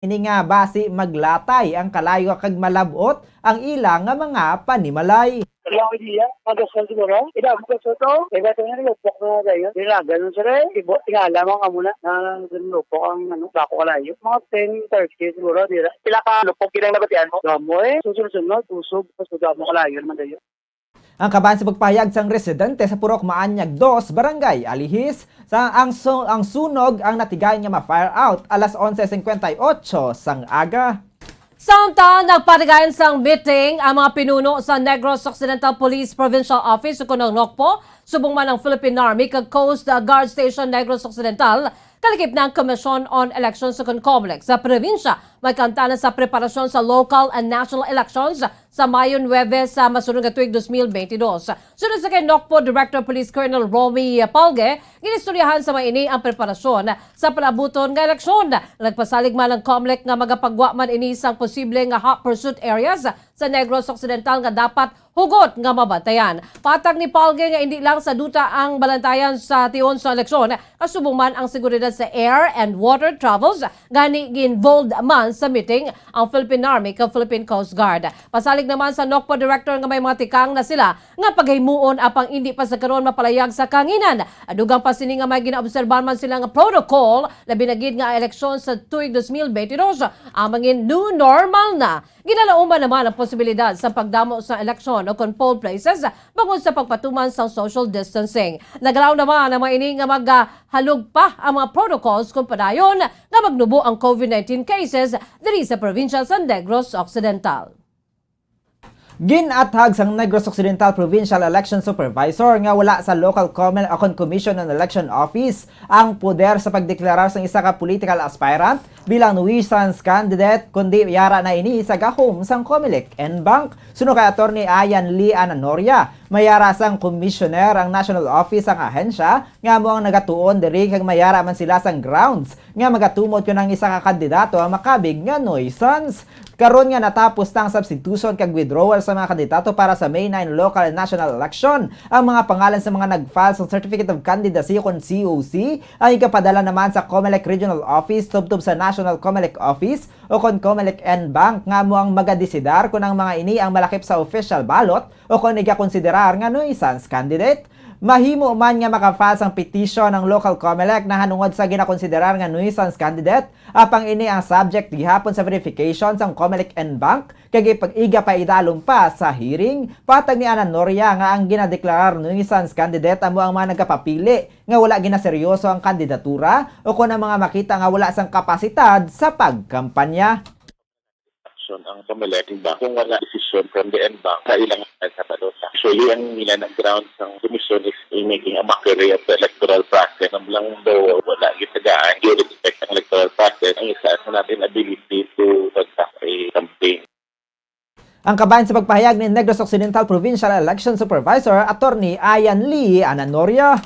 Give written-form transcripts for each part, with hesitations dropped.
Ini nga basi maglatay ang kalayo kag malabot ang ilang nga mga panimalay. Wala ko idea. Magasal siguro. Idabot ko sa ito. Iba ito nga nilupok na tayo. Dila, ganun sila eh. Tingala mo ka muna na lupok ang bako kalayo. Mga 10, 30 siguro. Dila. Pila ka lupok kinang nabatian mo? Damo eh. Susunod-sunod. Tusog. Tapos damo kalayo naman tayo. Ang kaban sa pagpahayag sang residente sa Purok Maanyag 2, Barangay Alihis, ang sunog ang natigay nga ma-fire out alas 11:58 sang aga. Samtang nagpatigayan sang meeting ang mga pinuno sa Negros Occidental Police Provincial Office kunang Nokpo, subong man ang Philippine Army kag Coast Guard Station Negros Occidental, kalikip ng Commission on Elections sa COMELEC sa probinsya. May kantanan sa preparasyon sa local and national elections sa Mayo 9 sa masunod nga tuig 2022. Sunod sa kay Nokpo Director Police Colonel Romy Palge, ginistoryahan sa maini ang preparasyon sa palabuton nga eleksyon. Nagpasalig man ang COMELEC nga magapagwa man ini sang posible nga hot pursuit areas sa Negros Occidental nga dapat hugot nga mabantayan. Patag ni Palge nga hindi lang sa duta ang balantayan sa tion sa eleksyon, kasubong man ang seguridad sa air and water travels, gani gi-involved man sa meeting ang Philippine Army kag Philippine Coast Guard. Pasalig naman sa Nokpo Director nga may mga tikang na sila nga paghimuon apang hindi pa sa karon mapalayag sa kanginan. Adugang pa sini nga may ginaobserbahan man sila nga protocol labi na gid nga eleksyon sa tuig 2022 ang mangin new normal na. Ginalauman naman ang posibilidad sa pagdamo sa eleksyon o kung poll places bangod sa pagpatuman sa social distancing. Nagalaw naman ang mga ini nga maghalog pa ang mga protocols kung padayon nga magnubo ang COVID-19 cases diri sa probinsya sa Negros Occidental. Ginathag sang Negros Occidental Provincial Election Supervisor nga wala sa Local Commission on Election Office ang poder sa pagdeklarar sang isa ka political aspirant bilang nuisance candidate kundi yara na ini sa gahom sang COMELEC and Bank. Suno kay Attorney Ayan Lee Ananoria, mayara sang commissioner ang national office ang ahensya nga mo ang nagatuon diri kag mayara man sila sang grounds nga magatumot yun ang isa ka kandidato ang makabig nga nuisance. Karon nga natapos tang substitution kag withdrawal sa mga kandidato para sa May 9 local and national election. Ang mga pangalan sa mga nag-file sa Certificate of Candidacy kon COC ay ikapadala naman sa COMELEC Regional Office tubtob sa National COMELEC Office o kon COMELEC and Bank nga mo ang magadesidar kung ang mga ini ang malakip sa official ballot o kung igakonsiderar nga nuisance candidate. Mahimo man nga makafile sang petition ng local COMELEC na hanungod sa ginakonsiderar nga nuisance candidate, apang ini ang subject gihapon sa verification sang COMELEC and Bank kag ipag-iga pa idalom pa sa hearing. Patag ni Ananoria nga ang ginadeklarar nuisance candidate amo ang mga nagapapili nga wala ginaseryoso ang kandidatura o kung ang mga makita nga wala sang kapasidad sa pagkampanya. Ang COMELEC ba kung wala decision from the NBank sa ilang sa balota. Actually, ang nila na ground ng commission is making a mockery of the electoral process. Ang lang daw wala gitagaan, you respect ang electoral process. Ang isa sa natin ability to conduct a campaign. Ang kabayan sa pagpahayag ni Negros Occidental Provincial Election Supervisor, Attorney Ayan Lee Ananoria.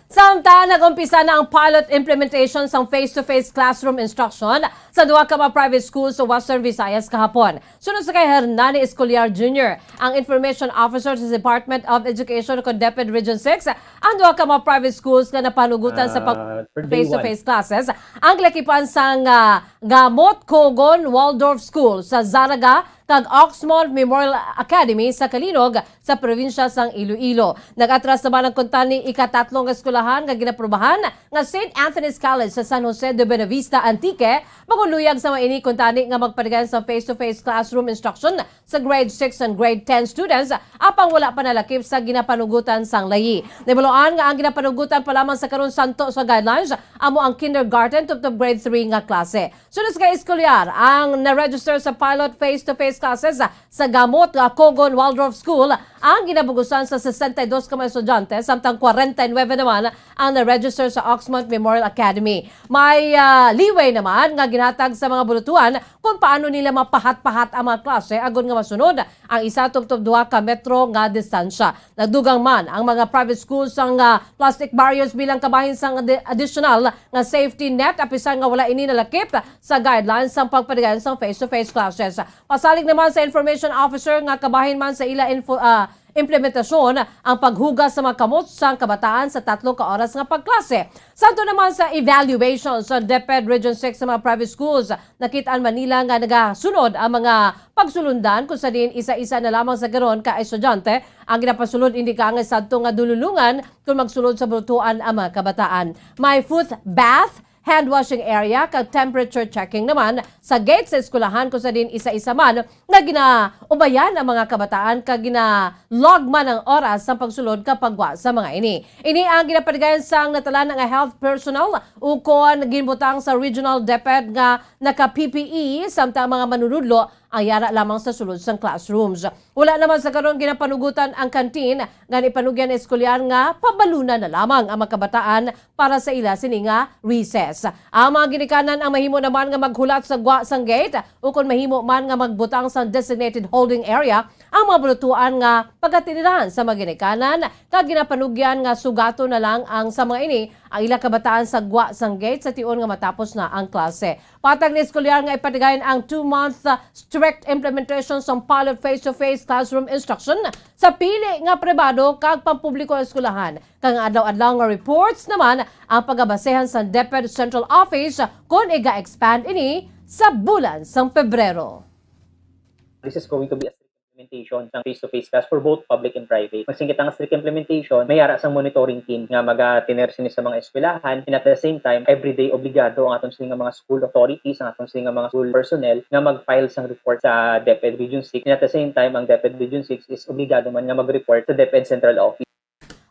Samtang nag-umpisa na ang pilot implementation sa face-to-face classroom instruction sa duha ka mga private schools sa Western Visayas kahapon. Sunod sa kay Hernani Escoliar Jr., ang Information Officer sa Department of Education ng DepEd Region 6, ang duha ka mga private schools nga napanugutan sa face-to-face classes, ang lakipan sang Gamot Kogon Waldorf School sa Zaraga kag Oxmont Memorial Academy sa Kalinog sa probinsya sang Iloilo. Nag-atras naman ang kuntani ikatatlong eskulahan nga ginaprobahan nga St. Anthony's College sa San Jose de Buenavista Antique maguluyag sa maini kuntani nga magpadagan sa face-to-face classroom instruction sa grade 6 and grade 10 students apang wala pa nalakip sa ginapanugutan sang layi. Nibuloan nga ang ginapanugutan pa lamang sa karon santo sa guidelines amo ang kindergarten to grade 3 nga klase. Sunod sa eskulyar ang na-register sa pilot face-to-face classes sa Gamot Kogon Waldorf School ang ginabugusan sa 62 ka mga estudyante samtang 49 naman ang na-register sa Oxmont Memorial Academy. May leeway naman nga ginhatag sa mga bulutuan kung paano nila mapahat-pahat ang mga klase agon nga masunod ang isa tubtob duha ka metro nga distansya. Nagdugang man ang mga private schools sang plastic barriers bilang kabahin sang additional nga safety net apisan nga wala ini nalakip sa guidelines sang pagpadagan sang face-to-face classes. Pasalig naman sa Information Officer nga kabahin man sa ila implementasyon ang paghugas sa mga kamot sa kabataan sa 3 ka oras nga pagklase. Santo naman sa evaluation sa DepEd Region 6 sa mga private schools, nakitaan Manila nga nagasunod ang mga pagsulundan kung sa din isa-isa na lamang sa garon ka estudyante ang ginapasulod hindi ka nga sadto nga dululungan kung magsulod sa brutuan ang mga kabataan. May foot bath, hand washing area kag temperature checking naman sa gate sa eskwelahan kung sa din isa-isa man na ginaubayan ang mga kabataan kag gina-log man ang oras sa pagsulod kapag wa sa mga ini. Ini ang ginapatigayan sang natalan nga health personnel ukon ginbutang sa regional DepEd nga naka-PPE samtang mga manunudlo ang yara lamang sa sulod sang classrooms. Wala naman sa karon ginapanugutan ang kantin nga ipanugyan eskwelahan nga pabalunan na lamang ang mga kabataan para sa ila sini nga recess. Ang mga ginikanan ang mahimo naman nga maghulat sa gwa sang gate ukon mahimo man nga magbutang sa designated holding area ang mga bulutuan nga pagkatiniran sa mga ginikanan kag ginapanugyan nga sugato na lang ang sa mga ini ang ila kabataan sa gwa sang gate sa tion nga matapos na ang klase. Patag ni eskwelahan nga ipatigayon ang 2-month strict implementation sa pilot face-to-face classroom instruction sa pili nga pribado kag pampubliko eskwelahan. Kang adlaw-adlaw nga reports naman ang pagabasehan sa DepEd Central Office kung iga-expand ini sa bulan sang Pebrero. This is going to be a strict implementation ng face-to-face class for both public and private. Magsingkit ang strict implementation, may yara sang monitoring team nga maga-tiner sini sa mga eskwelahan, and at the same time, everyday obligado ang atong sini nga mga school authorities, ang atong sini nga mga school personnel nga mag-file sang report sa DepEd Region 6. And at the same time, ang DepEd Region 6 is obligado man nga mag-report sa DepEd Central Office.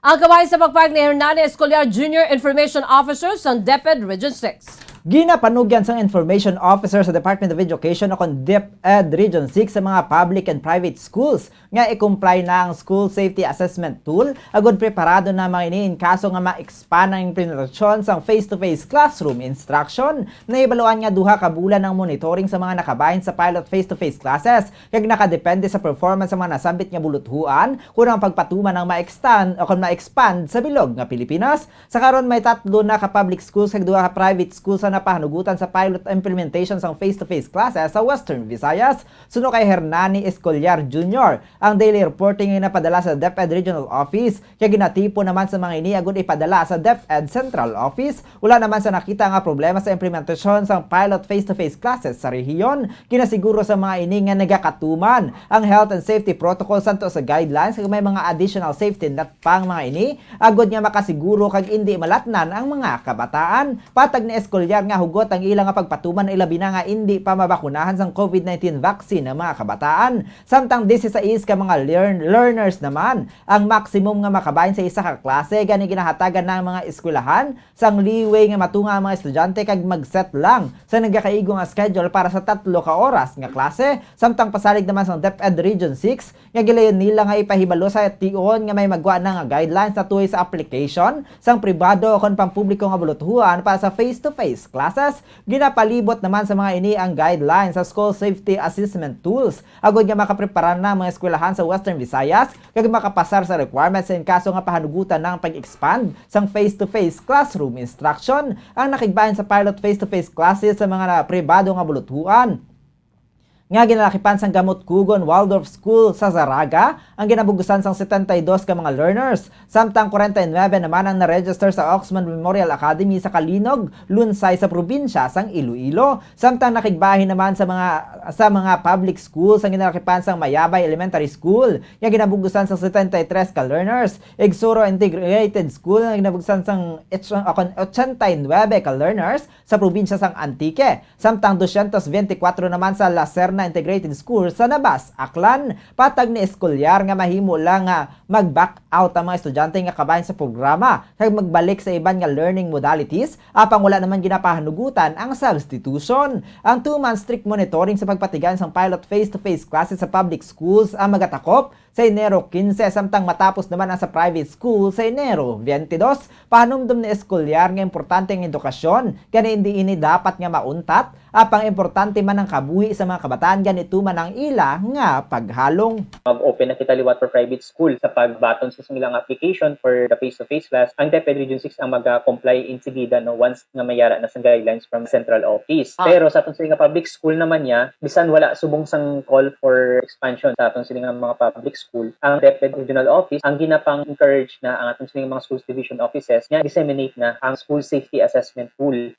Ang kabay sa pagpag ni Hernani Escolar Jr. Information Officer sa DepEd Region 6. Ginapanugyan sang Information Officer sa Department of Education o DepEd Region 6 sa mga public and private schools nga i-comply na ang School Safety Assessment Tool agud preparado na mga ini in kaso nga ma-expand ang implementasyon sang face-to-face classroom instruction. Naibaluan nga duha ka bulan ng monitoring sa mga nakabahin sa pilot face-to-face classes kag nakadepende sa performance sa mga nasambit nga buluthuan kung ang pagpatuman ng ma-extend o kung ma-expand sa bilog nga Pilipinas. Sa karon may 3 na ka public schools kag 2 ka private schools sa napahanugutan sa pilot implementation sang face-to-face classes sa Western Visayas. Suno kay Hernani Escolar Jr. Ang daily reporting ay napadala sa DepEd Regional Office kaya ginatipo naman sa mga ini agud ipadala sa DepEd Central Office. Wala naman sa nakita nga problema sa implementasyon sang pilot face-to-face classes sa rehiyon. Ginasiguro sa mga ini nga nagakatuman ang health and safety protocol santo sa guidelines kag may mga additional safety net pang mga ini agud nga makasiguro kag hindi malatnan ang mga kabataan. Patag ni Escolar nga hugot ang ilang nga pagpatuman ilabi na nga hindi pa mabakunahan sang COVID-19 vaccine ng mga kabataan. Samtang 16 ka mga learners naman ang maximum nga makabahin sa isa ka klase gani ginahatagan ng mga eskwelahan sang leeway nga matunga ang mga estudyante kag mag-set lang sa nagakaigo nga schedule para sa 3 ka oras nga klase. Samtang pasalig naman sang DepEd Region 6 nga gilayon nila nga ipahibalo sa tion nga may magwa na nga guidelines na tuoy sa application sang pribado o kon pampubliko nga buluthuan para sa face-to-face classes. Ginapalibot naman sa mga ini ang guidelines sa School Safety Assessment Tools agud nga makaprepara na mga eskwelahan sa Western Visayas kag makapasar sa requirements in kaso nga pahanugutan ng pag-expand sang face-to-face classroom instruction ang nakigbahin sa pilot face-to-face classes sa mga pribado nga buluthuan. Nga ginalakipan sang Gamot Kugon Waldorf School sa Zaraga ang ginabugusan sang 72 ka mga learners. Samtang 49 naman ang na-register sa Oxman Memorial Academy sa Kalinog, Lunsay sa probinsya sang Iloilo. Samtang nakigbahin naman sa mga public schools ang ginalakipan sang Mayabay Elementary School nga ginabugusan sang 73 ka learners. Igsuro Integrated School nga ginabugusan sang 89 ka learners sa probinsya sang Antique. Samtang 224 naman sa Lacerna na Integrated School sa Nabas, Aklan. Patag ni Escolar nga mahimo lang nga mag-back out ang mga estudyante nga kabahin sa programa kag magbalik sa iban nga learning modalities apang wala naman ginapahanugutan ang substitution. Ang 2-month strict monitoring sa pagpatigan sang pilot face-to-face classes sa public schools ang magatakop sa Enero 15 samtang matapos naman ang sa private school sa Enero 22. Pahanumdum ni Escolar nga importante ang edukasyon kani hindi ini dapat nga mauntat apang importante man ang kabuhi sa mga kabataan ganito man ang ila nga paghalong. Mag-open na kita liwat for private school sa pagbaton sa ilang application for the face-to-face class. Ang DepEd Region 6 ang mag-comply in sigida once nga mayara na sa guidelines from Central Office. Pero sa atong nga public school naman niya, bisan wala subong sang call for expansion sa atong mga public school. Ang DepEd Regional Office, ang ginapang encourage na ang atong mga schools division offices nga disseminate na ang school safety assessment tool.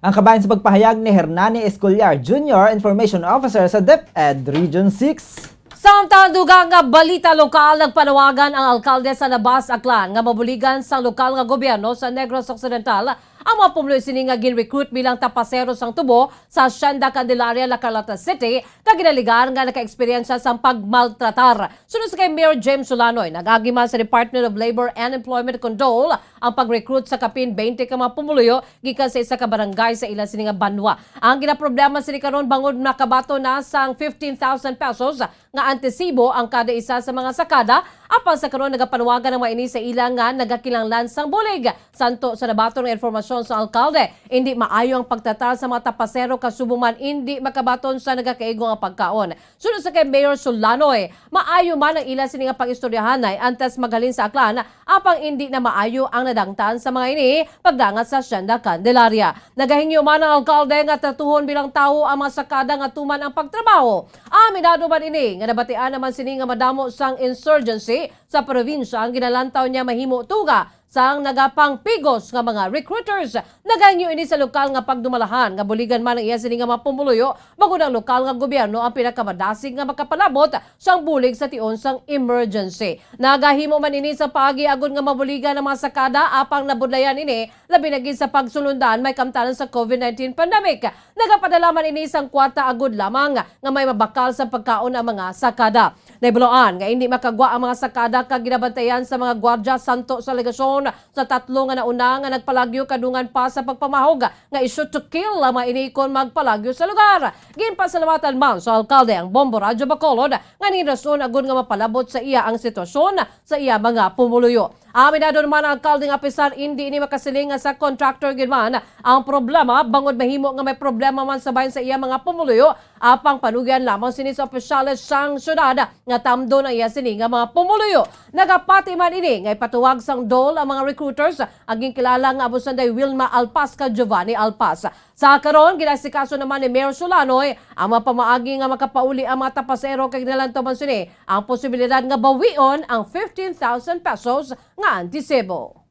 Ang kabayan sa pagpahayag ni Hernani Escolar Jr., Information Officer sa DepEd Region 6. Samtang dugang nga balita lokal, nagpanawagan ang alkalde sa Nabas, Aklan nga mabuligan sa lokal nga gobyerno sa Negros Occidental ang mga pumuloy sini nga gin-recruit bilang tapasero sang tubo sa Hacienda Candelaria, La Carlota City na ginaligar nga naka-eksperyensya sa pagmaltratar. Sunod sa kay Mayor James Solanoy, nag-agiman sa Department of Labor and Employment Control ang pag-recruit sa kapin 20 ka mga pumuluyo gikan sa isa ka barangay sa ila sini nga Banwa. Ang ginaproblema sini karon bangod nakabato na sang 15,000 pesos nga antesibo ang kada isa sa mga sakada. Apan sa karon nagapanuwagan ng mga ini sa ilang nga nagakinanglan sang bulig. Santo sa nabato ng informasyon sa alkalde, hindi maayo ang pagtatar sa mga tapasero kasubuman hindi makabaton sa nagakaigong ang pagkaon. Sunod sa kay Mayor Solanoy, maayo man ang ila sini nga pag-istoryahanay antes magalin sa Aklan, apang hindi na maayo ang nadangtan sa mga ini pagdangat sa Hacienda Candelaria. Nagahingyo man ang alkalde nga tratuhon bilang tawo ang mga sakada nga tuman ang pagtrabaho. Aminado man ini nga nabatian naman sini nga madamo sang insurgency sa probinsya ang ginalantaw niya mahimo tuga sang nagapang pigos nga mga recruiters. Naganyo ini sa lokal nga pagdumalahan nga buligan man ang iya sini nga mapumuluyo bagod ang lokal nga gobyerno ang pinakamadasig nga makapalabot sang bulig sa tion sang emergency. Nagahimo man ini sa paagi agud nga mabuligan ang mga sakada apang nabudlayan ini labi na gid sa pagsulundan may kamtanan sa COVID-19 pandemic. Nagapadala man ini sang kwarta agud lamang nga may mabakal sa pagkaon ang mga sakada. Naibuloan nga hindi makagwa ang mga sakada kag ginabantayan sa mga gwardya santo sa legasyon sa tatlo nga nauna nga nagpalagyo kadungan pa sa pagpamahog nga issue to kill ang mga inikon magpalagyo sa lugar. Ginpasalamatan man sa alkalde ang Bombo Radyo Bacolod nga ni rason agud nga mapalabot sa iya ang sitwasyon sa iya mga pumuluyo. Aminado naman ang alkalde nga pisar hindi ini makasiling nga sa contractor gid man ang problema bangod mahimo nga may problema man sa bahin sa iya mga pumuluyo apang panugyan lamang sini sa opisyales sang syudad nga tamdo na iya sini nga mga pumuluyo. Nagapati man ini nga ipatuwag sang dol ang mga recruiters aging kilala nga abusanday Wilma Alpas ka Giovanni Alpas. Sa karon ginasikaso naman ni Mayor Solanoy ang mga pamaagi nga makapauli ang mga tapasero kay nalantaw man sini ang posibilidad nga bawion ang 15,000 pesos nga antisibo.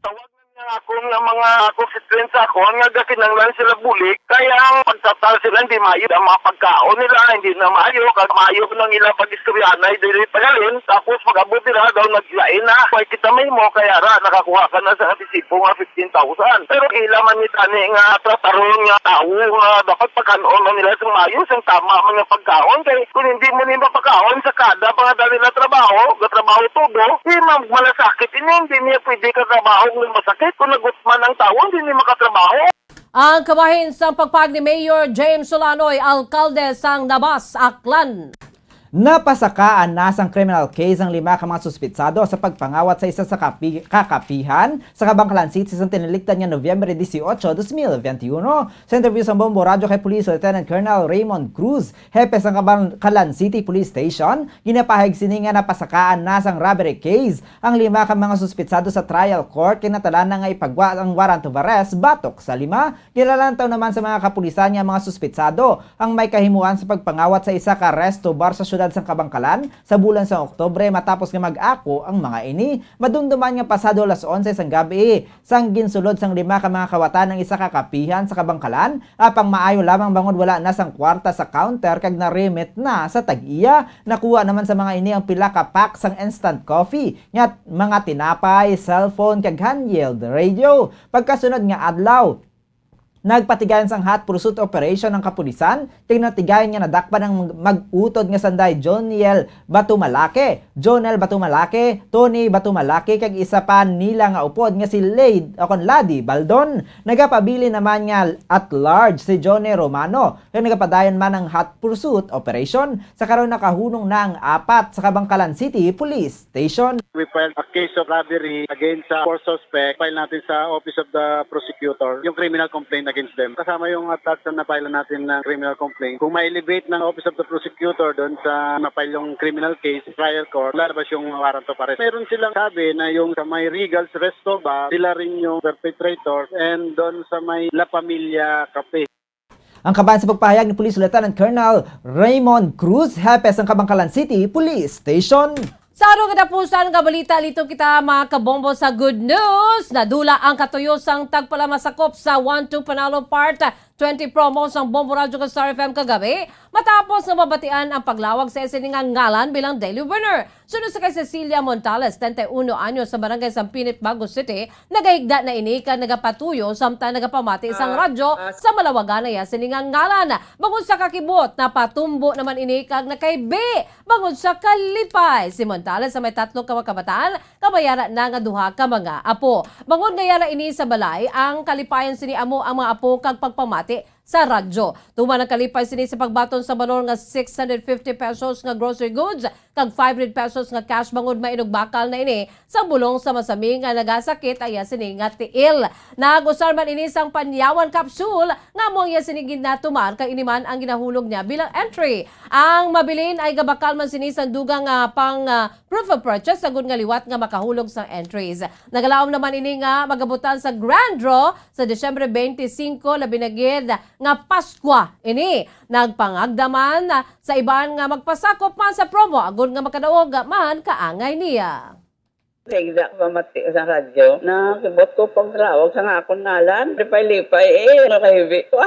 Tawag na ako ng mga constituents ako nga gakinanglan sila bulik kaya ang pagtatal sila hindi maayo ang mga pagkaon nila hindi na maayo kag maayo ng ilang pag-istoryanay dili pagalin tapos pag-abot nila daw naglain na kay kita may mo kaya ra nakakuha ka na sa antisipo nga 15,000 pero ilaman ni tani nga trataron nga tao nga dapat pagkanon na nila sa maayo sa tama mga pagkaon kay kung hindi mo nila pagkaon sa kada mga dali na trabaho tubo di malasakit hindi niya pwede ka trabaho ng masakit kung nagutman ang tao hindi niya makatrabaho. Ang kabahin sa pagpag ni Mayor James Solanoy, alkalde sang Nabas, Aklan. Napasakaan na sang criminal case ang 5 ka mga suspitsado sa pagpangawat sa isa sa kakapihan sa Kabangkalan City sa tiniliktan niya Nobyembre 18, 2021. Sa interview sa Bombo Radyo kay Police Lieutenant Colonel Raymond Cruz, hepe sa Kabangkalan City Police Station, ginapahig sini nga napasakaan na sang robbery case ang 5 ka mga suspitsado sa trial court kinatalan na nga ipagwa ang warrant of arrest batok sa 5. Gilalantaw naman sa mga kapulisan niya mga suspitsado ang may kahimuan sa pagpangawat sa isa ka resto bar sa syudad sang Kabangkalan sa bulan sa Oktubre matapos nga mag-ako ang mga ini. Madumduman nga pasado alas 11 sang gabi sang ginsulod sang 5 ka mga kawatan ng isa ka kapihan sa Kabangkalan apang maayo lamang bangod wala na sang kwarta sa counter kag na-remit na sa tag-iya. Nakuha naman sa mga ini ang pila ka pack sang instant coffee nga mga tinapay, cellphone kag handheld radio. Pagkasunod nga adlaw nagpatigayan sang hot pursuit operation ng kapulisan, tignatigayan nga nadakpan ng mag-utod nga sanday Jonel Batumalake, Tony Batumalake, kag isa pa nila nga upod nga si Lady Baldon. Nagapabili naman nga at large si Johnny Romano, kag nagapadayon man ang hot pursuit operation. Sa karon nakahunong na ang 4 sa Kabangkalan City Police Station. We filed a case of robbery against 4 suspects. File natin sa Office of the Prosecutor yung criminal complaint against them. Kasama yung attachment na file natin ng criminal complaint. Kung ma-elevate ng Office of the Prosecutor doon sa na-file yung criminal case, trial court, lalabas yung warrant of arrest. Meron silang sabi na yung sa may Regal's Resto Bar, sila rin yung perpetrator and doon sa may La Familia Cafe. Ang kaban sa pagpahayag ni Police Lieutenant Colonel Raymond Cruz, Hepes ng Kabangkalan City Police Station. Sa arong katapusan nga balita, lito kita mga kabombo sa good news. Nadula ang katuyosang tagpalamasakop sa 1-2 Panalo Part 20 promos ng Bombo Radyo ka Star FM kagabi matapos na mabatian ang paglawag sa isiningang ngalan bilang daily winner. Sunod sa kay Cecilia Montales, 31 anyo sa Barangay Sampinit, Bago City, nagahigda na inika nagapatuyo samtang nagapamati isang radyo sa malawagan na isiningang ngalan. Bangod sa kakibot, napatumbo naman inikag na kay B. Bangod sa kalipay, si Montales sa may 3 ka kabataan, kabayara na nga duha ka mga apo. Bangod nga yara ini sa balay, ang kalipayan sini amo ang mga apo kag pagpamati sa radyo. Tuman ang kalipay sini sa pagbaton sa balor nga 650 pesos nga grocery goods kag 500 pesos nga cash bangod mainog bakal na ini sa bulong sa masami nga nagasakit ay sini nga tiil. Nagusar man ini sang panyawan capsule nga mo iya sini ginatuman kag iniman ang ginahulog niya bilang entry. Ang mabilin ay gabakal man sini sang dugang pang proof of purchase sagud nga liwat nga makahulog sa entries. Nagalaom naman ini nga magabutan sa grand draw sa Disyembre 25 labi na gid nga Paskwa ini nagpangagdaman sa iban nga magpasakop man sa promo agud nga makadaog man kaangay niya. Exact pamati sa radyo na kibot ko pagrawag sa nga akong nalan. Lipay-lipay nakahibi ko.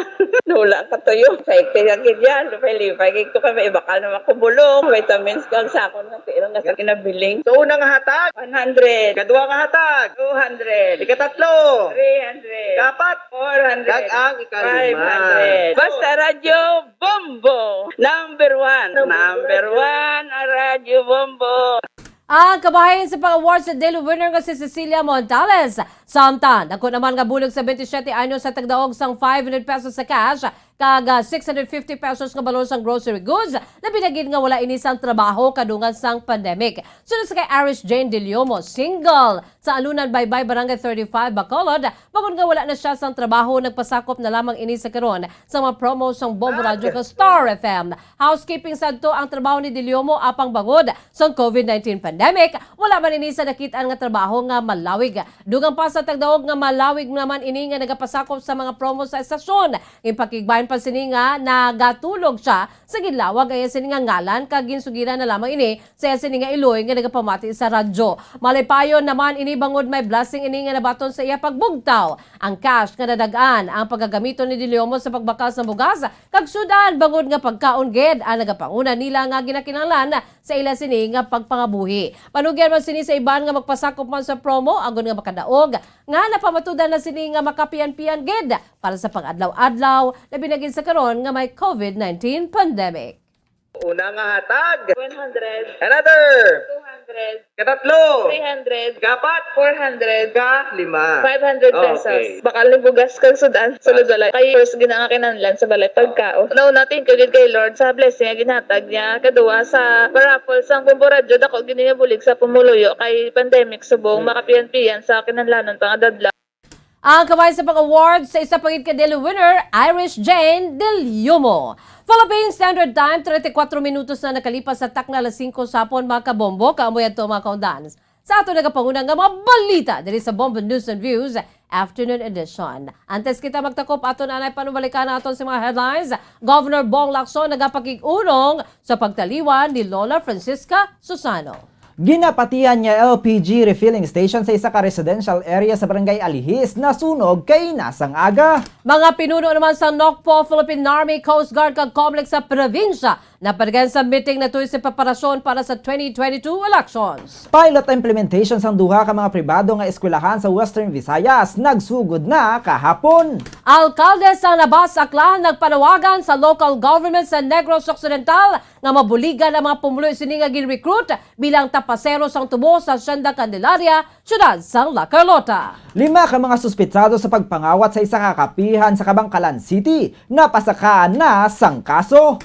Nula ka tuyo. Saikti agad yan. Lipay-lipay. Kaya ko kami ibakal na makubulong. Vitamins kang sakon na pirang nga kinabiling. So, unang hatag, 100. Kadua nga hatag, 200. Ikatatlo, 300. Kapat, 400. Kag-ang ikalima. 500. Basta radyo, bombo. Number 1. Number 1, ang radyo bombo. Ang kabahayan sa pang-awards sa daily winner nga si Cecilia Montales. Samtang, ako naman nga bulag sa 27 anyos sa tagdaog sang 500 pesos sa cash, kag 650 pesos nga balon sang grocery goods, na binagid nga wala ini sang trabaho kadungan sang pandemic. Sunod sa kay Irish Jane De Leomo, single sa Alunan Baybay, Barangay 35, Bacolod, bagod nga wala na siya sang trabaho, nagpasakop na lamang ini sa karon sa mga promo sang Bombo Radyo ka Star FM. Housekeeping sadto ang trabaho ni De Leomo apang bangod sang COVID-19 pandemic, wala man ini sa nakitaan nga trabaho nga malawig. Dugang pa sa tagdaog nga malawig naman ini nga nagapasakop sa mga promo sa estasyon. Ipakigbayan pa sini nga nagatulog siya sa ginlawag ay sini nga ngalan kag ginsugiran na lamang ini sa sini nga iloy nga nagapamati sa radyo. Malipayon naman ini bangod may blessing ini nga nabaton sa iya pagbugtaw. Ang cash nga nadagaan ang pagagamito ni De Leomo sa pagbakas ng bugas kag sudan bangod nga pagkaon ged ang nagapanguna nila nga ginakinahanglan sa ila sini nga pagpangabuhi. Panugyan man sini sa iban nga magpasakop man sa promo agon nga makadaog nga napamatudan na sini nga makapian-pian ged para sa pang-adlaw-adlaw labi na gid sa karon nga may COVID-19 pandemic. Una nga hatag, 100. Another, 200. Katatlo, 300. Kapat, 400. Ka-lima, 500 pesos. Okay. Bakal ni bugas kag sudan sa balay. Kay first ginanga kinanlan sa balay pagkao. Now natin kagid kay Lord sa blessing nga ginhatag niya kadua sa raffle sang Bombo Radyo dako gini niya bulig sa pumuluyo kay pandemic subong makapian-pian sa kinanlanon pangadadla. Ang kamay sa pang-awards sa isa pagit ka daily winner, Irish Jane De Leomo. Philippine Standard Time, 34 minutos na nakalipas sa takna alas 5 sapon mga kabombo, kaamoy ato mga kaundan. Sa ato nagapangunang nga mga balita diri sa Bombo News and Views Afternoon Edition. Antes kita magtakop ato na anay panumalikan naton sa mga headlines, Governor Bong Lacson nagapakig-unong sa pagtaliwan ni Lola Francisca Susano. Ginapatihan niya LPG refilling station sa isa ka residential area sa Barangay Alihis na sunog kay nasang aga. Mga pinuno naman sa NOCPO, Philippine Army, Coast Guard kag Comelec sa probinsya na padagan sa meeting na tuloy sa preparasyon para sa 2022 elections. Pilot implementation sang duha ka mga pribado nga eskwelahan sa Western Visayas nagsugod na kahapon. Alkalde sa Nabas Aklan nagpanawagan sa local government sa Negros Occidental nga mabuligan ang mga pumuloy sini nga gin-recruit bilang tapasero sang tubo sa Hacienda Candelaria, siyudad sang La Carlota. 5 ka mga suspitsado sa pagpangawat sa isa ka kapihan sa Kabangkalan City napasakaan na sang kaso.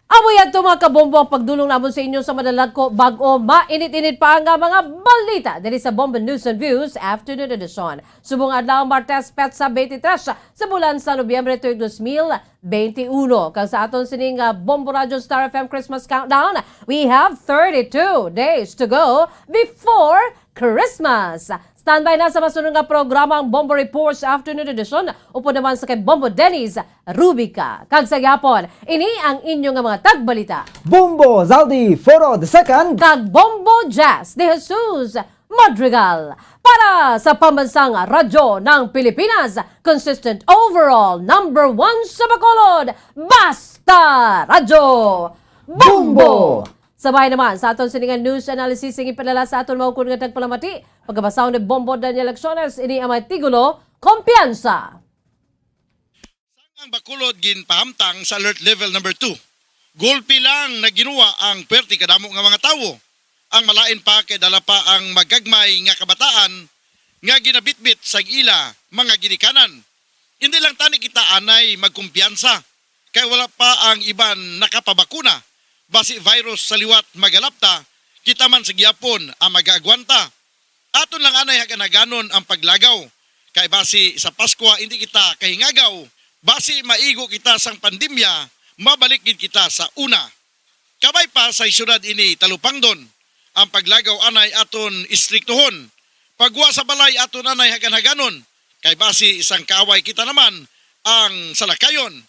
Amoy yan mga kabombo ang pagdulong namon sa inyo sa madalag ko bago mainit-init pa ang mga balita dali sa Bombo News and Views Afternoon Edition. Subong adlaw Martes Petsa 23 sa bulan sa Nobyembre 2021. Kag sa aton sining Bombo Radio Star FM Christmas Countdown, we have 32 days to go before Christmas. Standby na sa masunod nga programa ang Bombo Reports Afternoon Edition. Upo naman sa kay Bombo Dennis Rubica. Kag sa gyapon, ini ang inyong mga tagbalita. Bombo Zaldi Foro II. Kag Bombo Jazz de Jesus Madrigal. Para sa pambansang radyo ng Pilipinas, consistent overall #1 sa Bacolod, Basta Radyo Bombo! Sabay naman sa aton siningan news analysis ng ipadala sa aton maukun nga tagpalamati. Pagkabasaw ni Bombo Daniel Acciones, ini ang may tigulo, kumpiyansa. Ang Bacolod ginpahamtang sa alert level number 2. Gulpi lang na ginuwa ang perti kadamo nga mga tawo. Ang malain pa kay dala pa ang magagmay nga kabataan nga ginabitbit sa ila mga ginikanan. Hindi lang tani kita anay magkumpiyansa kay wala pa ang iban nakapabakuna. Basi virus sa liwat magalapta, kita man sa gyapon ang mag-agwanta. Aton lang anay haganaganon ang paglagaw. Kay basi sa Pasko hindi kita kahingagaw. Basi maigo kita sang pandemya, mabalik gid kita sa una. Kabay pa sa syudad ini Talupangdon. Ang paglagaw anay aton istriktuhon. Pagwa sa balay aton anay hagan-haganon. Kay basi isang kaaway kita naman ang salakayon.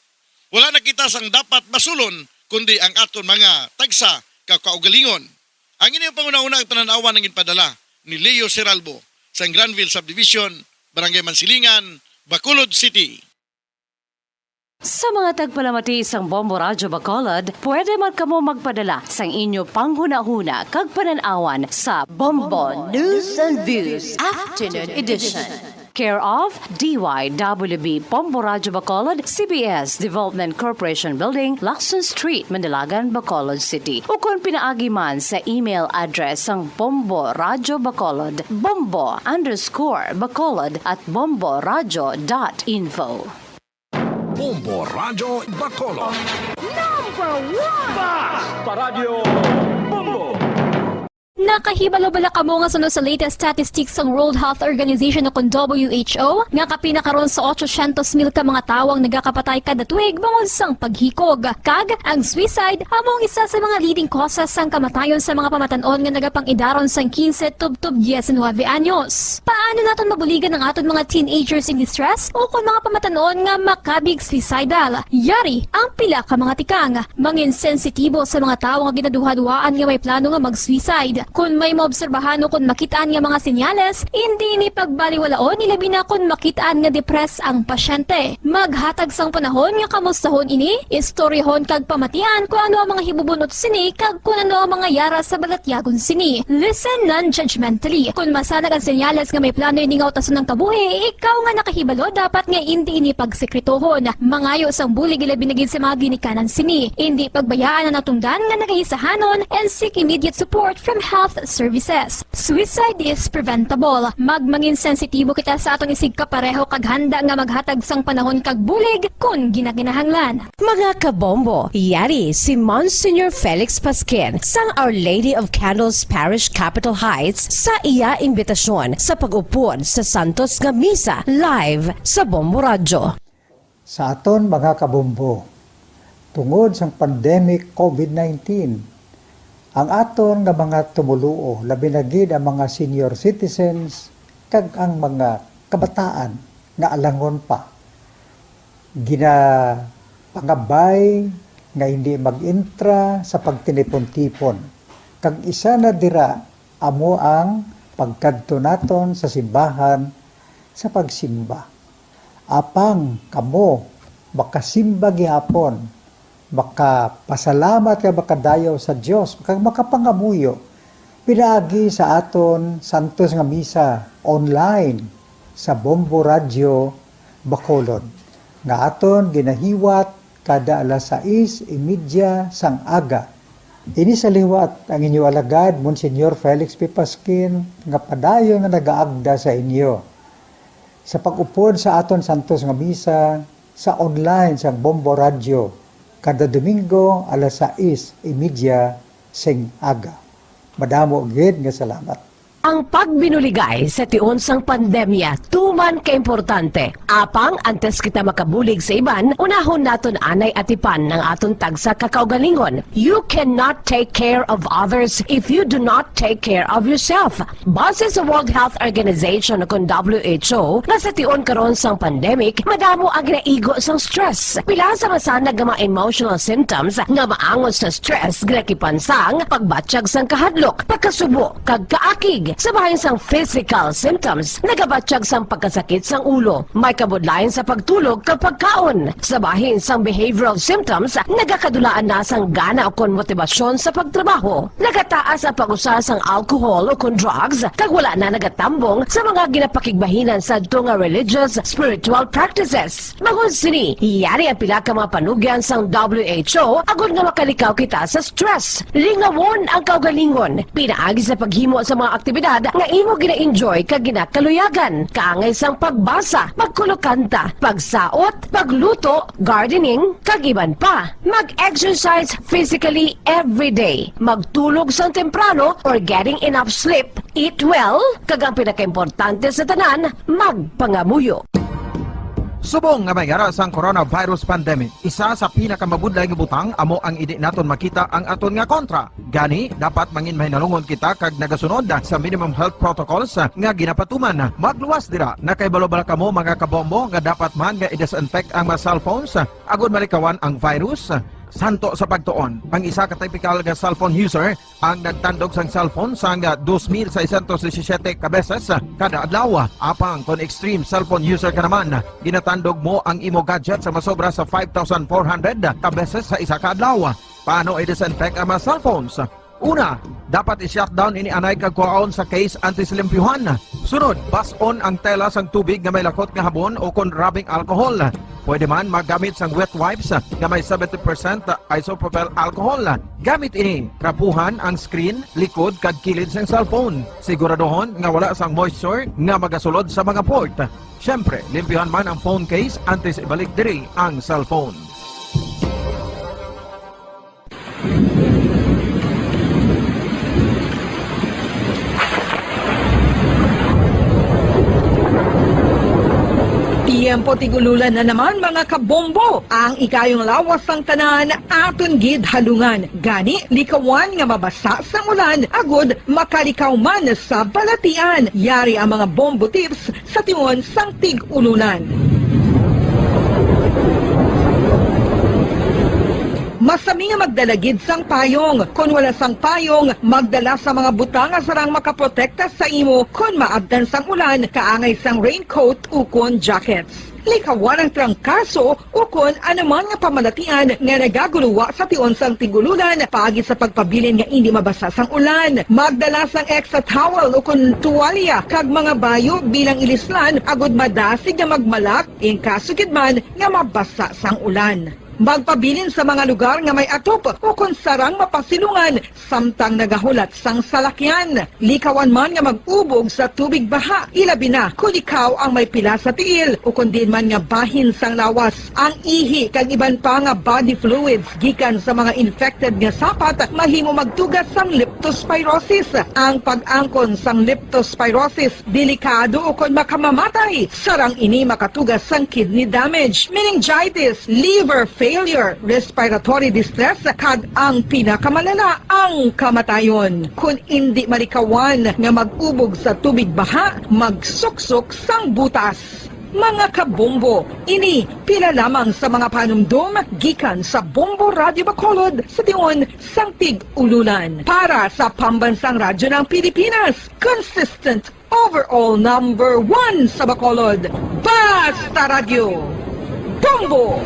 Wala na kita sang dapat masulon kundi ang aton mga tagsa kakaugalingon. Ang inyong pangunahuna ang pananawan ng inpadala ni Leo Seralbo sa Granville Subdivision, Barangay Mansilingan, Bacolod City. Sa mga tagpalamati isang Bombo Radyo Bacolod, pwede man kamo magpadala sang inyo panghuna-huna kag pananawan sa Bombo News and Views Afternoon Edition. Care of DYWB Bombo Radyo Bacolod, CBS Development Corporation Building, Lacson Street, Mandilagan, Bacolod City. O kung pinaagi man sa email address ang Bombo Radyo Bacolod, bombo_bacolod@bomboradyo.info. Bombo Radyo Bacolod. Nakahibalo bala kamo nga sunod sa latest statistics ng World Health Organization o kung WHO nga kapinakaroon sa 800,000 ka mga tawang nagakapatay kada tuig bangod sang paghikog. Kag ang suicide among isa sa mga leading causes sang kamatayon sa mga pamatanon nga nagapangidaron sang 15 tub 19 anyos. Paano naton mabuligan ang aton mga teenagers in distress o kung mga pamatanon nga makabig suicidal? Yari ang pila ka mga tikang mangin sensitibo sa mga tawo nga ginaduha-duhaan nga may plano nga mag-suicide. Kung may maobserbahan o kung makitaan nga mga senyales, hindi ni pagbaliwalaon ilabi na kung makitaan nga depress ang pasyente. Maghatag sang panahon nga kamustahon ini, istoryahon kag pamatian kung ano ang mga hibubunot sini kag kung ano ang mga yara sa balatyagon sini. Listen non-judgmentally. Kung masanag ang senyales nga may plano ini nga utason ng kabuhi, ikaw nga nakahibalo dapat nga hindi ini pagsekretohon. Mangayo sang bulig ilabi na gid sa mga ginikanan sini. Hindi pagbayaan na natungdan nga nagahisahanon and seek immediate support from health services. Suicide is preventable. Magmangin sensitibo kita sa atong isig kapareho kag handa nga maghatag sang panahon kag bulig kung ginaginahanglan. Mga kabombo, yari si Monsignor Felix Pasquin sang Our Lady of Candles Parish Capitol Heights sa iya imbitasyon sa pag-upod sa Santos nga Misa live sa Bombo Radyo. Sa aton mga kabombo, tungod sang pandemic COVID-19, ang aton nga mga tumuluo, labi na gid ang mga senior citizens, kag ang mga kabataan nga alangon pa. Pangabay nga hindi mag-intra sa pagtinipon-tipon. Kag isa na dira, amo ang pagkadto naton sa simbahan sa pagsimba. Apang kamo, makasimba gihapon, makapasalamat ka makadayaw sa Dios, makapangamuyo. Pinaagi sa aton Santos nga Misa online sa Bombo Radyo Bacolod. Nga aton ginahiwat kada alas 6:30 sang aga. Ini sa liwat ang inyo alagad, Monsignor Felix P. Pasquin, nga padayon nga nagaagda sa inyo. Sa pag-upod sa aton Santos nga Misa sa online sa Bombo Radyo, kada Domingo, alas 6:30 sing aga. Madamo gid nga salamat. Ang pagbinuligay sa tiun sang pandemya, tuman ka importante. Apang antes kita makabulig sa iban, unahon naton anay atipan ng aton tagsa kakaugalingon. You cannot take care of others if you do not take care of yourself. Base sa World Health Organization o WHO, na sa tiun karon sang pandemic, madamo ang naigo sang stress. Pila sa masanag nga mga emotional symptoms nga maangon sa stress, ginakipansang pagbatsyag sang kahadlok, pagkasubo, kag kaakig. Sa bahin sang physical symptoms, nagabatsyag sang pagkasakit sang ulo, may kabudlayan sa pagtulog kapag kaon. Sa bahin sang behavioral symptoms, nagakadulaan na sang gana o kon motibasyon sa pagtrabaho. Nagataas ang pag-usa sang alcohol o kon drugs, kag wala na nagatambong sa mga ginapakigbahinan sa nga religious, spiritual practices. Bangon sini, yari ang pila ka mga panugyan sang WHO agud nga makalikaw kita sa stress. Lingawon ang kaugalingon, pinaagi sa paghimo sa mga aktibidad nga imo gina-enjoy kag ginakaluyagan, kaangay sang pagbasa, pagkulokanta, pagsaot, pagluto, gardening, kag iban pa. Mag-exercise physically every day, magtulog sang temprano or getting enough sleep, eat well, kag ang pinakaimportante sa tanan, magpangamuyo. Subong nga may ara sang coronavirus pandemic, isa sa pinakamabudlay nga butang amo ang idi naton makita ang aton nga kontra. Gani, dapat mangin mahinalungon kita kag nagasunod sa minimum health protocols nga ginapatuman. Magluwas dira na kay balobala kamo mga kabombo nga dapat man nga i-disinfect ang mga cellphones agud malikawan ang virus. Santo sa pagtuon, ang isa ka typical nga cellphone user ang nagtandog sang cellphone sang 2,617 ka beses kada adlaw. Apang kon extreme cellphone user ka naman, ginatandog mo ang imo gadget sa masobra sa 5,400 ka beses sa isa ka adlaw. Paano i-disinfect ang mga cellphones? Una, dapat i-shutdown ini anay kag kuhaon sa case anti-slimpyuhan. Sunod, bason ang tela sang tubig nga may lakot nga habon o kon rubbing alcohol. Pwede man magamit sang wet wipes nga may 70% isopropyl alcohol. Gamit ini, krapuhan ang screen, likod kag kilid sang cellphone. Siguraduhon nga wala sang moisture nga magasulod sa mga port. Syempre, limpyuhan man ang phone case antes ibalik diri ang cellphone. Tiempo tigululan na naman mga kabombo. Ang ikayong lawas ng tanan aton gid halungan. Gani likawan nga mabasa sa ulan agud makalikaw man sa balatian. Yari ang mga bombo tips sa timon sang tig-ululan. Masami nga magdalagid sang payong. Kung wala sang payong, magdala sa mga butang nga sarang makaprotekta sa imo kung maabdan sang ulan, kaangay sang raincoat ukon jackets. Likawan ang trangkaso ukon anuman nga pamalatian nga nagaguluwa sa tion sang tigululan paagi sa pagpabilin nga hindi mabasa sang ulan. Magdala sang extra towel ukon tuwalya kag mga bayo bilang ilislan agud madasig nga magmalak in kasugid man nga mabasa sang ulan. Magpabilin sa mga lugar nga may atop o kung sarang mapasilungan samtang nagahulat sang salakyan. Likawan man nga mag-ubog sa tubig baha, ilabi na kung ikaw ang may pila sa tiil o kung din man nga bahin sang lawas. Ang ihi kag iban pa nga body fluids gikan sa mga infected nga sapat mahimo magtugas sang leptospirosis. Ang pag-angkon sang leptospirosis delikado o kung makamamatay. Sarang ini makatugas sang kidney damage, meningitis, liver failure, respiratory distress, kag ang pinakamalala, ang kamatayon. Kung hindi malikawan nga mag-ubog sa tubig baha, magsuksok sang butas. Mga kabombo, ini pila lamang sa mga panumdum gikan sa Bombo Radio Bacolod sa tion sang tig-ululan. Para sa Pambansang Radyo ng Pilipinas, consistent overall number 1 sa Bacolod, Basta Radio, Bombo!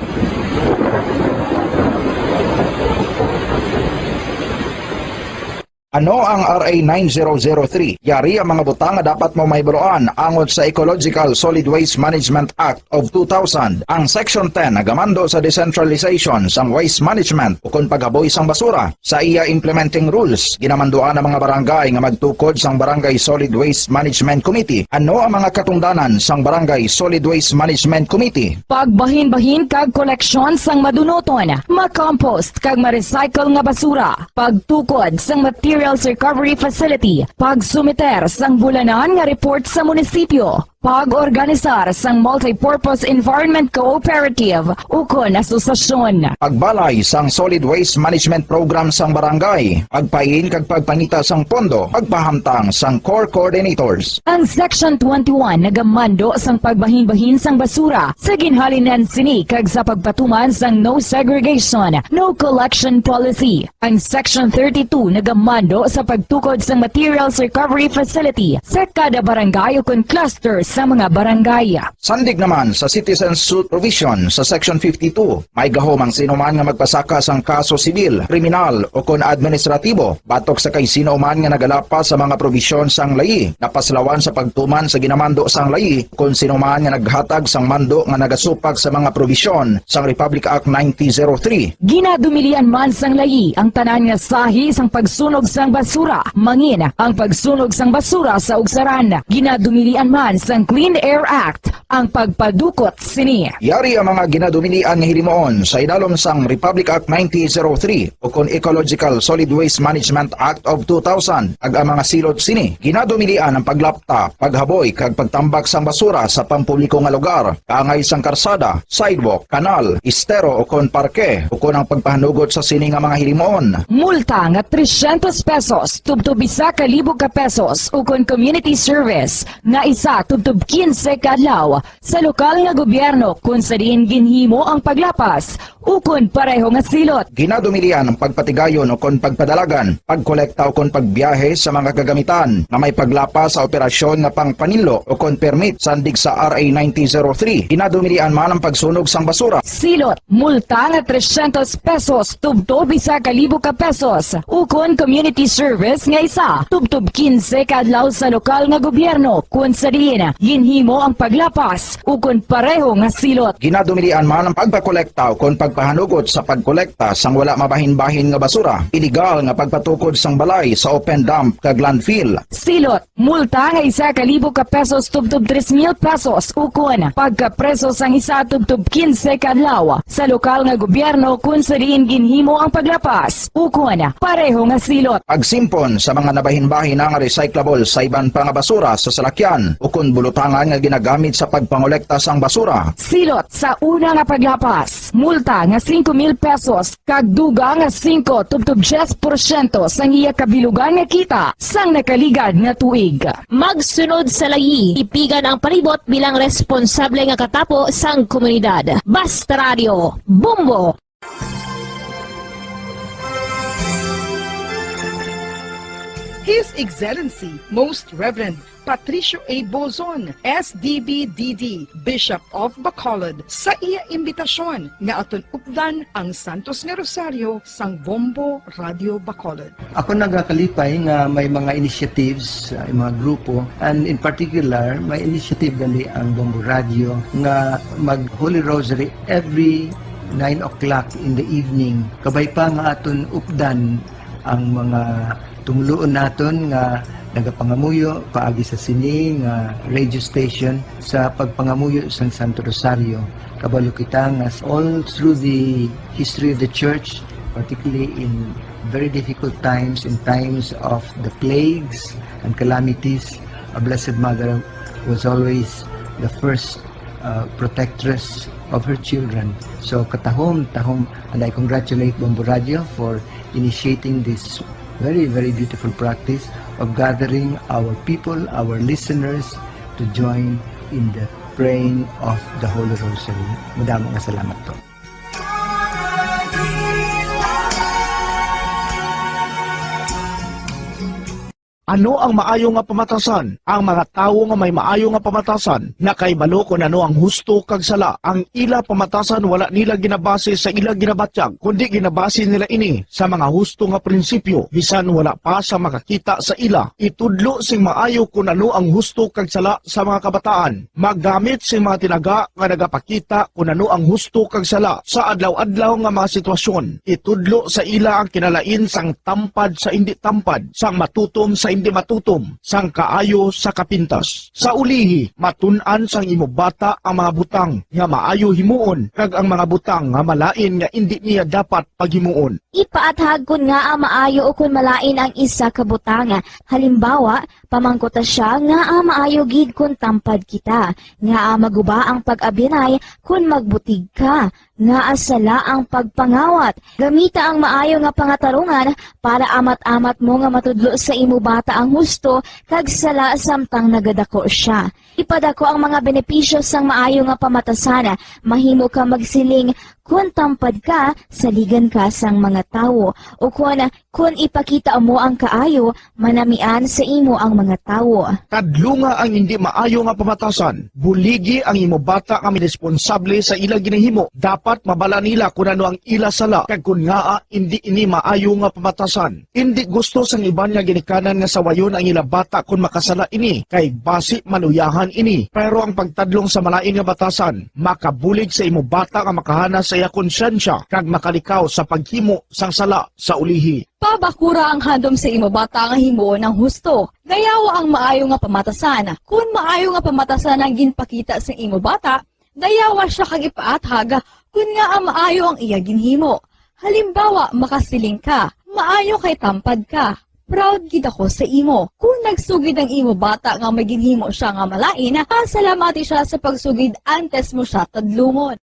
Ano ang RA 9003? Yari ang mga butang nga dapat mo mahibaluan angod sa Ecological Solid Waste Management Act of 2000. Ang Section 10 nagamando sa decentralization sang waste management o kung paghaboy sang basura. Sa iya implementing rules, ginamanduan ang mga barangay nga magtukod sang Barangay Solid Waste Management Committee. Ano ang mga katungdanan sang Barangay Solid Waste Management Committee? Pagbahin-bahin kag koleksyon sang madunoton, ma-compost kag ma-recycle nga basura, pagtukod sang material Materials Recovery Facility, pagsumiter sang bulanan nga report sa munisipyo, pag-organisar sang Multipurpose Environment Cooperative ukon asosasyon. Pagbalay sang Solid Waste Management Program sang barangay, pagpain kag pagpangita sang pondo, pagpahamtang sang core coordinators. Ang Section 21 nagamando sang pagbahin-bahin sang basura sa ginhalinan sini kag sa pagpatuman sang no segregation, no collection policy. Ang Section 32 nagamando sa pagtukod sang Materials Recovery Facility sa kada barangay ukon cluster sa mga barangay. Sandig naman sa Citizen Suit Provision sa Section 52, may gahom ang sino man nga magpasaka sang kaso sibil, kriminal o kon administratibo batok sa kay sino man nga nagalapa sa mga provision sang layi, napaslawan sa pagtuman sa ginamando sang layi kon sino man nga naghatag sang mando nga nagasupag sa mga provision sang Republic Act 1903. Ginadumilian man sang layi ang tanan nga sahi sang pagsunog sang basura, mangin ang pagsunog sang basura sa ugsaran. Ginadumilian man sang Clean Air Act ang pagpadukot sini. Yari ang mga ginadumilian nga hilimoon sa idalom sang Republic Act 1903 o kon Ecological Solid Waste Management Act of 2000 ag ang mga silot sini. Ginadumilian ang paglapta, paghaboy kag pagtambak sang basura sa pampubliko nga lugar, kaangay sang karsada, sidewalk, kanal, estero o kon parke o kon ang pagpahanugot sa sini nga mga hilimoon. Multa nga 300 pesos tubtob 1,000 ka pesos o kon community service nga isa tubtob 15 kadlaw sa lokal nga gobyerno kung sa diin ginhimo ang paglapas ukon pareho nga silot. Ginadumilian ang pagpatigayon o kon pagpadalagan, pagkolekta o kon pagbiyahe sa mga kagamitan na may paglapas sa operasyon nga pangpanilo o kon permit sandig sa RA 1903. Ginadumilian man ang pagsunog sang basura. Silot, multa nga 300 pesos tubtob 1,000 ka pesos ukon community service nga isa tubtob 15 kadlaw sa lokal nga gobyerno kung sa diin ginhimo ang paglapas ukon pareho nga silot. Ginadumilian man ang pagpakolekta o kon pagpahanugot sa pagkolekta sang wala mabahin-bahin nga basura, iligal nga pagpatukod sang balay sa open dump kag landfill. Silot, multa nga 1,000 ka pesos tubtob 3,000 pesos ukon pagkapreso sang isa tubtob 15 kadlaw sa lokal nga gobyerno kung sa diin ginhimo ang paglapas ukon pareho nga silot. Pagsimpon sa mga nabahin-bahin nga recyclable sa iban pa nga basura sa salakyan ukon bulutangan nga ginagamit sa pagpangolekta sang basura. Silot sa una nga paglapas, multa nga 5,000 pesos kag duga nga 5 tubtob 10% sang iya kabilugan nga kita sang nakaligad nga tuig. Magsunod sa layi, ipigan ang palibot bilang responsable nga katapo sang komunidad. Basta Radio, Bumbo! His Excellency, Most Reverend Patricio A. Bozon, SDB-DD, Bishop of Bacolod, sa iya imbitasyon nga aton updan ang Santos nga Rosario sang Bombo Radio Bacolod. Ako nagakalipay nga may mga initiatives, mga grupo, and in particular, may initiative gali ang Bombo Radio nga mag Holy Rosary every 9 o'clock in the evening. Kabay pa nga aton updan ang mga tumuluon naton nga nagapangamuyo paagi sa sini nga radio station sa pagpangamuyo sa Santo Rosario. Kabalo kita nga all through the history of the church, particularly in very difficult times, in times of the plagues and calamities, a Blessed Mother was always the first protectress of her children. So katahom, and I congratulate Bombo Radio for initiating this very, very beautiful practice of gathering our people, our listeners, to join in the praying of the Holy Rosary. Madaming salamat po. Ano ang maayo nga pamatasan? Ang mga tawo nga may maayo nga pamatasan na kay balo kung ano ang husto kag sala. Ang ila pamatasan wala nila ginabase sa ila ginabatyag, kundi ginabase nila ini sa mga husto nga prinsipyo. Bisan wala pa sa makakita sa ila. Itudlo sing maayo kung ano ang husto kag sala sa mga kabataan. Maggamit sing mga tinaga nga nagapakita kung ano ang husto kag sala sa adlaw-adlaw nga mga sitwasyon. Itudlo sa ila ang kinalain sang tampad sa indi tampad, sang matutom sa indi hindi matutom sang kaayo sa kapintas. Sa ulihi, matun-an sang imo bata ang mga butang nga maayo himuon kag ang mga butang nga malain nga hindi niya dapat paghimuon. Ipaathag kun nga maayo o kun malain ang isa ka butang. Halimbawa, pamangkota siya nga maayo gid kun tampad kita, nga maguba ang pag-abinay kun magbutig ka, nga asala ang pagpangawat. Gamita ang maayo nga pangatarungan para amat-amat mo nga matudlo sa imo bata ang husto kag sala samtang nagadako siya. Ipadako ang mga benepisyo sang maayo nga pamatasan. Mahimo ka magsiling kun tampad ka, saligan ka sang mga tawo. O kun ipakita mo ang kaayo, manamian sa imo ang mga tawo. Kadlunga ang hindi maayo nga pamatasan. Buligi ang imo bata nga responsable sa ilang ginahimo. Dapat mabala nila kung ano ang ila sala kag kun nga hindi ini maayo nga pamatasan. Hindi gusto sang iban nga ginikanan nga sawayon ang ila bata kung makasala ini kay basi manuyahan ini. Pero ang pagtadlong sa malain nga batasan, makabulig sa imo bata nga makahana sa iya konsyensya kag makalikaw sa paghimo sang sala sa ulihi. Pabakura ang handom sa imo bata nga himuon ng husto. Dayawa ang maayo nga pamatasan. Kung maayo nga pamatasan ang ginpakita sa imo bata, dayawa siya kag ipaathag kun nga ang maayo ang iya ginhimo. Halimbawa, makasiling ka, maayo kay tampad ka. Proud gid ako sa imo. Kung nagsugid ang imo bata nga may ginhimo siya nga malain, pasalamati siya sa pagsugid antes mo siya tadlungon.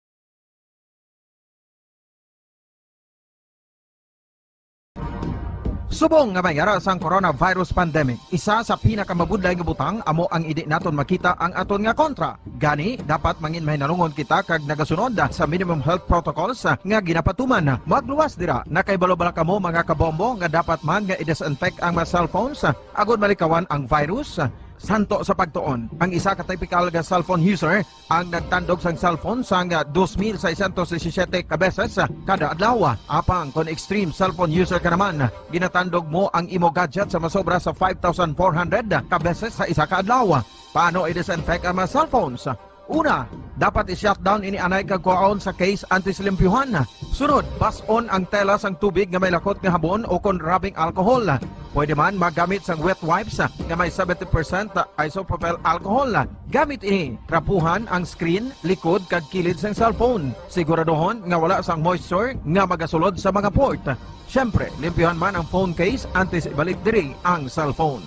Subong nga mayara sang coronavirus pandemic, isa sa pinakamabudlay nga butang amo ang idi naton makita ang aton nga kontra. Gani, dapat mangin mahinalungon kita kag nagasunod sa minimum health protocols nga ginapatuman. Magluwas dira, nakaibalo-bala kamo mga kabombo nga dapat man nga i-disinfect ang mga cellphones agod malikawan ang virus. Santo sa pagtuon, ang isa ka typical nga cellphone user ang nagtandog sang cellphone sang 2,617 ka beses kada adlaw. Apang kon extreme cellphone user ka naman, ginatandog mo ang imo gadget sa masobra sa 5,400 ka beses sa isa ka adlaw. Paano i-disinfect ang mga cellphones? Una, dapat i-shutdown ini anay kagkuhaon sa case antisilimpyuhan. Sunod, pason ang tela sang tubig nga may lakot nga habon o kon rubbing alcohol. Pwede man magamit sang wet wipes nga may 70% isopropyl alcohol. Gamit ini, trapuhan ang screen, likod kag kilid sang cellphone. Siguraduhon nga wala sang moisture nga magasulod sa mga port. Syempre, limpyuhan man ang phone case antes ibalik diri ang cellphone.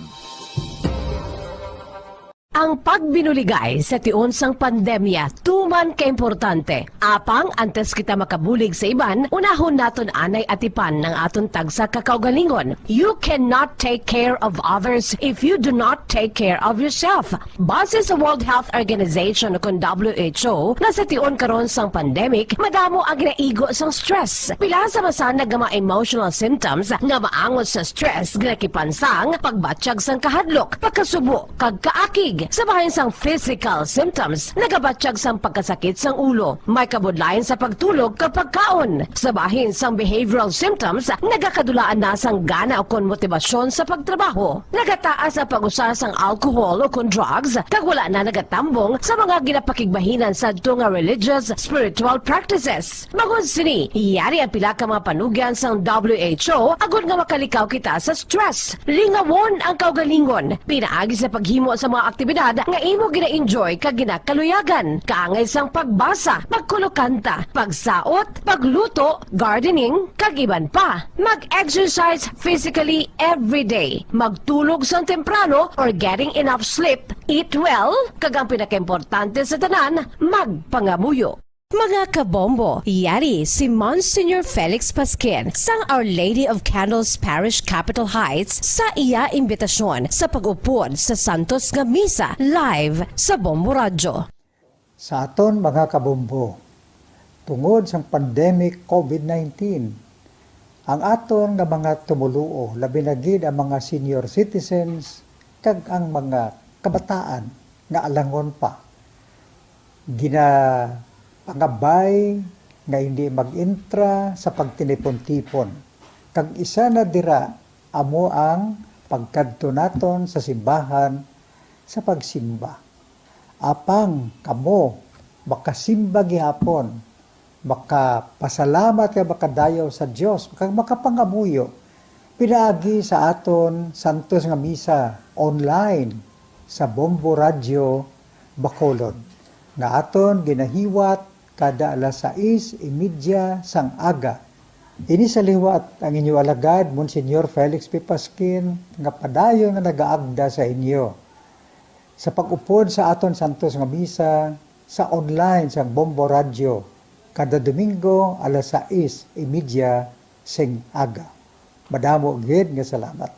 Ang pagbinuligay sa tiun sang pandemya, tuman kaimportante. Apang, antes kita makabulig sa iban, unahon naton anay atipan ng aton tagsa kakaugalingon. You cannot take care of others if you do not take care of yourself. Base sa World Health Organization o WHO, na sa tiun karon sang pandemic, madamo ang ginaigo sang stress. Pila sa masanag nga mga emotional symptoms nga maangot sa stress, ginakipansang, pagbatsyag sang kahadlok, pagkasubo, kag kaakig. Sa bahin sang physical symptoms, nagabatsyag sang pagkasakit sang ulo, may kabudlayan sa pagtulog kapag kaon. Sa bahin sang behavioral symptoms, nagakadulaan na sang gana o kon motibasyon sa pagtrabaho. Nagataas ang pag-usa sang alcohol o kon drugs, kag wala na nagatambong sa mga ginapakigbahinan sa nga religious, spiritual practices. Magod sini, iyari ang pila ka mga panugyan sang WHO agod nga makalikaw kita sa stress. Lingawon ang kaugalingon, pinaagi sa paghimo sa mga aktibidad nga imo gina-enjoy kag ginakaluyagan, kaangay sang pagbasa, pagkulokanta, pagsaot, pagluto, gardening, kag iban pa. Mag-exercise physically every day, magtulog sang temprano or getting enough sleep, eat well, kag ang pinakaimportante sa tanan, magpangamuyo. Mga kabombo, yari si Monsignor Felix Pasquin sang Our Lady of Candles Parish Capitol Heights sa iya imbitasyon sa pag-upod sa Santos nga Misa live sa Bombo Radio. Sa aton mga kabombo, tungod sa pandemic COVID-19, ang aton nga mga tumuluo, labi na gid ang mga senior citizens kag ang mga kabataan nga alangon pa, pangabay nga hindi mag-intra sa pagtinipon-tipon. Kag isa na dira amo ang pagkadto naton sa simbahan sa pagsimba. Apang kamo makasimba gihapon, makapasalamat ka makadayaw sa Dios, kag makapangamuyo pinaagi sa aton Santos nga Misa online sa Bombo Radio Bacolod. Nga aton ginahiwat kada alas 6:30 sang aga. Ini sa liwat ang inyo alagad, Monsignor Felix P. Pasquin, nga padayon nga nagaagda sa inyo. Sa pag-upod sa aton Santos nga Misa sa online sa Bombo Radio, kada Domingo alas 6:30 sing aga. Madamo gid nga salamat.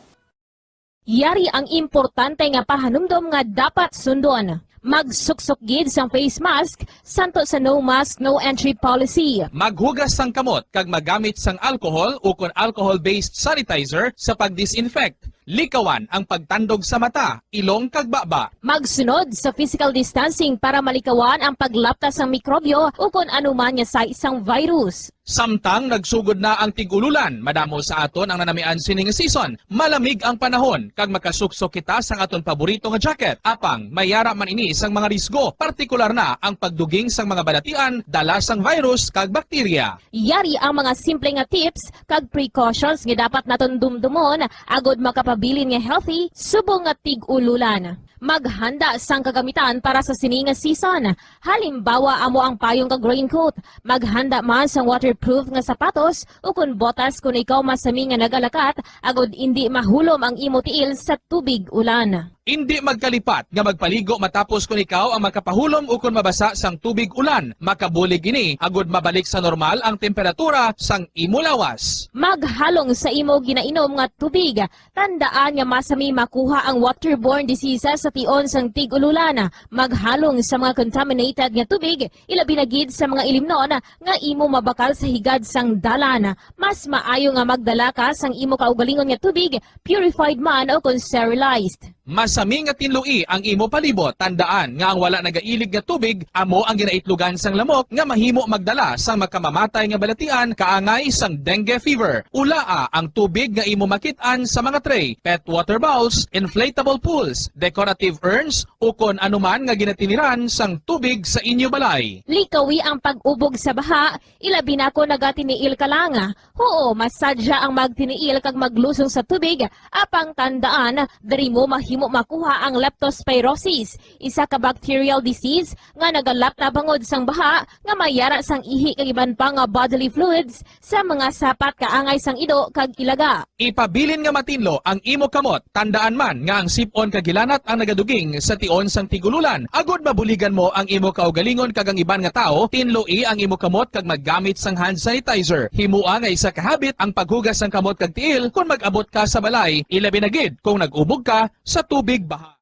Yari ang importante nga pahanumdom nga dapat sundon. Magsuksok gid sang face mask santo sa no mask no entry policy. Maghugas sang kamot kag magamit sang alcohol o kon alcohol-based sanitizer sa pag-disinfect. Likawan ang pagtandog sa mata, ilong kag baba. Magsunod sa physical distancing para malikawan ang paglaptas ng mikrobyo o kung anuman nga sa isang virus. Samtang nagsugod na ang tigululan, madamo sa aton ang nanamian sining season. Malamig ang panahon kag makasuksok kita sang aton paborito nga jacket. Apang mayara man ini sang mga risgo, partikular na ang pagduging sang mga balatian dala sang virus kag bakterya. Yari ang mga simple nga tips kag precautions nga dapat naton dumdumon agod makapabilin nga healthy subong nga tig-ululan. Maghanda sang kagamitan para sa sining nga season. Halimbawa amo ang payong kag raincoat. Maghanda man sang waterproof nga sapatos o kun botas kung ikaw masami nga nagalakat agod hindi mahulom ang imo tiil sa tubig ulan. Hindi magkalipat nga magpaligo matapos kung ikaw ang makapahulom o kung mabasa sang tubig ulan. Makabulig ini agod mabalik sa normal ang temperatura sang imo lawas. Maghalong sa imo ginainom nga tubig. Tandaan nga masami makuha ang waterborne diseases sa tion sang tig-ululan. Maghalong sa mga contaminated nga tubig, ilabi na gid sa mga ilimnon nga imo mabakal sa higad sang dalan. Mas maayo nga magdala ka sang imo kaugalingon nga tubig, purified man o kung sterilized. Masami nga tinlui ang imo palibot. Tandaan nga ang wala nagailig nga tubig amo ang ginaitlugan sang lamok nga mahimo magdala sang makamamatay nga balatian kaangay sang dengue fever. Ulaa ang tubig nga imo makitaan sa mga tray, pet water bowls, inflatable pools, decorative urns o kon anuman nga ginatiniran sang tubig sa inyo balay. Likawi ang pag-ubog sa baha, ilabi na ko nagatiniil ka lang. Oo, masadya ang magtiniil kag maglusong sa tubig, apang tandaan, dari mo mahimo makuha ang leptospirosis, isa ka bacterial disease nga nagalap na bangod sang baha nga mayara sang ihi kag iban pa nga bodily fluids sa mga sapat kaangay sang ido kag ilaga. Ipabilin nga matinlo ang imo kamot. Tandaan man nga ang sipon kag gilanat ang nagaduging sa tion sang tigululan. Agod mabuligan mo ang imo kaugalingon kag ang iban nga tao, tinloi ang imo kamot kag maggamit sang hand sanitizer. Himua nga isa ka habit ang paghugas sang kamot kag tiil kung mag-abot ka sa balay, ilabi na gid kung nag-ubog ka sa tubig baha.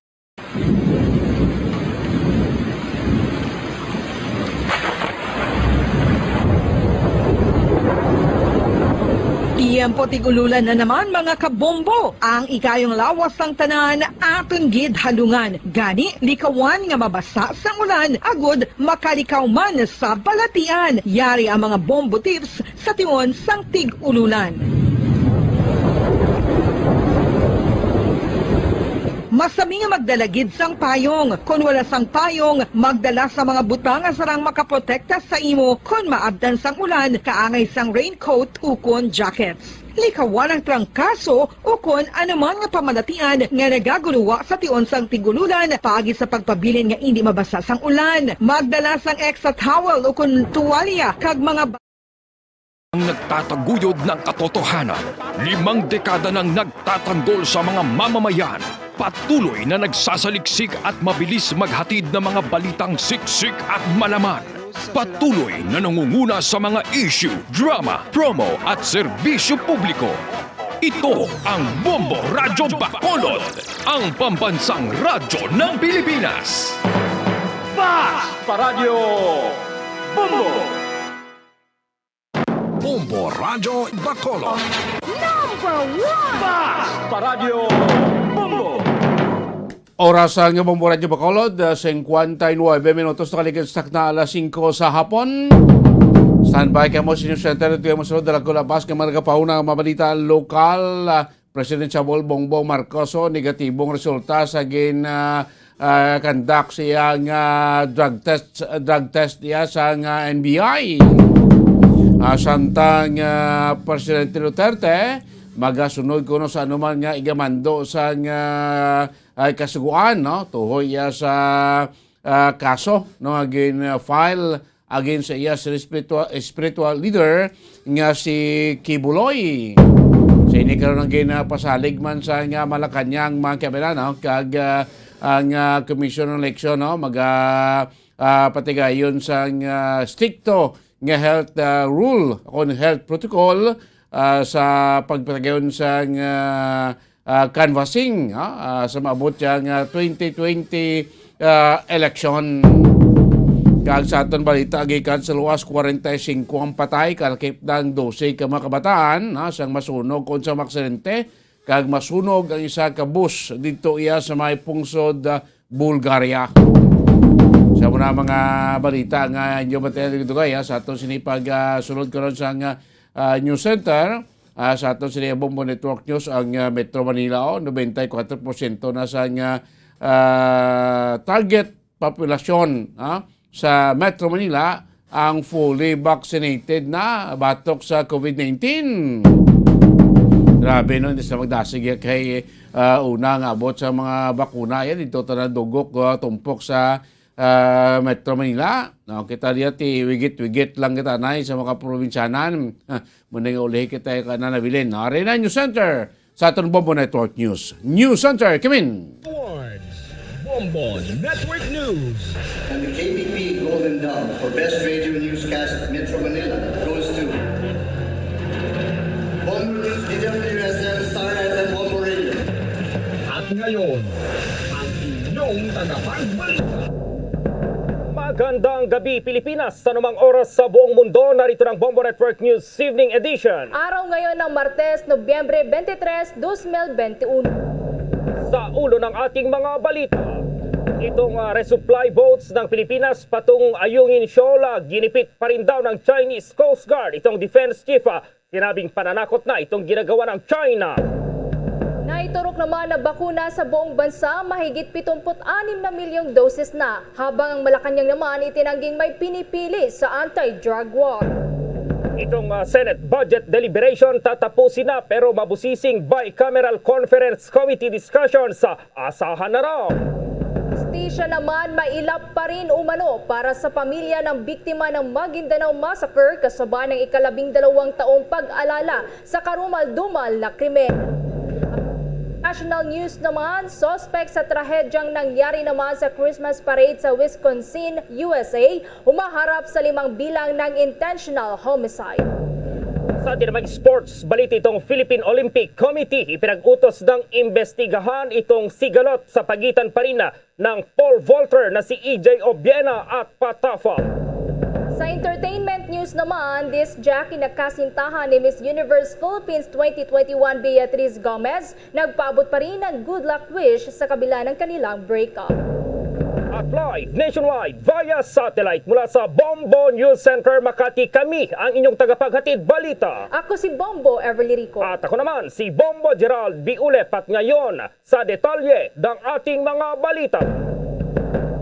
Tiempo tigululan na naman mga kabombo. Ang ikayong lawas ng tanan aton gid halungan. Gani likawan nga mabasa sa ulan agod makalikaw man sa balatian. Yari ang mga bombo tips sa tion sang tig-ululan. Masami nga magdalagid sang payong. Kung wala sang payong, magdala sa mga butang nga sarang makaprotekta sa imo kung maabdan sang ulan, kaangay sang raincoat ukon jackets. Likawan ang trangkaso o kung anuman nga pamalatian nga nagaguluwa sa tion sang tigululan paagi sa pagpabilin nga hindi mabasa sang ulan. Magdala sang extra towel o kung tuwalya kag mga ang nagtataguyod ng katotohanan, 5 dekada nang nagtatanggol sa mga mamamayan, patuloy na nagsasaliksik at mabilis maghatid ng mga balitang siksik at malaman. Patuloy na nangunguna sa mga issue, drama, promo at serbisyo publiko. Ito ang Bombo Radyo Bacolod, ang pambansang radyo ng Pilipinas. Fast Paradyo Bombo! Bombo Radyo Bacolod. Number 1! Fast Paradyo Bombo! Oras ang Bombo Radyo Bacolod, 59 minutos na kaligid na alas 5 sa hapon. Standby ka mo, Senior Center, ito yung masunod na kulabas ng mga kapauna mabalita lokal. President Samuel Bongbong Marcoso, negatibong resulta sa conduct siyang drug test niya sa NBI. Samtang Presidente Duterte, magasunod kuno sa anuman nga igamando sa nga kasuguan, no? Tuhoy iya sa kaso no again file against sa iya spiritual leader nga si Kibuloy. Sa ini karon ang ginapasalig man sa nga Malacañang mga kabila, no? Kag ang Commission on Election, no? Patigayon sa stricto nga health rule on health protocol sa pagpatigayon sa canvassing sa maabot yang 2020 election. Kag sa aton balita gikan sa luwas 45 ang patay kalkip ng 12 ka mga kabataan sang masunog kon sa aksidente kag masunog ang isa ka bus dito iya sa may pungsod Bulgaria. Sa muna mga balita nga inyo matay dito kaya sa aton sinipag sulod karon sa News Center. Sa aton sila Bombo Network News ang Metro Manila 94% na sa target populasyon sa Metro Manila ang fully vaccinated na batok sa COVID-19. Grabe no, hindi sa magdasig kay unang abot sa mga bakuna yan dito na dugok tumpok sa Metro Manila. No, kita diya ti wigit-wigit lang kita nay sa mga probinsyanan. Muna nga ulihin kita ka na nabilin. Arena News Center sa aton Bombo Network News. News Center, come in! Bombo Network News. And the KBP Golden Dome for Best Radio Newscast Metro Manila goes to Bombo News, DWSM, Star FM, Bombo Radio. At ngayon, ang inyong tagapagbalita. Magandang gabi Pilipinas, sa anumang oras sa buong mundo, narito ng Bombo Network News Evening Edition. Araw ngayon ng Martes, Nobyembre 23, 2021. Sa ulo ng ating mga balita, itong resupply boats ng Pilipinas patungong Ayungin Shoal, ginipit pa rin daw ng Chinese Coast Guard. Itong defense chief, sinabing pananakot na itong ginagawa ng China. Naiturok naman na bakuna sa buong bansa, mahigit 76 na milyong doses na, habang ang Malacañang naman itinangging may pinipili sa anti-drug war. Itong Senate Budget Deliberation tatapusin na pero mabusising bicameral conference committee discussions asahan na raw. Hustisya naman mailap pa rin umano para sa pamilya ng biktima ng Maguindanao Massacre kasabay ng 12 taong pag-alala sa karumal-dumal na krimen. National news naman, suspect sa trahedyang nangyari naman sa Christmas parade sa Wisconsin, USA, humaharap sa 5 bilang ng intentional homicide. Sa atin namang sports, balita itong Philippine Olympic Committee ipinag-utos ng imbestigahan itong sigalot sa pagitan pa rin ng pole vaulter na si EJ Obiena at Patafa. Sa entertainment news naman, disc jockey na kasintahan ni Miss Universe Philippines 2021 Beatriz Gomez nagpaabot pa rin ng good luck wish sa kabila ng kanilang breakup. At live nationwide via satellite mula sa Bombo News Center Makati, kami ang inyong tagapaghatid balita. Ako si Bombo Everly Rico. At ako naman si Bombo Gerald Biulep, at ngayon sa detalye ng ating mga balita.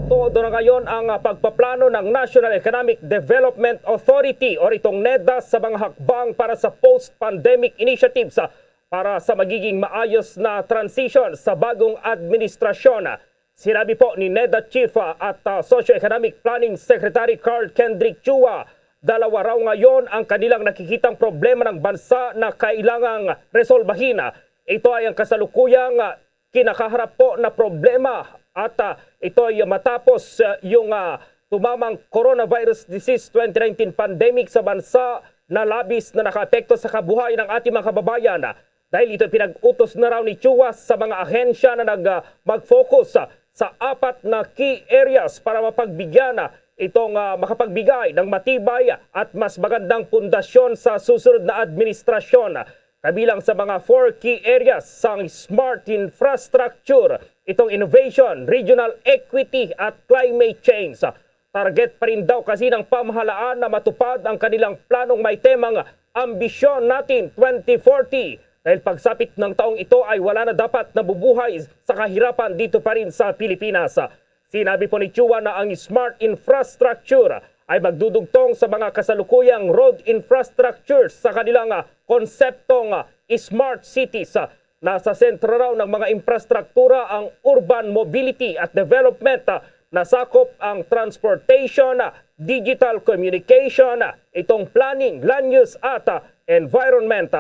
Todo na ngayon ang pagpaplano ng National Economic Development Authority o itong NEDA sa mga hakbang para sa post-pandemic initiatives para sa magiging maayos na transition sa bagong administrasyon. Sinabi po ni NEDA Chief at Socio-Economic Planning Secretary Carl Kendrick Chua, dalawa raw ngayon ang kanilang nakikitang problema ng bansa na kailangang resolbahin. Ito ay ang kasalukuyang kinakaharap po na problema at ito ay matapos yung tumamang coronavirus disease 2019 pandemic sa bansa na labis na nakaapekto sa kabuhayan ng ating mga kababayan. Dahil ito pinag-utos na raw ni Chua sa mga ahensya na mag-focus sa 4 na key areas para mapagbigyan itong makapagbigay ng matibay at mas magandang pundasyon sa susunod na administrasyon. Kabilang sa mga 4 key areas sang smart infrastructure, itong innovation, regional equity at climate change. Target pa rin daw kasi ng pamahalaan na matupad ang kanilang planong may temang ambisyon natin 2040. Dahil pagsapit ng taong ito ay wala na dapat nabubuhay sa kahirapan dito pa rin sa Pilipinas. Sinabi po ni Chua na ang smart infrastructure ay magdudugtong sa mga kasalukuyang road infrastructure sa kanilang konseptong smart cities. Nasa sentro raw ng mga infrastruktura ang urban mobility at development. Nasakop ang transportation, digital communication, itong planning, land use at environment.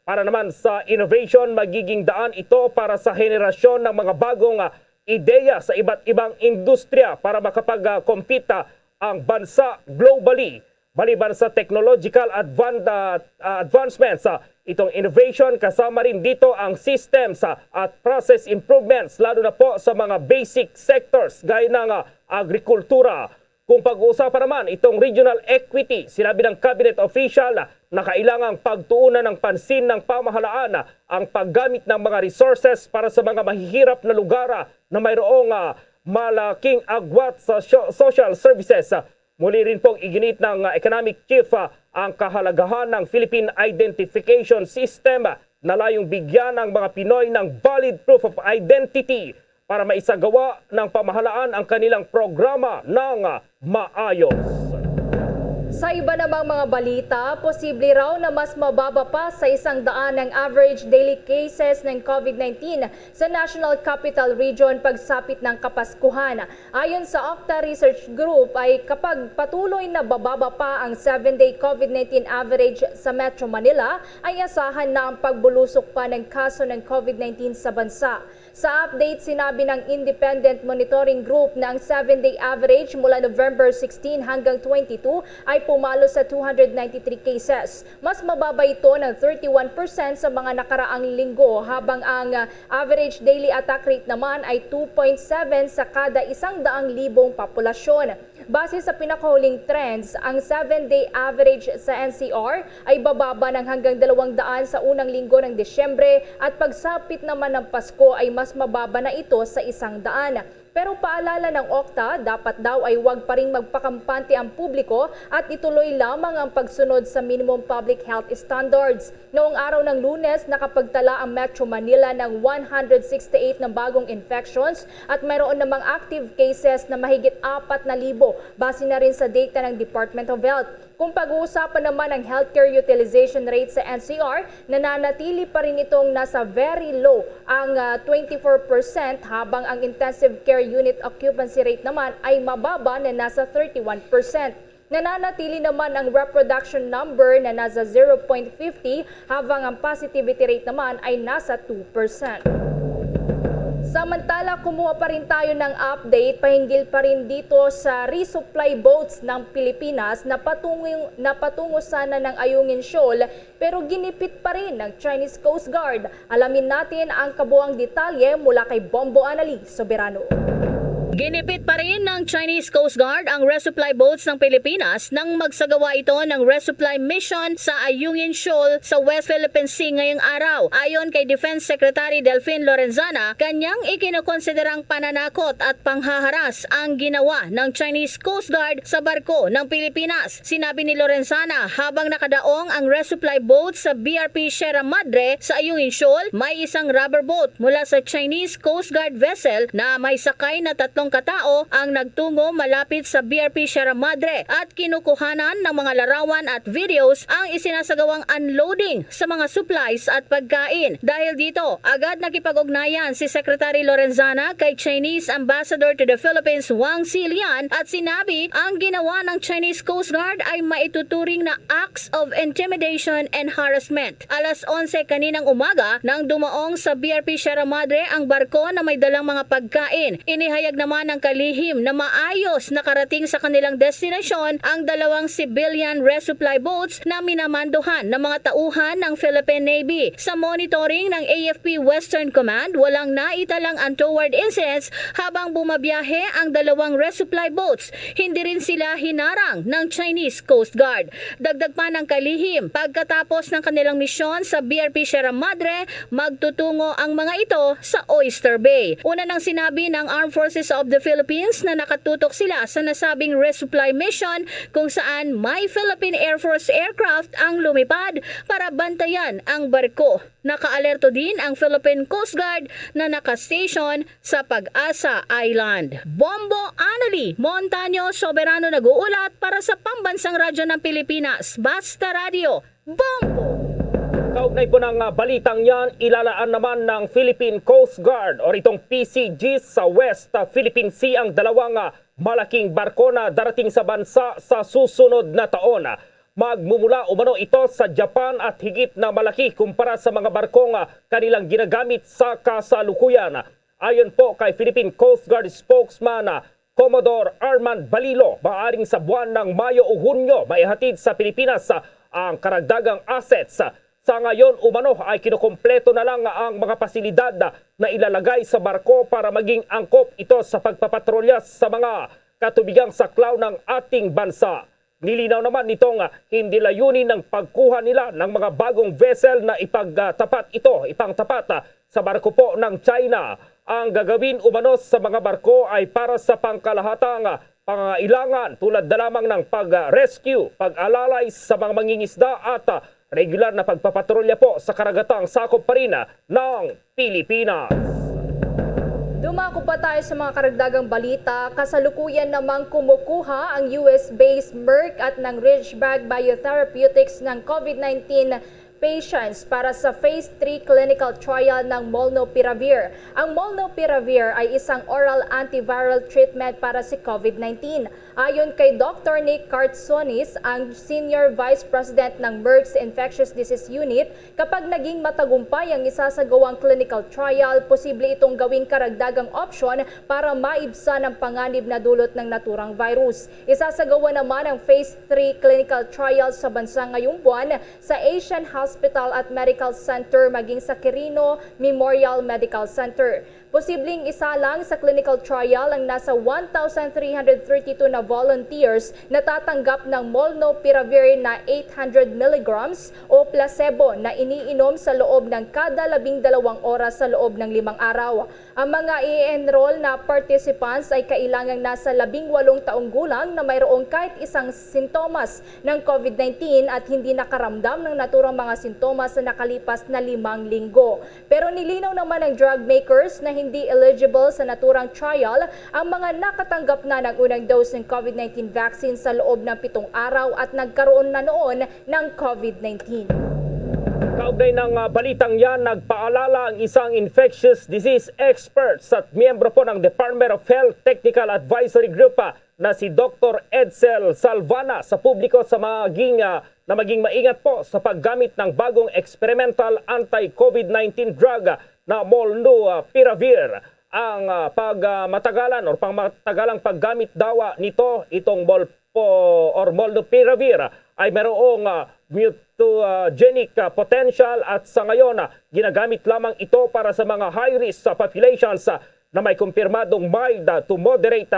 Para naman sa innovation, magiging daan ito para sa henerasyon ng mga bagong ideya sa iba't ibang industriya para makapag-compete ang bansa globally. Maliban sa technological advancements, itong innovation kasama rin dito ang systems at process improvements lalo na po sa mga basic sectors gaya ng agrikultura. Kung pag-uusapan naman itong regional equity, sinabi ng cabinet official na kailangang pagtuunan ng pansin ng pamahalaan ang paggamit ng mga resources para sa mga mahihirap na lugar na mayroong malaking agwat sa social services. Muli rin pong iginit ng economic chief ang kahalagahan ng Philippine Identification System na layong bigyan ng mga Pinoy ng valid proof of identity para maisagawa ng pamahalaan ang kanilang programa ng maayos. Sa iba namang mga balita, posible raw na mas mababa pa sa 100 ang average daily cases ng COVID-19 sa National Capital Region pagsapit ng Kapaskuhan. Ayon sa Octa Research Group ay kapag patuloy na bababa pa ang 7-day COVID-19 average sa Metro Manila, ay asahan na ang pagbulusok pa ng kaso ng COVID-19 sa bansa. Sa update, sinabi ng Independent Monitoring Group na ang 7-day average mula November 16 hanggang 22 ay pumalo sa 293 cases. Mas mababa ito ng 31% sa mga nakaraang linggo habang ang average daily attack rate naman ay 2.7 sa kada 100,000 populasyon. Base sa pinakahuling trends, ang 7-day average sa NCR ay bababa ng hanggang 200 sa unang linggo ng Desyembre at pagsapit naman ng Pasko ay mas mababa na ito sa 100. Pero paalala ng Octa, dapat daw ay huwag pa rin magpakampante ang publiko at ituloy lamang ang pagsunod sa minimum public health standards. Noong araw ng Lunes, nakapagtala ang Metro Manila ng 168 na bagong infections at mayroon namang active cases na mahigit 4,000 base na rin sa data ng Department of Health. Kung pag-uusapan naman ang healthcare utilization rate sa NCR, nananatili pa rin itong nasa very low ang 24% habang ang intensive care unit occupancy rate naman ay mababa na nasa 31%. Nananatili naman ang reproduction number na nasa 0.50 habang ang positivity rate naman ay nasa 2%. Samantala, kumuha pa rin tayo ng update pahinggil pa rin dito sa resupply boats ng Pilipinas na patungo sana ng Ayungin Shoal pero ginipit pa rin ng Chinese Coast Guard. Alamin natin ang kabuang detalye mula kay Bombo Anali Soberano. Ginipit pa rin ng Chinese Coast Guard ang resupply boats ng Pilipinas nang magsagawa ito ng resupply mission sa Ayungin Shoal sa West Philippine Sea ngayong araw. Ayon kay Defense Secretary Delfin Lorenzana, kanyang ikinokonsiderang pananakot at panghaharas ang ginawa ng Chinese Coast Guard sa barko ng Pilipinas. Sinabi ni Lorenzana, habang nakadaong ang resupply boat sa BRP Sierra Madre sa Ayungin Shoal, may isang rubber boat mula sa Chinese Coast Guard vessel na may sakay na 3 katao ang nagtungo malapit sa BRP Sierra Madre at kinukuhanan ng mga larawan at videos ang isinasagawang unloading sa mga supplies at pagkain. Dahil dito, agad nakipag-ugnayan si Secretary Lorenzana kay Chinese Ambassador to the Philippines Wang Xilian at sinabi ang ginawa ng Chinese Coast Guard ay maituturing na acts of intimidation and harassment. Alas 11 kaninang umaga nang dumaong sa BRP Sierra Madre ang barko na may dalang mga pagkain. Inihayag naman ng kalihim na maayos nakarating sa kanilang destinasyon ang 2 civilian resupply boats na minamanduhan ng mga tauhan ng Philippine Navy. Sa monitoring ng AFP Western Command, walang naitalang untoward incidents habang bumabiyahe ang 2 resupply boats. Hindi rin sila hinarang ng Chinese Coast Guard. Dagdag pa ng kalihim, pagkatapos ng kanilang misyon sa BRP Sierra Madre, magtutungo ang mga ito sa Oyster Bay. Una nang sinabi ng Armed Forces of the Philippines na nakatutok sila sa nasabing resupply mission kung saan may Philippine Air Force aircraft ang lumipad para bantayan ang barko. Nakaalerto din ang Philippine Coast Guard na nakastation sa Pag-asa Island. Bombo Anali, Montaño Soberano nag-uulat para sa Pambansang Radyo ng Pilipinas. Basta Radio, Bombo! Kaugnay po ng balitang yan, ilalaan naman ng Philippine Coast Guard o itong PCG sa West Philippine Sea ang dalawang malaking barko na darating sa bansa sa susunod na taon. Magmumula umano ito sa Japan at higit na malaki kumpara sa mga barkong kanilang ginagamit sa kasalukuyan. Ayon po kay Philippine Coast Guard spokesman Commodore Armand Balilo, maaring sa buwan ng Mayo o Hunyo maihatid sa Pilipinas ang karagdagang assets. Sa ngayon, umano ay kinukumpleto na lang ang mga pasilidad na ilalagay sa barko para maging angkop ito sa pagpapatrolya sa mga katubigang saklaw ng ating bansa. Nilinaw naman nitong hindi layunin ng pagkuha nila ng mga bagong vessel na ipangtapat sa barko po ng China. Ang gagawin umano sa mga barko ay para sa pangkalahatang pangailangan tulad na lamang ng pag-rescue, pag-alalay sa mga mangingisda at regular na pagpapatrolya po sa karagatang sakop pa rin ng Pilipinas. Dumako pa tayo sa mga karagdagang balita. Kasalukuyan namang kumukuha ang US-based Merck at ng Ridgeback Biotherapeutics ng COVID-19 patients para sa Phase 3 clinical trial ng Molnupiravir. Ang Molnupiravir ay isang oral antiviral treatment para sa COVID-19. Ayon kay Dr. Nick Cartsonis, ang Senior Vice President ng Merck's Infectious Disease Unit, kapag naging matagumpay ang isasagawang clinical trial, posible itong gawing karagdagang opsyon para maibsan ang panganib na dulot ng naturang virus. Isasagawa naman ang Phase 3 clinical trial sa bansa ngayong buwan sa Asian Hospital at Medical Center maging sa Quirino Memorial Medical Center. Posibleng isa lang sa clinical trial ang nasa 1,332 na volunteers na tatanggap ng Molnupiravir na 800 mg o placebo na iniinom sa loob ng kada 12 oras sa loob ng 5 araw. Ang mga i-enroll na participants ay kailangang nasa 18 taong gulang na mayroong kahit isang sintomas ng COVID-19 at hindi nakaramdam ng naturang mga sintomas sa nakalipas na 5 linggo. Pero nilinaw naman ng drug makers na hindi eligible sa naturang trial ang mga nakatanggap na ng unang dose ng COVID-19 vaccine sa loob ng 7 araw at nagkaroon na noon ng COVID-19. Kaugnay ng balitang yan, nagpaalala ang isang infectious disease expert at miyembro po ng Department of Health Technical Advisory Group na si Dr. Edsel Salvana sa publiko sa maging maingat po sa paggamit ng bagong experimental anti-COVID-19 drug na Molnupiravir. Ang pagmatagalan o pangmatagalang paggamit daw nito, itong Molnupiravir ay mayroong mutagenic potential at sa ngayon ginagamit lamang ito para sa mga high-risk populations na may kumpirmadong mild to moderate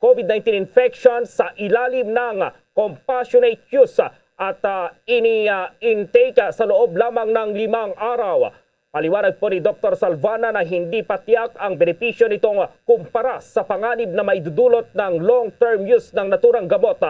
COVID-19 infection sa ilalim ng compassionate use at ini-intake sa loob lamang ng 5 araw. Paliwanag po ni Dr. Salvana na hindi patiyak ang benepisyo nitong kumpara sa panganib na maidudulot ng long-term use ng naturang gamot.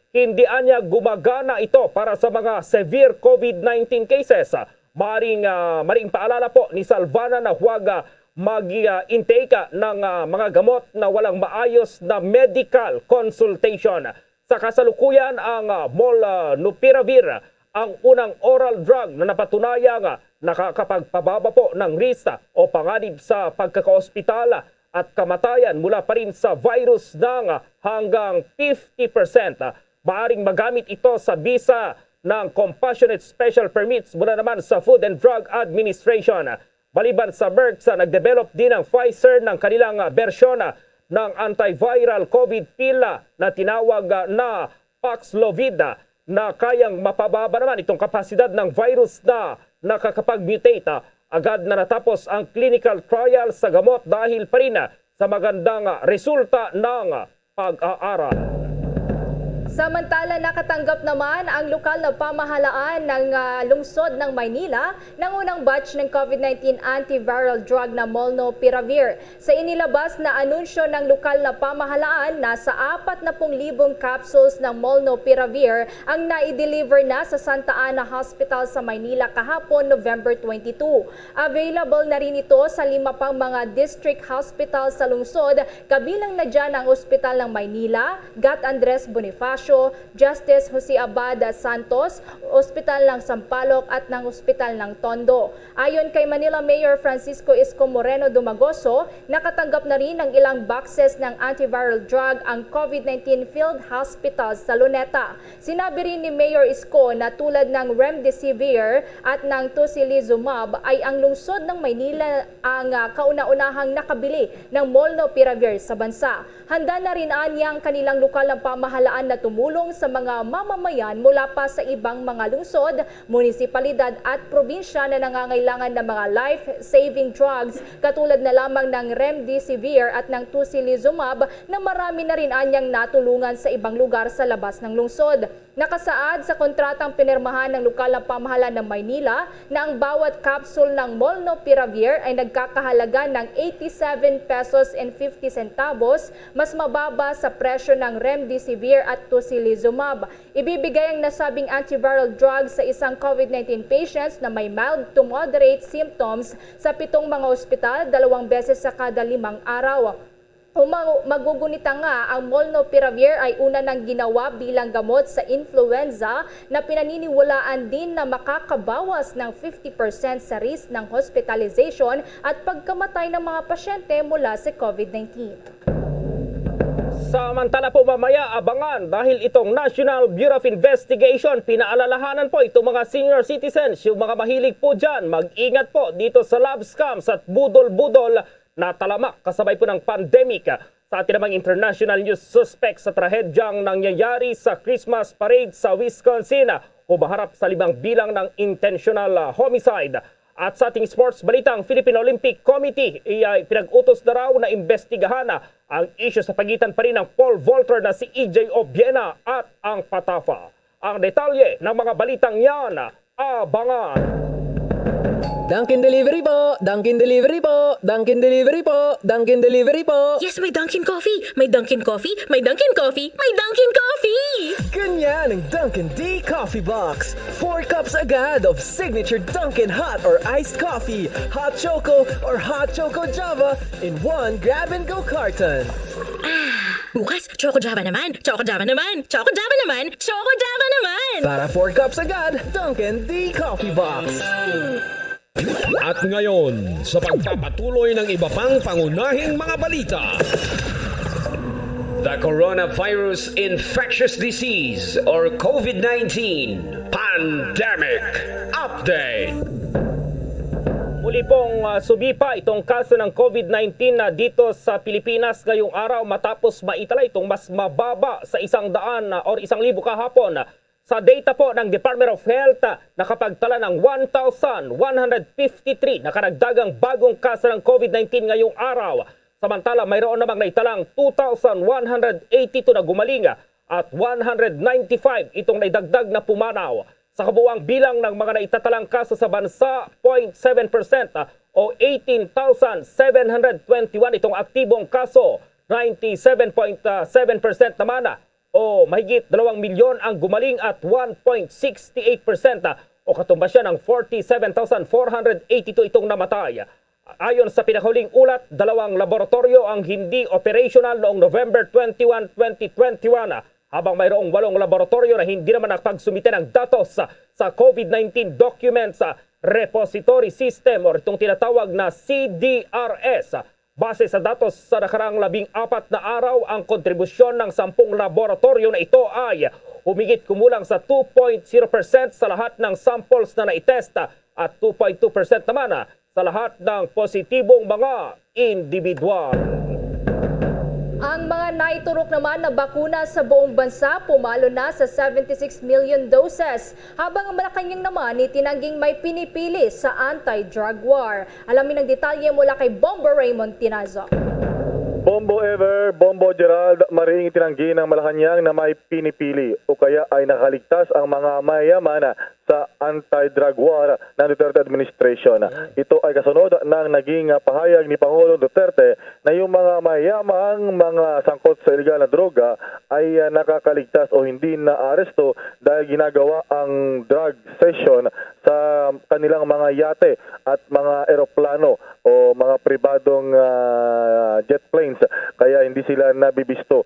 Hindi anya gumagana ito para sa mga severe COVID-19 cases. Maring paalala po ni Salvana na huwag mag-intake ng mga gamot na walang maayos na medical consultation. Sa kasalukuyan, ang Molnupiravir ang unang oral drug na napatunayang nakakapagpababa po ng risk o panganib sa pagkakaospital at kamatayan mula pa rin sa virus ng hanggang 50%. Maaring magamit ito sa bisa ng Compassionate Special Permits mula naman sa Food and Drug Administration. Maliban sa Merck, nagdevelop din ang Pfizer ng kanilang bersyon ng antiviral COVID pill na tinawag na Paxlovid na kayang mapababa naman itong kapasidad ng virus na nakakapag-mutate. Agad na natapos ang clinical trial sa gamot dahil pa rin sa magandang resulta ng pag-aaral. Samantala, nakatanggap naman ang lokal na pamahalaan ng lungsod ng Maynila ng unang batch ng COVID-19 antiviral drug na Molnupiravir. Sa inilabas na anunsyo ng lokal na pamahalaan, nasa 40,000 capsules ng Molnupiravir ang nai-deliver na sa Santa Ana Hospital sa Maynila kahapon November 22. Available na rin ito sa 5 pang mga district hospital sa lungsod, kabilang na dyan ang Ospital ng Maynila, Gat Andres Bonifacio, Bonifacio, Justice Jose Abad Santos, Ospital ng Sampaloc at ng Ospital ng Tondo. Ayon kay Manila Mayor Francisco Isko Moreno Dumagoso, nakatanggap na rin ng ilang boxes ng antiviral drug ang COVID-19 field hospitals sa Luneta. Sinabi rin ni Mayor Isko na tulad ng Remdesivir at ng Tocilizumab ay ang lungsod ng Maynila ang kauna-unahang nakabili ng Molnupiravir sa bansa. Handa na rin anyang kanilang lokal na pamahalaan na tumulong sa mga mamamayan mula pa sa ibang mga lungsod, munisipalidad at probinsya na nangangailangan ng mga life-saving drugs katulad na lamang ng Remdesivir at ng Tocilizumab na marami na rin anyang natulungan sa ibang lugar sa labas ng lungsod. Nakasaad sa kontratang pinirmahan ng lokal na pamahalaan ng Maynila na ang bawat capsule ng Molnupiravir ay nagkakahalaga ng 87 pesos and 50 centavos, mas mababa sa presyo ng Remdesivir at Tocilizumab. Ibibigay ang nasabing antiviral drug sa isang COVID-19 patients na may mild to moderate symptoms sa 7 mga ospital 2 beses sa kada 5 araw. Magugunita nga, ang Molnupiravir ay una nang ginawa bilang gamot sa influenza na pinaniniwalaan din na makakabawas ng 50% sa risk ng hospitalization at pagkamatay ng mga pasyente mula sa COVID-19. Samantala po mamaya abangan dahil itong National Bureau of Investigation, pinaalalahanan po itong mga senior citizens, yung mga mahilig po dyan, mag-ingat po dito sa love scams at budol-budol na talamak kasabay po ng pandemic. Sa ating namang international news, suspect sa trahedyang nangyayari sa Christmas parade sa Wisconsin, humaharap sa 5 bilang ng intentional homicide. At sa ating sports balitang, Philippine Olympic Committee ay pinag-utos na raw na imbestigahan ang issue sa pagitan pa rin ng pole vaulter na si EJ Obiena at ang Patafa. Ang detalye ng mga balitang yan, abangan! Dunkin Delivery po! Dunkin Delivery po! Dunkin Delivery po! Dunkin Delivery po! Yes, may Dunkin Coffee! May Dunkin Coffee! May Dunkin Coffee! May Dunkin Coffee! Ganyan ang Dunkin D Coffee Box! 4 cups agad of signature Dunkin Hot or Iced Coffee, Hot Choco or Hot Choco Java in 1 grab-and-go carton. Bukas, Choco Java naman! Choco Java naman! Choco Java naman! Choco Java naman! Para 4 cups agad, Dunkin D Coffee Box! At ngayon, sa pagpapatuloy ng iba pang pangunahing mga balita. The Coronavirus Infectious Disease or COVID-19 Pandemic Update. Muli pong sumipa itong kaso ng COVID-19 na dito sa Pilipinas ngayong araw matapos maitala itong mas mababa sa 100 or 1,000 kahapon. Sa data po ng Department of Health, nakapagtala ng 1,153 na karagdagang bagong kaso ng COVID-19 ngayong araw. Samantala, mayroon namang naitalang 2,182 na gumaling at 195 itong naidagdag na pumanaw. Sa kabuuang bilang ng mga naitatalang kaso sa bansa, 0.7% o 18,721 itong aktibong kaso, 97.7% naman o mahigit 2 milyon ang gumaling at 1.68% o katumbas siya ng 47,482 itong namatay. Ayon sa pinakahuling ulat, 2 laboratorio ang hindi operational noong November 21, 2021 habang mayroong 8 laboratorio na hindi naman nakapagsumite ng datos sa COVID-19 Documents Repository System o itong tinatawag na CDRS. Base sa datos sa nakaraang 14 na araw, ang kontribusyon ng 10 laboratorio na ito ay humigit kumulang sa 2.0% sa lahat ng samples na naitesta at 2.2% naman sa lahat ng positibong mga individual. Ang mga naiturok naman na bakuna sa buong bansa pumalo na sa 76 million doses, habang ang Malacanang naman itinangging may pinipili sa anti-drug war. Alamin ang detalye mula kay Bombo Raymond Tinazo. Bombo Ever, Bombo Gerald, maring itinanggi ng Malacanang na may pinipili o kaya ay nakaligtas ang mga mayaman sa anti-drug war ng Duterte administration. Ito ay kasunod ng naging pahayag ni Pangulong Duterte na yung mga mayamang mga sangkot sa illegal na droga ay nakakaligtas o hindi na aresto dahil ginagawa ang drug session sa kanilang mga yate at mga eroplano o mga pribadong jet planes, kaya hindi sila nabibisto.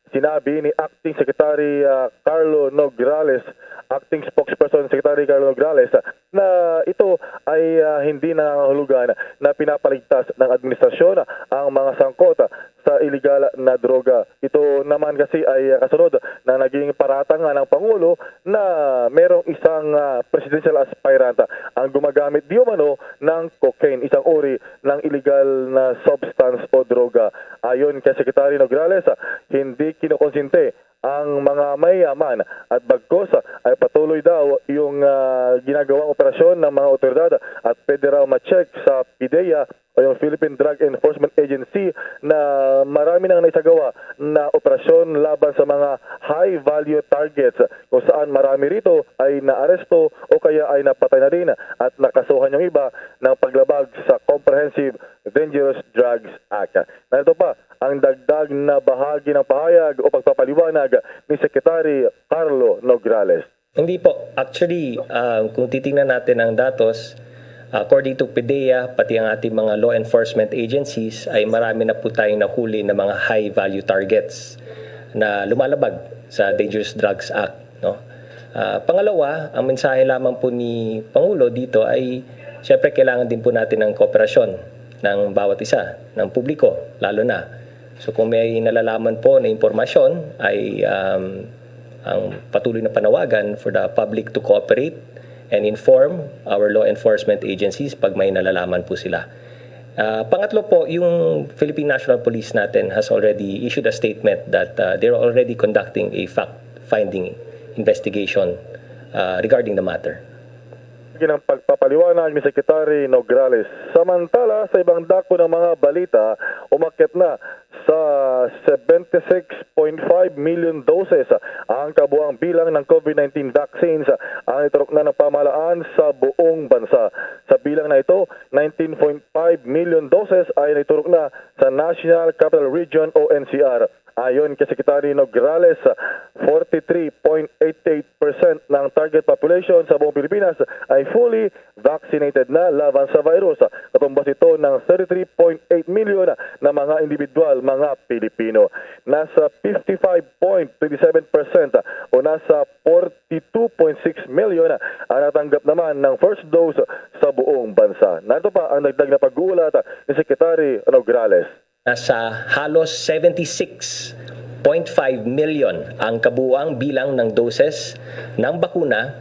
Sinabi ni Acting Secretary Carlo Nograles, Acting Spokesperson Secretary Carlo Nograles, na ito ay hindi nangangahulugan na pinapaligtas ng administrasyon ang mga sangkot sa iligal na droga. Ito naman kasi ay kasunod na naging paratangan ng Pangulo na merong isang presidential aspirant ang gumagamit di umano ng cocaine, isang uri ng illegal na substance o droga. Ayon kay Secretary Nograles, hindi kinokonsinte ang mga mayaman at bagkos ay patuloy daw yung ginagawang operasyon ng mga otoridad at pwede raw ma-check sa PDEA o yung Philippine Drug Enforcement Agency na marami nang naisagawa na operasyon laban sa mga high-value targets kung saan marami rito ay naaresto o kaya ay napatay na rin at nakasuhan yung iba ng paglabag sa Comprehensive Dangerous Drugs Act. Narito pa ang dagdag na bahagi ng pahayag o pagpapaliwanag ni Secretary Carlo Nograles. Hindi po. Actually, kung titingnan natin ang datos, according to PDEA, pati ang ating mga law enforcement agencies, ay marami na po tayong nahuli na mga high-value targets na lumalabag sa Dangerous Drugs Act. No? Pangalawa, ang mensahe lamang po ni Pangulo dito ay siyempre kailangan din po natin ng kooperasyon ng bawat isa, ng publiko, lalo na. So kung may nalalaman po na impormasyon ay ang patuloy na panawagan for the public to cooperate and inform our law enforcement agencies pag may nalalaman po sila. Pangatlo po, yung Philippine National Police natin has already issued a statement that they're already conducting a fact-finding investigation regarding the matter. Ng pagpapaliwanag ni Secretary Nograles. Samantala, sa ibang dako ng mga balita, umakyat na sa 76.5 million doses ang kabuang bilang ng COVID-19 vaccines ang iturok na ng pamahalaan sa buong bansa. Sa bilang na ito, 19.5 million doses ay naiturok na sa National Capital Region o NCR. Ayon kay Secretary Nograles, 43.88% ng target population sa buong Pilipinas ay fully vaccinated na laban sa virus. Katumbas ito ng 33.8 million na mga individual, mga Pilipino. Nasa 55.27% o nasa 42.6 million ang natanggap naman ng first dose sa buong bansa. Narito pa ang dagdag na pag-uulat ni Secretary Nograles. Nasa halos 76.5 million ang kabuuang bilang ng doses ng bakuna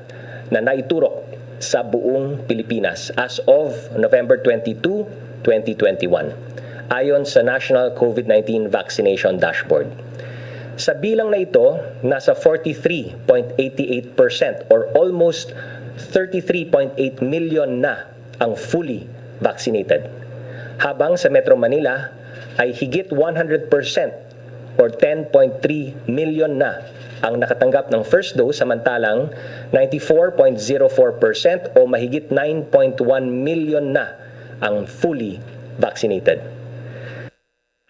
na naiturok sa buong Pilipinas as of November 22, 2021, ayon sa National COVID-19 Vaccination Dashboard. Sa bilang na ito, nasa 43.88% or almost 33.8 million na ang fully vaccinated. Habang sa Metro Manila ay higit 100% or 10.3 million na ang nakatanggap ng first dose, samantalang 94.04% o mahigit 9.1 million na ang fully vaccinated.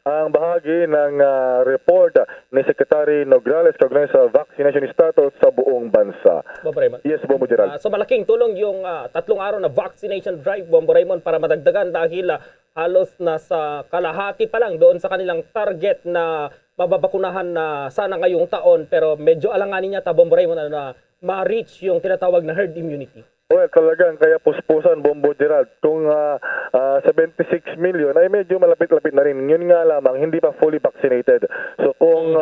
Ang bahagi ng report ni Secretary Nograles kaugnay sa vaccination status sa buong bansa. Bombo Raymond. Yes, Bombo Gerald. So malaking tulong yung 3 araw na vaccination drive, Bombo Raymond, para madagdagan dahil halos nasa kalahati pa lang doon sa kanilang target na mababakunahan na sana ngayong taon, pero medyo alanganin niya Bombo Raymond na ma-reach yung tinatawag na herd immunity. Well, talagang kaya puspusan, Bombo Gerald. Kung 76 million ay medyo malapit-lapit na rin. Yun nga lamang, hindi pa fully vaccinated. So kung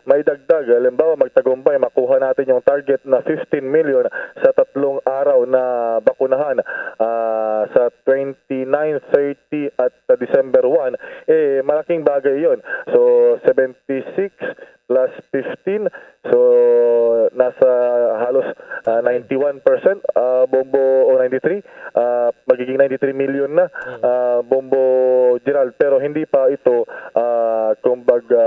may dagdag, halimbawa magtagumpay, makuha natin yung target na 15 million sa 3 araw na bakunahan sa 29, 30 at December 1, malaking bagay yun. So 76 plus 15, so nasa halos 91%, Bombo, o 93, magiging 93 million na, Bombo Gerald, pero hindi pa ito kumbaga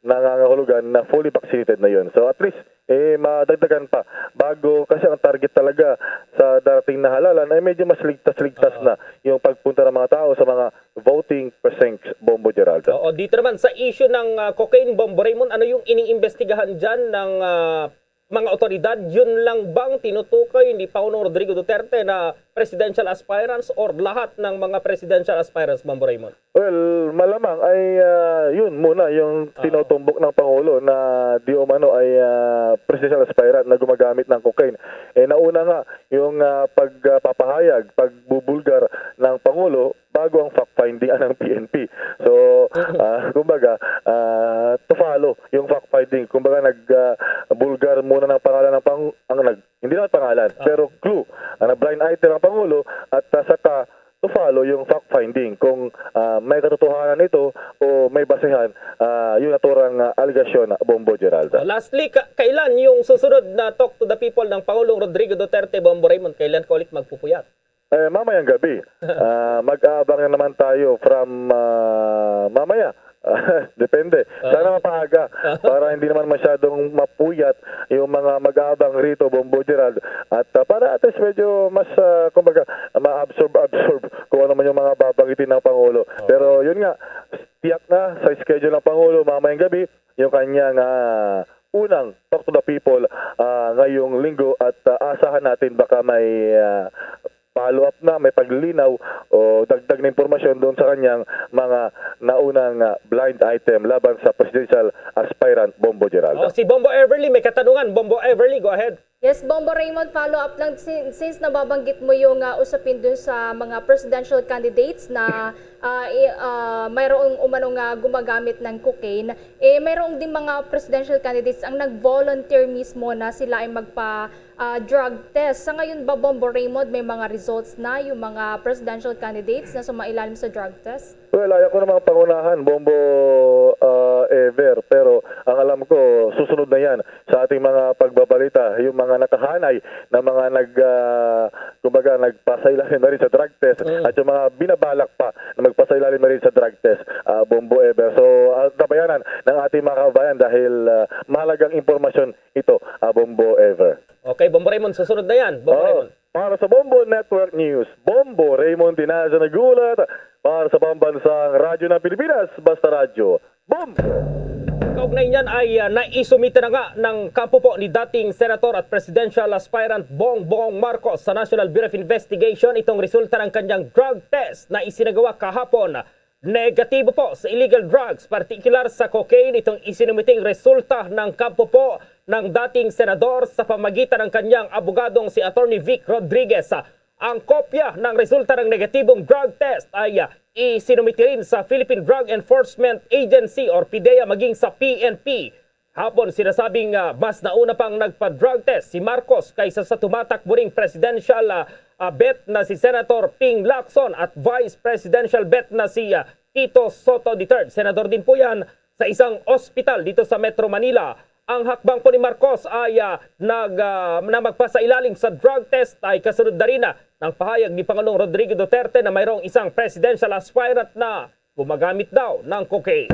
nangangahulugan na fully vaccinated na yun. So at least madagdagan pa bago, kasi ang target talaga sa darating na halalan ay medyo mas ligtas-ligtas na yung pagpunta ng mga tao sa mga voting precincts, Bombo Gerald. O dito naman sa issue ng cocaine, Bombo Raymond, ano yung iniimbestigahan dyan ng mga otoridad, yun lang bang tinutukoy ni Pangulong Rodrigo Duterte na presidential aspirants or lahat ng mga presidential aspirants, Bombo Raymond? Well, malamang ay yun muna yung tinutumbok ng Pangulo na di umano ay presidential aspirant na gumagamit ng cocaine. Nauna nga yung pagpapahayag, pagbubulgar ng Pangulo bago ang fact-finding ng PNP. So, kumbaga, to follow yung fact-finding. Kumbaga, nag-bulgar muna ng pangalan ng hindi naman pangalan, pero clue, na blind item ng Pangulo at saka to follow yung fact-finding kung may katotohanan ito o may basehan yung naturang allegation, Bombo Geralda. Lastly, kailan yung susunod na Talk to the People ng Pangulong Rodrigo Duterte, Bombo Raymond? Kailan ka ulit magpupuyat? Mamayang gabi. Mag-aabang na naman tayo from mamaya. Depende. Sana mapaaga para hindi naman masyadong mapuyat yung mga mag-aabang rito, Bombo Gerald. At para at least medyo mas, kumbaga, ma-absorb kung ano man yung mga babanggitin ng Pangulo. Pero yun nga, tiyak na sa schedule ng Pangulo mamayang gabi yung kanyang unang Talk to the People ngayong linggo at asahan natin baka may follow up na, may paglilinaw o dagdag na impormasyon doon sa kanyang mga naunang blind item laban sa presidential aspirant Bombo Geraldo. Si Bombo Everly may katanungan. Bombo Everly, go ahead. Yes, Bombo Raymond, follow up lang since nababanggit mo yung usapin dun sa mga presidential candidates na mayroong umanong gumagamit ng cocaine. Mayroong din mga presidential candidates ang nag-volunteer mismo na sila ay magpa-drug test. Sa ngayon ba, Bombo Raymond, may mga results na yung mga presidential candidates na sumailalim sa drug test? Well, ayaw ko namang pangunahan, Bombo Ever, pero ang alam ko, susunod na yan sa ating mga pagbabalita, yung mga nakahanay na mga kumbaga, nagpasailalim na rin sa drug test at yung mga binabalak pa na magpasailalim na rin sa drug test, Bombo Ever. So, tabayanan ng ating mga kabayan dahil mahalagang impormasyon ito, Bombo Ever. Okay, Bombo Raymond, susunod na yan. Bombo Raymond. Para sa Bombo Network News, Bombo Raymond Tinaza nagulat para sa pambansang radyo ng Pilipinas, Basta Radyo. Boom! Kaugnay niyan ay naisumite na nga ng kampo po ni dating Senator at Presidential Aspirant Bongbong Marcos sa National Bureau of Investigation itong resulta ng kanyang drug test na isinagawa kahapon. Negatibo po sa illegal drugs, particular sa cocaine, itong isinumiting resulta ng kampo po ng dating senador sa pamagitan ng kanyang abogadong si Attorney Vic Rodriguez. Ang kopya ng resulta ng negatibong drug test ay isinumiti rin sa Philippine Drug Enforcement Agency or PDEA maging sa PNP. Hapon sinasabing mas nauna pang nagpa-drug test si Marcos kaysa sa tumatakbo ring presidential bet na si Senator Ping Lacson at Vice Presidential bet na si Tito Soto III. Senador din po yan sa isang ospital dito sa Metro Manila. Ang hakbang po ni Marcos ay na magpasailalim sa drug test ay kasunod na rin ng pahayag ni Pangulong Rodrigo Duterte na mayroong isang presidential aspirant na gumagamit daw ng cocaine.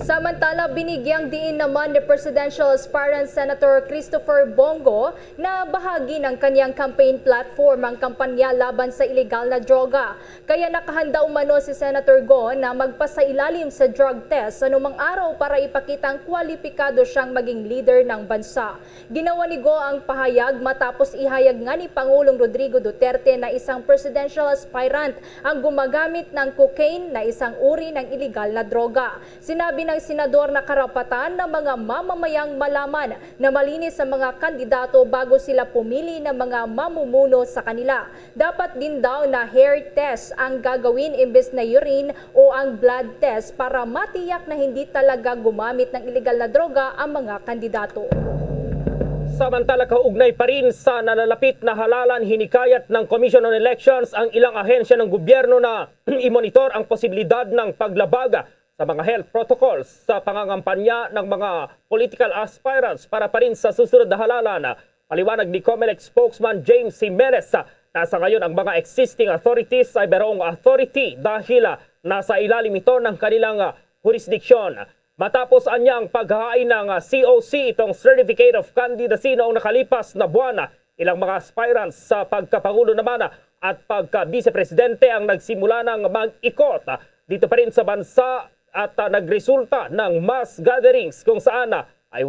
Samantala, binigyang diin naman ni Presidential Aspirant Senator Christopher Bongo na bahagi ng kanyang campaign platform ang kampanya laban sa illegal na droga. Kaya nakahanda umano si Senator Go na magpasailalim sa drug test anumang araw para ipakitang kwalipikado siyang maging leader ng bansa. Ginawa ni Go ang pahayag matapos ihayag nga ni Pangulong Rodrigo Duterte na isang presidential aspirant ang gumagamit ng cocaine na isang uri ng illegal na droga. Sinabi ng senador na karapatan ng mga mamamayang malaman na malinis sa mga kandidato bago sila pumili ng mga mamumuno sa kanila. Dapat din daw na hair test ang gagawin imbes na urine o ang blood test para matiyak na hindi talaga gumamit ng illegal na droga ang mga kandidato. Samantala, kaugnay pa rin sa nalalapit na halalan, hinikayat ng Commission on Elections ang ilang ahensya ng gobyerno na i-monitor ang posibilidad ng paglabag sa mga health protocols sa pangangampanya ng mga political aspirants para pa rin sa susunod na halalan. Paliwanag ni COMELEC spokesman James Jimenez na sa ngayon ang mga existing authorities ay mayroong authority dahil nasa ilalim ito ng kanilang jurisdiction. Matapos anyang paghahain ng COC, itong Certificate of Candidacy noong nakalipas na buwan, ilang mga aspirants sa pagkapangulo naman at pagka-vice-presidente ang nagsimula ng mag-ikot dito pa rin sa bansa at nagresulta ng mass gatherings kung saan ay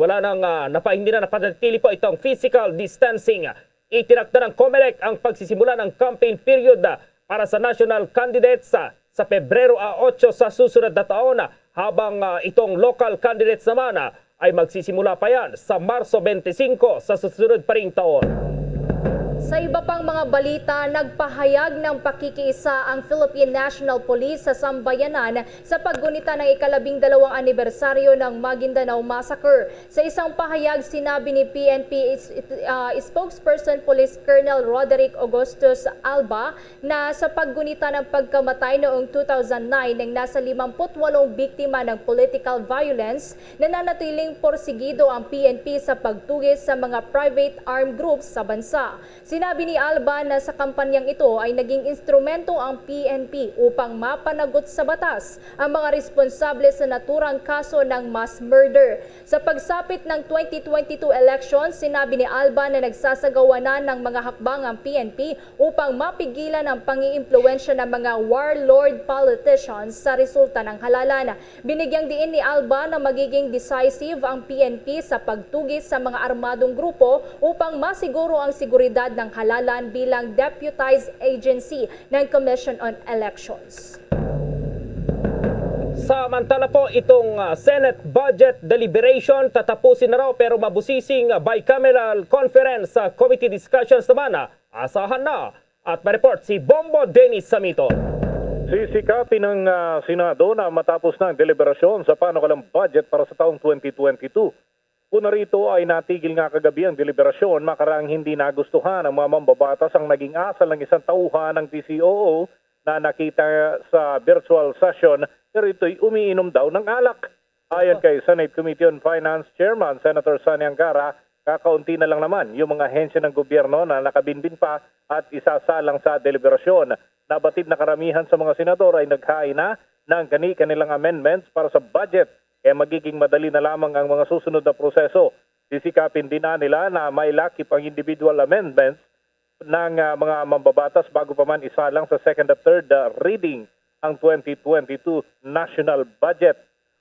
hindi na napanatili po itong physical distancing. Itinakda ng COMELEC ang pagsisimula ng campaign period para sa national candidates sa Pebrero 8 sa susunod na taon, habang itong local candidates naman ay magsisimula pa yan sa Marso 25 sa susunod pa ring taon. Sa iba pang mga balita, nagpahayag ng pakikiisa ang Philippine National Police sa sambayanan sa paggunita ng ika-12 anibersaryo ng Maguindanao Massacre. Sa isang pahayag, sinabi ni PNP spokesperson Police Colonel Roderick Augustus Alba na sa paggunita ng pagkamatay noong 2009 ng nasa 58 biktima ng political violence, nananatiling porsigido ang PNP sa pagtugis sa mga private armed groups sa bansa. Sinabi ni Alba na sa kampanyang ito ay naging instrumento ang PNP upang mapanagot sa batas ang mga responsable sa naturang kaso ng mass murder. Sa pagsapit ng 2022 elections, sinabi ni Alba na nagsasagawa na ng mga hakbang ang PNP upang mapigilan ang pangiimpluwensya ng mga warlord politicians sa resulta ng halalan. Binigyang diin ni Alba na magiging decisive ang PNP sa pagtugis sa mga armadong grupo upang masiguro ang seguridad ng halalan bilang deputized agency ng Commission on Elections. Samantala po itong Senate Budget Deliberation tatapusin na raw pero mabusising bicameral conference sa committee discussions naman asahan na. At ma-report si Bombo Dennis Samito. Sisikapin ng Senado na matapos na ang deliberasyon sa panukalang budget para sa taong 2022. Una rito ay natigil nga kagabi ang deliberasyon makarang hindi nagustuhan ng mga mambabatas ang naging asal ng isang tauhan ng TCOO na nakita sa virtual session pero ito'y umiinom daw ng alak. Ayon kay Senate Committee on Finance Chairman Senator Sani Angara, kakaunti na lang naman yung mga ahensya ng gobyerno na nakabinbin pa at isasalang sa deliberasyon. Nabatid na karamihan sa mga senador ay naghain na ng kanilang amendments para sa budget. Kaya magiging madali na lamang ang mga susunod na proseso. Sisikapin din nila na mailakip ang individual amendments ng mga mambabatas bago pa man isalang sa second at third reading ang 2022 national budget.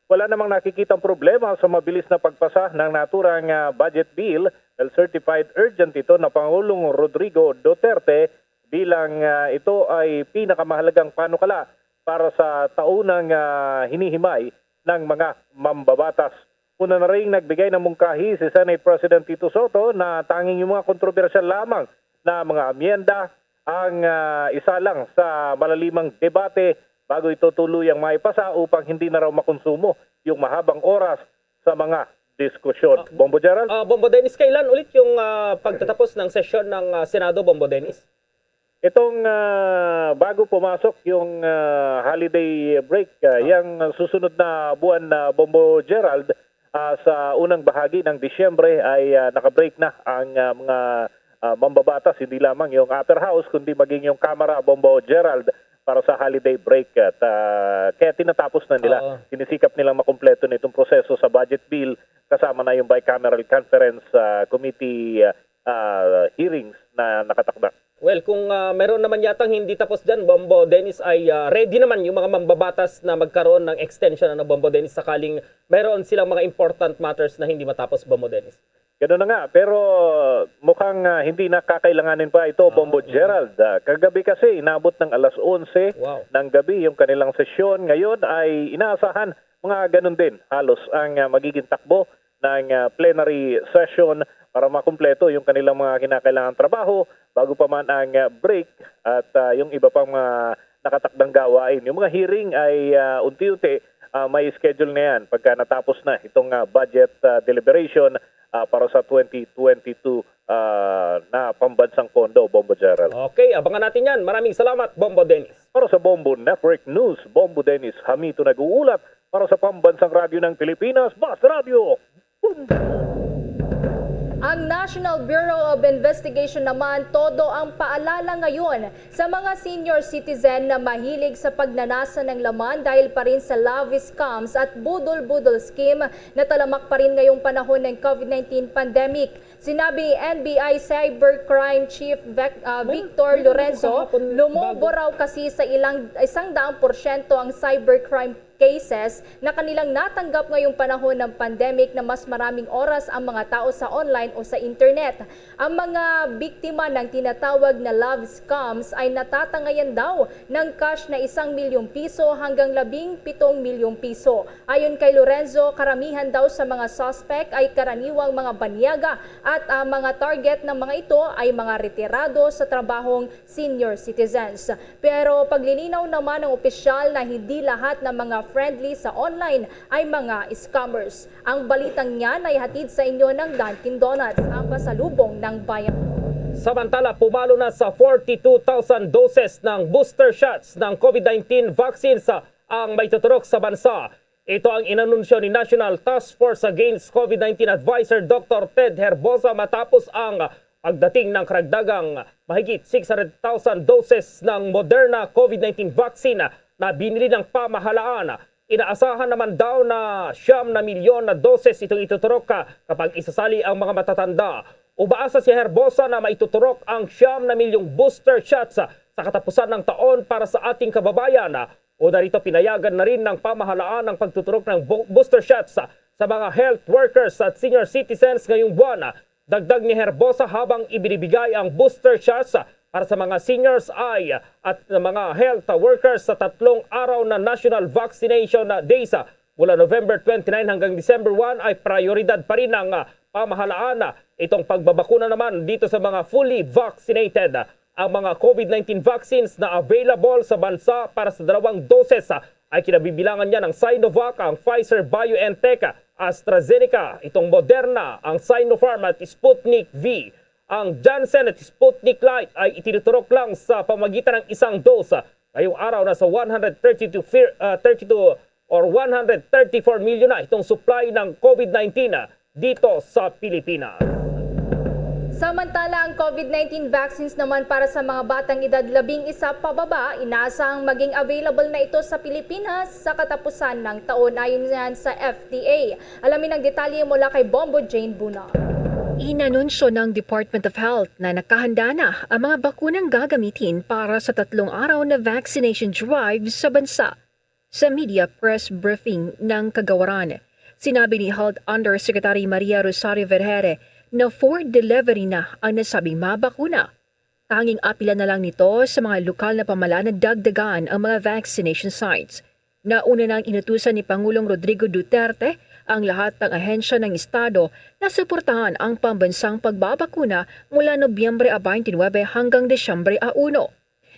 Wala namang nakikitang problema sa mabilis na pagpasa ng naturang budget bill dahil certified urgent ito na Pangulong Rodrigo Duterte bilang ito ay pinakamahalagang panukala para sa taunang hinihimay ng mga mambabatas. Una na rin nagbigay ng mungkahi si Senate President Tito Soto na tanging yung mga kontrobersyal lamang na mga amyenda ang isalang sa malalimang debate bago ito tuluyang maipasa upang hindi na raw makonsumo yung mahabang oras sa mga diskusyon. Bombo Gerald? Bombo Dennis, kailan ulit yung pagtatapos ng sesyon ng Senado, Bombo Dennis? Itong bago pumasok yung holiday break, yung susunod na buwan na Bombo Gerald, sa unang bahagi ng Disyembre ay nakabreak na ang mga mambabatas, hindi lamang yung upper house kundi maging yung Kamara, Bombo Gerald, para sa holiday break. At kaya tinatapos na nila, sinisikap nilang makumpleto na itong proseso sa budget bill kasama na yung bicameral conference committee hearings na nakatakda. Well, kung meron naman yatang hindi tapos dyan, Bombo Dennis, ay ready naman yung mga mambabatas na magkaroon ng extension ng Bombo Dennis sakaling meron silang mga important matters na hindi matapos, Bombo Dennis. Ganoon na nga, pero mukhang hindi na kakailanganin pa ito, Bombo Gerald. Kagabi kasi inabot ng alas 11 ng gabi yung kanilang sesyon. Ngayon ay inaasahan mga ganun din halos ang magiging takbo ng plenary session para makumpleto yung kanilang mga kinakailangang trabaho bago pa man ang break at yung iba pang mga nakatakdang gawain. Yung mga hearing ay unti-unti may schedule na yan pagka natapos na itong budget deliberation para sa 2022 na pambansang pondo, Bombo Gerald. Okay, abangan natin yan. Maraming salamat, Bombo Dennis. Para sa Bombo Network News, Bombo Dennis Hamito nag-uulat para sa pambansang radyo ng Pilipinas, Basta Radio. Ang National Bureau of Investigation naman todo ang paalala ngayon sa mga senior citizen na mahilig sa pagnanasa ng laman dahil pa rin sa love scams at budol-budol scheme na talamak pa rin ngayong panahon ng COVID-19 pandemic. Sinabi ni NBI Cybercrime Chief Victor Lorenzo, lumobo raw kasi sa 100% ang cybercrime cases na kanilang natanggap ngayong panahon ng pandemic na mas maraming oras ang mga tao sa online o sa internet. Ang mga biktima ng tinatawag na love scams ay natatangayan daw ng cash na 1 milyong piso hanggang 17 milyong piso. Ayon kay Lorenzo, karamihan daw sa mga suspect ay karaniwang mga banyaga at ang mga target ng mga ito ay mga retirado sa trabahong senior citizens. Pero paglilinaw naman ng opisyal na hindi lahat ng mga friendly sa online ay mga scammers. Ang balitang yan ay hatid sa inyo ng Dunkin Donuts, ang pasalubong ng bayan. Samantala, pumalo na sa 42,000 doses ng booster shots ng COVID-19 vaccines ang maituturok sa bansa. Ito ang inanunsyo ni National Task Force Against COVID-19 Advisor Dr. Ted Herbosa matapos ang pagdating ng karagdagang mahigit 600,000 doses ng Moderna COVID-19 vaccine na binili ng pamahalaan. Inaasahan naman daw na 9 milyon na doses itong ituturok kapag isasali ang mga matatanda. Umaasa si Herbosa na maituturok ang 9 milyong booster shots sa katapusan ng taon para sa ating kababayan. O narito pinayagan na rin ng pamahalaan ang pagtuturok ng booster shots sa mga health workers at senior citizens ngayong buwan. Dagdag ni Herbosa, habang ibinibigay ang booster shots para sa mga seniors at mga health workers sa 3 araw na National Vaccination Days mula November 29 hanggang December 1 ay prioridad pa rin ng pamahalaan. Itong pagbabakuna naman dito sa mga fully vaccinated. Ang mga COVID-19 vaccines na available sa bansa para sa 2 doses ay kinabibilangan niya ng Sinovac, ang Pfizer-BioNTech, AstraZeneca, itong Moderna, ang Sinopharm at Sputnik V. Ang Janssen at Sputnik Light ay itinuturok lang sa pamagitan ng 1 dose. Ngayong araw na sa 134 million na itong supply ng COVID-19 dito sa Pilipinas. Samantala, ang COVID-19 vaccines naman para sa mga batang edad 11 pababa, inaasahang maging available na ito sa Pilipinas sa katapusan ng taon ayon yan sa FDA. Alamin ang detalye mula kay Bombo Jane Buna. Inanunsyo ng Department of Health na nakahanda na ang mga bakunang gagamitin para sa 3 araw na vaccination drive sa bansa. Sa media press briefing ng Kagawaran, sinabi ni Health Undersecretary Maria Rosario Vergere na for delivery na ang nasabing mga bakuna. Tanging apila na lang nito sa mga lokal na pamahalaan na dagdagan ang mga vaccination sites. Nauna nang inutusan ni Pangulong Rodrigo Duterte ang lahat ng ahensya ng Estado na suportahan ang pambansang pagbabakuna mula Nobyembre 29 hanggang Desyembre 1.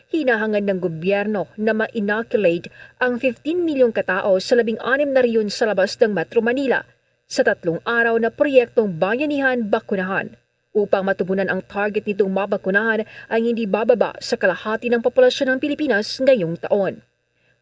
Hinahangad ng gobyerno na ma-inoculate ang 15 milyong katao sa 16 na riyon sa labas ng Metro Manila sa 3 araw na proyektong Bayanihan Bakunahan. Upang matugunan ang target nitong mabakunahan ay hindi bababa sa kalahati ng populasyon ng Pilipinas ngayong taon.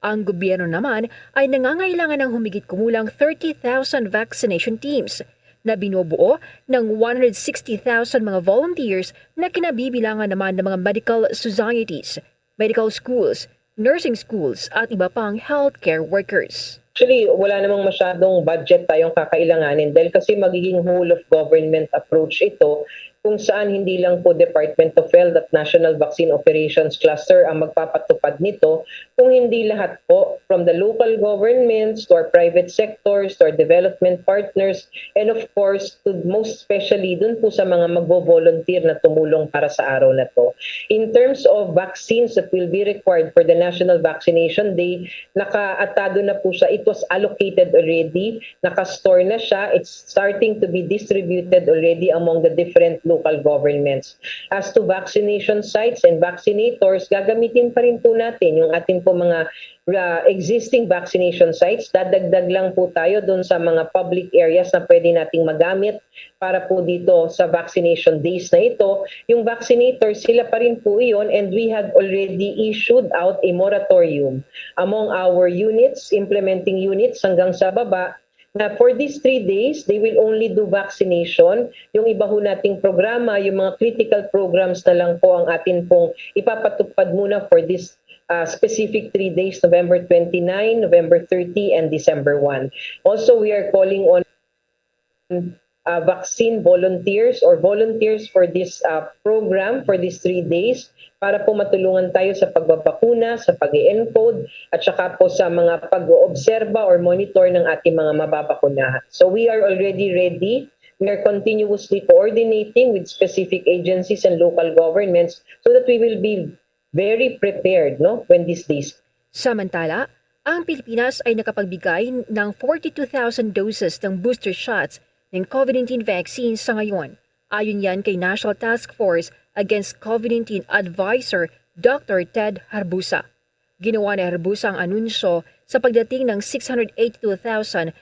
Ang gobyerno naman ay nangangailangan ng humigit kumulang 30,000 vaccination teams na binubuo ng 160,000 mga volunteers na kinabibilangan naman ng mga medical societies, medical schools, nursing schools at iba pang healthcare workers. Actually, wala namang masyadong budget tayong kakailanganin dahil kasi magiging whole of government approach ito kung saan hindi lang po Department of Health at National Vaccine Operations Cluster ang magpapatupad nito, kung hindi lahat po from the local governments to our private sectors to our development partners and of course to most especially dun po sa mga magvo-volunteer na tumulong para sa araw na to. In terms of vaccines that will be required for the National Vaccination Day, nakaatado na po siya. It was allocated already, nakastore na siya. It's starting to be distributed already among the different local governments. As to vaccination sites and vaccinators, gagamitin pa rin po natin yung ating po mga existing vaccination sites. Dadagdag lang po tayo doon sa mga public areas na pwede nating magamit para po dito sa vaccination days na ito. Yung vaccinators, sila pa rin po iyon, and we have already issued out a moratorium among our units, implementing units hanggang sa baba, na for these 3 days, they will only do vaccination. Yung iba ho nating programa, yung mga critical programs na lang po ang atin pong ipapatupad muna for this specific 3 days, November 29, November 30, and December 1. Also, we are calling on vaccine volunteers or volunteers for this program for these 3 days para po matulungan tayo sa pagbabakuna, sa pag-encode at saka po sa mga pag-oobserba or monitor ng ating mga mababakunahan. So we are already ready. We are continuously coordinating with specific agencies and local governments so that we will be very prepared when these days. Samantala, ang Pilipinas ay nakapagbigay ng 42,000 doses ng booster shots ng COVID-19 vaccine sa ngayon. Ayon yan kay National Task Force Against COVID-19 Advisor Dr. Ted Harbusa. Ginawa ni Harbusa ang anunsyo sa pagdating ng 682,360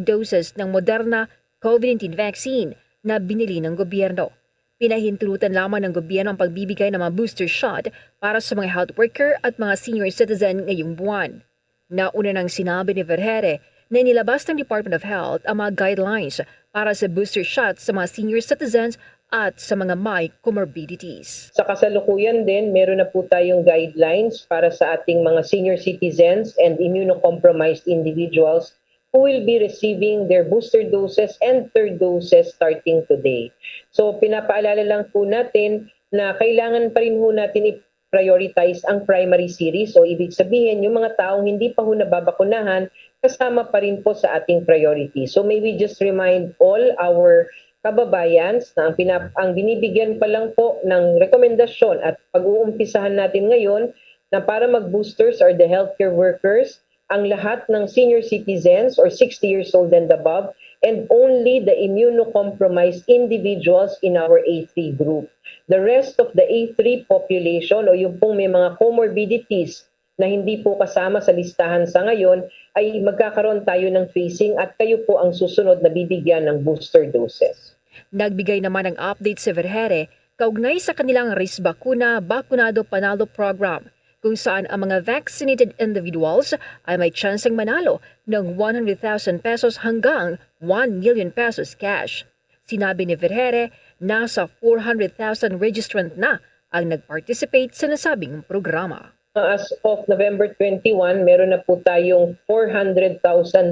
doses ng Moderna COVID-19 vaccine na binili ng gobyerno. Pinahintulutan lamang ng gobyerno ang pagbibigay ng mga booster shot para sa mga health worker at mga senior citizen ngayong buwan. Nauna nang sinabi ni Vergere na inilabas ng Department of Health ang mga guidelines para sa booster shots sa mga senior citizens at sa mga may comorbidities. Sa kasalukuyan din, meron na po tayong guidelines para sa ating mga senior citizens and immunocompromised individuals who will be receiving their booster doses and third doses starting today. So pinapaalala lang po natin na kailangan pa rin po natin i-prioritize ang primary series. So ibig sabihin, yung mga taong hindi pa po nababakunahan, kasama pa rin po sa ating priority. So may we just remind all our kababayans na ang binibigyan pa lang po ng rekomendasyon at pag-uumpisahan natin ngayon na para mag-boosters are the healthcare workers, ang lahat ng senior citizens or 60 years old and above, and only the immunocompromised individuals in our A3 group. The rest of the A3 population o yung pong may mga comorbidities na hindi po kasama sa listahan sa ngayon ay magkakaroon tayo ng phasing at kayo po ang susunod na bibigyan ng booster doses. Nagbigay naman ng update si Vergere kaugnay sa kanilang Risk Bakuna Bakunado Panalo program kung saan ang mga vaccinated individuals ay may tsanseng manalo ng 100,000 pesos hanggang 1 million pesos cash. Sinabi ni Vergere, nasa 400,000 registrant na ang nag-participate sa nasabing programa. As of November 21, meron na po tayong 400,000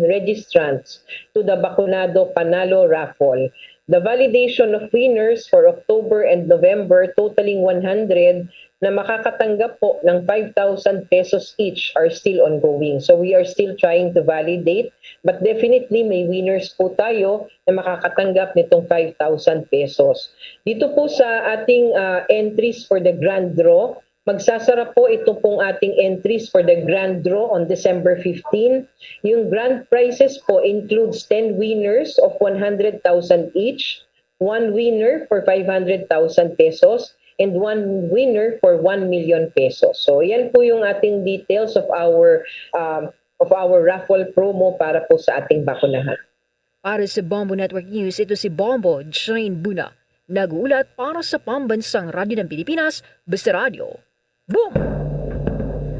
registrants to the Bakunado Panalo Raffle. The validation of winners for October and November totaling 100 na makakatanggap po ng 5,000 pesos each are still ongoing. So we are still trying to validate, but definitely may winners po tayo na makakatanggap nitong 5,000 pesos. Dito po sa ating entries for the grand draw, magsasara po ito pong ating entries for the grand draw on December 15. Yung grand prizes po includes 10 winners of 100,000 each, 1 winner for 500,000 pesos, and 1 winner for 1 million pesos. So yan po yung ating details of our raffle promo para po sa ating bakunahan. Para sa Bombo Network News, ito si Bombo Jane Buna. Nag-uulat para sa Pambansang Radyo ng Pilipinas, Basta Radio. Boom!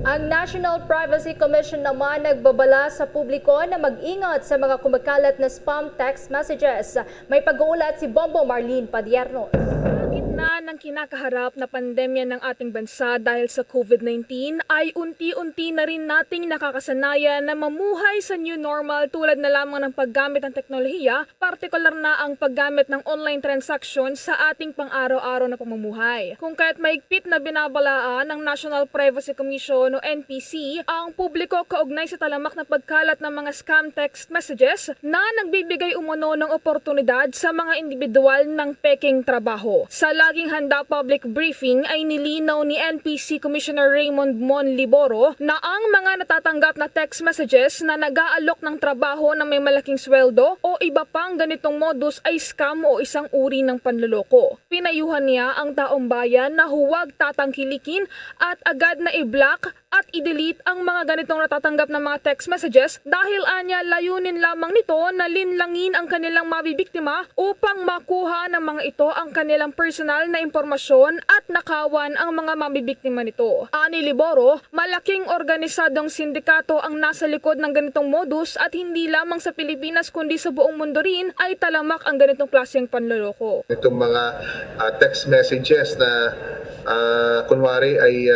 Ang National Privacy Commission naman nagbabala sa publiko na mag-ingat sa mga kumakalat na spam text messages. May pag-uulat si Bombo Marlene Padierno. Na ng kinakaharap na pandemya ng ating bansa dahil sa COVID-19 ay unti-unti na rin nating nakakasanayan na mamuhay sa new normal tulad na lamang ng paggamit ng teknolohiya, partikular na ang paggamit ng online transaction sa ating pang-araw-araw na pamumuhay. Kung kaya't maigpit na binabalaan ng National Privacy Commission o NPC ang publiko kaugnay sa talamak na pagkalat ng mga scam text messages na nagbibigay umano ng oportunidad sa mga individual ng peking trabaho. Sa laging handa public briefing ay nilinaw ni NPC Commissioner Raymond Mon Liboro na ang mga natatanggap na text messages na nag-aalok ng trabaho na may malaking sweldo o iba pang ganitong modus ay scam o isang uri ng panloloko. Pinayuhan niya ang taong bayan na huwag tatangkilikin at agad na i-block at i-delete ang mga ganitong natatanggap na mga text messages dahil anya layunin lamang nito na linlangin ang kanilang mabibiktima upang makuha ng mga ito ang kanilang personal na impormasyon at nakawan ang mga mabibiktima nito. Ani Liboro, malaking organisadong sindikato ang nasa likod ng ganitong modus at hindi lamang sa Pilipinas kundi sa buong mundo rin ay talamak ang ganitong klaseng panloloko. Itong mga text messages na kunwari ay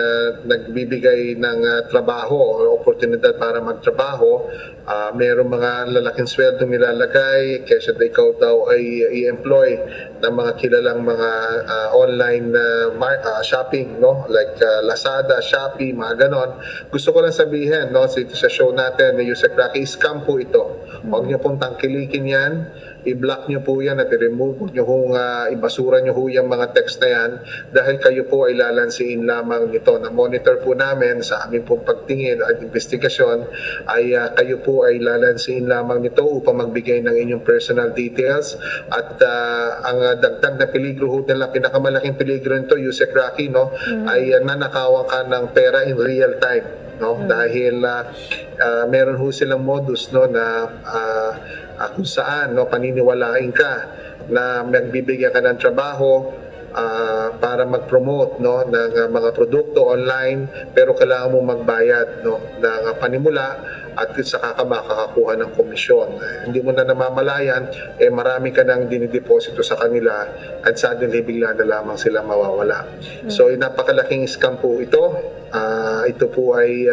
nagbibigay ng trabaho o oportunidad para magtrabaho, mayroong mga lalaking sweldo nilalagay kaysa ikaw daw ay i-employ ng mga kilalang mga online shopping, no? Like Lazada, Shopee, mga ganon. Gusto ko lang sabihin, no, sa show natin na Yusek Rocky, scam po ito. Huwag niyo pong tangkilikin yan, i-block niyo po yan at i-remove, huwag niyo hong ibasura niyo ho yung mga text na yan dahil kayo po ay lalansiin lamang nito. Na-monitor po namin sa aming pong pagtingin at investigasyon ay kayo po ay lalansiin lamang nito upang magbigay ng inyong personal details at ang dagdag na peligro ho nila, pinakamalaking peligro nito, Yusek Rocky, no, ay nanakawan ka ng pera in real time. No, dahil meron ho silang modus, no, na kung saan, no, paniniwalain ka na magbibigyan ka ng trabaho para mag-promote, no, ng mga produkto online, pero kailangan mo magbayad, no, ng panimula at saka ka makakakuha ng komisyon. Hindi mo na namamalayan, marami ka nang dinideposito sa kanila at suddenly bigla na lamang sila mawawala. So napakalaking scam po ito. Ito po ay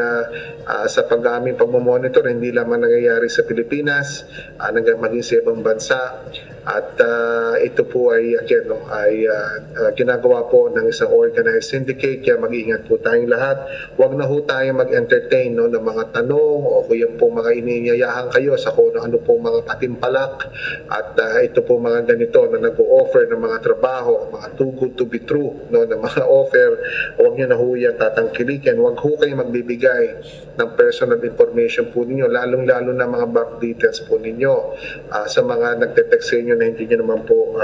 sa pag-aming pagmamonitor, hindi lamang nangyayari sa Pilipinas, maging sa ibang bansa. At ito po ay, again, no, ay ginagawa po ng isang organized syndicate, kaya mag-ingat po tayong lahat. Huwag na ho tayo mag-entertain, no, ng mga tanong o yung po mga iniyayahan kayo sa kung ano po mga patimpalak. At ito po mga ganito na nag-o-offer ng mga trabaho, mga too good to be true, no, na mga offer. Huwag nyo na ho yan tatangkilikin. Huwag ho kayo magbibigay ng personal information po ninyo, lalong-lalo na mga bank details po ninyo sa mga nagte-text sa inyo na hindi nyo naman po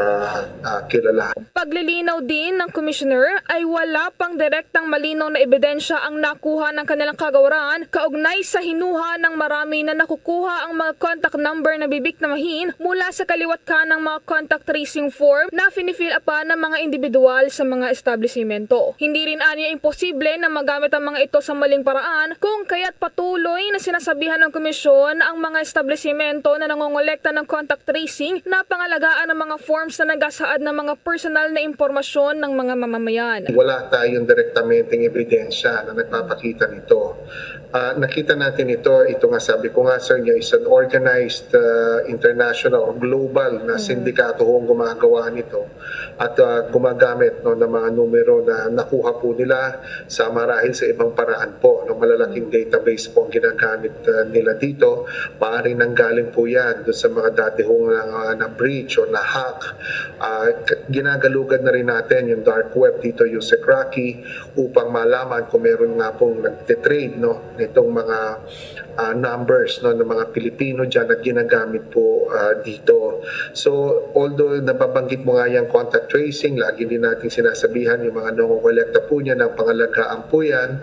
kilala. Paglilinaw din ng Commissioner ay wala pang direktang malinaw na ebidensya ang nakuha ng kanilang kagawaran kaugnay sa hinuha ng marami na nakukuha ang mga contact number na bibiktimahin mula sa kaliwat ka ng mga contact tracing form na finifill upan ng mga individual sa mga establishmento. Hindi rin anya imposible na magamit ang mga ito sa maling paraan kung kaya't patuloy na sinasabihan ng komisyon ang mga establishmento na nangongolekta ng contact tracing na pangalagaan ng mga forms na nagasaad ng mga personal na impormasyon ng mga mamamayan. Wala tayong direktamenteng ebidensya na nagpapakita nito. Nakita natin ito nga sabi ko nga sir, is an organized international or global na sindikato hong gumagawa nito at gumagamit, no, ng mga numero na nakuha po nila sa marahil sa ibang paraan po. No, malalaking database po ang ginagamit nila dito. Maaaring nanggaling po yan doon sa mga dati hong na-breach o na-hack. Ginagalugan na rin natin yung dark web dito, Yusek Rocky, upang malaman kung meron nga pong nagtitrade, no, nitong mga numbers, no, ng mga Pilipino dyan na ginagamit po dito. So, although nababanggit mo nga yung contact tracing, lagi din natin sinasabihan yung mga nangongolekta po niya ng pangalagaan po yan.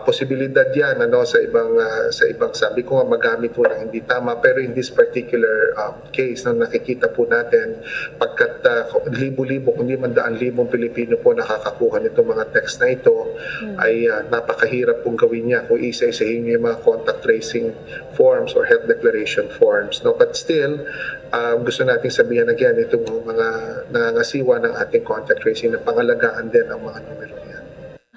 Posibilidad yan, ano, sa ibang sabi ko nga magamit po na hindi tama, pero in this particular case, no, nakikita po natin pagkat libo-libo, kundi man daan-libong Pilipino po nakakakuha nitong mga text na ito, ay napakahirap pong gawin niya kung isa-isahin niyo yung mga contact tracing forms or health declaration forms. No? But still, gusto nating sabihin again, itong mga nangangasiwa ng ating contact tracing na pangalagaan din ang mga numero niya.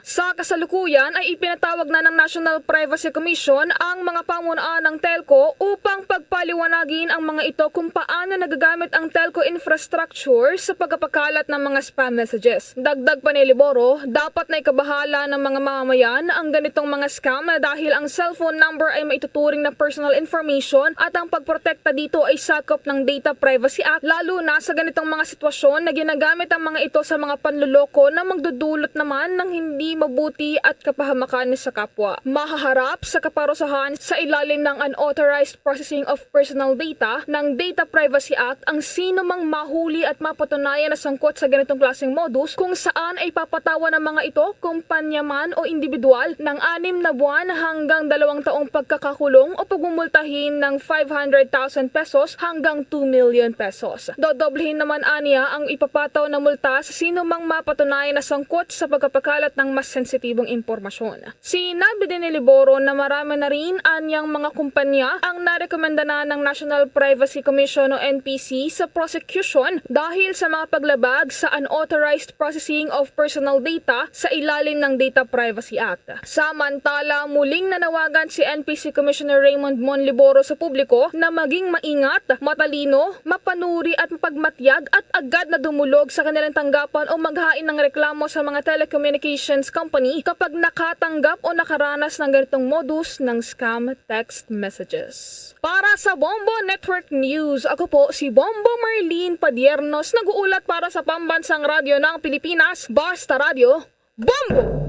Sa kasalukuyan ay ipinatawag na ng National Privacy Commission ang mga pamunuan ng telco upang pagpaliwanagin ang mga ito kung paano nagagamit ang telco infrastructure sa pagpapakalat ng mga spam messages. Dagdag pa ni Liboro, dapat na ikabahala ng mga mamamayan ang ganitong mga scam dahil ang cellphone number ay maituturing na personal information at ang pagprotekta dito ay sakop ng Data Privacy Act, lalo na sa ganitong mga sitwasyon na ginagamit ang mga ito sa mga panluloko na magdudulot naman ng hindi mabuti at kapahamakan sa kapwa. Mahaharap sa kaparusahan sa ilalim ng Unauthorized Processing of Personal Data ng Data Privacy Act ang sino mang mahuli at mapatunayan na sangkot sa ganitong klaseng modus kung saan ay papatawan ng mga ito, kumpanya man o individual, ng 6 na buwan hanggang 2 taong pagkakakulong o pagmumultahin ng 500,000 pesos hanggang 2 million pesos. Dodoblehin naman aniya ang ipapataw na multa sa sino mang mapatunayan na sangkot sa pagkapakalat ng mas sensitibong impormasyon. Sinabi din ni Liboro na marami na rin anyang mga kumpanya ang narekomenda na ng National Privacy Commission o NPC sa prosecution dahil sa mga paglabag sa unauthorized processing of personal data sa ilalim ng Data Privacy Act. Samantala, muling nanawagan si NPC Commissioner Raymond Mon Liboro sa publiko na maging maingat, matalino, mapanuri at mapagmatyag at agad na dumulog sa kanilang tanggapan o maghain ng reklamo sa mga telecommunications company kapag nakatanggap o nakaranas ng ganitong modus ng scam text messages. Para sa Bombo Network News, ako po si Bombo Marlene Padiernos, nag-uulat para sa Pambansang Radyo ng Pilipinas, Basta Radio, Bombo!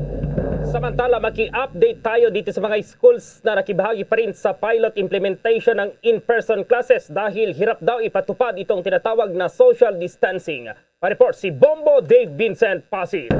Samantala, maki-update tayo dito sa mga schools na nakibahagi pa rin sa pilot implementation ng in-person classes dahil hirap daw ipatupad itong tinatawag na social distancing. Pa-report si Bombo Dave Vincent Pasig.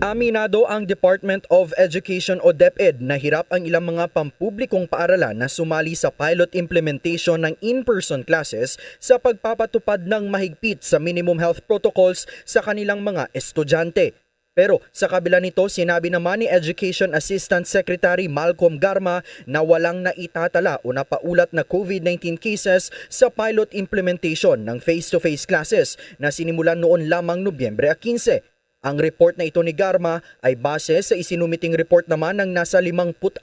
Aminado ang Department of Education o DepEd na hirap ang ilang mga pampublikong paaralan na sumali sa pilot implementation ng in-person classes sa pagpapatupad ng mahigpit sa minimum health protocols sa kanilang mga estudyante. Pero sa kabila nito, sinabi naman ni Education Assistant Secretary Malcolm Garma na walang naitatala o napaulat na COVID-19 cases sa pilot implementation ng face-to-face classes na sinimulan noon lamang Nobyembre 15. Ang report na ito ni Garma ay base sa isinumiting report naman ng nasa 56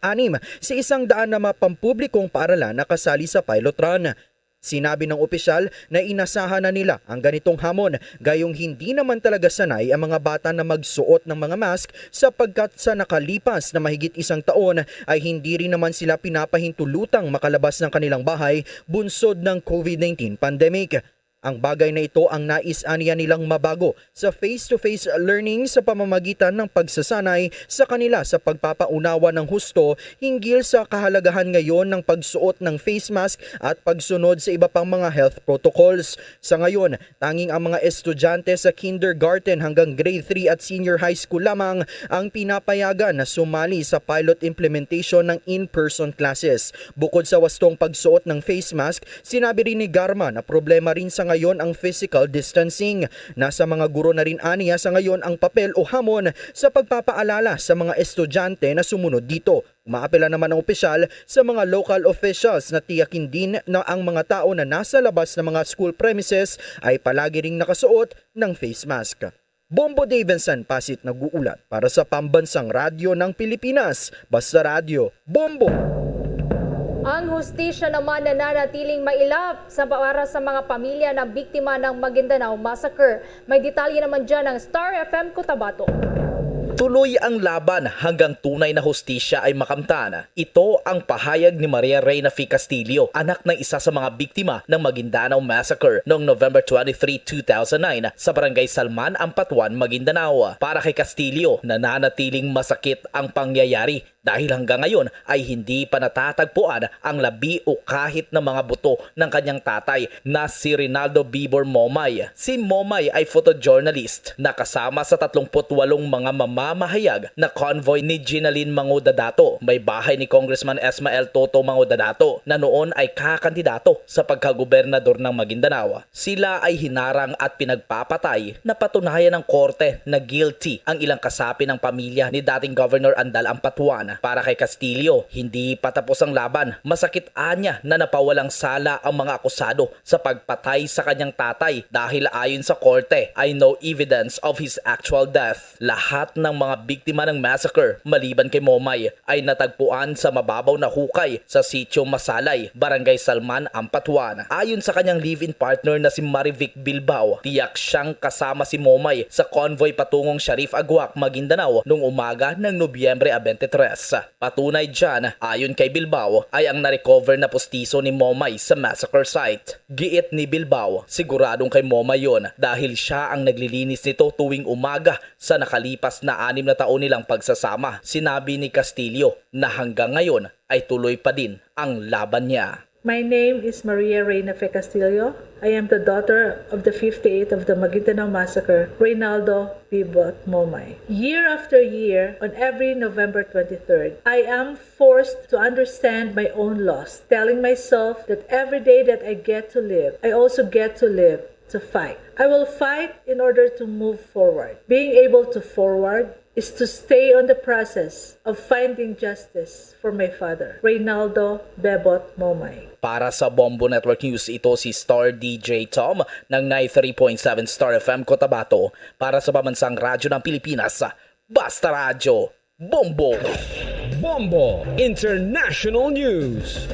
sa 100 na mapampublikong paaralan na kasali sa pilot run. Sinabi ng opisyal na inasahan na nila ang ganitong hamon gayong hindi naman talaga sanay ang mga bata na magsuot ng mga mask sapagkat sa nakalipas na mahigit 1 taon ay hindi rin naman sila pinapahintulutang makalabas ng kanilang bahay bunsod ng COVID-19 pandemic. Ang bagay na ito ang nais-aniya nilang mabago sa face-to-face learning sa pamamagitan ng pagsasanay sa kanila sa pagpapaunawa ng husto hinggil sa kahalagahan ngayon ng pagsuot ng face mask at pagsunod sa iba pang mga health protocols. Sa ngayon, tanging ang mga estudyante sa kindergarten hanggang grade 3 at senior high school lamang ang pinapayagan na sumali sa pilot implementation ng in-person classes. Bukod sa wastong pagsuot ng face mask, sinabi rin ni Garma na problema rin sa ngayon ang physical distancing. Nasa mga guro na rin aniya sa ngayon ang papel o hamon sa pagpapaalala sa mga estudyante na sumunod dito. Umaapela naman ang opisyal sa mga local officials na tiyakin din na ang mga tao na nasa labas ng mga school premises ay palagi ring nakasuot ng face mask. Bombo Davidson Pasit nag-uulat para sa Pambansang Radyo ng Pilipinas, Basta Radio, Bombo! Ang hustisya naman nananatiling mailap para sa mga pamilya na biktima ng Maguindanao Massacre. May detalye naman dyan ng Star FM Cotabato. Tuloy ang laban hanggang tunay na hustisya ay makamtan. Ito ang pahayag ni Maria Reyna F. Castillo, anak ng isa sa mga biktima ng Maguindanao Massacre noong November 23, 2009 sa Barangay Salman, Ampatuan, Maguindanao. Para kay Castillo, nananatiling masakit ang pangyayari dahil hanggang ngayon ay hindi pa natatagpuan ang labi o kahit na mga buto ng kanyang tatay na si Rinaldo Bibor Momay. Si Momay ay photojournalist na kasama sa 38 mga mamamahayag na convoy ni Ginaline Mangudadato. May bahay ni Congressman Esmael Toto Mangudadato na noon ay kakandidato sa pagkagobernador ng Maguindanao. Sila ay hinarang at pinagpapatay na patunayan ng korte na guilty ang ilang kasapi ng pamilya ni dating Governor Andal Ampatuan. Para kay Castillo, hindi pa tapos ang laban. Masakit anya na napawalang sala ang mga akusado sa pagpatay sa kanyang tatay dahil ayon sa korte ay no evidence of his actual death. Lahat ng mga biktima ng massacre maliban kay Momay ay natagpuan sa mababaw na hukay sa Sitio Masalay, Barangay Salman, Ampatuan. Ayon sa kanyang live-in partner na si Marivic Bilbao, tiyak siyang kasama si Momay sa convoy patungong Sharif Aguac, Maguindanao noong umaga ng Nobyembre 23. Patunay dyan, ayon kay Bilbao, ay ang na-recover na pustiso ni Momay sa massacre site. Giit ni Bilbao, siguradong kay Momay yon dahil siya ang naglilinis nito tuwing umaga sa nakalipas na 6 na taon nilang pagsasama. Sinabi ni Castillo na hanggang ngayon ay tuloy pa din ang laban niya. My name is Maria Reyna F. Castillo. I am the daughter of the 58th of the Maguindanao Massacre, Reynaldo Bibot Momay. Year after year, on every November 23rd, I am forced to understand my own loss, telling myself that every day that I get to live, I also get to live to fight. I will fight in order to move forward. Being able to forward is to stay on the process of finding justice for my father, Reynaldo Bebot Momay. Para sa Bombo Network News, ito si Star DJ Tom ng 93.7 Star FM Cotabato para sa Pambansang Radyo ng Pilipinas, Basta Radyo, Bombo! Bombo International News.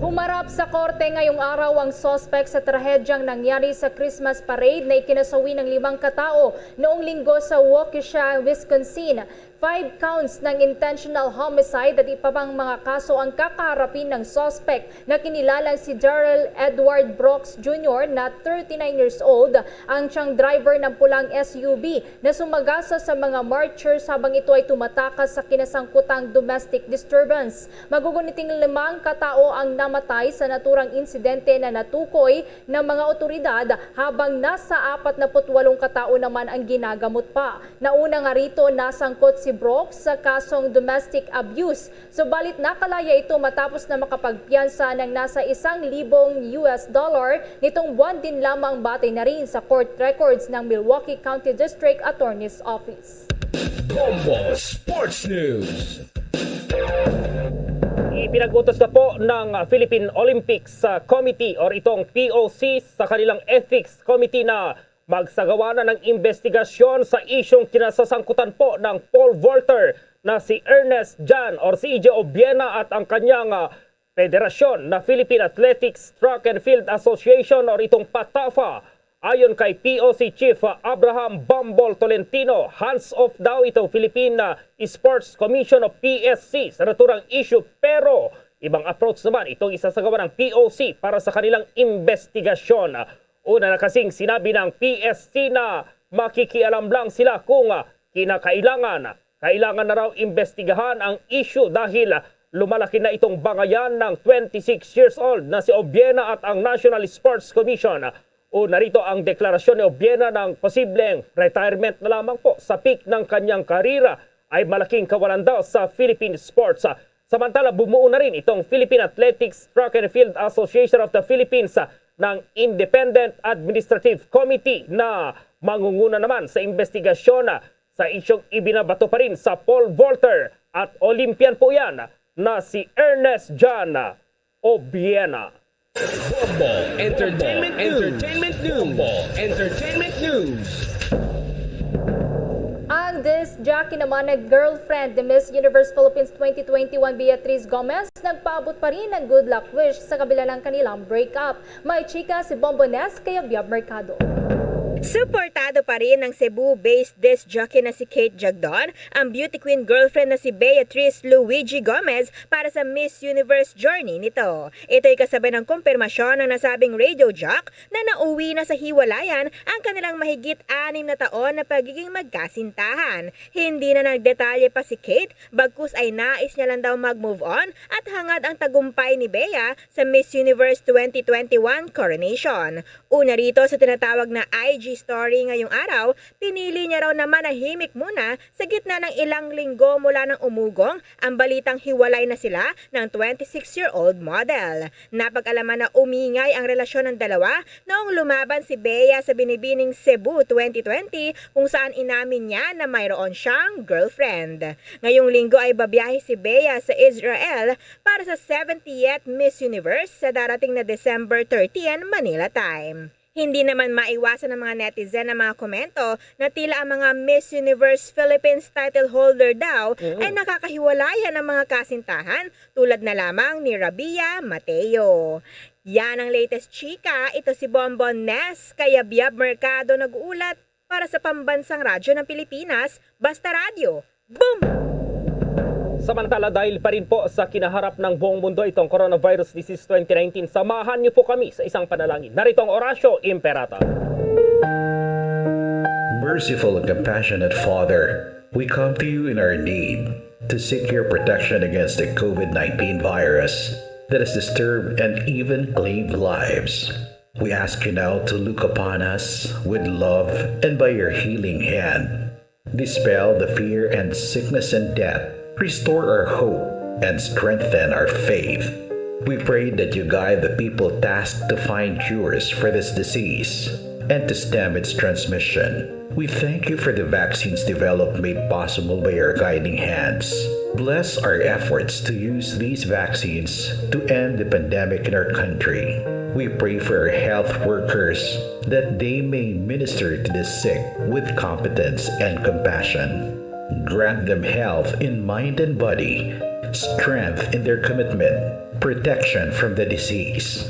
Humarap sa korte ngayong araw ang sospek sa trahedyang nangyari sa Christmas parade na ikinasawi ng 5 katao noong linggo sa Waukesha, Wisconsin. 5 counts ng intentional homicide at iba pang mga kaso ang kakaharapin ng suspect na kinilalang si Darrell Edward Brooks Jr. na 39 years old, ang siyang driver ng pulang SUV na sumagasa sa mga marchers habang ito ay tumatakas sa kinasangkutang domestic disturbance. Maguguniting 5 katao ang namatay sa naturang insidente na natukoy ng mga otoridad habang nasa 48 katao naman ang ginagamot pa. Nauna nga rito nasangkot si Brooks sa kasong domestic abuse. Subalit nakalaya ito matapos na makapagpiyansa ng nasa $1,000 nitong buwan din lamang batay na rin sa court records ng Milwaukee County District Attorney's Office. Bombo Sports News. Ipinag-utos na po ng Philippine Olympics Committee or itong POC sa kanilang Ethics Committee na magsagawa na ng investigasyon sa isyong kinasasangkutan po ng pole vaulter na si Ernest Jan or si EJ Obiena at ang kanyang federasyon na Philippine Athletics Track and Field Association or itong PATAFA. Ayon kay POC Chief Abraham Bambol Tolentino, hands-off daw itong Philippine Sports Commission o PSC sa naturang issue pero ibang approach naman itong isasagawa ng POC para sa kanilang investigasyon. Una na kasing sinabi ng PSC na makikialam lang sila kung kailangan na raw imbestigahan ang issue dahil lumalaki na itong bangayan ng 26 years old na si Obiena at ang National Sports Commission. Una rito ang deklarasyon ni Obiena ng posibleng retirement na lamang po sa peak ng kanyang karira ay malaking kawalan daw sa Philippine sports. Samantala bumuo na rin itong Philippine Athletics Track and Field Association of the Philippines ng Independent Administrative Committee na mangunguna naman sa investigasyon sa isyong ibinabato pa rin sa pole vaulter at Olympian po yan na si Ernest Jan Obiena. Bombo Entertainment News. Bombo Entertainment News. Ang disc jockey naman na girlfriend ni Miss Universe Philippines 2021 Beatriz Gomez nagpaabot pa rin ng good luck wish sa kabila ng kanilang breakup. May chika si Bombo Nes kay Biab Mercado. Suportado pa rin ng Cebu-based disc jockey na si Kate Jagdon ang beauty queen girlfriend na si Beatriz Luigi Gomez para sa Miss Universe journey nito. Ito'y kasabay ng kumpirmasyon ng nasabing radio jock na nauwi na sa hiwalayan ang kanilang mahigit 6 na taon na pagiging magkasintahan. Hindi na nagdetalye pa si Kate, bagkus ay nais niya lang daw mag-move on at hangad ang tagumpay ni Bea sa Miss Universe 2021 coronation. Una rito sa tinatawag na IG story ngayong araw, pinili niya raw na manahimik muna sa gitna ng ilang linggo mula nang umugong ang balitang hiwalay na sila ng 26-year-old model. Napag-alaman na umingay ang relasyon ng dalawa noong lumaban si Bea sa binibining Cebu 2020 kung saan inamin niya na mayroon siyang girlfriend. Ngayong linggo ay babiyahe si Bea sa Israel para sa 70th Miss Universe sa darating na December 13 Manila time. Hindi naman maiwasan ng mga netizen na mga komento na tila ang mga Miss Universe Philippines title holder daw ay nakakahiwalayan ng mga kasintahan tulad na lamang ni Rabia Mateo. Yan ang latest chika, ito si Bonbon Nes, kaya Biab Mercado nag-uulat para sa Pambansang Radyo ng Pilipinas, Basta Radio. Boom! Samantala dahil pa rin po sa kinaharap ng buong mundo itong coronavirus disease 2019, samahan niyo po kami sa isang panalangin. Narito ang Orasio Imperata. Merciful and compassionate Father, we come to you in our need to seek your protection against the COVID-19 virus that has disturbed and even claimed lives. We ask you now to look upon us with love and by your healing hand, dispel the fear and sickness and death. Restore our hope and strengthen our faith. We pray that you guide the people tasked to find cures for this disease and to stem its transmission. We thank you for the vaccines developed made possible by your guiding hands. Bless our efforts to use these vaccines to end the pandemic in our country. We pray for our health workers that they may minister to the sick with competence and compassion. Grant them health in mind and body, strength in their commitment, protection from the disease.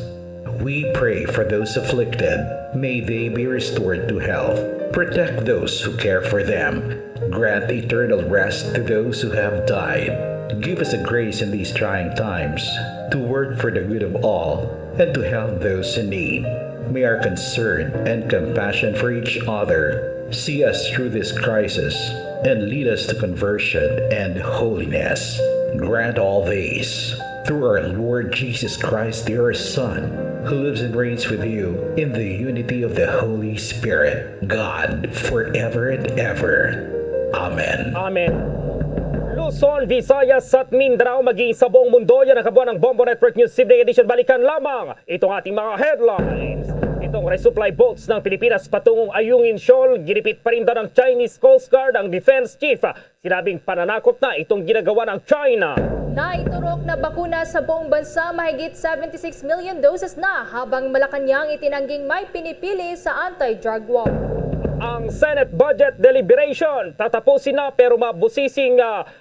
We pray for those afflicted. May they be restored to health. Protect those who care for them. Grant eternal rest to those who have died. Give us a grace in these trying times to work for the good of all and to help those in need. May our concern and compassion for each other see us through this crisis and lead us to conversion and holiness. Grant all these through our Lord Jesus Christ, your Son, who lives and reigns with you in the unity of the Holy Spirit, God, forever and ever. Amen. Amen. Luzon, Visayas at Mindanao, maging sa buong mundo, yan ang kabuuan ng Bombo Network News Evening Edition. Balikan lamang itong ating mga headlines. Itong resupply boats ng Pilipinas patungong Ayungin Shoal, ginipit pa rin daw ng Chinese Coast Guard ang defense chief. Sinabing pananakot na itong ginagawa ng China. Naiturok na bakuna sa buong bansa, mahigit 76 million doses na, habang Malacanang itinangging may pinipili sa anti-drug war. Ang Senate Budget Deliberation tatapusin na pero mabusising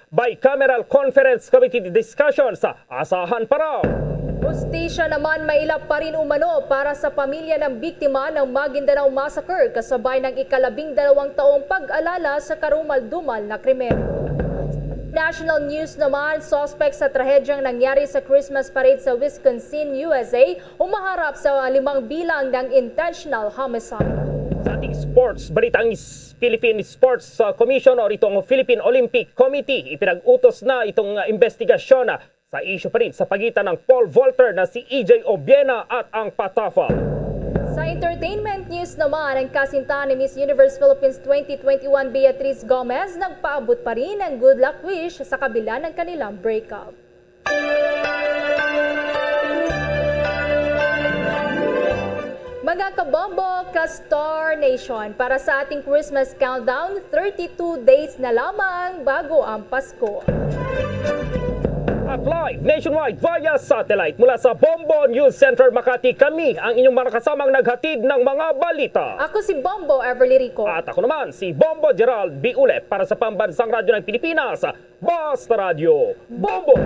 bicameral conference committee discussions. Asahan pa raw. Hustisya naman mailap pa rin umano para sa pamilya ng biktima ng Maguindanao Massacre kasabay ng ika-12 taong pag-alala sa karumal-dumal na krimen. National news naman, suspect sa trahedyang nangyari sa Christmas parade sa Wisconsin, USA, humaharap sa 5 bilang ng intentional homicide. Sa ating sports, balitang Philippine Sports Commission o itong Philippine Olympic Committee, ipinag-utos na itong investigasyon sa issue pa rin sa pagitan ng pole vaulter na si EJ Obiena at ang Patafa. Sa entertainment news naman, ang kasintahan ni Miss Universe Philippines 2021 Beatrice Gomez nagpaabot pa rin ng good luck wish sa kabila ng kanilang breakup. Mga kabombo, ka-Star Nation, para sa ating Christmas countdown, 32 days na lamang bago ang Pasko. At live nationwide via satellite mula sa Bombo News Center Makati, kami ang inyong mga kasamang naghatid ng mga balita. Ako si Bombo Everly Rico. At ako naman si Bombo Gerald Biule para sa Pambansang Radyo ng Pilipinas, Basta Radio Bombo.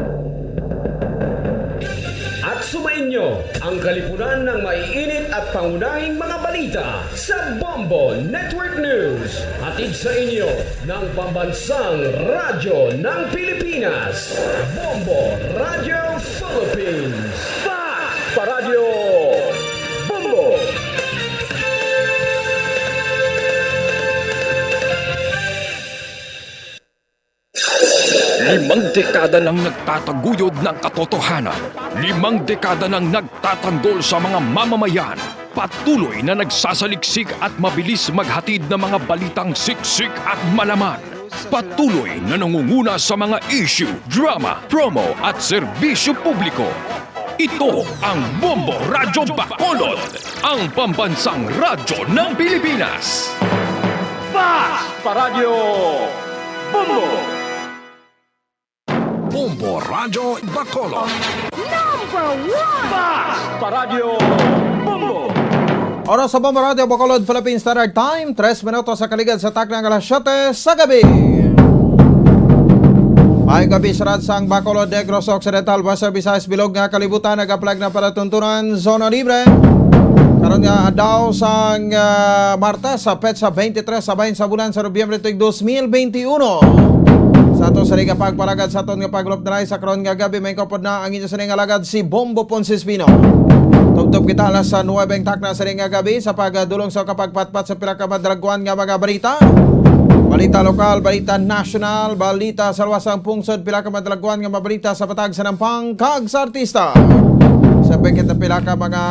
At sumainyo ang kalipunan ng maiinit at pangunahing mga balita sa Bombo Network News. Hatid sa inyo ng Pambansang Radyo ng Pilipinas, Bombo Radio Philippines. Basta Radio Bombo. Limang dekada nang nagtataguyod ng katotohanan. 5 dekada nang nagtatanggol sa mga mamamayan. Patuloy na nagsasaliksik at mabilis maghatid ng mga balitang siksik at malaman. Patuloy na nangunguna sa mga issue, drama, promo at serbisyo publiko. Ito ang Bombo Radyo Bacolod, ang pambansang radyo ng Pilipinas. Basta Radio Bombo! Bombo Radyo Bacolod. Number 1! Basta Radio Bombo! Oras sa Bombo Radio Bacolod, Philippine Standard Time, 3 minutos sa kaligid sa taklang alas 7 sa gabi. May gabi sarad sang Bacolod, Negros Occidental, Western Visayas, Bilog nga kalibutan, nag-apply na palatuntunan, zona libre. Karon nga daw sang Martes sa petsa 23 sabay sa bulan sa Nobyembre 2021. Sa ato sa nga pagpalagad sa aton nga paglupdray sa karon nga gabi, may kapod na ang inyo sa nga alagad si Bombo Ponce Espino. Tugtog kita alas sa 9 takna sa nga gabi sa pagdulong sa kapagpatpat sa pila ka madragwan nga mga balita. Balita lokal, balita national, balita sa luwasang pungsod, pila ka madragwan nga mabalita sa patag sa nampang kag sa artista. Sa pagkita pila ka mga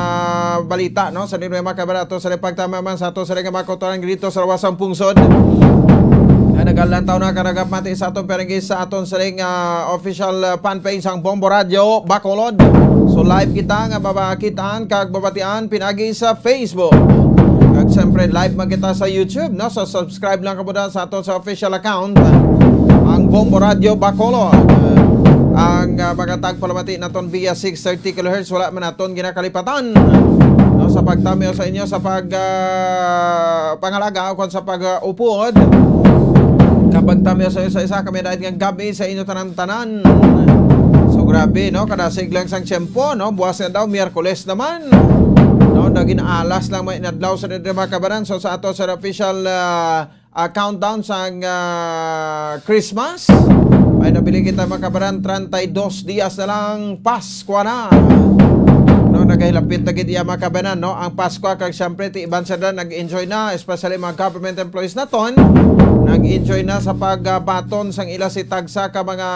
balita no sa nino mga kabalato sa pagtama man sa ato sa nga makotoran dito sa luwasang pungsod. Nagalantaw na karagap mati sa aton perenggis sa aton saling official fanpage ang Bombo Radio Bacolod. So live kita nga babakitaan kag babatian pinagi sa Facebook. Kag siyempre live magkita sa YouTube, no? So subscribe lang ka muna sa ato sa official account, ang Bombo Radio Bacolod. Ang mga tagpalamati naton via 630 kHz, wala man naton ginakalipatan, no? Sa pagtamiyo sa inyo sa pangalaga o sa pag-upod. Kapag tamiyo sa isa kami dahil ng gabi sa inyo tanan-tanan. So grabe, no? Kada siglang sang tiyempo, no? Buwas na daw, Miyerkules naman, no? Naging alas lang may inadlaw sa mga kabanan. So sa ato sa official countdown sa Christmas, ay nabili kita mga kabanan, 32 dias na lang Pasko na, no? Nagahilapit na gid iya mga kabanan, no? Ang Pasko kag syempre ti iban sa nag-enjoy na, especially mga government employees naton, nag-enjoy na sa pagbaton sang ila si tagsa ka mga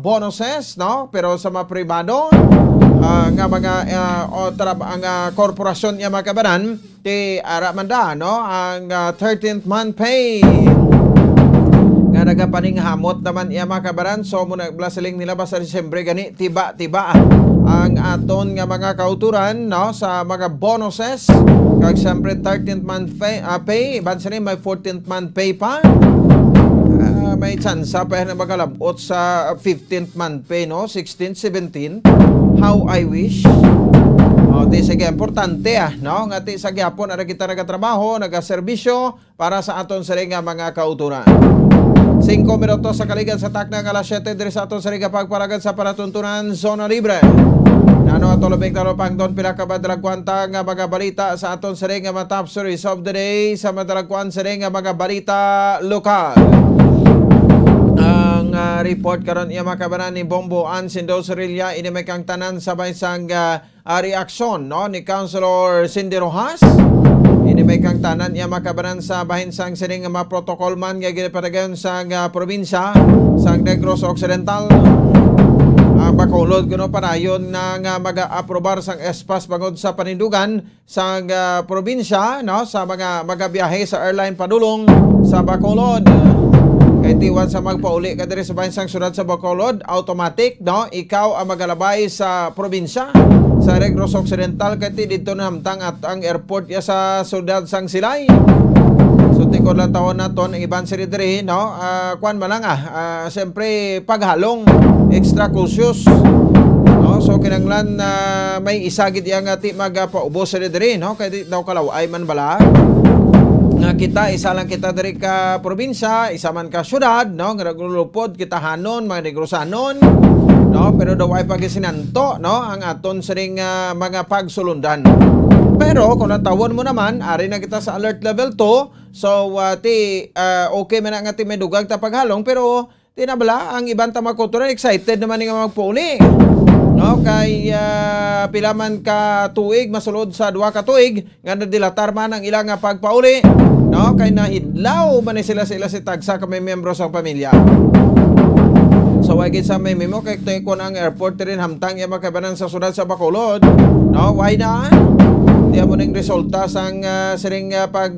bonuses, no? Pero sa mga pribado, nga mga ang korporasyon niya mga kabanan, ti aramanda, no? Ang 13th month pay nga nagapaning hamot naman iya mga kabanan. So muna blasiling nila ba sa Disyembre gani tiba ang aton nga mga kauturan, no? Sa mga bonuses kag siyempre 13th month pay bansa ni may 14th month pay pa. May chance pa na magalabot sa 15th month pay, no? 16th, 17th. How I wish. Di sige, importante no? Ngati sa gyapon ara kita nagatrabaho, nagaserbisyo para sa aton sa nga mga kauturan. 5 minutos sa kaligan sa takna ng alas 7 diri sa aton sa pagparagan sa paratuntunan Zona Libre. Ano ato labing pang doon pila ka madalagkwanta nga mga balita sa aton sa nga mga top stories of the day sa madalagkwan sa nga mga balita lokal. Ang report karon iya mga kabanan ni Bombo Ansindo Sorilla ini may kang tanan sabay sang reaksyon, no? Ni Councilor Cindy Rojas. Ini may kang tanan iya mga kabanan sa bahin sang sining mga protocol man nga ginapadayon sa probinsya sang Negros Occidental. Bacolod kuno panayon na nga mag-aprobar sang espas bangod sa panindugan sa probinsya, no? Sa mga magabiyahe sa airline padulong sa Bacolod. Kay tiwan sa magpauli ka diri sa bansang syudad sa Bacolod, automatic, no? Ikaw ang magalabay sa probinsya sa Negros Occidental kay dito na hamtang at ang airport ya sa syudad sang Silay. So tikod lang taon naton ang iban siri diri, no? Kwan man lang siyempre paghalong extra cautious, no? So kinanglan may isagid yang ati magapaubos siri diri, no? Kay di daw kalaway man bala nga kita isa lang kita diri ka probinsya, isa man ka syudad, no? Nga naglulupod kita hanon mga negrosanon, no? Pero daw ay pagisinanto, no? Ang aton siring mga pagsulundan. Pero kung natawon mo naman, ari na kita sa alert level 2. So okay man nga ti medugag ta paghalong, pero tinabala ang ibang tamakuturan excited naman nga magpauli, no? Kay pila man ka tuig masulod sa 2 ka tuig nga nadilatar man ang ilang pagpauli, no? Kay nahidlaw man sila si tagsa ka may miyembro sa pamilya. So why gid sa may memo kay kon ang airport rin hamtang iya makabanan sa syudad sa Bacolod, no? Why na? Di mo ning resulta sang siring pag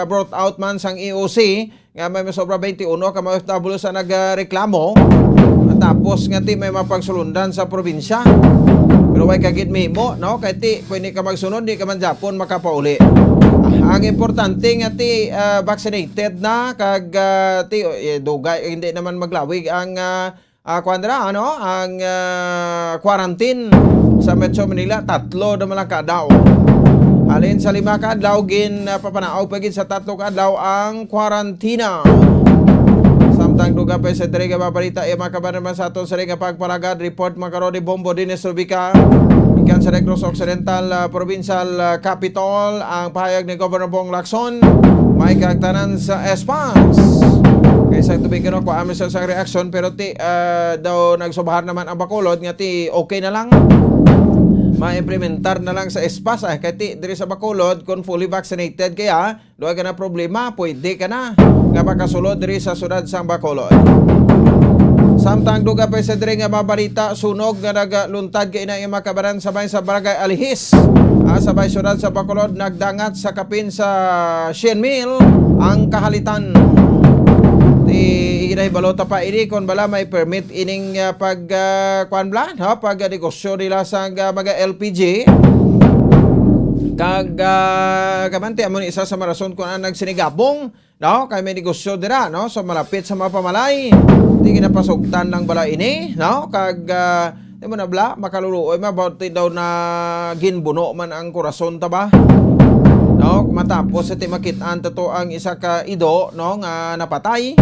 brought out man sang EOC nga may sobra 21 ka mga OFW sa nagreklamo, tapos nga ti may mapagsulundan sa probinsya. Pero way kagid memo, no? Kay ti pwede ka magsunod, di ka man Japon makapauli. Ang importante nga ti vaccinated na kag ti dugay hindi naman maglawig ang kuandra, ano? Ang quarantine sa Metro Manila 3 naman lang kadlaw. Alin sa 5 kadlaw gin papanaaw pagid sa 3 kadlaw ang kwarantina. Samtang duga pa sa diri nga babalita mga kabanan sa aton sa nga pagpalagad report makarodi Bombo Dines Rubica ikan sa Negros Occidental Provincial Capital ang pahayag ni Governor Bong Lacson may kagtanan sa espas. Kaysa tubig ko amin sa reaksyon pero ti daw nagsubahan naman ang Bacolod nga ti okay na lang ma-implementar na lang sa espas kati diri sa Bacolod kung fully vaccinated kaya doon ka na problema, pwede ka na nga makasulod diri sa syudad sang Bacolod. Samtang duga pa sa diri nga babalita sunog nga nagaluntad kay na makabaran sabay sa barangay Alihis sabay syudad sa Bacolod nagdangat sa kapin sa 100,000 ang kahalitan. Inay balota pa ini kon bala may permit ining pag kuan bla, no? Pag negosyo nila sa mga LPG. Kag kabante amo ni isa sa marason kung ang nagsinigabong, no, kay may negosyo dira, no, so malapit sa mapamalay. Di ginapasugtan lang bala ini, no, kag di mo na bla makaluluoy mabauti daw na ginbuno man ang korason ta ba. No, matapos iti makitaan to ang isa ka ido, no, nga napatay.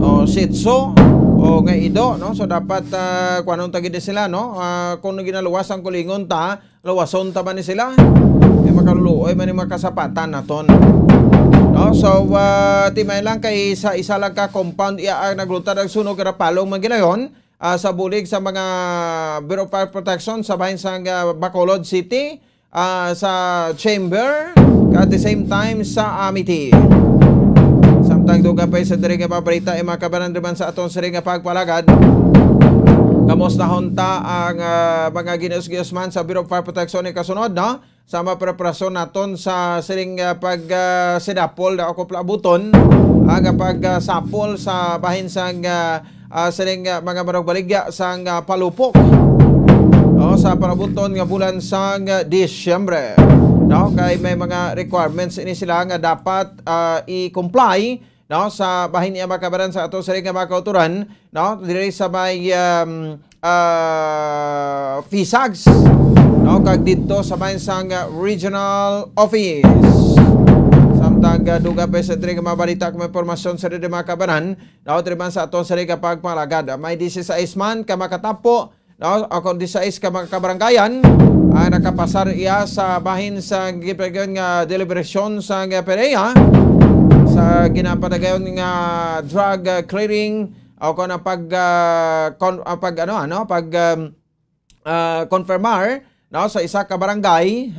O sitso o nga ido, no, so dapat kuanong tagid sila, no, kung ginaluwas ang kulingon ta, luwason ta ba ni sila? Makaluluoy man yung makasapatan naton, no? So timay lang kay sa isa lang ka compound iya ang naglutad ang sunog karapalong man ginayon sa bulig sa mga Bureau of Fire Protection sa bahin sa Bacolod City, sa Chamber, at the same time sa Amity. Samtang duga pa sa diri nga paborita ay makabanan sa atong siri nga pagpalagad. Kamusta honta ang mga ginos-ginos man sa Bureau of Fire Protection ni kasunod, no? Sa preparasyon naton sa siring pag-sinapol na ako plabuton, ang pag-sapol sa bahin sang siring mga maragbaligya sang palupok. O, sa parabuton nga bulan sang Disyembre. No? Kay may mga requirements ini sila nga dapat i-comply, no, sa bahin niya makabaran sa ato siring nga mga kauturan, no, diri sa may FISAGS, no, kag dito sa bahin sang regional office. Samtang duga pa sa diri nga mabalita kung may impormasyon sa diri mga kabaran, no, diri man sa ato siring nga pagpalagad. May 16 man ka makatapo, no, o kung 16 ka mga kabaranggayan nakapasar iya sa bahin sa gipagyon nga deliberasyon sa PDEA sa ginapadagayon nga drug clearing o kung confirmar, no, sa isa ka barangay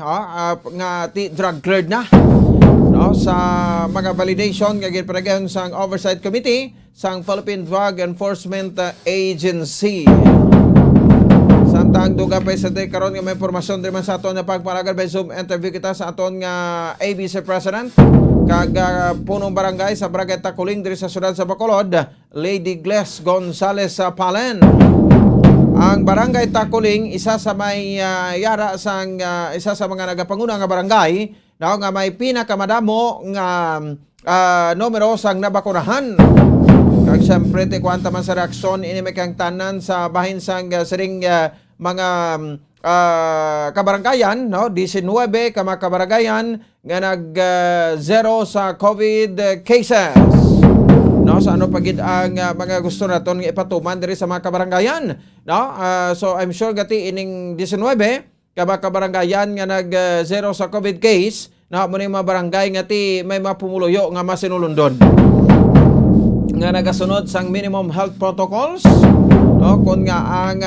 nga drug cleared na, no, sa mga validation nga ginpadagayon sa Oversight Committee sa Philippine Drug Enforcement Agency. Samtang duga pa sa day karon nga may impormasyon din man sa aton nga pagpalagad by Zoom interview kita sa aton nga ABC President kag punong barangay sa Barangay Takuling diri sa syudad sa Bacolod, Lady Gles Gonzales Palen. Ang Barangay Takuling isa sa may yara sang isa sa mga nagapanguna nga barangay, no, nga may pinakamadamo nga numero sang nabakunahan. Kag siyempre, kwanta man sa reaksyon, ini may kang tanan sa bahin sang siring mga kabaranggayan, no? 19 ka mga kabaranggayan nga nag-zero sa COVID cases. No? So ano pagid ang mga gusto naton nga ipatuman diri sa mga kabaranggayan, no? So I'm sure gati ining 19 ka mga kabaranggayan nga nag-zero sa COVID case, no? Muna yung mga barangay nga ti may mapumuluyo nga masinulundon nga nagasunod sang minimum health protocols, no, kun nga ang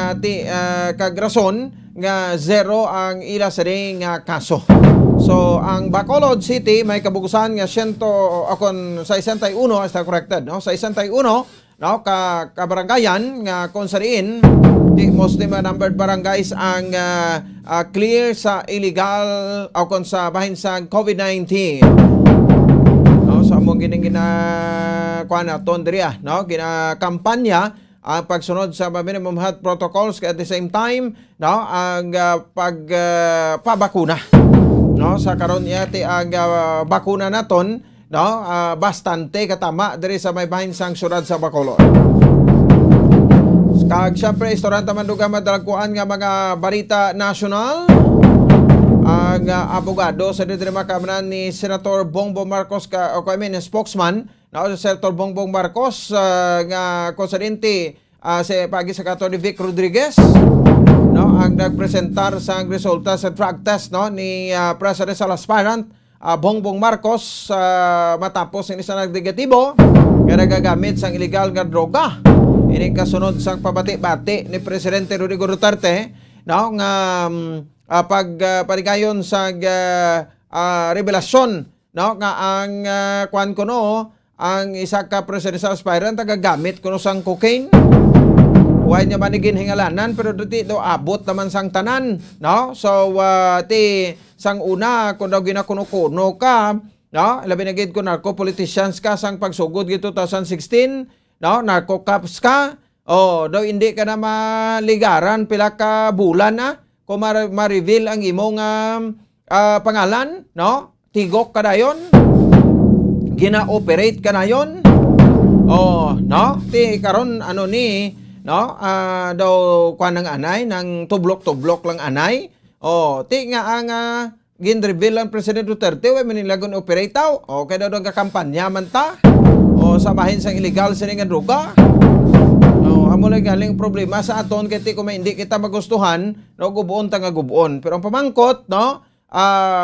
kagrason nga zero ang ila sa ring kaso. So ang Bacolod City may kabugusan nga 100 akon sa 61 as corrected, no, sa 61, no, kabaranggayan nga kung sariin di mostly numbered barangays ang clear sa illegal o kung sa bahin sa COVID-19. So among kuan naton diri, no, ginakampanya ang pagsunod sa minimum health protocols at the same time, no, ang pabakuna, no, sa karon yati ang bakuna naton, no, bastante katama diri sa may bahin sang syudad sa Bacolod. Kag syempre istoranta man duga madalagkuan nga mga balita national. Ang abogado sa dito makamanan ni Senator Bongbong Marcos spokesman na si Senator Bongbong Marcos nga konsidente si pagi sa Atty. Vic Rodriguez, no, ang nagpresentar sa resulta sa drug test, no, ni presidential aspirant Bongbong Marcos matapos ni sa nagdegatibo nga nagagamit sang illegal nga droga. Ini kasunod sang pabati-bati ni Presidente Rodrigo Duterte, no, nga pagparigayon sa revelasyon, no, nga ang kuan kuno ang isa ka presidential aspirant tagagamit kuno sang cocaine. Huwag niya manigin hingalanan pero dito abot naman sang tanan, no. So ti sang una kung daw ginakuno-kuno ka, no, labi na gid ko narco politicians ka sang pagsugod gid 2016, no, narco cops ka, daw hindi ka na maligaran pila ka bulan na kung ma-reveal ang imong pangalan, no? Tigok kadayon. Gina-operate kadayon. Oh, no? Ti karon ano ni, no? Daw kuan ng anay ng tublok-tublok lang anay. Oh, ti nga ang gin-reveal ang President Duterte way manilagon operate taw. O kay daw kampanya man ta. O samahin sang illegal sini nga droga. O amo lang galing problema sa aton kay ti kung hindi kita magustuhan, no gubuon ta nga gubuon. Pero ang pamangkot, no?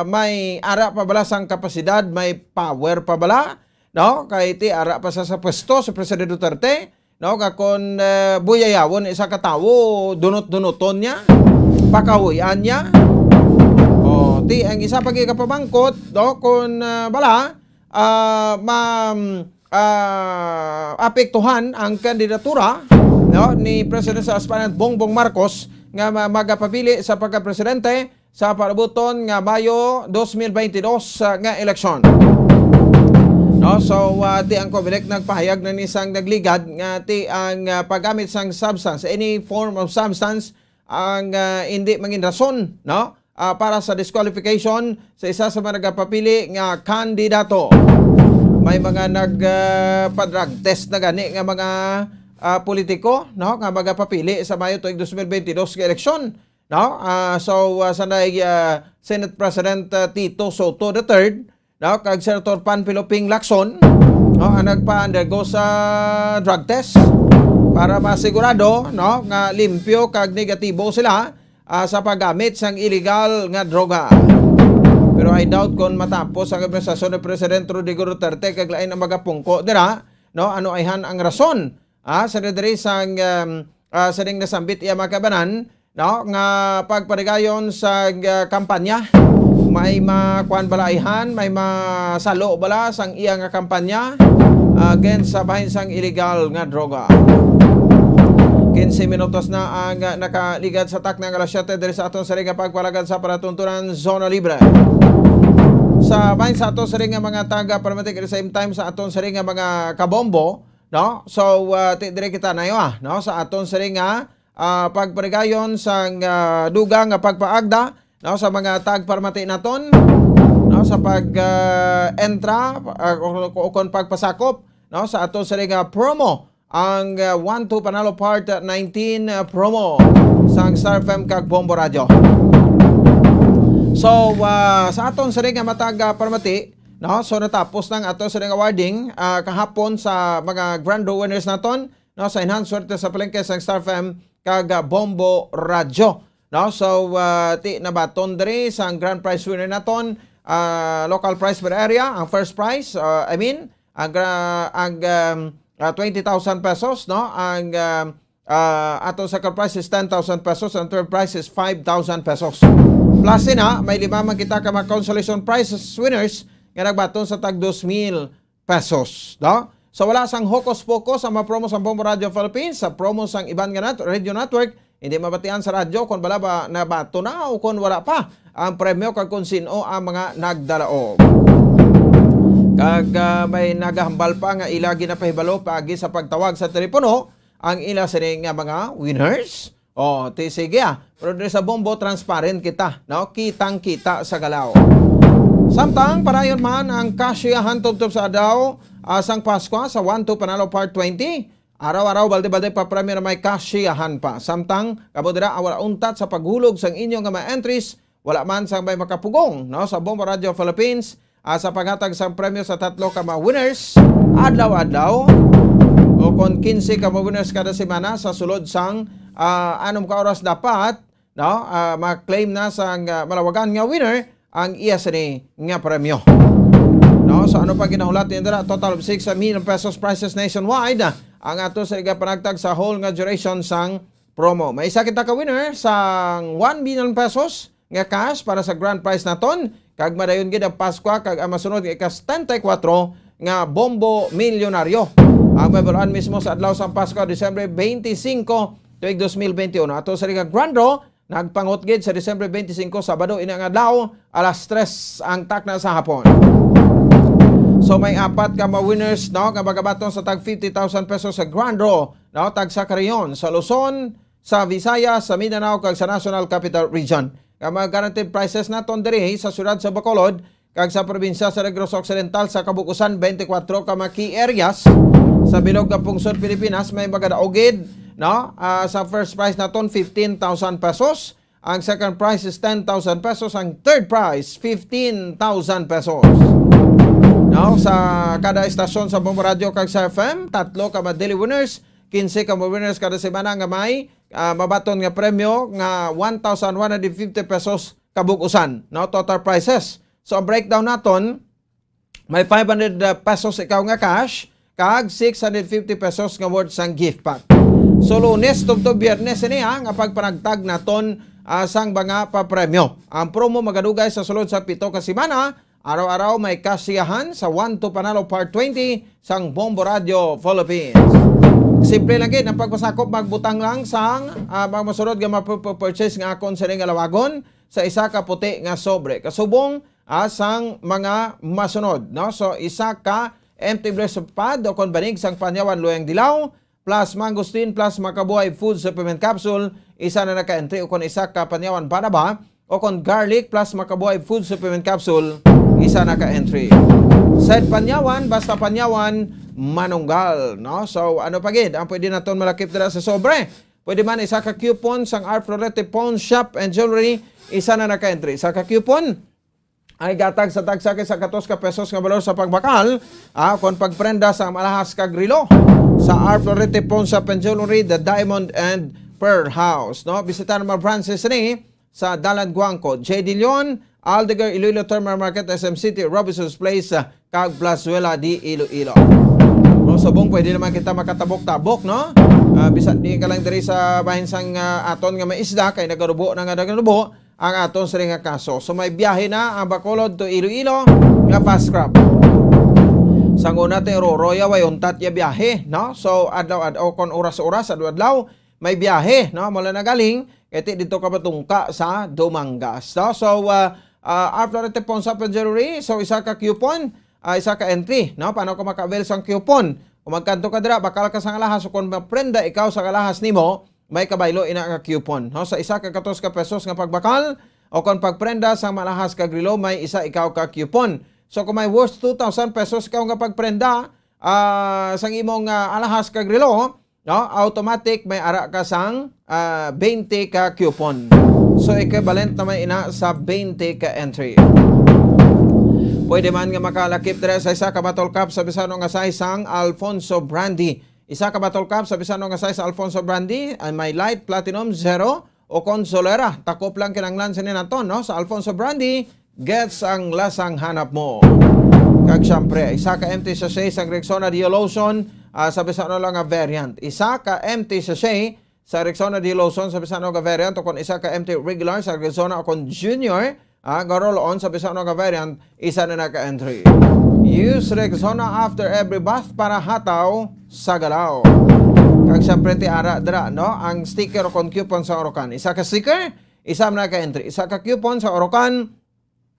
May ara pa bala sang kapasidad, may power pa bala, no? Kay ti ara pa sa pwesto si President Duterte, no? Kakon buyayawon isa ka tawo, dunot-dunoton niya, pakahuyan niya. O ti ang isa pagi kapamangkot, no? Kun bala apektuhan ang kandidatura, no, ni President sa aspirant Bongbong Marcos nga magapabili sa pagka-presidente sa parabuton nga Mayo 2022 nga eleksyon. No, so ti ang COMELEC nagpahayag na ni sang nagligad nga ti ang paggamit sang substance, any form of substance ang hindi mangin rason, no, para sa disqualification sa isa sa mga nagapapili nga kandidato. May mga nagpa-drug test na gani nga mga politiko, no, nga magapapili sa Mayo tuig 2022 nga eleksyon. No? Sanay Senate President Tito Soto III, no? Kag Senator Panfilo Ping Lacson, no? Ang nagpa-undergo sa drug test para masigurado, no? Nga limpyo kag negatibo sila sa paggamit sang illegal nga droga. Pero I doubt kung matapos ang administrasyon ni President Rodrigo Duterte kag lain ang magapungko dira, no? Ano ayhan ang rason sa diri sang saning nasambit iya makabanan, no, nga pagparigayon sa kampanya. May makuan balaihan, may masalo bala sang iya nga kampanya against sa bahin sang illegal nga droga. 15 minutos na ang nakaligad sa tak ng alas 7 diri sa aton sa ring pagpalagad sa paratuntunan Zona Libre. Sa bahin sa aton sa ring mga taga paramatik at the same time sa aton sa ring mga kabombo, no? So dire kita nayo no, sa aton sa ring pagparigayon sang duga nga pagpaagda, no, sa mga tagparmati naton, no, sa pag-entra o kon pagpasakop, no, sa aton sa ring promo ang 1-2 Panalo Part 19 promo sang Star FM kag Bombo Radio. So sa aton sa ring matag parmati, no, so natapos ng aton sa ring awarding kahapon sa mga grand winners naton, no, sa enhanced swerte sa palengke sang Star FM kag Bombo Radio, no. So ti nabaton diri sang grand prize winner naton, local prize per area. Ang first prize ang 20,000 pesos, no. Ang ato second prize is 10,000 pesos, and third prize is 5,000 pesos. Plus na may 5 man kita ka mga consolation prizes winners nga nagbaton sa tag 2,000 pesos, no. So wala sang hokos-pokos sa mga promo sa Bombo Radio Philippines, sa promo sang iban nga radio network, hindi mabatian sa radyo kung bala ba nabato na o kung wala pa ang premyo kag kung sino ang mga nagdalaog. Kag may nagahambal pa nga ila ginapahibalo paagi sa pagtawag sa telepono ang ila sini nga mga winners. O sige pero sa Bombo transparent kita, no, kitang-kita sa galaw. Samtang parayon man ang kasyahan tubtob sa adaw sang Pasko sa 1-2 Panalo Part 20. Araw-araw balde-balde pa premyo na may kasyahan pa. Samtang kabodira wala untat sa paghulog sang inyong nga mga entries, wala man sang may makapugong, no, sa Bombo Radio Philippines sa paghatag sang premyo sa 3 ka mga winners adlaw-adlaw o kon 15 ka mga winners kada semana sa sulod sang 6 ka oras dapat, no, ma-claim na sang malawagan nga winner ang iya sini nga premyo. No, so ano pa ginahulat nila? Total of 6 million pesos prizes nationwide ang ato sa panagtag sa whole nga duration sang promo. May isa kita ka winner sang 1 million pesos nga cash para sa grand prize naton, kag madayon gid ang Pasko kag ang masunod nga ikas 34 nga Bombo Milyonaryo. Ang mabulan mismo sa adlaw sang Pasko, Disyembre 25 tuig 2021. Ato sa grand draw nagpangot gid sa Disyembre 25 Sabado ina nga adlaw alas 3 ang takna sa hapon. So may 4 ka mga winners, no, nga magabaton sa tag 50,000 pesos sa grand draw, no, tag sa Carayon, sa Luzon, sa Visayas, sa Mindanao kag sa National Capital Region. nga mga guaranteed prices naton diri sa syudad sa Bacolod kag sa probinsya sa Negros Occidental sa kabukusan 24 ka mga key areas sa bilog nga pungsod Pilipinas may magadaogid no sa first price naton 15,000 pesos, ang second price is 10,000 pesos, ang third price 15,000 pesos. No, sa kada estasyon sa Bombo Radio kag sa FM, 3 ka mga daily winners, 15 ka mga winners kada semana nga may mabaton nga premyo nga 1,150 pesos kabukusan, no, total prices. So ang breakdown naton may 500 pesos ikaw nga cash kag 650 pesos nga worth sang gift pack. So Lunes tubto Biyernes niya nga pagpanagtag naton sang mga papremyo. Ang promo magadugay sa sulod sa 7 ka semana. Araw-araw may kasiyahan sa 1 to Panalo Part 20 sang Bombo Radio Philippines. Simple lang gid ang pagpasakop, magbutang lang sang magmasunod nga mapurchase nga akon sa ring alawagon sa isa ka puti nga sobre. Kasubong sang mga masunod, no? So isa ka empty breast pad o kon banig sang panyawan luyang dilaw plus mangosteen plus makabuhay food supplement capsule, isa na naka-entry o kon isa ka panyawan banaba o kon garlic plus makabuhay food supplement capsule, isa naka-entry. Said panyawan, basta panyawan, manunggal, no? So ano pa gid ang pwede naton malakip dira sa sobre? Pwede man isa ka coupon sang Art Florete Pawn Shop and Jewelry, isa na naka-entry. Isa ka coupon ay gatag sa tagsakit sa 14 ka pesos nga balor sa pagbakal kon pagprenda sa malahas kag relo sa Art Florete Pawn Shop and Jewelry, the Diamond and Pearl House, no? Bisitahan mga branches ni sa Dalan Guangco, J. De Leon, Aldegar, Iloilo Terminal Market, SM City, Robinson's Place, kag Plazuela di Iloilo. No, subong pwede naman kita makatabok-tabok, no? Bisat di ka lang diri sa bahin sang aton nga maisda kay nagarubo na nga nagarubo ang aton sa nga kaso. So may biyahe na ang Bacolod to Iloilo nga fast crab. Sang una te Roroya way untat ya biyahe, no? So adlaw-adlaw kon oras-oras adlaw may biyahe, no? Mula na galing kaya dito ka patungka sa Dumangas, no? So Art Florete Pawn Shop and Jewelry, so isa ka coupon, isa ka entry, no? Paano ka maka-avail sang coupon? Kung magkanto ka dira, bakal ka sang alahas, so kung maprenda ikaw sa alahas nimo, may kabaylo ina nga coupon, no? Sa isa ka 14 ka pesos nga pagbakal o kung pagprenda sang malahas ka grilo, may isa ikaw ka coupon. So kung may worth 2,000 pesos ikaw nga pagprenda sang imong alahas ka grilo, no, automatic may ara ka sang 20 ka coupon. So equivalent na may ina sa 20 ka entry. Pwede man nga makalakip dira sa isa ka bottle cap sa Bisano nga size sang Alfonso Brandy. Isa ka bottle cap sa Bisano nga size Alfonso Brandy ay may light, platinum, zero o consolera. Takop lang kinanglan sa naton, no? Sa Alfonso Brandy, gets ang lasang hanap mo. Kag syempre, isa ka empty sachet sang Rexona Dio Lotion sa Bisano lang nga variant. Isa ka empty sachet sa Rexona Dio Lotion sa Bisano nga variant o kung isa ka empty regular sa Rexona o kung junior garol-on sa Bisano nga variant, isa na naka-entry. Use Rexona after every bath para hataw sa galaw. Kag syempre ti ara dira, no? Ang sticker o kung coupon sa Orocan. Isa ka sticker, isa na naka-entry. Isa ka coupon sa Orocan,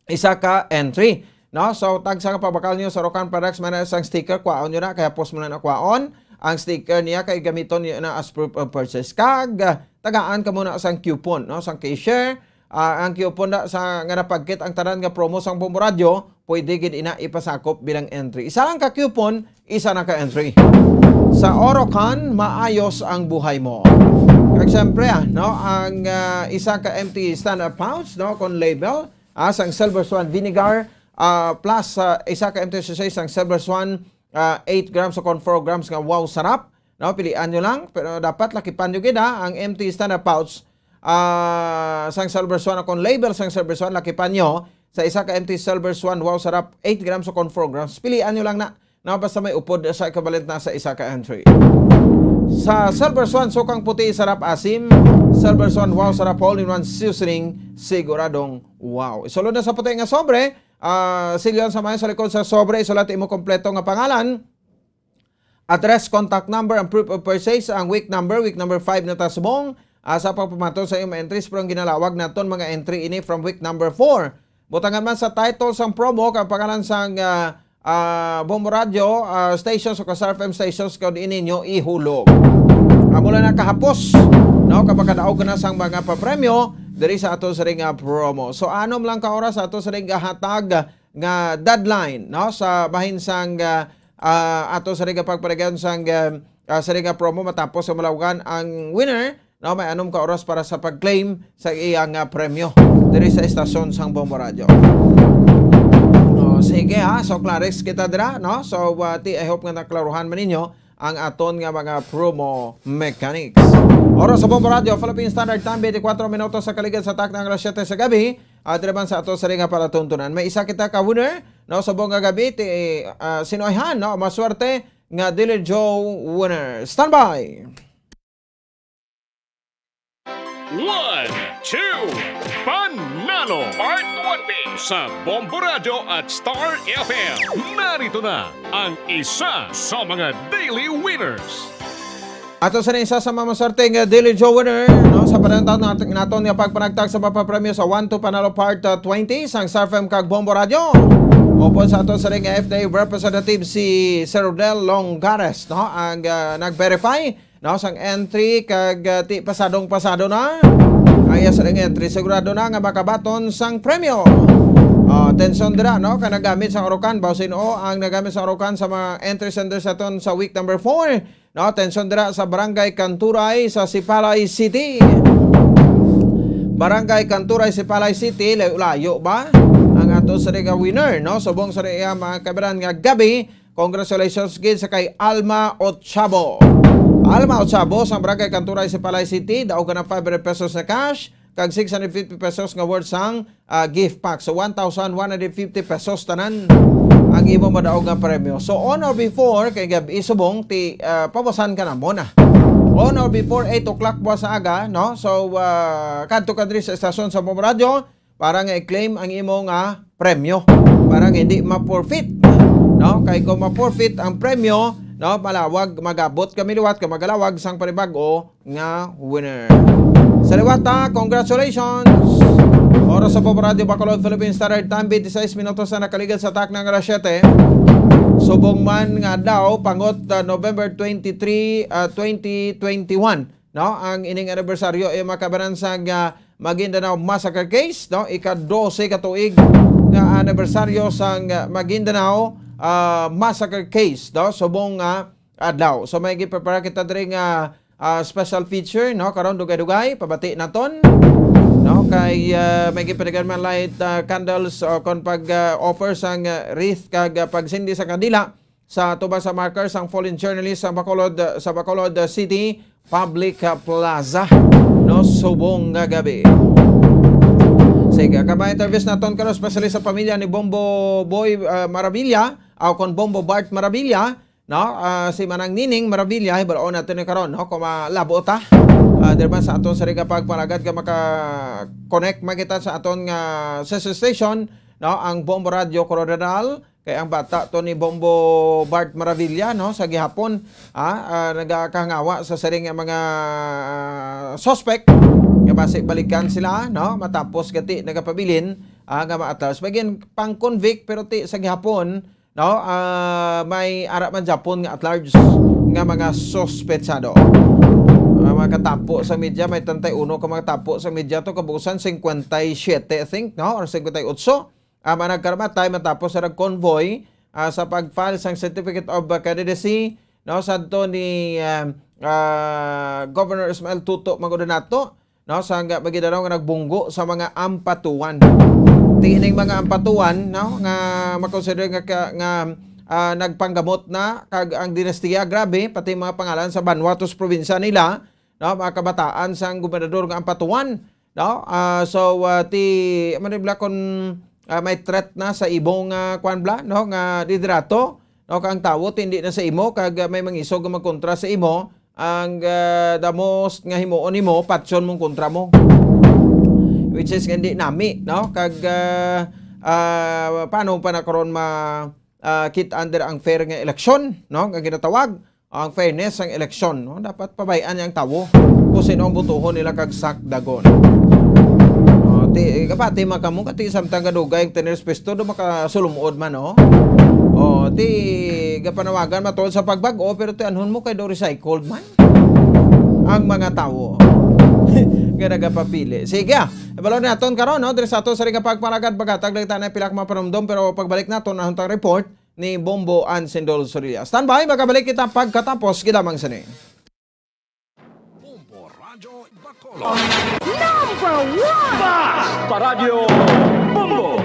isa ka entry. No? So, tag sa kapabakal nyo sa Orocan products, man na isang sticker, kwaon nyo na, kaya post mo na kwaon. Ang sticker niya, kay gamiton nyo na as proof of purchase. Kag, tagaan ka muna sa coupon, no? Sa cashier, ang coupon na sa nga napagkit ang tanan nga promo sang Bombo Radio, pwede gid ina ipasakop bilang entry. Isa lang ka coupon, isa na ka entry. Sa Orocan, maayos ang buhay mo. Kag siyempre, no? Ang isa ka empty standard pouch, no? Kon label, sang Silver Swan Vinegar, plus isa ka empty sachet sang Silver Swan 8 grams o kon 4 grams nga wow sarap, no? Pilian nyo lang, pero dapat lakipan nyo gina ang empty standard pouch sang Silver Swan o kon label sang Silver Swan, lakipan nyo sa isa ka empty Silver Swan wow sarap 8 grams o kon 4 grams, pilian nyo lang na basta may upod sa equivalent na sa isa ka entry. Sa Silver Swan sukang puti sarap asim, Silver Swan wow sarap all-in-one seasoning, siguradong wow. Isulod na sa puti nga sobre, silyon sa mga sa likod sa sobre, isulat imo kompleto nga pangalan, address, contact number, and proof of purchase, ang week number 5 na tasbong, sa pagpamaton sa iyong entries, pero ang ginalawag naton mga entry ini from week number 4. Butangan man sa title sang promo, kang pangalan sang Bombo Radio stations o Kasar FM stations kung ininyo ihulog. Mula na kahapos, no, kapag kadaog ka na sang mga papremyo, diri sa ato sa ring promo. So anom lang ka oras sa ato sa ring hatag nga deadline, no, sa bahin sang ato sa ring pagpadagan sang sa ring promo matapos sa malawagan ang winner, no, may anom ka oras para sa pag-claim sa iyang premyo diri sa estasyon sang Bombo Radio. Sige ha, so Clarix kita dira, no? So I hope nga naklaruhan man ninyo ang aton nga mga promo mechanics. Oras sa Bombo Radio, Philippine Standard Time, 24 minutos sa kaligid sa tak ng alas 7 sa gabi. At naman sa ato sa ring para tuntunan. May isa kita ka winner, no, sa buong gabi, sinoyhan, no, maswerte nga Dili Joe winner. Standby! 1, 2, Panalo Part 1B sa Bombo Radio at Star FM. Narito na ang isa sa mga daily winners. Ato sa isa sa mamaswerte nga Dili Joe winner, no, sa panahon naton nga pagpanagtag sa papapremyo sa 1-2 Panalo Part 20 sang Star FM kag Bombo Radio. Opo sa ato sa ring FDA representative si Sir Rodel Longares, no, ang nag-verify, no, sang entry kag ti pasado na ay sa ring entry sigurado na nga makabaton sang premyo. Atensyon dira, no, kanagamit sa Orocan bawsin ang nagamit sa Orocan sa mga entry senders aton sa week number 4, no, atensyon dira sa Barangay Kanturay sa Sipalay City. Barangay Kanturay Sipalay City, layo ba ang ato sa ring winner, no, subong sa ring mga kabaran nga gabi. Congratulations gid sa kay Alma Ochabo. Alma Ochabo sa Barangay Kanturay Sipalay City, daog ka ng 500 pesos na cash kag 650 pesos nga worth sang gift pack. So 1,150 pesos tanan ang imo madaog nga premyo. So on or before kay gabi subong ti pabasan ka na mo na. On or before 8 o'clock buwas sa aga, no? So kadto ka diri sa estasyon sa Bombo Radio para nga i-claim ang imo nga premyo. Para nga hindi ma-forfeit, no? Kay kung ma-forfeit ang premyo, no, malawag magabot kami liwat ka magalawag sang panibago nga winner. Sa liwata, congratulations! Oras sa Bombo Radio Bacolod, Philippine Standard Time, 26 minutos na nakaligad sa tak ng alas 7. Subong man nga daw, pangot November 23, 2021, no? Ang ining anibersaryo ay makabanan sa Maguindanao Massacre Case, no? Ika-12 katuig nga anibersaryo sang Maguindanao Massacre Case, no? Subong adlaw. So may giprepare kita diri nga special feature, no, karon dugay-dugay pabati naton, no, kay may gipadagan man light candles kon pag offer sang wreath kag pagsindi sa kandila sa tubang sa markers ang fallen journalist sa Bacolod City Public Plaza, no, subong nga gabi. Sige, kabay interviews naton karon especially sa pamilya ni Bombo Boy Maravilla o kon Bombo Bart Maravilla, no, si Manang Nining Maravilla hibaon natin ni karon, no, kung malabo ta derban sa aton sa riga pagpalagad ka maka-connect makita sa aton nga sister station, no, ang Bombo Radio Coronadal kay ang bata to ni Bombo Bart Maravilla, no, sa gihapon nagakangawa sa saring mga suspect nga basi balikan sila, no, matapos gati nagapabilin nga maatas bagin pang convict pero ti sa gihapon, no, may ara man Japon nga at large nga mga suspetsado. Makatapo sa media may 31 ka makatapo sa media to kabusan 57 I think, no, or 58 managkaramatay matapos sa convoy sa pag-file sang certificate of candidacy, no, sadto ni Governor Ismael Tuto Magudonato, no, sa Maguindanao nga nagbunggo sa mga ampatuan. Tining mga ampatuan, no, nga makonsider nga nagpanggamot na kag ang dinastiya grabe pati mga pangalan sa Vanuatu probinsya nila, no, mga kabataan sang gobernador nga ampatuan, no. So ti manibla kon may threat na sa ibong kwanbla, no, nga didrato, no, kang tawo hindi na sa imo kag may mangisog nga magkontra sa imo ang the most nga himuon nimo patsyon mong kontra mo, which is hindi nami, no, kag paano pa na karon kit under ang fair nga eleksyon, no, nga ginatawag ang fairness ang eleksyon, no, dapat pabayaan yang tawo kung sino ang butuhon nila kag sakdagon. Ti kapati makamong kati samtang kadugay ang tener pesto do makasulumod man, no. Ti gapanawagan matod sa pagbag-o pero ti anhon mo kay do recycled man ang mga tawo. nga nagapapili. Sige, ibalon naton karon no, diri sa ato sa pagparagad bagatag lang na pila ka mapanumdom, pero pagbalik naton ang huntang report ni Bombo Ansendol Soria. Standby, magabalik kita pagkatapos gilamang sini. Number 1! Paradyo Bombo!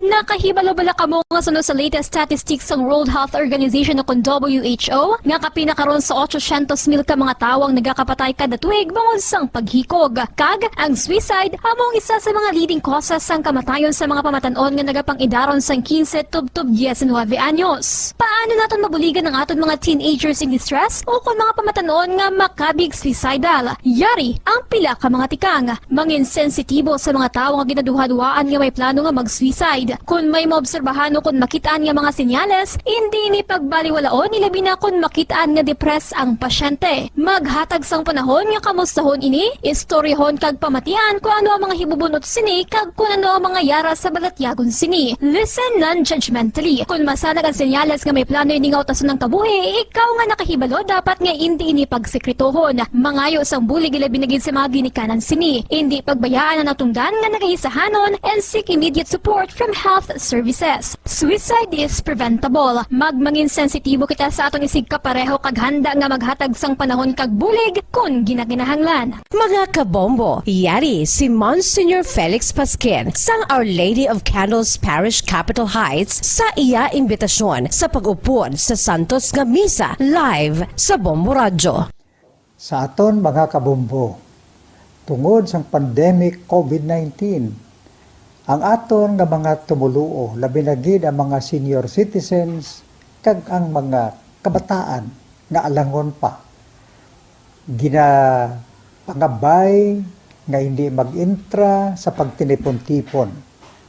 Nakahibalo-bala ka mo nga sunod sa latest statistics ng World Health Organization o kung WHO nga kapinakaroon sa 800,000 ka mga tawang nagakapatay kada tuig bangod sang paghikog. Kag, ang suicide among isa sa mga leading causes sang kamatayon sa mga pamatanon nga nagapangidaron sang 15 tub-tub 19 anyos. Paano naton mabuligan ang aton mga teenagers in distress o kung mga pamatanon nga makabig suicidal? Yari ang pila ka mga tikang. Manginsensitibo sa mga tawo nga ginaduha-duhaan nga may plano nga mag-suicide. Kung may maobserbahan o kung makitaan nga mga senyales, hindi ni pagbaliwalaon ilabi na kung makitaan nga depress ang pasyente. Maghatag sang panahon nga kamustahon ini, istoryahon kag pamatian kung ano ang mga hibubunot sini kag kung ano ang mga yara sa balatyagon sini. Listen non-judgmentally. Kung masanag ang senyales nga may plano ini nga utason ng kabuhi, ikaw nga nakahibalo dapat nga hindi ini pagsekretohon. Mangayo sang bulig ilabi na gid sa mga ginikanan sini. Hindi pagbayaan ang natungdan nga nagahisahanon and seek immediate support from health services. Suicide is preventable. Magmangin sensitibo kita sa atong isig kapareho kag handa nga maghatag sang panahon kag bulig kung ginaginahanglan. Mga kabombo, yari si Monsignor Felix Pasquin sang Our Lady of Candles Parish Capitol Heights sa iya imbitasyon sa pag-upod sa Santos nga Misa live sa Bombo Radio. Sa aton mga kabombo, tungod sang pandemic COVID-19, ang aton nga mga tumuluo, labi na gid ang mga senior citizens kag ang mga kabataan nga alangon pa. Pangabay nga hindi mag-intra sa pagtinipon-tipon.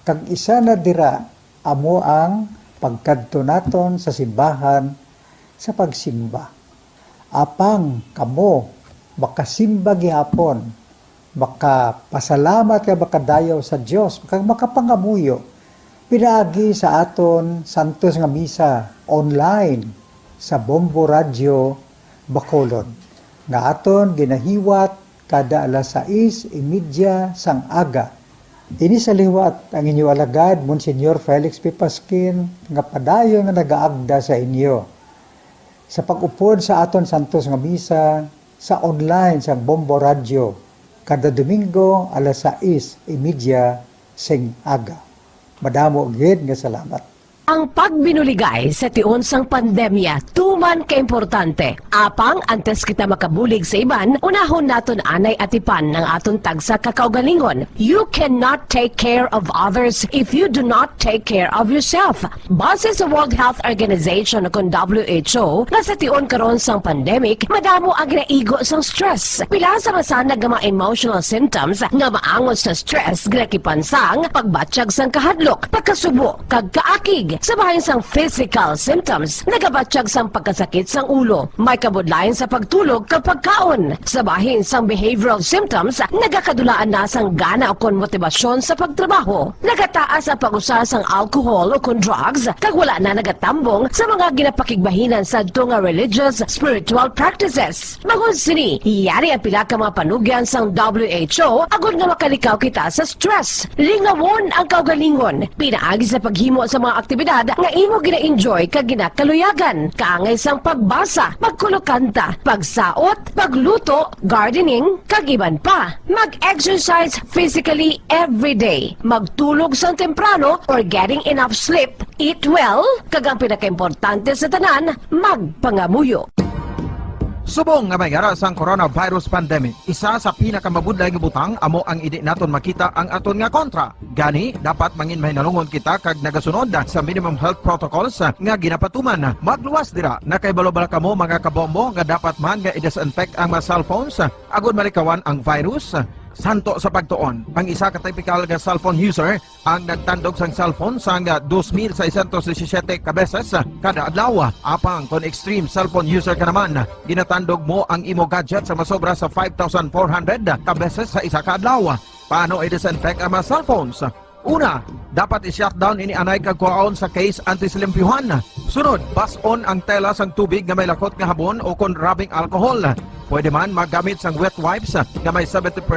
Kag isa na dira amo ang pagkadto naton sa simbahan sa pagsimba. Apang kamo makasimba gihapon, makapasalamat ka makadayaw sa Dios, makapangamuyo pinaagi sa aton Santos nga Misa online sa Bombo Radio Bacolod nga aton ginahiwat kada alas 6:30 sang aga. Ini sa liwat ang inyo alagad Monsignor Felix P. Pasquin nga padayon nga nagaagda sa inyo sa pag-upod sa aton Santos nga Misa sa online sa Bombo Radio kada Domingo alas 6:30 sing aga. Madamo gid nga salamat. Ang pagbinuligay sa tiun sang pandemya tuman ka importante. Apang antes kita makabulig sa iban, unahon naton anay atipan ng aton tagsa kakaugalingon. You cannot take care of others if you do not take care of yourself. Base sa World Health Organization kung WHO, na sa tiun karon sang pandemic, madamo ang ginaigo sang stress. Pila sa masanag nga mga emotional symptoms nga maangon sa stress ginakipan sang pagbatsyag sang kahadlok, pagkasubo, kag kaakig. Sa bahin sang physical symptoms, nagabatsyag sang pagkasakit sang ulo, may kabudlayan sa pagtulog kapag kaon. Sa bahin sang behavioral symptoms, nagakadulaan na sang gana o kon motibasyon sa pagtrabaho. Nagataas ang pag-usa sang alcohol o kon drugs, kag wala na nagatambong sa mga ginapakigbahinan sa nga religious, spiritual practices. Bagon sini, iyari ang pila ka mga panugyan sang WHO agod nga makalikaw kita sa stress. Lingawon ang kaugalingon, pinaagi sa paghimo sa mga aktibidad nga imo gina-enjoy kag ginakaluyagan, kaangay sang pagbasa, pagkulokanta, pagsaot, pagluto, gardening, kag iban pa. Mag-exercise physically every day, magtulog sang temprano or getting enough sleep, eat well, kag ang pinakaimportante sa tanan, magpangamuyo. Subong nga may aras ang coronavirus pandemic, isa sa pinakamabudlay nga butang amo ang idi naton makita ang aton nga kontra. Gani, dapat mangin mahinalungon kita kag nagasunod sa minimum health protocols nga ginapatuman. Magluwas dira na kay balobala kamo mga kabombo nga dapat man nga i-disinfect ang mga cellphones agud malikawan ang virus. Santo sa pagtuon, ang isa ka typical nga cellphone user ang nagtandog sang cellphone sang 2,617 ka beses kada adlaw. Apang kon extreme cellphone user ka naman, ginatandog mo ang imo gadget sa masobra sa 5,400 ka beses sa isa ka adlaw. Paano i-disinfect ang mga cellphones? Una, dapat i-shutdown ini anay kagkuhaon sa case antisilimpyuhan. Sunod, bas-on ang tela sang tubig nga may lakot nga habon o kon rubbing alcohol. Pwede man magamit sang wet wipes nga may 70%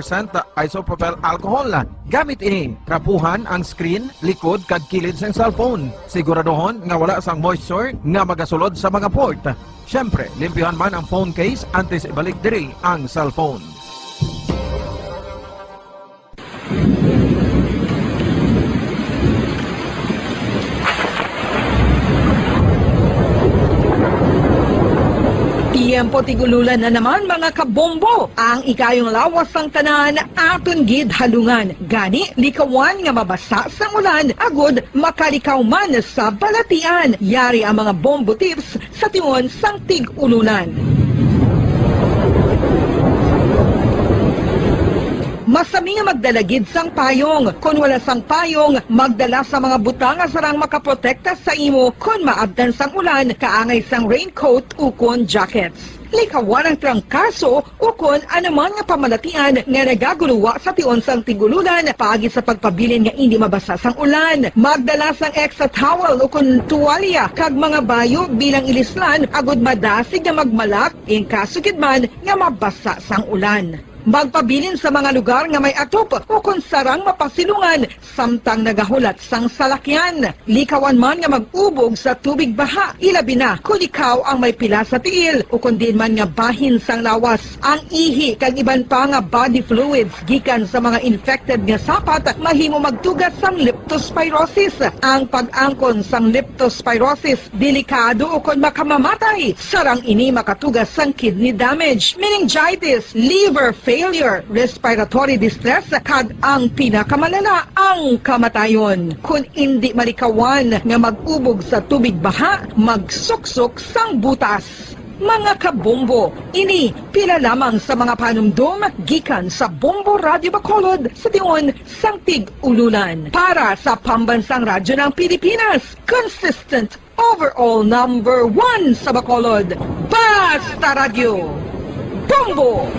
isopropyl alcohol. Gamit ini, trapuhan ang screen, likod kag kilid sang cellphone. Siguraduhon nga wala sang moisture nga magasulod sa mga port. Siyempre, limpyuhan man ang phone case antes ibalik diri ang cellphone. Tiempo tigululan na naman mga kabombo. Ang ikayong lawas ng tanan aton gid halungan. Gani likawan nga mabasa sa ulan agud makalikaw man sa balatian. Yari ang mga bombo tips sa tiyon sang tig-ululan. Masami nga magdalagid sang payong. Kung wala sang payong, magdala sa mga butang nga sarang makaprotekta sa imo kung maabdan sang ulan, kaangay sang raincoat ukon jackets. Likawan ang trangkaso ukon anuman nga pamalatian nga nagaguluwa sa tion sang tigululan paagi sa pagpabilin nga hindi mabasa sang ulan. Magdala sang extra towel ukon tuwalya kag mga bayo bilang ilislan agud madasig nga magmalak in kaso gid man nga mabasa sang ulan. Magpabilin sa mga lugar nga may atop o kung sarang mapasilungan samtang nagahulat sang salakyan. Likawan man nga mag-ubog sa tubig baha, ilabi na kung ikaw ang may pila sa tiil o kung din man nga bahin sang lawas. Ang ihi kag iban pa nga body fluids gikan sa mga infected nga sapat mahimo magtugas sang leptospirosis. Ang pag-angkon sang leptospirosis delikado o kung makamamatay. Sarang ini makatugas sang kidney damage, meningitis, liver failure, respiratory distress, kag ang pinakamalala, ang kamatayon. Kung hindi malikawan nga mag-ubog sa tubig baha, magsuksok sang butas. Mga kabombo, ini pila lamang sa mga panumdum gikan sa Bombo Radio Bacolod sa tion sang tig-ululan. Para sa Pambansang Radyo ng Pilipinas, consistent overall number 1 sa Bacolod, Basta Radio, Bombo!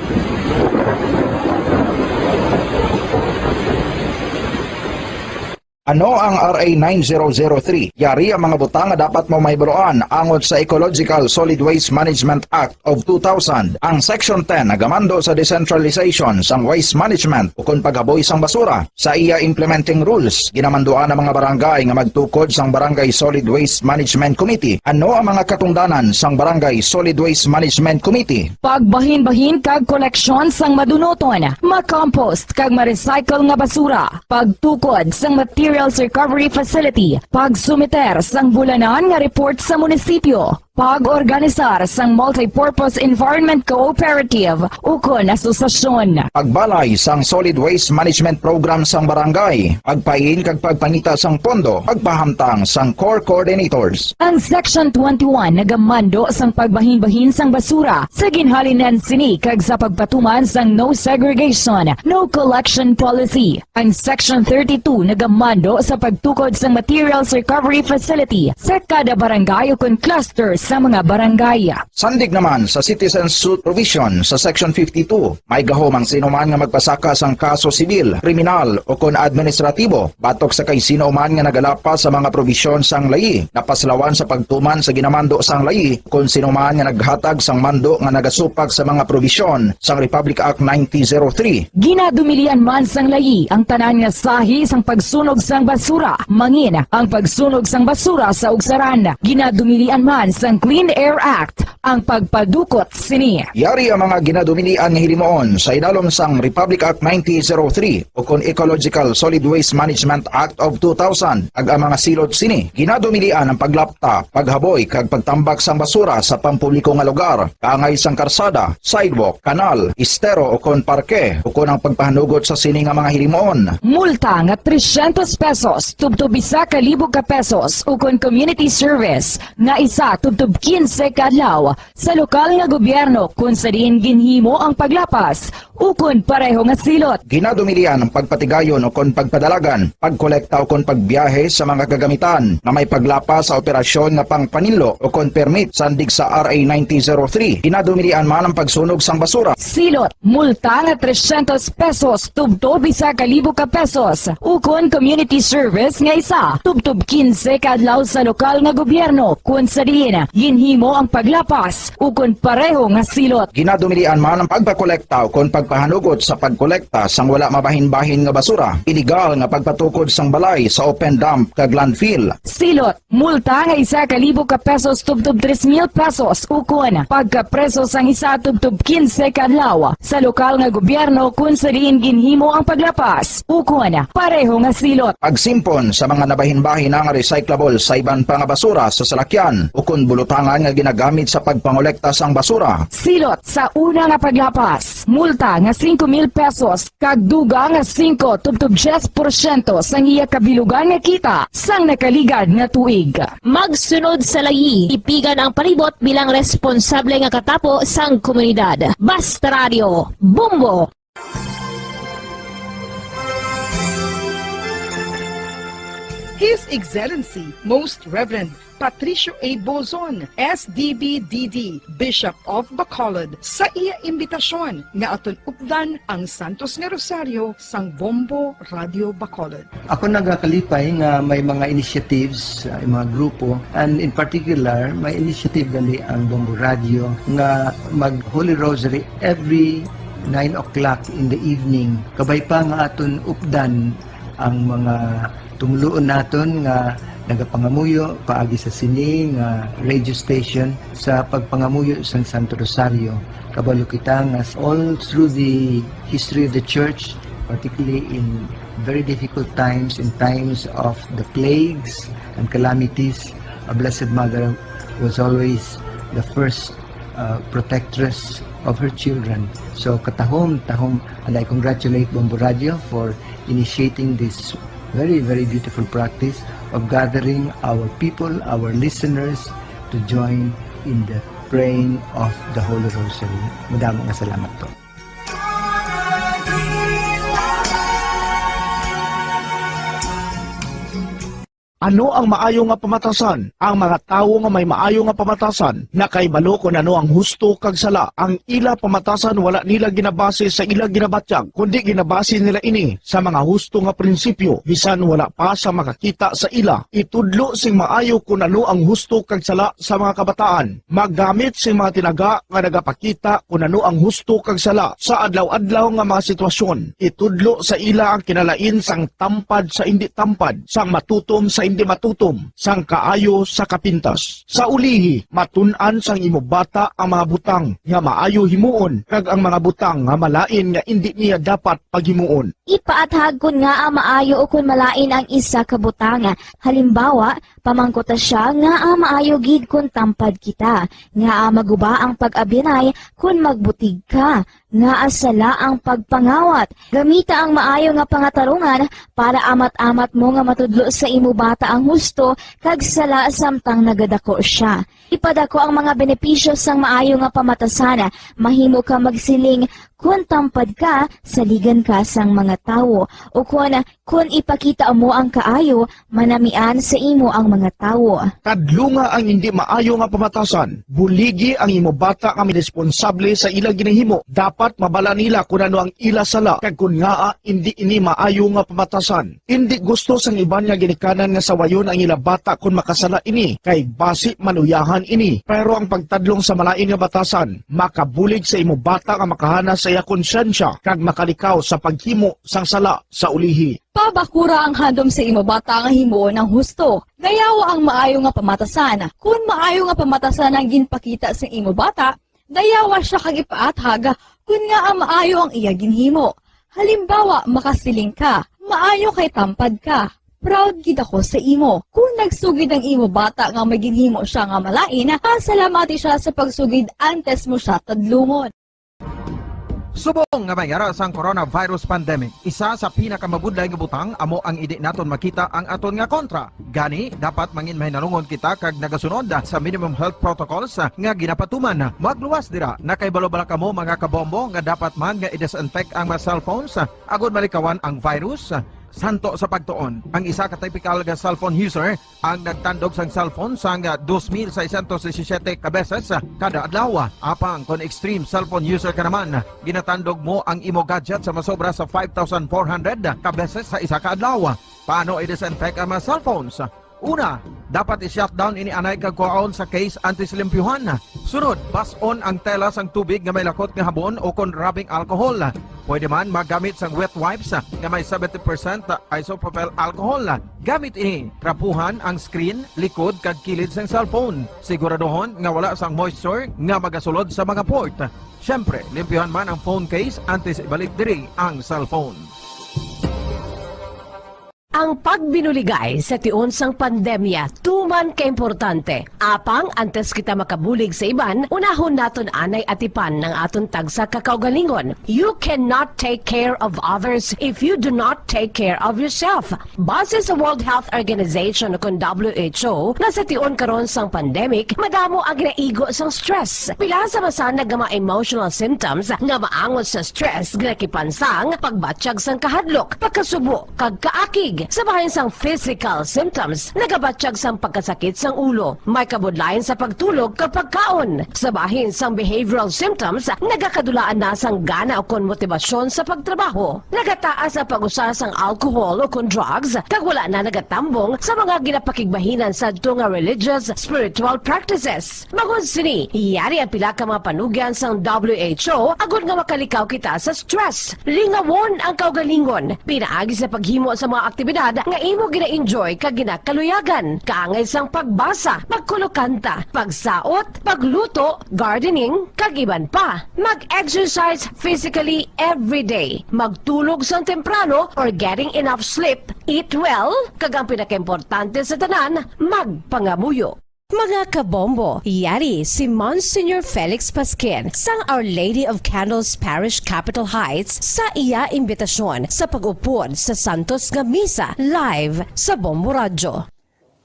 Ano ang RA 9003? Yari ang mga butang nga dapat mo mayburoan angot sa Ecological Solid Waste Management Act of 2000. Ang Section 10 nagamando sa decentralization sang waste management o kung paghaboy sang basura. Sa iya implementing rules, ginamanduan ang mga barangay nga magtukod sang Barangay Solid Waste Management Committee. Ano ang mga katungdanan sang Barangay Solid Waste Management Committee? Pagbahin-bahin kag koleksyon sang madunoton, ma-compost kag ma-recycle nga basura, pagtukod sang materials recovery facility, pagsumiter sang bulanan nga report sa munisipyo, pag-organisar sang multi-purpose environment cooperative ukon asosasyon. Pagbalay sang solid waste management program sang barangay, pagpain kag pagpangita sang pondo, pagpahamtang sang core coordinators. Ang Section 21 nagamando sang pagbahin-bahin sang basura sa ginhalinan sini kag sa pagpatuman sang no segregation, no collection policy. Ang Section 32 nagamando sa pagtukod sang materials recovery facility sa kada barangay ukon clusters sa mga barangay. Sandig naman sa citizen suit provision sa Section 52, may gahom ang sino man nga magpasaka sang kaso sibil, kriminal o kon administratibo batok sa kay sino man nga nagalapas sa mga provision sang layi, napaslawan sa pagtuman sa ginamando sang layi kon sino man nga naghatag sang mando nga nagasupag sa mga provision sang Republic Act 9003. Ginadumilian man sang layi ang tanan nga sahi sang pagsunog sang basura, mangin ang pagsunog sang basura sa ugsaran. Ginadumilian man sang Clean Air Act ang pagpadukot sini. Yari ang mga ginadumilian nga hilimoon sa idalom sang Republic Act 9003 o kon Ecological Solid Waste Management Act of 2000 ag ang mga silot sini. Ginadumilian ang paglapta, paghaboy kag pagtambak sang basura sa pampubliko nga lugar, kaangay sang karsada, sidewalk, kanal, estero o kon parke o kon ang pagpahanugot sa sini nga mga hilimoon. Multa nga 300 pesos tubtob 1,000 ka pesos o kon community service nga isa tubtob 15 kadlaw sa lokal nga gobyerno kung sa diin ginhimo ang paglapas ukon pareho nga silot. Ginadumilian ang pagpatigayon o kon pagpadalagan, pagkolekta o kon pagbiyahe sa mga kagamitan na may paglapas sa operasyon nga pangpanilo o kon permit sandig sa RA 9003. Ginadumilian man ang pagsunog sang basura. Silot, multa nga 300 pesos tubtob 1,000 ka pesos ukon community service nga isa tubtob 15 kadlaw sa lokal nga gobyerno kung sa diin ginhimo ang paglapas ukon pareho nga silot. Ginadumilian man ang pagpakolekta kon pagpahanugot sa pagkolekta sang wala mabahin-bahin nga basura. Illegal nga pagpatukod sang balay sa open dump kag landfill. Silot, multa nga 1,000 ka pesos tubtub 3,000 pesos ukon pagkapreso sang isa tubtub 15 kadlaw sa lokal nga gobyerno kung sa diin ginhimo ang paglapas ukon pareho nga silot. Pagsimpon sa mga nabahin-bahin nga recyclable sa iban pa nga basura sa salakyan ukon bulutangan nga ginagamit sa pagpangolekta sang basura. Silot sa una nga paglapas, multa nga 5,000 pesos kag duga nga 5 tubtub 10% sang iya kabilugan nga kita sang nakaligad nga tuig. Magsunod sa layi, ipigan ang palibot bilang responsable nga katapo sang komunidad. Basta Radio, Bombo! His Excellency, Most Reverend Patricio A. Bozon, SDB-DD, Bishop of Bacolod, sa iya imbitasyon nga aton updan ang Santos nga Rosario sang Bombo Radio Bacolod. Ako nagakalipay nga may mga initiatives, mga grupo, and in particular, may initiative gali ang Bombo Radio nga mag Holy Rosary every 9 o'clock in the evening. Kabay pa nga aton updan ang mga tumuluon naton nga nagapangamuyo paagi sa sini nga radio station sa pagpangamuyo sa Santo Rosario. Kabalo kita nga all through the history of the church, particularly in very difficult times, in times of the plagues and calamities, a Blessed Mother was always the first protectress of her children. So katahom, and I congratulate Bombo Radio for initiating this very, very beautiful practice of gathering our people, our listeners, to join in the praying of the Holy Rosary. Madaming salamat po. Ano ang maayo nga pamatasan? Ang mga tawo nga may maayo nga pamatasan na kay balo kung ano ang husto kag sala. Ang ila pamatasan wala nila ginabase sa ila ginabatyag, kundi ginabase nila ini sa mga husto nga prinsipyo. Bisan wala pa sa makakita sa ila. Itudlo sing maayo kung ano ang husto kag sala sa mga kabataan. Maggamit sing mga tinaga nga nagapakita kung ano ang husto kag sala sa adlaw-adlaw nga mga sitwasyon. Itudlo sa ila ang kinalain sang tampad sa indi tampad, sang matutom sa hindi matutom, sang kaayo sa kapintas. Sa ulihi, matun-an sang imo bata ang mga butang nga maayo himuon, kag ang mga butang nga malain nga hindi niya dapat paghimuon. Ipaathag kun nga maayo o kun malain ang isa ka butang. Halimbawa, pamangkota siya nga maayo gid kun tampad kita, nga maguba ang pag-abinay kun magbutig ka, nga asala ang pagpangawat. Gamita ang maayo nga pangatarungan para amat-amat mo nga matudlo sa imo bata ang husto kag sala samtang nagadako siya. Ipadako ang mga benepisyo sang maayo nga pamatasan. Mahimo ka magsiling kun tampad ka, saligan ka sang mga tawo, o kun ipakita mo ang kaayo, manamian sa imo ang mga tawo. Kadlunga ang hindi maayo nga pamatasan. Buligi ang imo bata nga responsable sa ila ginahimo. Dapat mabala nila kung ano ang ila sala, kag kun nga hindi ini maayo nga pamatasan. Hindi gusto sang iban nga ginikanan nga sawayon ang ila bata kung makasala ini, kay basi manuyahan ini. Pero ang pagtadlong sa malain nga batasan, makabulig sa imo bata nga makahanas sa iya konsyensya kag makalikaw sa paghimo sang sala sa ulihi. Pabakura ang handom sa imo bata nga himuon ng husto. Dayawa ang maayo nga pamatasan. Kung maayo nga pamatasan ang ginpakita sa imo bata, dayawa siya kag ipaathag kun nga ang maayo ang iya ginhimo. Halimbawa, makasiling ka, maayo kay tampad ka. Proud gid ako sa imo. Kung nagsugid ang imo bata nga may ginhimo siya nga malain, pasalamati siya sa pagsugid antes mo siya tadlungon. Subong nga mayara sang coronavirus pandemic, isa sa pinakamabudlay nga butang amo ang idi naton makita ang aton nga kontra. Gani dapat mangin mahinalungon kita kag nagasunod sa minimum health protocols nga ginapatuman. Magluwas dira na kay balo-bala kamo mga kabombo nga dapat man nga i-disinfect ang mga cellphones agud malikawan ang virus. Santo sa pagtuon, ang isa ka typical nga cellphone user ang nagtandog sang cellphone sang 2,617 ka beses kada adlaw. Apang kon extreme cellphone user ka naman, ginatandog mo ang imo gadget sa masobra sa 5,400 ka beses sa isa ka adlaw. Paano i-disinfect ang mga cellphones? Una, dapat i-shutdown ini anay kagkuhaon sa case antisilimpyuhan. Sunod, bas-on ang tela sang tubig nga may lakot nga habon o kon rubbing alcohol. Pwede man magamit sang wet wipes nga may 70% isopropyl alcohol. Gamit ini krapuhan ang screen, likod kag kilid sang cellphone. Siguraduhon nga wala sang moisture nga magasulod sa mga port. Siyempre, limpyuhan man ang phone case antes ibalik diri ang cellphone. Ang pagbinuligay sa tiun sang pandemya, tuman kaimportante. Apang antes kita makabulig sa iban, unahon naton anay atipan ng aton tagsa kakaugalingon. You cannot take care of others if you do not take care of yourself. Base sa World Health Organization o WHO, na sa tiun karon sang pandemic, madamo ang ginaigo sang stress. Pila sa masanag nga mga emotional symptoms nga maangot sa stress ginakipansang pagbatsyag sang kahadlok, pagkasubo, kag kaakig. Sa bahin sang physical symptoms, nagabatsyag sang pagkasakit sang ulo, may kabudlayan sa pagtulog kapag kaon. Sa bahin sang behavioral symptoms, nagakadulaan na sang gana o kon motibasyon sa pagtrabaho. Nagataas ang pag-usa sang alcohol o kon drugs, kag wala na nagatambong sa mga ginapakigbahinan sa nga religious, spiritual practices. Magun sini, iyari ang pila ka mga panugyan sang WHO agud nga makalikaw kita sa stress. Lingawon ang kaugalingon, pinaagi sa paghimo sa mga aktibidad nga imo gina-enjoy kag ginakaluyagan, kaangay sang pagbasa, pagkulokanta, pagsaot, pagluto, gardening, kag iban pa. Mag-exercise physically every day, magtulog sang temprano or getting enough sleep, eat well, kag ang pinakaimportante sa tanan, magpangamuyo. Mga kabombo, yari si Monsignor Felix Pasquin sang Our Lady of Candles Parish Capitol Heights sa iya imbitasyon sa pag-upod sa Santos nga Misa live sa Bombo Radio.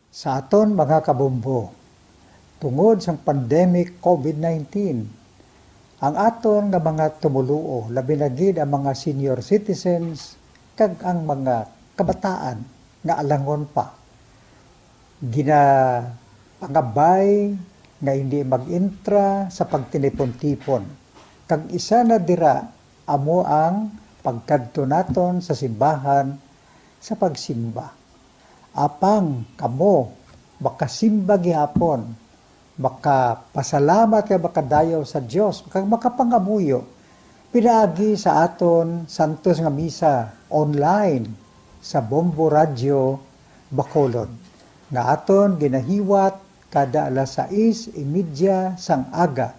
Sa aton mga kabombo, tungod sang pandemic COVID-19, ang aton nga mga tumuluo, labi na gid ang mga senior citizens kag ang mga kabataan nga alangon pa. Pangabay nga hindi mag-intra sa pagtinipon-tipon. Kag isa na dira amo ang pagkadto naton sa simbahan sa pagsimba. Apang kamo makasimba gihapon, makapasalamat kay makadayaw sa Dios, kag makapangamuyo pinaagi sa aton Santos nga Misa online sa Bombo Radio Bacolod nga aton ginahiwat kada alas 6:30 sang aga.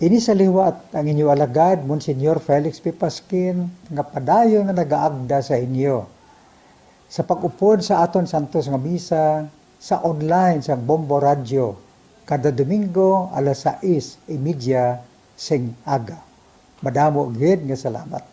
Ini sa liwat ang inyo alagad, Monsignor Felix P. Pasquin, nga padayon nga nagaagda sa inyo. Sa pag-upod sa aton Santos nga Misa, sa online sa Bombo Radio, kada Domingo alas 6:30 sing aga. Madamo gid nga salamat.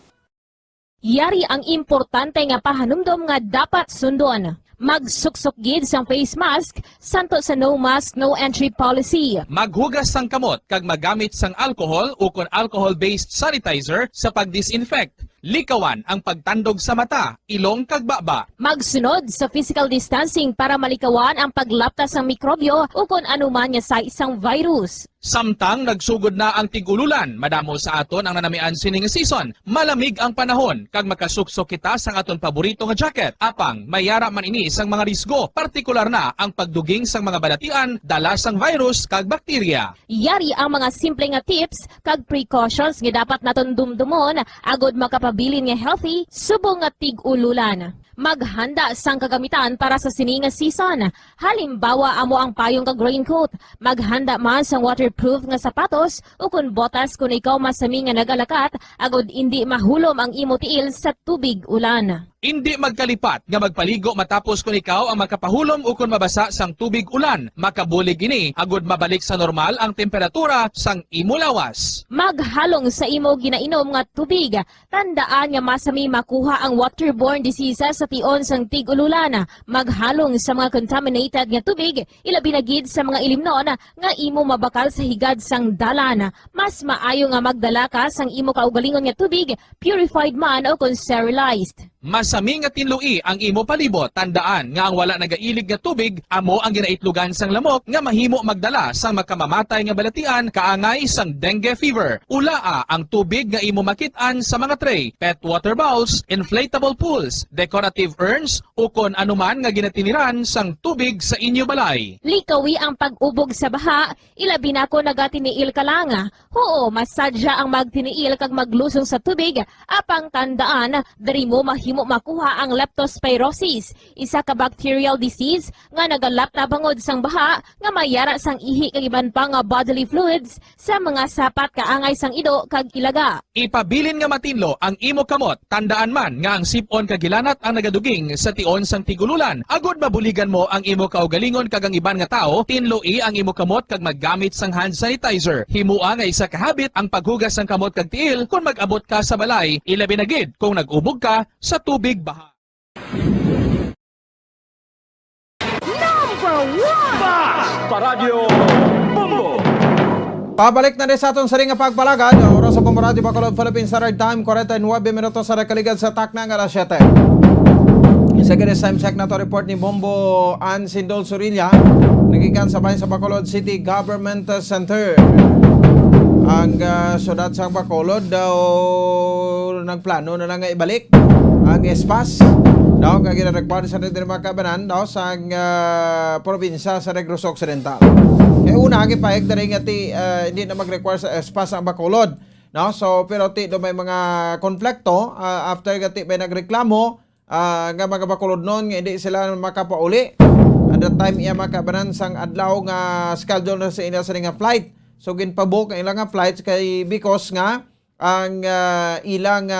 Yari ang importante nga pahanumdom nga dapat sundon. Magsuksok gid sang face mask, santo sa no mask, no entry policy. Maghugas sang kamot kag magamit sang alcohol o kon alcohol-based sanitizer sa pag-disinfect. Likawan ang pagtandog sa mata, ilong kag baba. Magsunod sa physical distancing para malikawan ang paglaptas ng mikrobyo o kung anuman niya sa isang virus. Samtang nagsugod na ang tigululan, madamo sa aton ang nanamian sining season. Malamig ang panahon kag makasuksok kita sang aton paborito nga jacket. Apang mayara man ini sang mga risgo, partikular na ang pagduging sang mga balatian, dala sang virus kag bakterya. Yari ang mga simple nga tips kag precautions nga dapat naton dumdumon agod makapabilin nga healthy subong nga tig-ululan. Maghanda sang kagamitan para sa sining nga season. Halimbawa amo ang payong kag raincoat. Maghanda man sang waterproof nga sapatos o kun botas kung ikaw masami nga nagalakat agod hindi mahulom ang imo tiil sa tubig ulan. Hindi magkalipat nga magpaligo matapos kung ikaw ang makapahulom o kung mabasa sang tubig ulan. Makabulig ini agud mabalik sa normal ang temperatura sang imo lawas. Maghalong sa imo ginainom nga tubig. Tandaan nga masami makuha ang waterborne diseases sa tion sang tig-ululan. Maghalong sa mga contaminated nga tubig, ilabi na gid sa mga ilimnon nga imo mabakal sa higad sang dalan. Mas maayo nga magdala ka sang imo kaugalingon nga tubig, purified man o kung sterilized. Masami nga tinlui ang imo palibot, tandaan nga ang wala nagailig nga tubig amo ang ginaitlugan sang lamok nga mahimo magdala sang makamamatay nga balatian kaangay sang dengue fever. Ulaa ang tubig nga imo makitaan sa mga tray, pet water bowls, inflatable pools, decorative urns o kon anuman nga ginatiniran sang tubig sa inyo balay. Likawi ang pag-ubog sa baha, ilabi na ko nagatiniil ka lang. Oo, masadya ang magtiniil kag maglusong sa tubig, apang tandaan, dari mo mahimo makuha ang leptospirosis, isa ka bacterial disease nga nagalap na bangod sang baha nga mayara sang ihi kag iban pa nga bodily fluids sa mga sapat kaangay sang ido kag ilaga. Ipabilin nga matinlo ang imo kamot, tandaan man nga ang sipon kag gilanat ang nagaduging sa tion sang tigululan. Agod mabuligan mo ang imo kaugalingon kag ang iban nga tao, tinloi ang imo kamot kag maggamit sang hand sanitizer. Himua nga isa ka habit ang paghugas sang kamot kag tiil kung mag-abot ka sa balay, ilabi na gid kung nag-ubog ka sa tubig baha. Paradyo Bombo! Pabalik na rin sa atong saring nga pagpalagad. Oras sa Bombo Radio Bacolod, Philippines Standard Time, 49 minutos sa nakaligad sa takna ng alas 7. Second time check na to report ni Bombo Ann Sindol Surilla, nagikan sa bayan sa Bacolod City Government Center. Ang syudad sa Bacolod daw nagplano na lang nga ibalik ang espas daw kag ginaragpano sa Makabanan daw sa probinsya sa Negros Occidental. Una agi paeg diri nga ti hindi na mag-require sa espas ang Bacolod, no? So pero ti do may mga konflikto after gati may nagreklamo nga mga Bacolod noon nga hindi sila makapauli. At that time iya Makabanan sang adlaw nga schedule na sa ina sa nga flight. So ginpabook ang ilang nga flights kay because nga ang ilang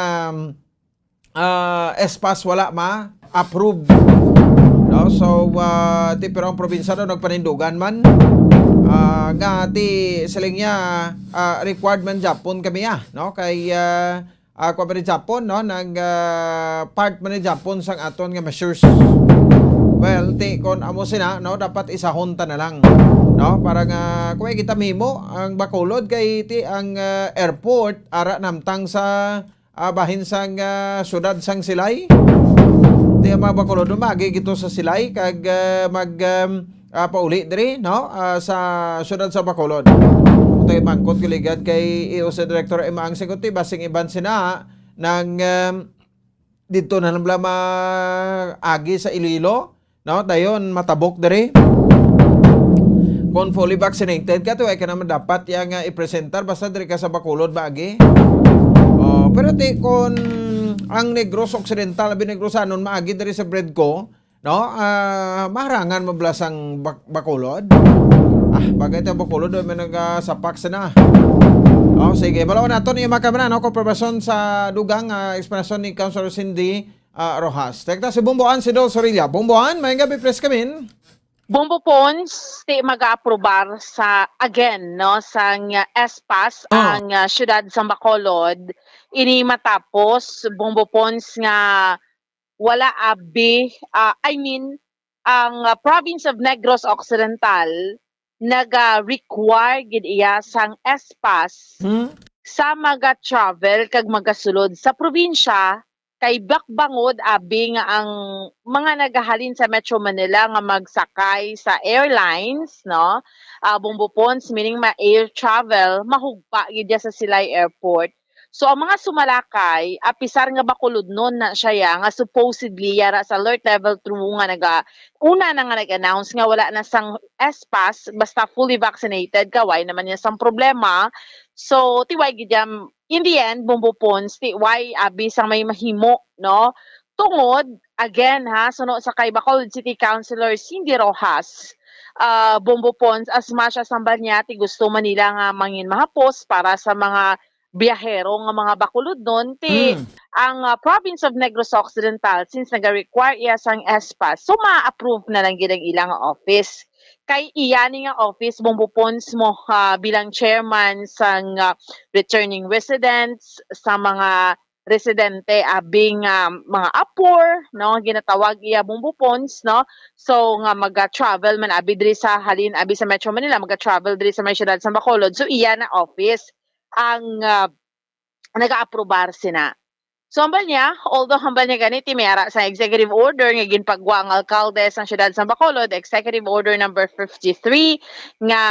espas wala ma-approve. No? So ti pero ang probinsya daw nagpanindugan man nga ti siling niya requirement Japon kami no kay ako pa ni Japon no nag part man ni Japon sang aton nga measures. Well, ti kon amo sina no dapat isahon ta na lang. No, para nga kuwi kita mimo ang Bacolod kay ti ang airport ara namtang sa bahin sang syudad sang Silay. Ti ang mga Bacolod magi gito sa Silay kag mag pauli diri no sa syudad sa Bacolod. Tay mangkot kiligad kay iyo sa Director Emang Seguti basing iban sina nang dito na lang agi sa Iloilo. No, dayon matabok diri. Kung fully vaccinated ka to ay ka naman dapat yang i-presentar basta diri ka sa Bacolod maagi. Pero ti kon ang Negros Occidental abi Negrosanon maagi diri sa Bredco, no? Maharangan mablas ang Bacolod. Bagay ta Bacolod may nagasapak na. Sige, balaw naton iya makamana no konfirmasyon sa dugang explanation ni Councilor Cindy Rojas. Tekta si Bomboan si Dol Sorilla. Bomboan, may gabi press kamin. Bombo Pons, ti mag-aprobar sa again no sang espas ang syudad sa Bacolod ini matapos Bombo Pons nga wala abi ang province of Negros Occidental naga-require gid iya sang espas sa maga-travel kag magasulod sa probinsya kay bakbangod abi nga ang mga nagahalin sa Metro Manila nga magsakay sa airlines no Bombo Pons meaning ma-air travel mahugpa gid sa Silay Airport. So ang mga sumalakay apisar nga Bacolod noon na siya nga supposedly yara sa alert level 2 nga una na nga nag-announce nga wala na sang espas basta fully vaccinated kaway naman niya sang problema. So tiway gid in the end, Bombo Pons, why abi sang may mahimo, no? Tungod, again suno sa kay Bacolod City Councilor Cindy Rojas, Bombo Pons, as much as ang niya, gusto man nila nga mangin mahapos para sa mga biyahero nga mga Bacolod nun, ang province of Negros Occidental, since nag-require iya sang espas, so ma-approve na lang gid ang ilang office. Kay iyani nga office Bombo Pons mo bilang chairman sang returning residents sa mga residente abing mga apor no ginatawag iya Bombo Pons no so nga maga-travel man abi diri sa halin abi sa Metro Manila maga-travel diri sa may syudad sa Bacolod so iya na office ang naga-aprobar sina. So hambal niya, although hambal niya ganiti mayara sa executive order nga ginpagwa ang alkalde sa siyudad sa Bacolod, executive order number 53 nga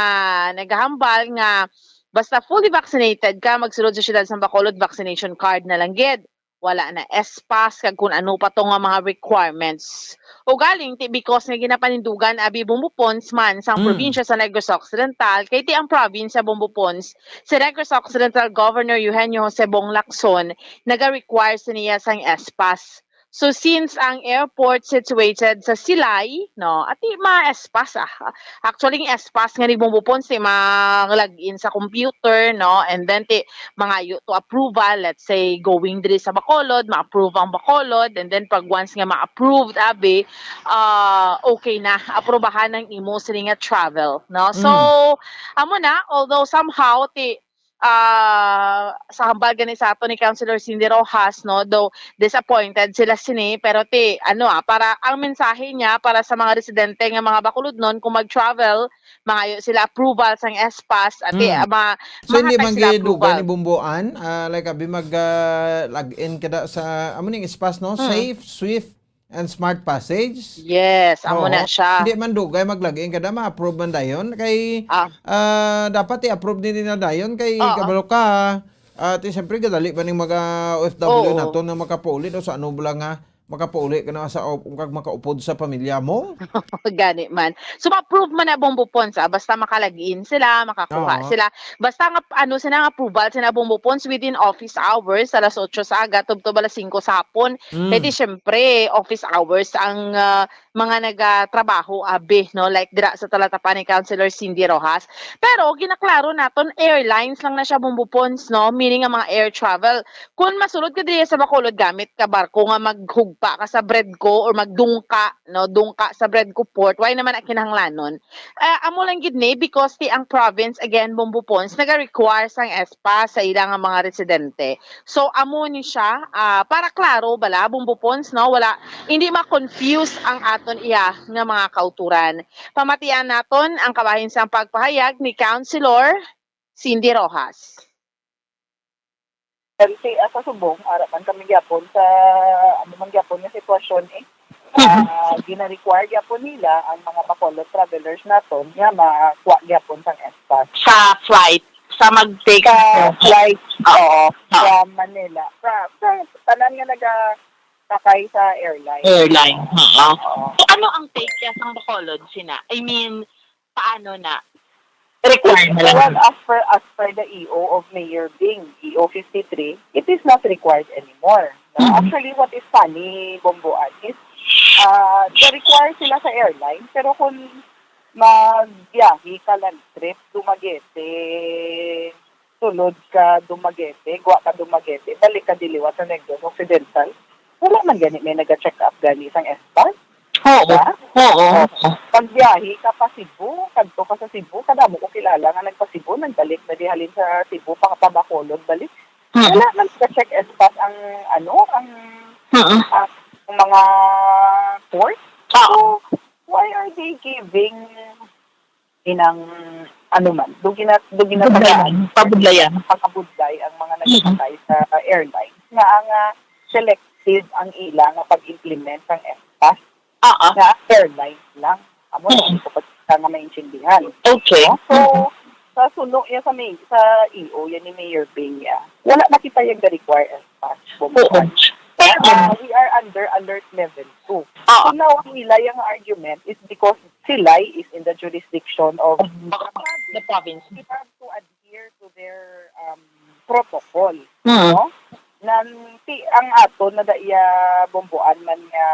nagahambal nga basta fully vaccinated ka magsulod sa siyudad sa Bacolod, vaccination card na lang gid. Wala na espas kag kun ano pa to nga mga requirements. O galing ti because nga ginapanindugan abi Bumbupons man sa probinsya sa Negros Occidental kay ti ang province sa Bumbupons sa Negros Occidental Governor Eugenio Jose Bong Lacson naga-require sa niya sang espas. So since ang airport situated sa Silay, no, at ma-espas Actually, ang espas nga ni Bumbupons ti mag-login sa computer, no, and then ti mga to approval, let's say going diri sa Bacolod, ma-approve ang Bacolod, and then pag once nga ma-approved abi, okay na, aprobahan ng imo sa nga travel, no. So amo na, although somehow ti sa hambal gani sa ato ni Councilor Cindy Rojas, no, though disappointed sila sini, pero para ang mensahe niya para sa mga residente nga mga Bacolod nun kung mag-travel, mangayo sila approval sang espas at So hindi man sila giduga ni Bumbuan, like abi mag login kada sa amo ning espas no, safe, swift and smart passage. Yes, amo na siya. Hindi man dugay mag-login kada ma-approve man dayon kay dapat i-approve din na dayon kay kabalo ka at siyempre kadali pa ning mga OFW nato na makapauli o sa ano bala nga makapauli ka na sa kag makaupod sa pamilya mo. Gani man. So ma-approve man na Bumbupons, basta makalagin sila, makakuha sila. Basta nga sila nga approval sila Bumbupons within office hours, alas 8 sa aga, tubto alas 5 sa hapon. Kaya syempre office hours ang mga nagatrabaho abi, no, like dira sa talatapan ni Councilor Cindy Rojas. Pero ginaklaro naton airlines lang na siya Bumbupons, no, meaning ang mga air travel. Kung masulod ka diri sa Bacolod gamit ka barko nga maghugpa ka sa Bredco or magdungka, no, dungka sa Bredco port, why naman ang kinahanglanon? Amo lang gid ni because ang province again Bumbupons naga-require sang espas sa ilang mga residente. So amo ni siya para klaro bala Bumbupons, no, wala hindi ma-confuse ang aton iya nga mga kauturan. Pamatian naton ang kabahin sang pagpahayag ni Councilor Cindy Rojas. Kasi sa subong, arapan kami gyapon sa man gyapon nga sitwasyon gina-require gyapon nila ang mga Bacolod travelers naton nga makuha gyapon sang espas. Sa flight, sa mag-take flight, from Manila. Sa tanan nga sakay sa airline. So, ano ang take niya sa Bacolod sina? I mean, paano na? Requirement. Well, as per the EO of Mayor Bing, EO 53, it is not required anymore. Actually, what is funny, Bomboan, is require sila sa airline, pero kung mag-biyahe ka lang trip, Dumaguete, sulod ka Dumaguete, guwa ka Dumaguete, balik ka Diliwa sa Negros Occidental, wala man gani may nag-check up gani isang espas. Oo. Pag biyahe ka pa Cebu, kadto ka sa Cebu, kadamo ko kilala nga nagpa-Cebu, nagbalik na dihalin sa Cebu, Bacolod, balik. Wala man nag-check espas ang mga port. So, why are they giving pabudlayan ang mga nagpapatay sa airlines nga ang selective ang ila nga pag-implement ng espas na airlines lang. Amo na ko pa nga maintindihan. Okay. So, sa suno sa EO yan ni Mayor Bing, wala na kita yung require espas. We are under alert level 2. So now, ang nila yung argument is because Silay is in the jurisdiction of the province. We have to adhere to their protocol. No? Ang ato na daiya Bomboan man nga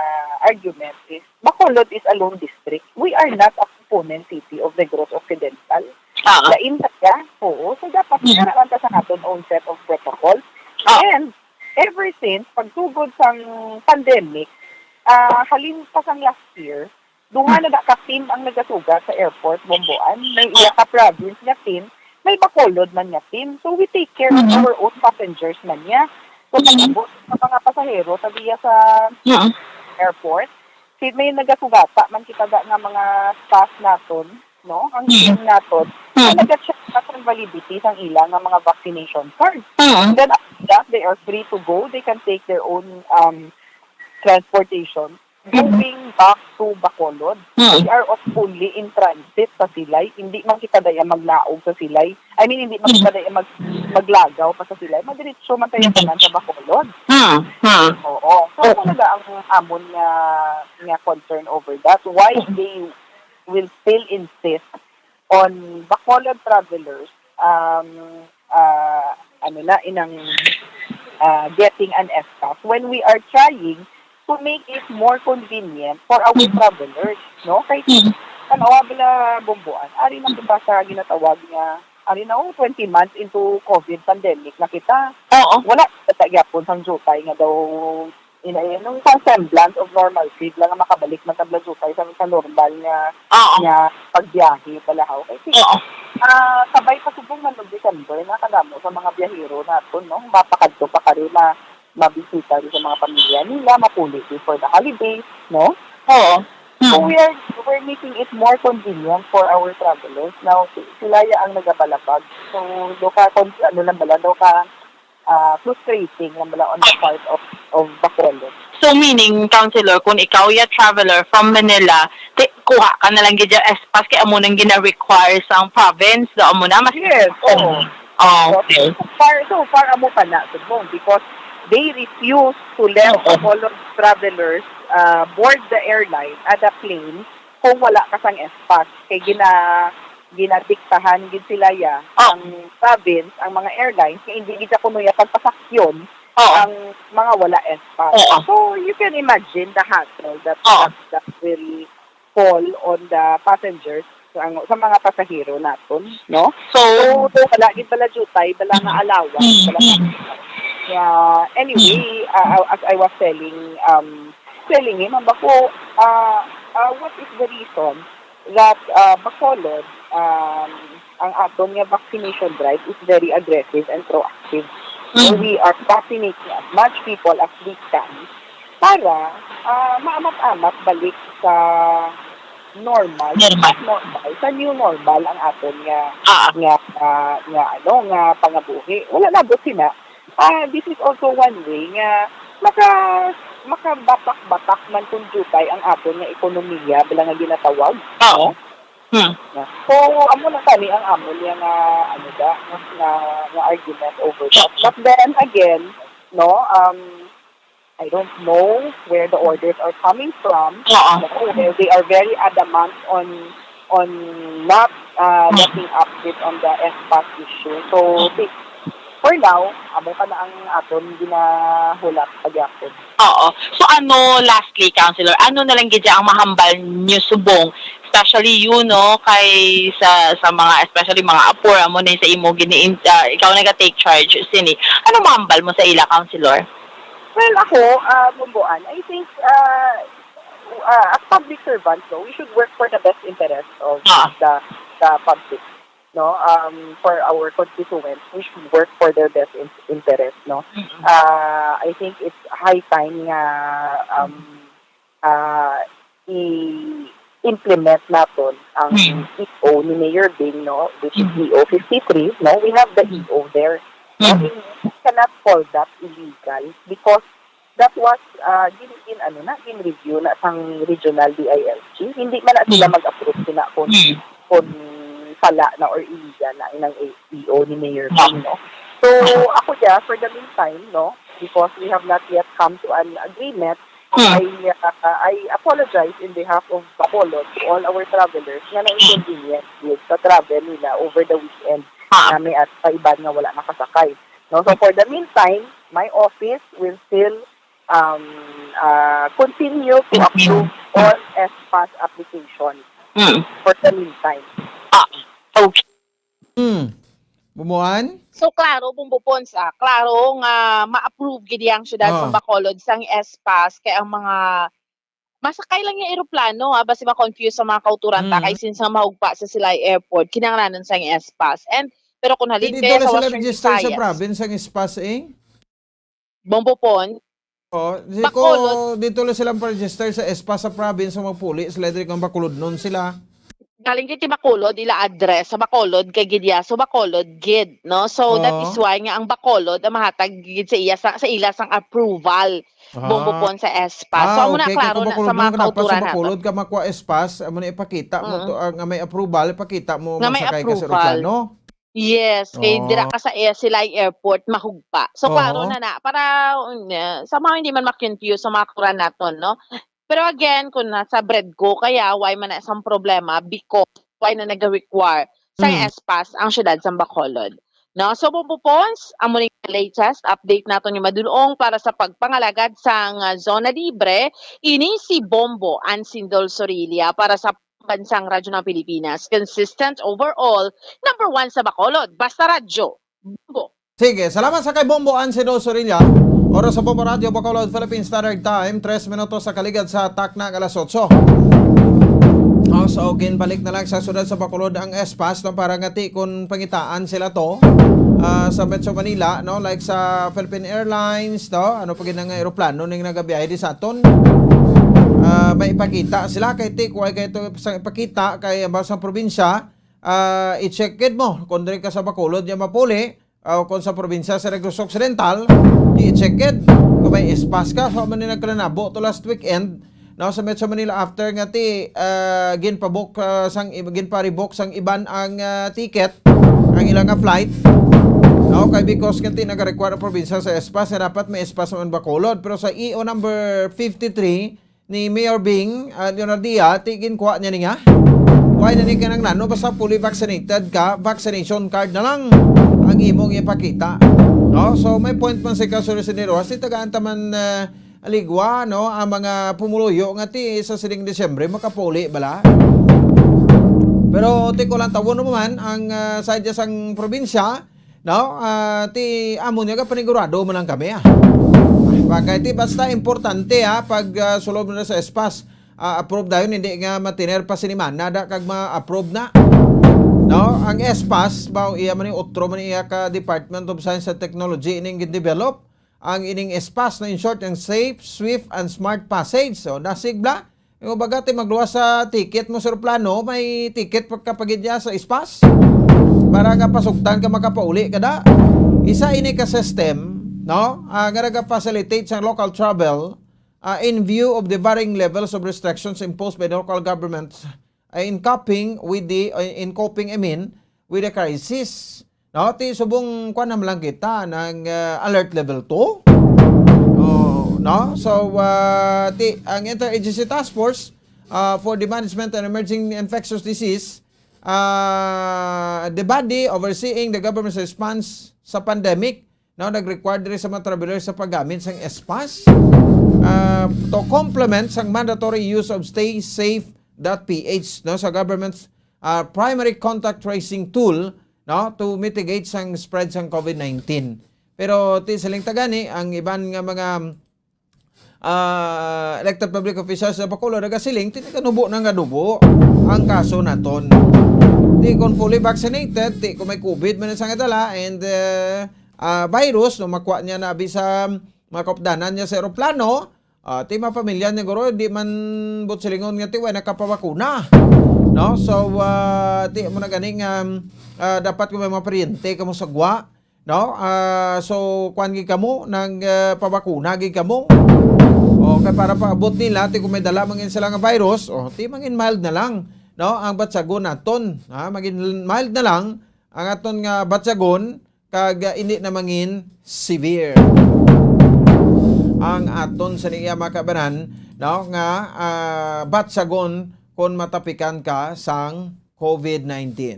argument is Bacolod is a lone district. We are not a component city of the Negros Occidental. Lain kaya, oo. So dapat naman ta sa aton own set of protocol. And ever since pagtugod sang pandemic, halin pa sang last year, dunga na ka-team ang nagasugat sa airport Bomboan. May iya ka province nga team, may Bacolod man nga team. So we take care of our own passengers man niya. So pag-abot sa mga pasahero sabiya sa airport, may nagasugata man kita nga mga staff naton, no? Ang team naton, nag-check ang validity ng ilang nga mga vaccination cards. And then after that, they are free to go. They can take their own transportation moving back to Bacolod. We are only in transit sa Silay. Hindi man kita daya maglaog sa Silay. I mean, hindi man kita daya maglagaw pa sa Silay. Madiretso man tayo tanan sa Bacolod. Oo. So, talaga ang amon nga concern over that. Why they will still insist on Bacolod travelers getting an SPAS when we are trying to make it more convenient for our travelers, no? Kay bala bomboan, ari na kita sa ginatawag nga, ari na 20 months into COVID pandemic na kita. Wala kita gyapon sang jutay nga daw nung isang semblance of normalcy lang nga makabalik man tabla jutay sa normal nga pagbiyahe palahaw. Kasi sabay pa subong man December na kadamo sa mga biyahero naton, no? Mapakadto pa kari mabisita sa mga pamilya nila, mapuli for the holidays, no? So we're making it more convenient for our travelers. Now, sila ang nagabalapag. So, frustrating lang bala on the part of Bacolod. So meaning, Councilor, kung ikaw traveler from Manila, kuha ka na lang gid SPAS kay amo nang gina-require sa province, do amo na mas. Yes. Okay. So far amo pa na subong because they refuse to let Bacolod travelers board the airline at the plane kung wala ka sang SPAS. Kay ginadiktahan gid sila ang province, ang mga airlines, kay hindi gid kuno pagpasakyon ang mga wala SPAS. So you can imagine the hassle that will fall on the passengers sa mga pasahero naton, no? So wala gid bala jutay, bala nga allowance, bala anyway, as I was telling him, what is the reason that Bacolod, ang aton nga vaccination drive is very aggressive and proactive. So we are vaccinating as much people as we can para maamat-amat balik sa normal, sa new normal ang aton nga pangabuhi. Wala na sina. This is also one way nga makabatak-batak man kung jutay ang aton nga ekonomiya bilang nga ginatawag. So amo na kani ang amon nga argument over that. But then again, no, I don't know where the orders are coming from. They are very adamant on not letting up on the SPAS issue. So for now, amo pa na ang aton ginahulak pagyapon. So lastly, Councilor, na lang gid ang mahambal niyo subong, especially kay sa mga especially mga apor amo na sa imo ikaw take charge sini. Ano mahambal mo sa ila, Councilor? Well, ako, Bumbuan, I think as public servants, we should work for the best interest of the public. No, for our constituents, we should work for their best interest. No, I think it's high time i-implement natin ang EO ni Mayor Bing, no, which is EO 53. No, we have the EO there. No, we cannot call that illegal because that was in-review na sang regional DILG. Hindi man na sila mag-approve sila kung pala na or illegal na inang EO ni Mayor Bing, no? So, ako for the meantime, no, because we have not yet come to an agreement, I apologize in behalf of Bacolod to all our travelers na na-inconvenience with sa travel nila over the weekend na may at iba nga wala nakasakay. No? So, for the meantime, my office will still continue to approve all SPAS applications for the meantime. Okay. Bumuan? So klaro bumbupon klaro nga ma-approve gid yang syudad sa Bacolod sang SPAS kay ang mga masakay lang yung eroplano basi ma-confuse sa mga kauturan kay since mahugpa sa Silay Airport kinahanglanon sang SPAS. And pero kung halin kaya sa Western register Visayas sa province ang SPAS Bumbupon. Bacolod dito lang silang pa-register sa SPAS sa province sa magpuli sila diri kang Bacolod nun sila. galing kay Bacolod ila address sa Bacolod kay Gidya so Bacolod gid no so that is why nga ang Bacolod ang mahatag gid sa iya sa ila sang approval bombopon sa espas so amo na klaro na sa mga kauturan sa Bacolod ka makuha espas amo na ipakita mo to nga may approval ipakita mo masakay ka sa eroplano. Yes, kay dira ka sa Silay Airport mahugpa. So klaro na para sa mga hindi man ma-confuse sa mga kuran naton no. Pero again, kung nasa bread ko, kaya why man na isang problema because why na nag-require sa espas ang syudad sa Bacolod. No? So, pupupons, ang muling latest update natin yung madulong para sa pagpangalagad sa zona libre, ini si Bombo Ansindol Sorilia para sa bansang radyo ng Pilipinas. Consistent overall, number 1 sa Bacolod. Basta radyo. Bombo. Sige, salamat sa kay Bombo Ansindol Sorilia. Oras sa Bombo Radio, Bacolod, Philippine Standard Time, 3 minutos sa kaligad sa Takna, alas 8. So, balik na lang sa sunod sa Bacolod ang espas no, para ngati kung pangitaan sila to sa Metro Manila, no? Like sa Philippine Airlines, no? Ano pag ng aeroplano ning nagabiyahe di sa aton. May ipakita sila kay Tikway kay ito sa ipakita kay basang probinsya, i-check mo kung diri ka sa Bacolod ya mapuli. Kung sa probinsya sa Negros Occidental, i-check it. Kung may espas ka, so man nagkalanabo to last weekend, now sa Metro Manila after nga ti, ginpa-rebook sang iban ang ticket, ang ilang flight. Now, kay because nga ti nag-require ang probinsya sa espas, dapat may espas naman Bacolod. Pero sa EO number 53 ni Mayor Bing, Leonardia, ti ginkuha niya niya. Why na ni ka nang nano, basta fully vaccinated ka, vaccination card na lang ang imong ipakita. No? So may point man si Kasolidero, kasi tagaan taman aligwa no ang mga pumuluyo nga ti sa siling Disyembre makapuli bala. Pero ti ko lang tawon naman ang side sang probinsya, no? Ti amo niya ka panigurado man lang kami Bagay ti basta importante pag sulob na sa espas. Approve dayon hindi nga matiner pa siniman nada kag ma-approve na. No, ang espas bao iya man utro man iya ka Department of Science and Technology ining develop ang ining espas na in short ang safe, swift and smart passage. So nasigla yung bagati magluwas sa ticket mo sa plano may ticket kapag idya sa espas para nga pasugtan ka makapauli kada. Isa ini ka system no nga naga-facilitate sa local travel in view of the varying levels of restrictions imposed by the local governments in coping with the with the crisis. No, ti subong kuan lang kita ng alert level 2. No, so ti ang Interagency Task Force for the Management and Emerging Infectious Disease, the body overseeing the government's response sa pandemic, no, nag-require rin sa mga travelers sa paggamit ng espas to complement sang mandatory use of staysafe.ph no sa government's primary contact tracing tool no to mitigate sang spread sang COVID-19. Pero ti siling tagani ang iban nga mga elected public officials sa Bacolod nagasiling ti kanubo nang gadubo ang kaso naton. Ti kung fully vaccinated, ti kung may COVID man sang dala and virus no makuha niya na sa mga kaupdanan niya sa aeroplano, ti mga pamilya niya guro, di man butsilingon nga ti way nakapabakuna. No? So, ti mo na ganing dapat ko may mga paryente kamo sagwa. No? So, kuan gi kamo ng pabakuna gi kamo. Okay, para paabot nila, ti kung may dala mangin sila nga virus, ti mangin mild na lang. No? Ang batsagon naton. Magin mild na lang ang aton nga batsagon, kag hindi na mangin severe. Ang aton sa niya makabanan no nga batsagon kung matapikan ka sang COVID-19.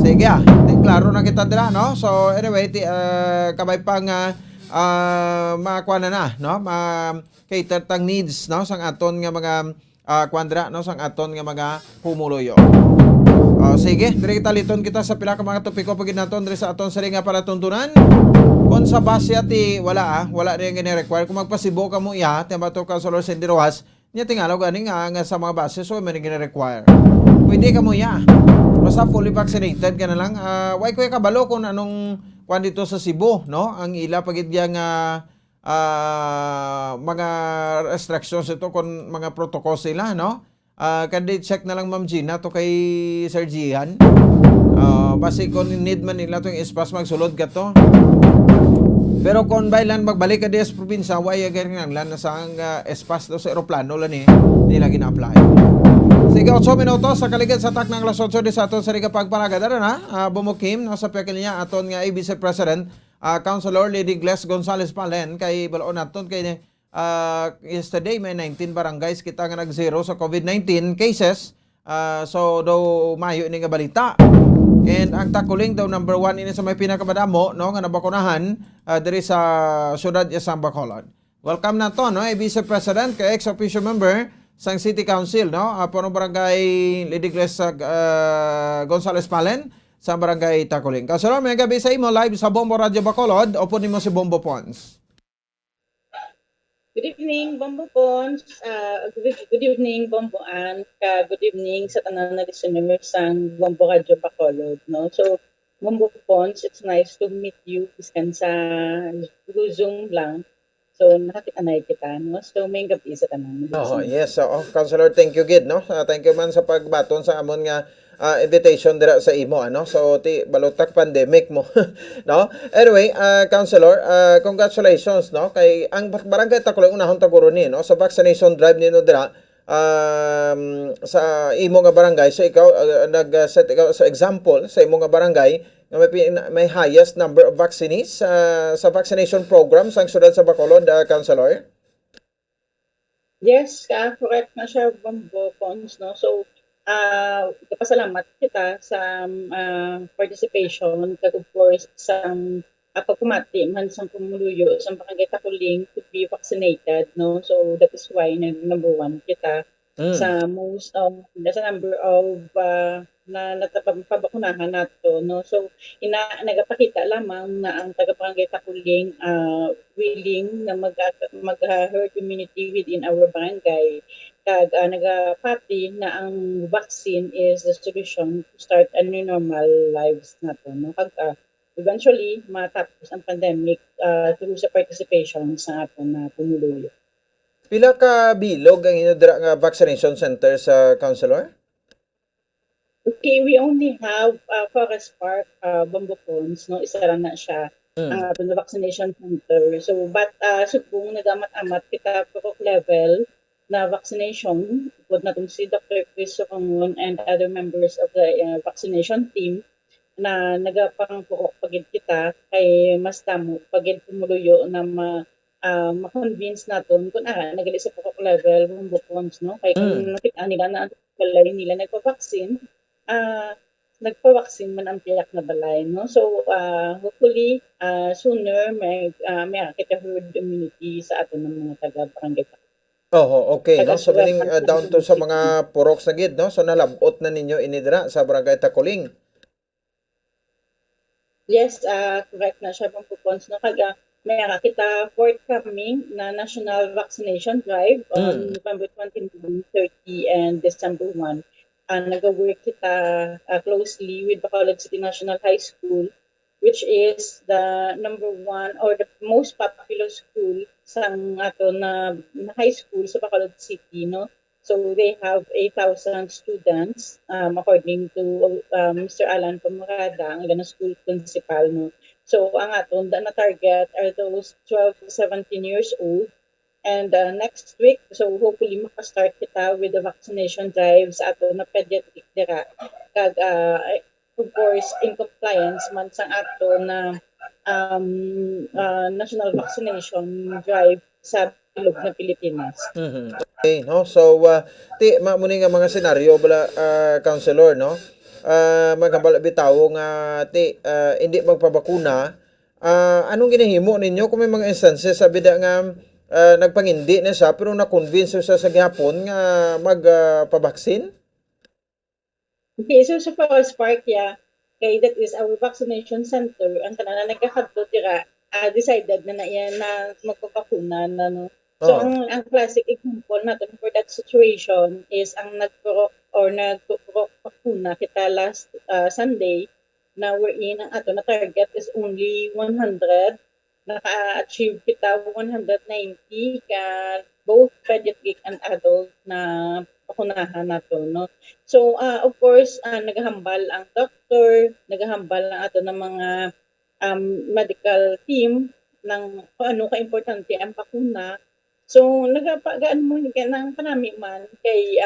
Sige klaro na kita dira no. So anyway kabay pang makuha na no cater tang needs no sang aton nga mga kwandra no sang aton nga mga pumuluyo. Sige, dire kita liton kita sa pila ka mga topiko pagid naton dire sa aton sa nga para tuntunan. Kung sa base ti wala rin gini-require kung magpasibo ka mo ti mato ka sa Sendiroas niya tingalaw ganing nga sa mga base so may gini-require. Pwede ka mo basta fully vaccinated ka na lang. Why ko kabalo kung anong kwan dito sa Cebu no ang ila pagid nga mga restrictions ito kung mga protocol sila no. Kandi check na lang Ma'am Gina to kay Sir Gian. Basi kung need man nila itong espas magsulod ka to. Pero kung bailan magbalik ka di sa probinsya, why again nga lan sa ang espas do sa aeroplano lan nila gina-apply. Sige, 8 minutos sa kaligid sa tak ng alas 8 di sa aton sa riga pagpanagada na bumukim no, sa pekil niya aton nga Vice President Councilor Lady Gles Gonzales Palen kay balaon naton kay yesterday may 19 barangays kita nga nag-zero sa COVID-19 cases. So daw mayo ini nga balita. And ang Takuling daw number 1 ini sa may pinakamadamo no nga nabakunahan diri sa syudad sa Bacolod. Welcome na to no, Vice President kay ex-officio member sang City Council no, Puno Barangay Lady Gles Gonzales Palen sa Barangay Takuling. Councilor, may gabi sa imo live sa Bombo Radio Bacolod o nimo si Bombo Pons. Good evening, Bombo Pons. Good evening, Bombo Ann. Good evening sa tanan na listeners ng Bombo Radio Bacolod. No? So, Bombo Pons, it's nice to meet you. Iskan sa Zoom lang. So, nakakitanay kita. No? So, may gabi sa tanan. Yes. Councilor, thank you gid no. Thank you man sa pagbaton sa amon nga invitation dira sa imo ano. So balutak pandemic mo no. Anyway, Councilor, congratulations no kay ang barangay Takuling unahon taguro ni no sa vaccination drive nino dira sa imo nga barangay. So ikaw nag-set ikaw sa example sa imo nga barangay nga may highest number of vaccinees sa vaccination program sa syudad sa Bacolod, Councilor. Yes, correct na siya, Bombo Pons no. So pasalamat kita sa participation kag of course sa pagpumati man sa pumuluyo sa barangay Takuling to be vaccinated no. So that is why number 1 kita sa most sa number of na natapabakunahan nato no. So nagapakita lamang na ang taga barangay Takuling willing na mag-herd immunity within our barangay kag nagapati na ang vaccine is the solution to start a new normal lives nato no. Kag eventually matapos ang pandemic through sa participation sa aton na pumuluyo. Pila ka bilog ang inodra nga vaccination center sa Councilor? Okay, we only have Forest Park, Bombo Pons, no? Isa lang na siya ang aton vaccination center. So, but subong nagamat-amat kita pro level na vaccination, pod natong si Dr. Chris Socongon and other members of the vaccination team na nagapangpukok pagid kita kay mas damo pagid pumuluyo na ma-convince naton kung nagali sa pukok level Bombo Pons no kay kung nakita nila na ang balay nila nagpa-vaccine man ang tiyak na balay no. So hopefully sooner may kita herd immunity sa aton ng mga taga barangay. Okay no. So meaning down to sa mga purok sa gid no. So nalabot na ninyo inidra sa barangay Takuling. Yes, correct na siya Bombo Pons no. Kaga may kita forthcoming na national vaccination drive on November 29, 30 and December 1. Nag-work kita closely with Bacolod City National High School, which is the number 1 or the most popular school sa ato na high school sa Bacolod City no. So they have 8,000 students according to Mr. Alan Pamarada, ang ilang school principal no. So ang aton na target are those 12 to 17 years old. And next week, so hopefully makastart kita with the vaccination drive sa ato na pediatric dira. Kag of course in compliance man sa ato na national vaccination drive sa bilog na Pilipinas. Okay no. So muni nga mga senaryo bala Councilor no. Magambal bitaw nga hindi magpabakuna. Anong ginahimo ninyo kung may mga instances sabi nga nagpangindi na siya pero na-convince siya sa gihapon nga magpabaksin? Okay, so sa Forest Park, kay that is our vaccination center. Ang tanan na nagkakadto tira, decided na yan na magpapakuna na no. So ang classic example natin for that situation is ang nagpurok pakuna kita last Sunday na wherein ang ato na target is only 100. Naka-achieve kita 190 ka both pediatric and adult na pakunahan nato, no? So of course naghambal ang doctor, naghambal ang ato ng mga medical team ng kung ano ka-importante ang bakuna. So nagapagaan mo ng panami man kay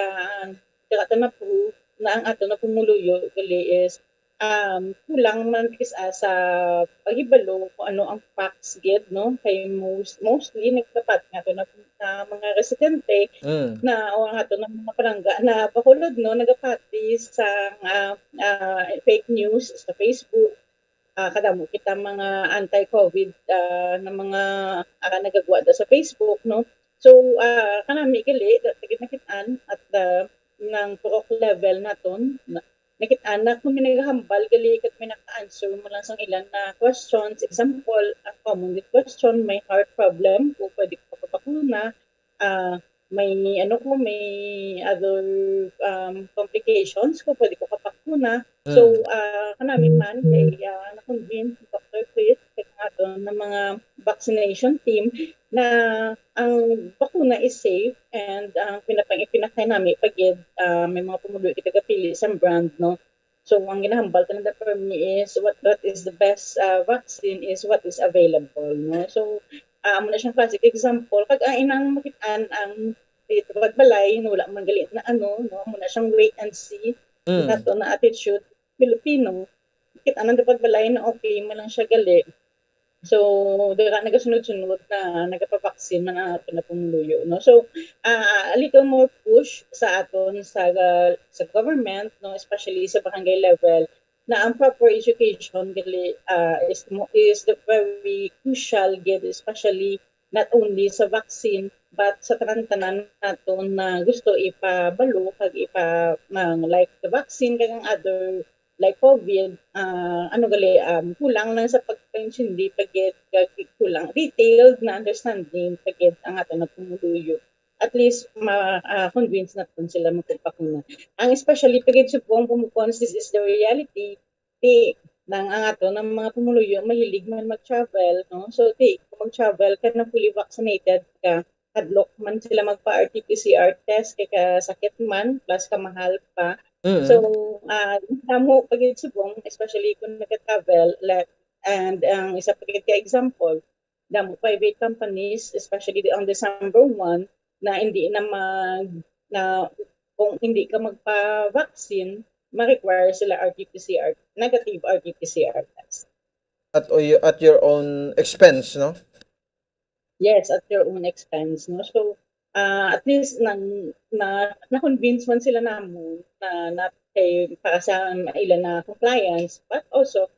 dato na proof na ang ato na pumuluyo gali is kulang man sa paghibalo kung ano ang facts gid, no, kay mostly nagtapat nga to na mga residente na o nga to na mga palangga na bakulod, no, nagapati sa fake news sa Facebook. Kadamo kita mga anti-COVID na mga nagagawa sa Facebook, no. So kanami gali nakitaan at ng purok level naton nakitaan na kung minaghambal gali kat may naka-answer mo lang sang ilan na questions. Example, a common question, may heart problem, kung pwede ko papakuna, may other complications, kung pwede ko kapakuna. So kanami man kay na-convince si Dr. Chris kay ng mga vaccination team na ang bakuna is safe and ang pinakay namin pagid may mga pumuloy kita kapili sa brand, no. So ang ginahambal ka ng permi is what is the best vaccine is what is available, no. So muna siyang classic example kag inang makitaan ang dito pagbalay wala man gali na no, muna siyang wait and see nato na attitude Filipino kita nang pagbalay na okay man lang siya gali. So, dira nagasunod-sunod na nagapabaksin man ang ato na pumuluyo, no. So, a little more push sa aton sa government, no, especially sa barangay level, na ang proper education gali is the very crucial gid, especially not only sa vaccine but sa tanan-tanan naton na gusto ipabalo kag like the vaccine kag ang other like COVID, kulang lang sa pagpaintindi pagit kulang detailed na understanding pagit ang ato na pumuluyo. At least convince natin sila magpapakuna. Ang especially pagit subong pumukons, this is the reality ng ang ato ng mga pumuluyo mahilig man mag-travel, no. So kung mag-travel ka na fully vaccinated ka, hadlok man sila magpa-RT-PCR test kay kasakit man plus kamahal pa. So, damo pagid subong, especially kung nag-travel, and ang isa pagid ka example, damo private companies, especially on December 1, na hindi na kung hindi ka magpa-vaccine, ma-require sila RT-PCR, negative RT-PCR test. At your own expense, no? Yes, at your own expense, no? So, at least na-convince man sila namo na kay para sa ilan na compliance, but also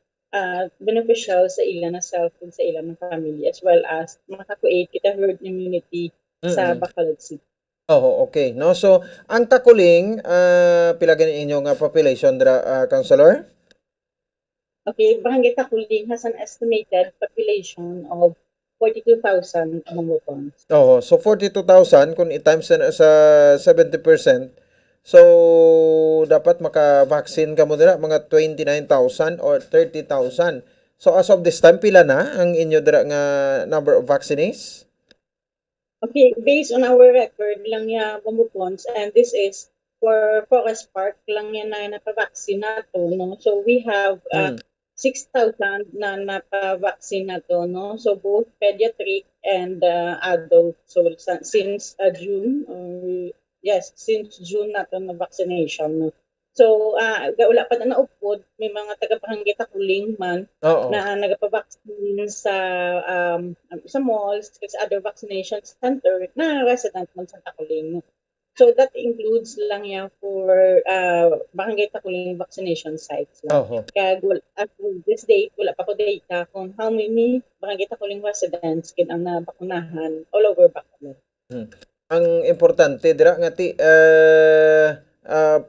beneficial sa ilan na self and sa ilan ng family, as well as maka-create kita herd immunity sa Bacolod City. Okay. No, so ang Takuling pila gani inyo nga population dra, Councilor? Okay, Barangay Takuling has an estimated population of 42,000 mamukons. So 42,000 kung i-times na sa 70%, so dapat maka-vaccine ka mo dira mga 29,000 or 30,000. So as of this time pila na ang inyo dira nga number of vaccinees? Okay, based on our record lang ya mamukons, and this is for Forest Park lang yan na napavaccine nato, no. So we have 6,000 na napavaccine na to, no? So both pediatric and adult. So since June, since June na to na vaccination, no? So wala pa na naupod, may mga taga-barangay Takuling man na nagapavaccine sa malls, sa other vaccination center na resident man sa Takuling, no? So that includes lang yan for Barangay Takuling vaccination sites lang. Kaya at this date, wala pa ko data kung how many Barangay Takuling residents kin ang nabakunahan all over Bacolod. Ang importante dira nga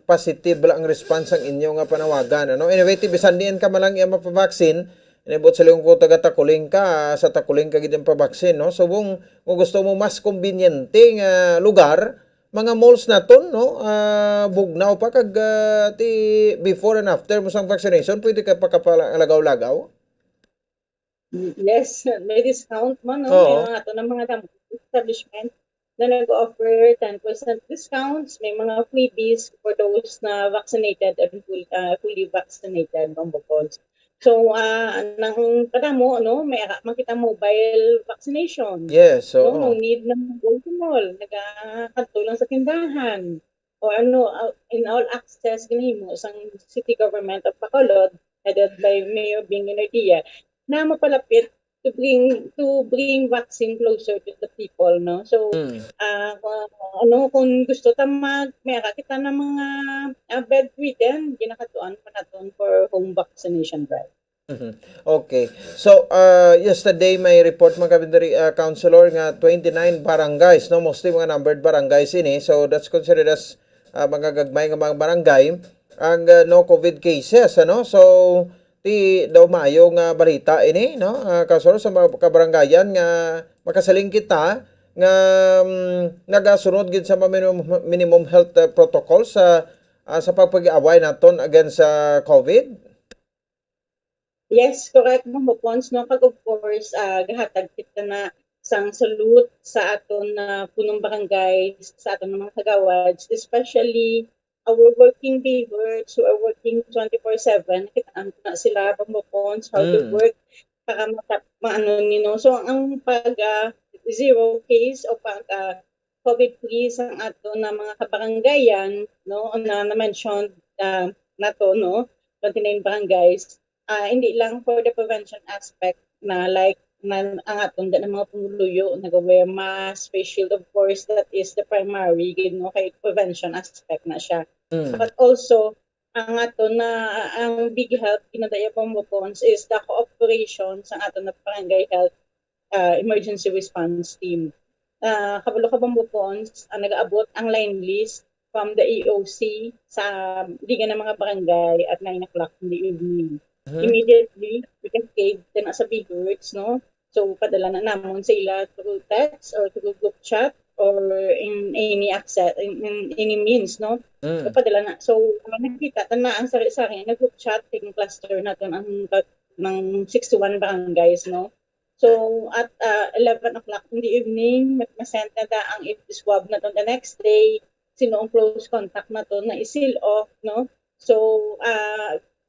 positive lang ang response ang inyo nga panawagan, ano. Anyway, bisan diin ka malang iya mapavaksin, inibot sa liong ko taga Takuling ka, sa Takuling ka gid ang pabaksin, no. So kung gusto mo mas conveniente nga lugar, mga malls naton, no, bugnaw pa kag before and after mo sang vaccination pwede ka pa kapalagaw-lagaw. Yes, may discount man, no. May mga ato ng mga establishment na nag-offer 10% discounts, may mga freebies for those na vaccinated and fully vaccinated, Bombopods. So, nang kadamo, may makita mobile vaccination. Yes, so No need na go to mall, nagkanto lang sa tindahan. O in all access ganimo sang city government of Bacolod, headed by Mayor Bing Energia, na mapalapit to bring vaccine closer to the people, no? So, kung gusto ta may kita ng mga bedridden, ginakatuan pa naton for home vaccination drive. Okay. So, yesterday may report mga kabindari, councilor, nga 29 barangays, no? Mostly mga numbered barangays ini. So, that's considered as mga gagmay nga mga barangay ang no COVID cases, ano? So, ti daw maayo nga balita ini, no? Councilor, sa mga kabarangayan nga makasaling kita nga nagasunod gid sa minimum health protocol sa pagpag-away naton against sa COVID. Yes, correct mo Pons, no? Kag of course, gahatag kita na sang salute sa aton na punong barangay, sa aton mga kagawads, especially our working neighbors who are working 24/7. Kitaan na sila Pons how to work para So ang pag zero case o pag COVID-free sa aton na mga kabarangayan, no, na mentioned nato, no, 29 barangays. Hindi lang for the prevention aspect na like ang aton ng mga pumuluyo, nag-wear mask, face shield, of course, that is the primary, kay prevention aspect na siya. But also, ang aton na ang big help kinadaya Pons is the cooperation sa aton na barangay health emergency response team. Kabalo ka Pons, nag-aabot ang line list from the EOC sa liga ng mga barangay at 9 o'clock in the evening. Immediately, we can cave din sa big words, no? So, padala na namon sa ila through text or through group chat or in any access, in any means, no? So, padala na. So, nakita na ang sari-sari na group chat, taking cluster natin ng 61 barangays, no? So, at 11 o'clock in the evening, masend na ang swab na the next day, sino ang close contact na na i-seal off, no? So,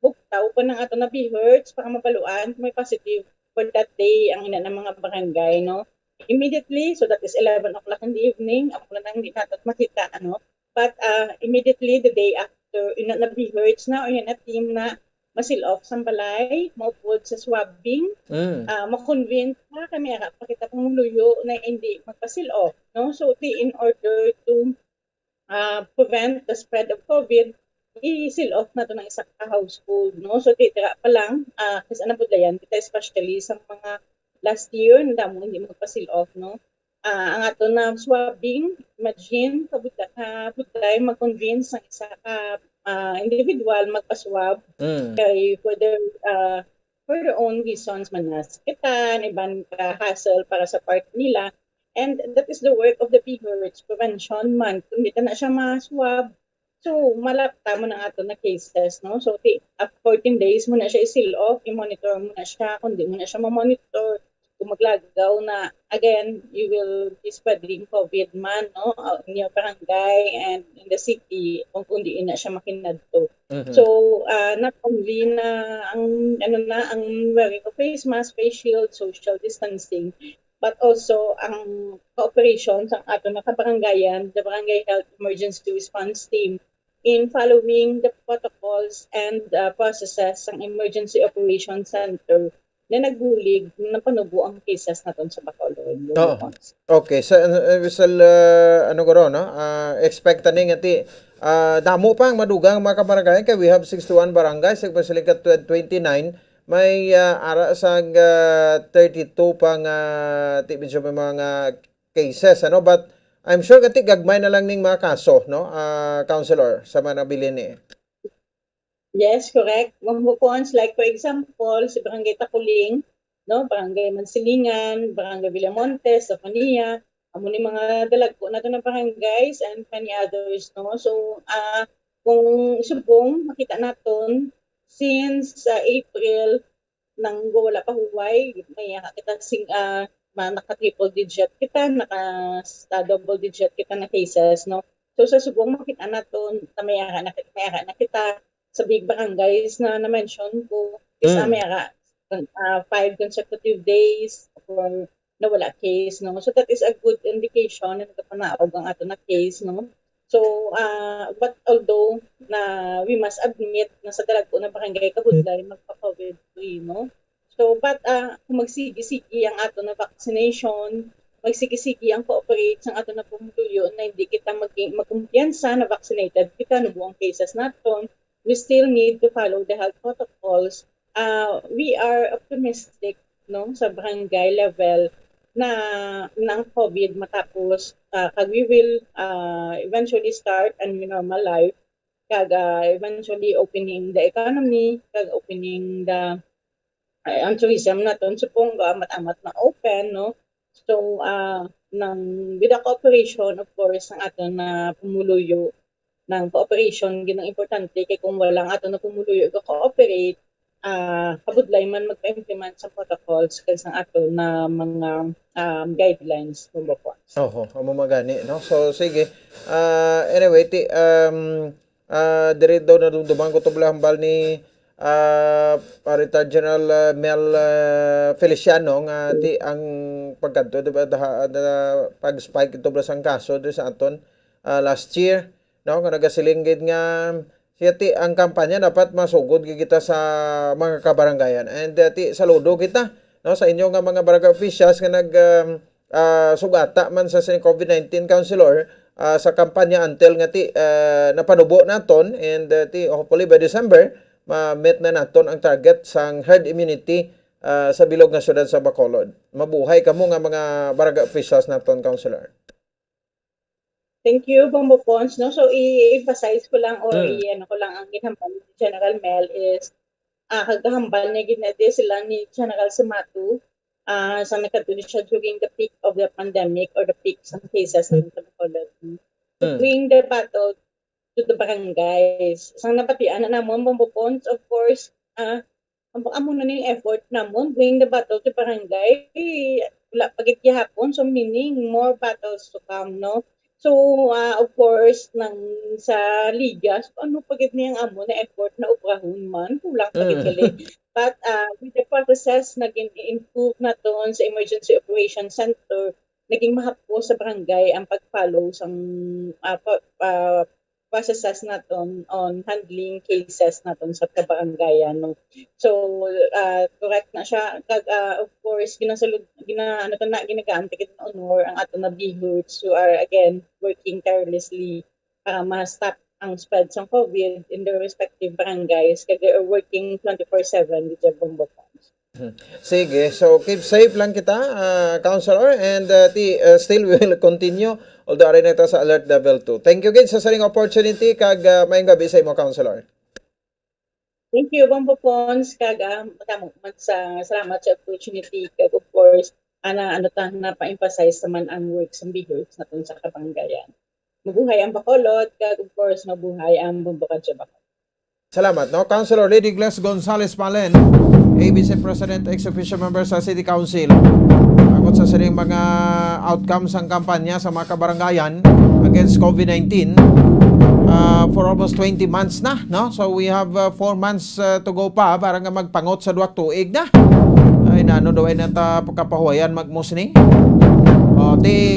buktaw pa ng ato na B-hertz para mapaluan may positive for that day ang ina ng mga barangay, no? Immediately, so that is 11 o'clock in the evening, ako na hindi natin makita, ano? But immediately, the day after, ina na B-hertz na o yun na team na masil off sa balay, maupod sa swabbing, makonvince na kami pakita pang luyo na hindi magpasil off, no? So, in order to prevent the spread of COVID, i-seal off na to ng isang household, no? So, titira pa lang, kasi anabudlayan, kita especially sa mga last year, damo hindi magpa-seal off, no? Ang ato na swabbing, imagine, kabutay, mag-convince ang isa individual magpa-swab, kay for their own reasons, manaskitan, ibang hassle para sa part nila, and that is the work of the P-hertz Prevention Month. Kung dito na siya ma-swab, so, malapta mo na ato na cases, no? So, 14 days mo na siya i-seal off, i-monitor mo na siya. Kung di mo na siya ma-monitor, kung maglagaw na, again, you will be spreading COVID man, no? In your barangay and in the city, kung di na siya makinadto. So, not only na ang wearing of face mask, face shield, social distancing, but also ang cooperation sa ato na kabarangayan, the Barangay Health Emergency Response Team, in following the protocols and processes ng Emergency Operations Center na nagbulig na panubo ang cases natin sa Bacolod. Okay, so expect na ngati damo pa ang madugang mga kabarangay kay we have 61 barangays, especially kat 29 may ara sa 32 pang medyo may mga cases, ano, but I'm sure kati gagmay na lang ning mga kaso, no, Councilor, sa mga nabilin ni. Yes, correct. Mamukons, like for example, si Barangay Takuling, no, Barangay Mansilingan, Barangay Villamontes, Sofania, amo ni mga dalagpo na to na barangays and many others, no. So, kung subong makita naton since April nang wala pa huway, may kita naka-triple digit kita, naka-double digit kita na cases, no? So sa subong makita naton, mayara na kita sa big barangays na na-mention ko, is mayara 5 consecutive days for nawala case, no? So that is a good indication na nagpanaog ang ato na case, no? So, but although na we must admit na sa dalago na barangay Kabudlay magpa-COVID-free, no? So, but kung magsigi-sigi ang ato na vaccination, magsigi-sigi ang cooperate sa ato na pumuluyo na hindi kita magkumpiyansa na vaccinated kita, nubuang cases naton, we still need to follow the health protocols. We are optimistic, no, sa barangay level na ng COVID matapos kag we will eventually start a new normal life, kag eventually opening the economy, kag opening the ang tourism naton supong amat-amat na open, no? So with the cooperation of course ng aton na pumuluyo ng cooperation ginang importante kay kung walang aton na pumuluyo ga cooperate, Kabudlay man magpa-implement sa protocols kasi ang ato na mga guidelines ng Bakwans. Oho, amo magani, no? So sige. Anyway, dire daw nadumduman ko to hambal ni Retired General Mel Feliciano nga di ang pagkadto diba pag-spike ito sang kaso do sa aton last year, no? Nga nagasilinggid nga siya ang kampanya dapat masugod kita sa mga kabarangayan, and saludo kita, no, sa inyo nga mga barangay officials nga nag sugata man sa COVID-19 counselor sa kampanya until nga napanubo naton, and hopefully by December ma-meet na naton ang target sang herd immunity sa bilog nga syudad sa Bacolod. Mabuhay kamo nga mga barangay officials naton, counselor. Thank you, Bombo Pons. No? So, i-emphasize ko lang or ano ko lang ang ginhambal ni General Mel is kagahambal niya ginade sila ni General Sumatu sa nakatuli siya during the peak of the pandemic or the peak some cases ng Bacolod. To bring the battle to the barangays. Sang napatian na namon, Bombo Pons, of course, amo na ning effort namon bring the battle to barangay. Wala pagit gihapon, so meaning more battles to come, no? So, of course, sa liga, so ano pagit niyang amo na effort na operahon man, kulang pagit gali. But with the process, naging improve na doon sa Emergency Operations Center, naging mahapos sa barangay ang pag-follow sa processes naton on handling cases naton sa kabarangayan, no? So correct na siya, kag of course ginagamit kita ng honor ang ato na bihots who are again working tirelessly para ma-stop ang spread sa COVID in their respective barangays, kag they are working 24/7 with the Bombo Pons. Sige, so keep safe lang kita, counselor, and still we will continue although aray na ito sa alert level 2. Thank you again sa saling opportunity, kag mayong gabi sa imo, counselor. Thank you, Bombo Pons, kag salamat sa opportunity, kag of course na pa-emphasize naman ang work sa bihots natin sa kabarangayan. Mabuhay ang Bacolod, kag of course mabuhay ang Bombo Radyo Bacolod. Salamat, no? Councilor Lady Gles Gonzales Palen, ABC President, ex-official member sa City Council. Agad sa sining mga outcomes ang kampanya sa mga kabarangayan against COVID-19 for almost 20 months na, no? So we have 4 months to go pa para nga magpangot sa duwag tuig na. Ay nano daw ay nata pagkapahuayan magmusni.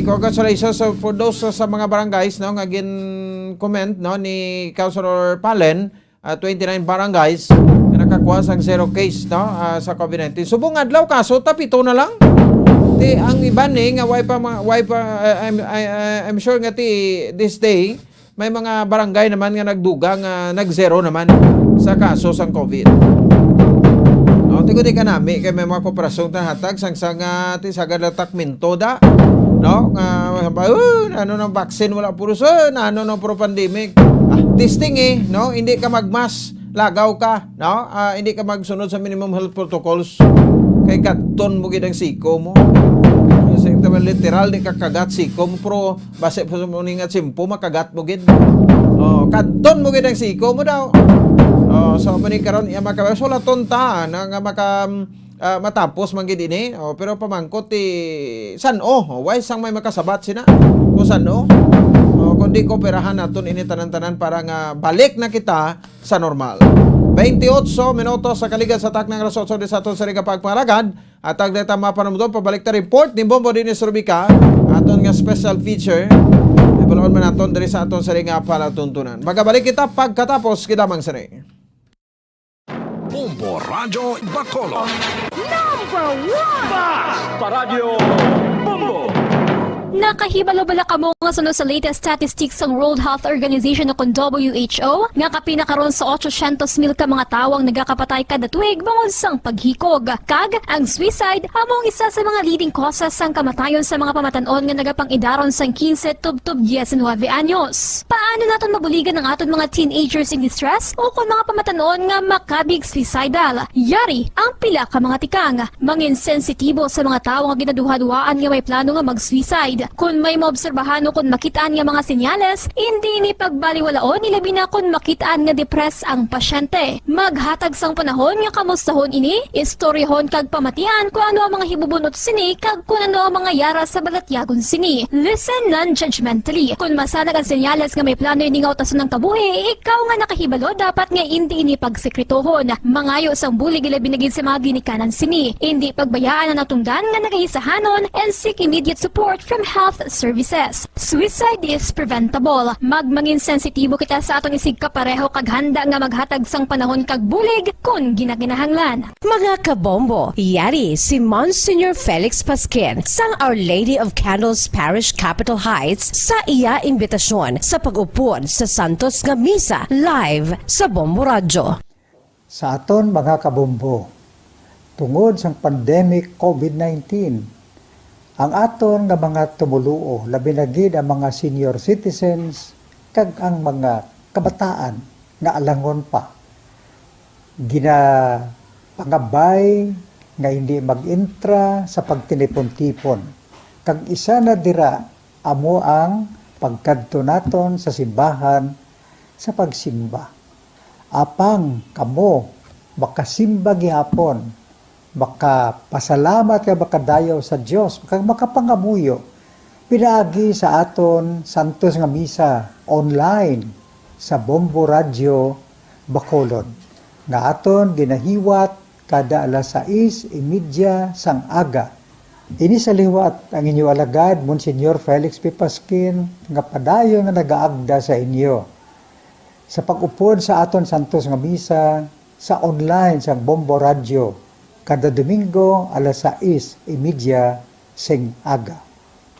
Congratulations for those sa mga barangays, no, nga gin-comment, no, ni Councilor Palen. 29 barangays na nakakuha sang 0 case, no, sa COVID-19. Subong adlaw kaso tapito na lang. Ang iba ni nga I'm sure nga this day may mga barangay naman nga nagduga nga nag-zero naman sa kaso sang COVID. No, tigod ka nami kay may mga kooperasyon na hatag sang sagad latak minto da. No, ano ng vaccine wala puro ano ng pro pandemic. Testing no, hindi ka magmas, lagaw ka, no? Hindi ka magsunod sa minimum health protocols. Kay kadton mo gid ang siko mo. Kasi literal di ka kagat siko mo, pero base po mo ning simpo makagat mo gid. Kadton mo gid ang siko mo daw. So mani karon iya makaso la tonta nga maka matapos man gid ini. Pero pamangkot san-o, why sang may makasabat sina? Kung san-o, kundi kooperahan naton ini tanan-tanan para nga balik na kita sa normal. 28 minutos sa kaligan sa tak ng alas 8 sa aton sa Riga Pagpangaragad. At ang data mapanamudon, pabalik na report ni Bombo Dinis Rubica. Aton nga special feature. Ibalaon man naton dari sa aton sa Riga Palatuntunan. Magabalik kita pagkatapos kidamang sari. Bombo Radio Bacolod. Number 1! Basta Radio Bombo! Nakahibalo-bala kamo nga sunod sa latest statistics ng World Health Organization o WHO nga kapinakaron sa 800,000 ka mga tawang nagakapatay kada tuig bangod sang paghikog. Kag ang suicide among isa sa mga leading causes sang kamatayon sa mga pamatanon nga nagapangidaron sang 15 tub 19 anyos. Paano naton mabuligan ang aton mga teenagers in distress o kung mga pamatanon nga makabig suicidal? Yari ang pila ka mga tikang mangin sensitibo sa mga tawo nga ginaduhaduaan nga may plano nga mag-suicide. Kung may maobserbahan o kung makitaan nga mga senyales, hindi ni pagbaliwalaon nilabi na kung makitaan nga depress ang pasyente. Maghatag sang panahon nga kamustahon ini, istoryahon kag pamatian kung ano ang mga hibubunot sini kag kung ano ang mga yara sa balatyagon sini. Listen non-judgmentally. Kung masanag ang senyales nga may plano ini nga utason ng kabuhi, ikaw nga nakahibalo dapat nga hindi ini pagsekretohon. Mangayo sang bulig ilabi na gid sa mga ginikanan sini. Hindi pagbayaan ang natungdan nga nagahisahanon and seek immediate support from health services. Suicide is preventable. Magmangin sensitibo kita sa atong isig kapareho kag handa nga maghatag sang panahon kag bulig kung ginaginahanglan. Mga kabombo, yari si Monsignor Felix Pasquin sang Our Lady of Candles Parish Capitol Heights sa iya imbitasyon sa pag-upod sa Santos nga Misa live sa Bombo Radio. Sa aton mga kabombo, tungod sang pandemic COVID-19, ang aton nga mga tumuluo, labi na gid ang mga senior citizens kag ang mga kabataan nga alangon pa. Pangabay nga hindi mag-intra sa pagtinipon-tipon. Kag isa na dira amo ang pagkadto naton sa simbahan sa pagsimba. Apang kamo makasimba gihapon, makapasalamat ka makadayaw sa Dios, makapangamuyo pinaagi sa aton Santos nga Misa online sa Bombo Radio Bacolod nga aton ginahiwat kada alas 6:30 sang aga. Ini sa liwat ang inyo alagad Monsignor Felix P. Pasquin nga padayon nga nagaagda sa inyo sa pag-upod sa aton Santos nga Misa sa online sa Bombo Radio kada Domingo alas 6:30 sing aga.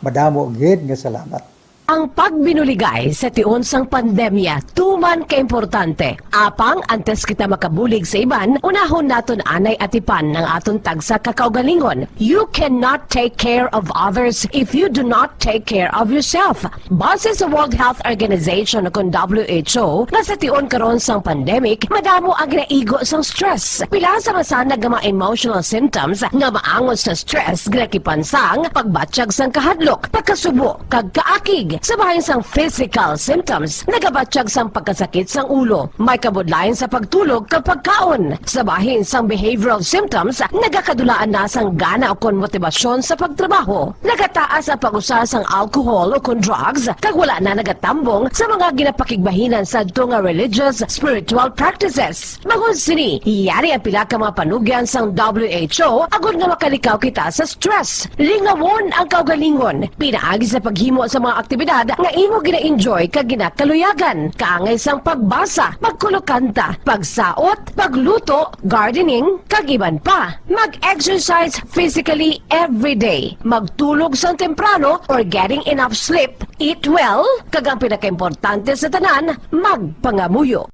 Madamo gid nga salamat. Ang pagbinuligay sa tiun sang pandemya, tuman ka-importante. Apang antes kita makabulig sa iban, unahon naton anay atipan ng aton tagsa kakaugalingon. You cannot take care of others if you do not take care of yourself. Base sa World Health Organization kung WHO, nga sa tiun karon sang pandemic, madamo ang ginaigo sang stress. Pila sa masanag nga mga emotional symptoms nga maangon sa stress, ginakipansang pagbatsyag sang kahadlok, pagkasubo, kag kaakig. Sa bahin sang physical symptoms, nagabatsyag sang pagkasakit sang ulo, may kabudlayan sa pagtulog kapag kaon. Sa bahin sang behavioral symptoms, nagakadulaan na sang gana o kon motibasyon sa pagtrabaho. Nagataas ang pag-usa sang alcohol o kon drugs, kag wala na nagatambong sa mga ginapakigbahinan sa nga religious, spiritual practices. Magun sini, iyari ang pila ka mga panugyan sang WHO agud nga makalikaw kita sa stress. Lingawon ang kaugalingon, pinaagi sa paghimo sa mga aktibidad nga imo gina-enjoy kag ginakaluyagan, kaangay sang pagbasa, pagkulokanta, pagsaot, pagluto, gardening, kag iban pa. Mag-exercise physically every day, magtulog sang temprano or getting enough sleep, eat well, kag ang pinaka-importante sa tanan, magpangamuyo.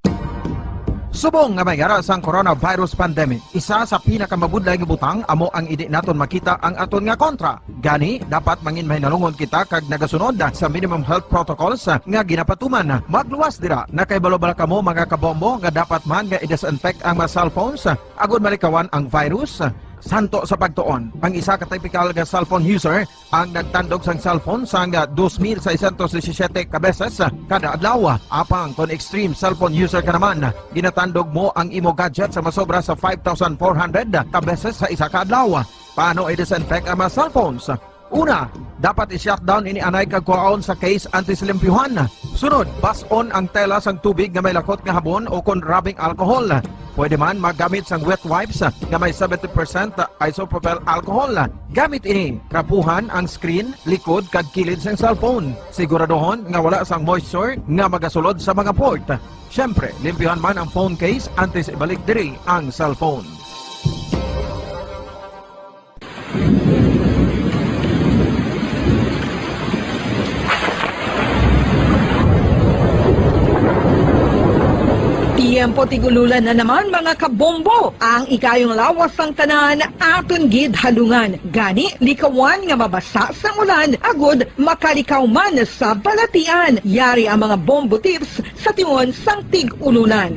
Subong nga mayara sang coronavirus pandemic, isa sa pinakamabudlay nga butang amo ang idi naton makita ang aton nga kontra. Gani, dapat mangin mahinalungon kita kag nagasunod sa minimum health protocols nga ginapatuman. Magluwas dira, nakaibalo-bala kamo mga kabombo nga dapat man nga i-disinfect ang mga cellphones agud malikawan ang virus. Santo sa pagtuon, ang isa ka typical nga cellphone user ang nagtandog sang cellphone sang 2,617 ka beses kada adlaw. Apang kon extreme cellphone user ka naman, ginatandog mo ang imo gadget sa masobra sa 5,400 ka beses sa isa ka adlaw. Paano i-disinfect ang mga cellphones? Una, dapat i-shutdown ini anay kagkuhaon sa case antisilimpyuhan. Sunod, bas-on ang tela sang tubig nga may lakot nga habon o kon rubbing alcohol. Pwede man magamit sang wet wipes nga may 70% isopropyl alcohol. Gamit ini, krapuhan ang screen, likod kag kilid sang cellphone. Siguraduhon nga wala sang moisture nga magasulod sa mga port. Syempre, limpyuhan man ang phone case antes ibalik diri ang cellphone. Tiempo tigululan na naman mga kabombo. Ang ikayong lawas ng tanan aton gid halungan. Gani likawan nga mabasa sa ulan agud makalikaw man sa balatian. Yari ang mga bombo tips sa tiyon sang tig-ululan.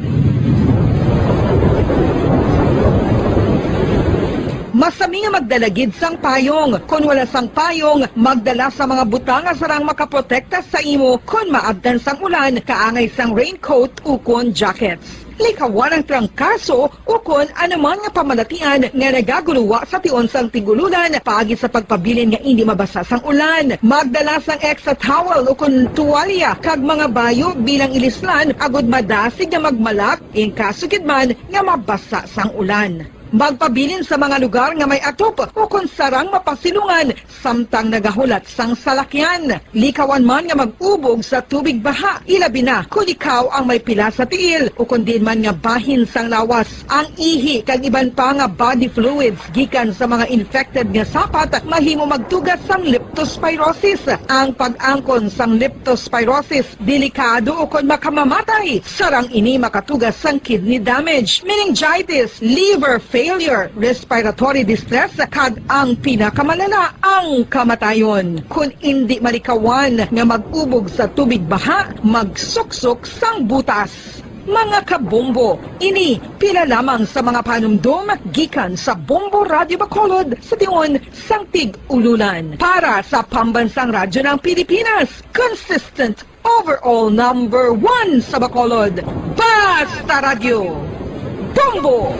Masami nga magdalagid sang payong. Kung wala sang payong, magdala sa mga butang nga sarang makaprotekta sa imo kung maabdan sang ulan, kaangay sang raincoat ukon jackets. Likawan ang trangkaso ukon anuman nga pamalatian nga nagaguluwa sa tion sang tigululan paagi sa pagpabilin nga hindi mabasa sang ulan. Magdala sang extra towel ukon tuwalya kag mga bayo bilang ilislan agud madasig nga magmalak in kaso gid man nga mabasa sang ulan. Magpabilin sa mga lugar nga may atop o kung sarang mapasilungan samtang nagahulat sang salakyan. Likawan man nga mag-ubog sa tubig baha, ilabi na kung ikaw ang may pila sa tiil o kung din man nga bahin sang lawas. Ang ihi kag iban pa nga body fluids gikan sa mga infected nga sapat mahimo magtugas sang leptospirosis. Ang pag-angkon sang leptospirosis delikado o kung makamamatay. Sarang ini makatugas sang kidney damage, meningitis, liver failure, respiratory distress, kag ang pinakamalala, ang kamatayon. Kung hindi malikawan nga mag-ubog sa tubig baha, magsuksok sang butas. Mga kabombo, ini pila lamang sa mga panumdum gikan sa Bombo Radio Bacolod sa tion sang tig-ululan. Para sa Pambansang Radyo ng Pilipinas, consistent overall number 1 sa Bacolod, Basta Radio, Bombo!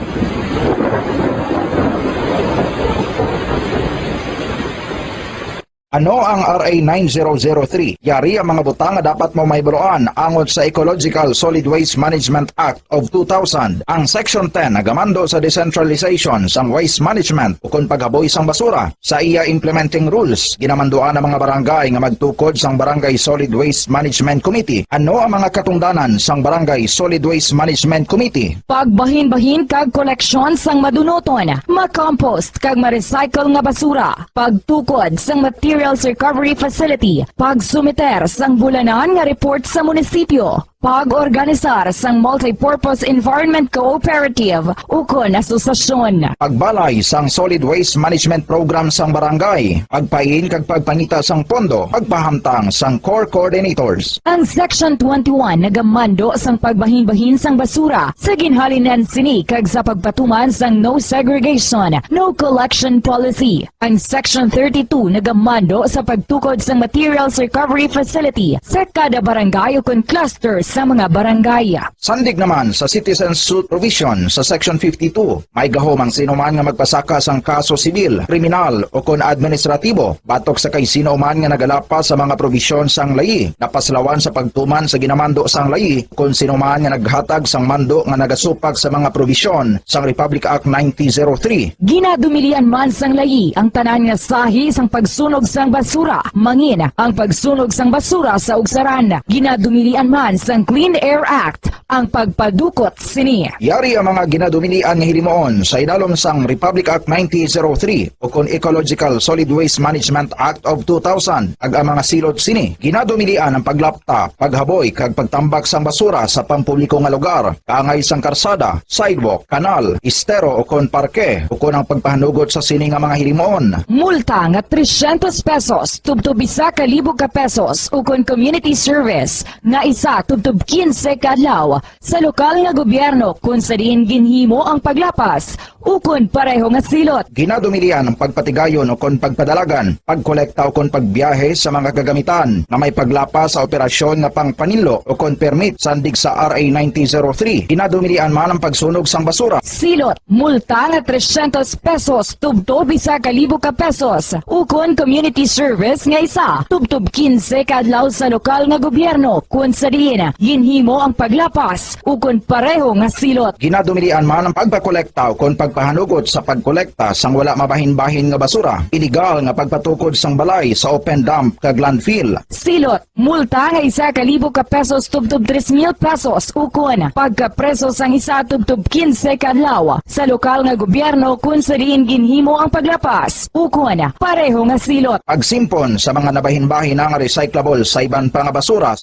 Ano ang RA 9003? Yari ang mga butang nga dapat mo maibuluan angon sa Ecological Solid Waste Management Act of 2000. Ang Section 10 nagamando sa decentralization sang waste management ukon paghaboy sang basura. Sa iya implementing rules, ginamanduan ang mga barangay nga magtukod sang Barangay Solid Waste Management Committee. Ano ang mga katungdanan sang Barangay Solid Waste Management Committee? Pagbahin-bahin kag koleksyon sang madunoton, makompost kag ma-recycle nga basura, pagtukod sang materials recovery facility, pagsumiter sang bulanan nga report sa munisipyo, pag-organisar sang multi-purpose environment cooperative ukon asosasyon. Pagbalay sang solid waste management program sang barangay, pagpain kag pagpangita sang pondo, pagpahamtang sang core coordinators. Ang Section 21 nagamando sang pagbahin-bahin sang basura sa ginhalinan sini kag sa pagpatuman sang no segregation, no collection policy. Ang Section 32 nagamando sa pagtukod sang materials recovery facility sa kada barangay ukon cluster sa mga barangay. Sandig naman sa citizen suit provision sa Section 52, may gahom ang sinuman nga magpasaka sang kaso sibil, kriminal o kon administratibo batok sa kay sinuman nga nagalapas sa mga provisyon sang layi, napaslawan sa pagtuman sa ginamando sang layi kon sinuman nga naghatag sang mando nga nagasupag sa mga provisyon sang Republic Act 9003. Ginadumilian man sang layi ang tanan nga sahi sang pagsunog sang basura, mangin ang pagsunog sang basura sa ugsaran. Ginadumilian man sang Clean Air Act ang pagpadukot sini. Yari ang mga ginadumilian nga hilimoon sa idalom sang Republic Act 9003 o kon Ecological Solid Waste Management Act of 2000. Ag ang mga silot sini, ginadumilian ang paglapta, paghaboy kag pagtambak sang basura sa pampubliko nga lugar, kaangay sang karsada, sidewalk, kanal, estero o kon parke o kon ang pagpahanugot sa sini nga mga hilimoon. Multa nga 300 pesos tubtub isa ka libo ka pesos o kon community service nga isa tubtub tubtub 15 kadlaw sa lokal nga gobyerno kung sa diin ginhimo ang paglapas ukon pareho nga silot. Ginadumilian ang pagpatigayon o kon pagpadalagan, pagkolekta o kon pagbiyahe sa mga kagamitan na may paglapas sa operasyon nga pangpanilo o kon permit sandig sa RA 9003. Ginadumilian man ang pagsunog sang basura. Silot, multa nga 300 pesos tubtob 1,000 ka pesos. Ukon community service nga isa, tubtob 15 kadlaw sa lokal nga gobyerno kung sa diin ginhimo ang paglapas ukon pareho nga silot. Ginadumilian man ang pagpakolekta o kon pagpahanugot sa pagkolekta sang wala mabahin-bahin nga basura. Illegal nga pagpatukod sang balay sa open dump kag landfill. Silot, multa nga 1,000 ka pesos tubtob 3,000 pesos ukon pagkapreso sang isa tubtob 15 kadlaw sa lokal nga gobyerno kung sa diin ginhimo ang paglapas ukon pareho nga silot. Pagsimpon sa mga nabahin-bahin nga recyclable sa iban pa nga basura.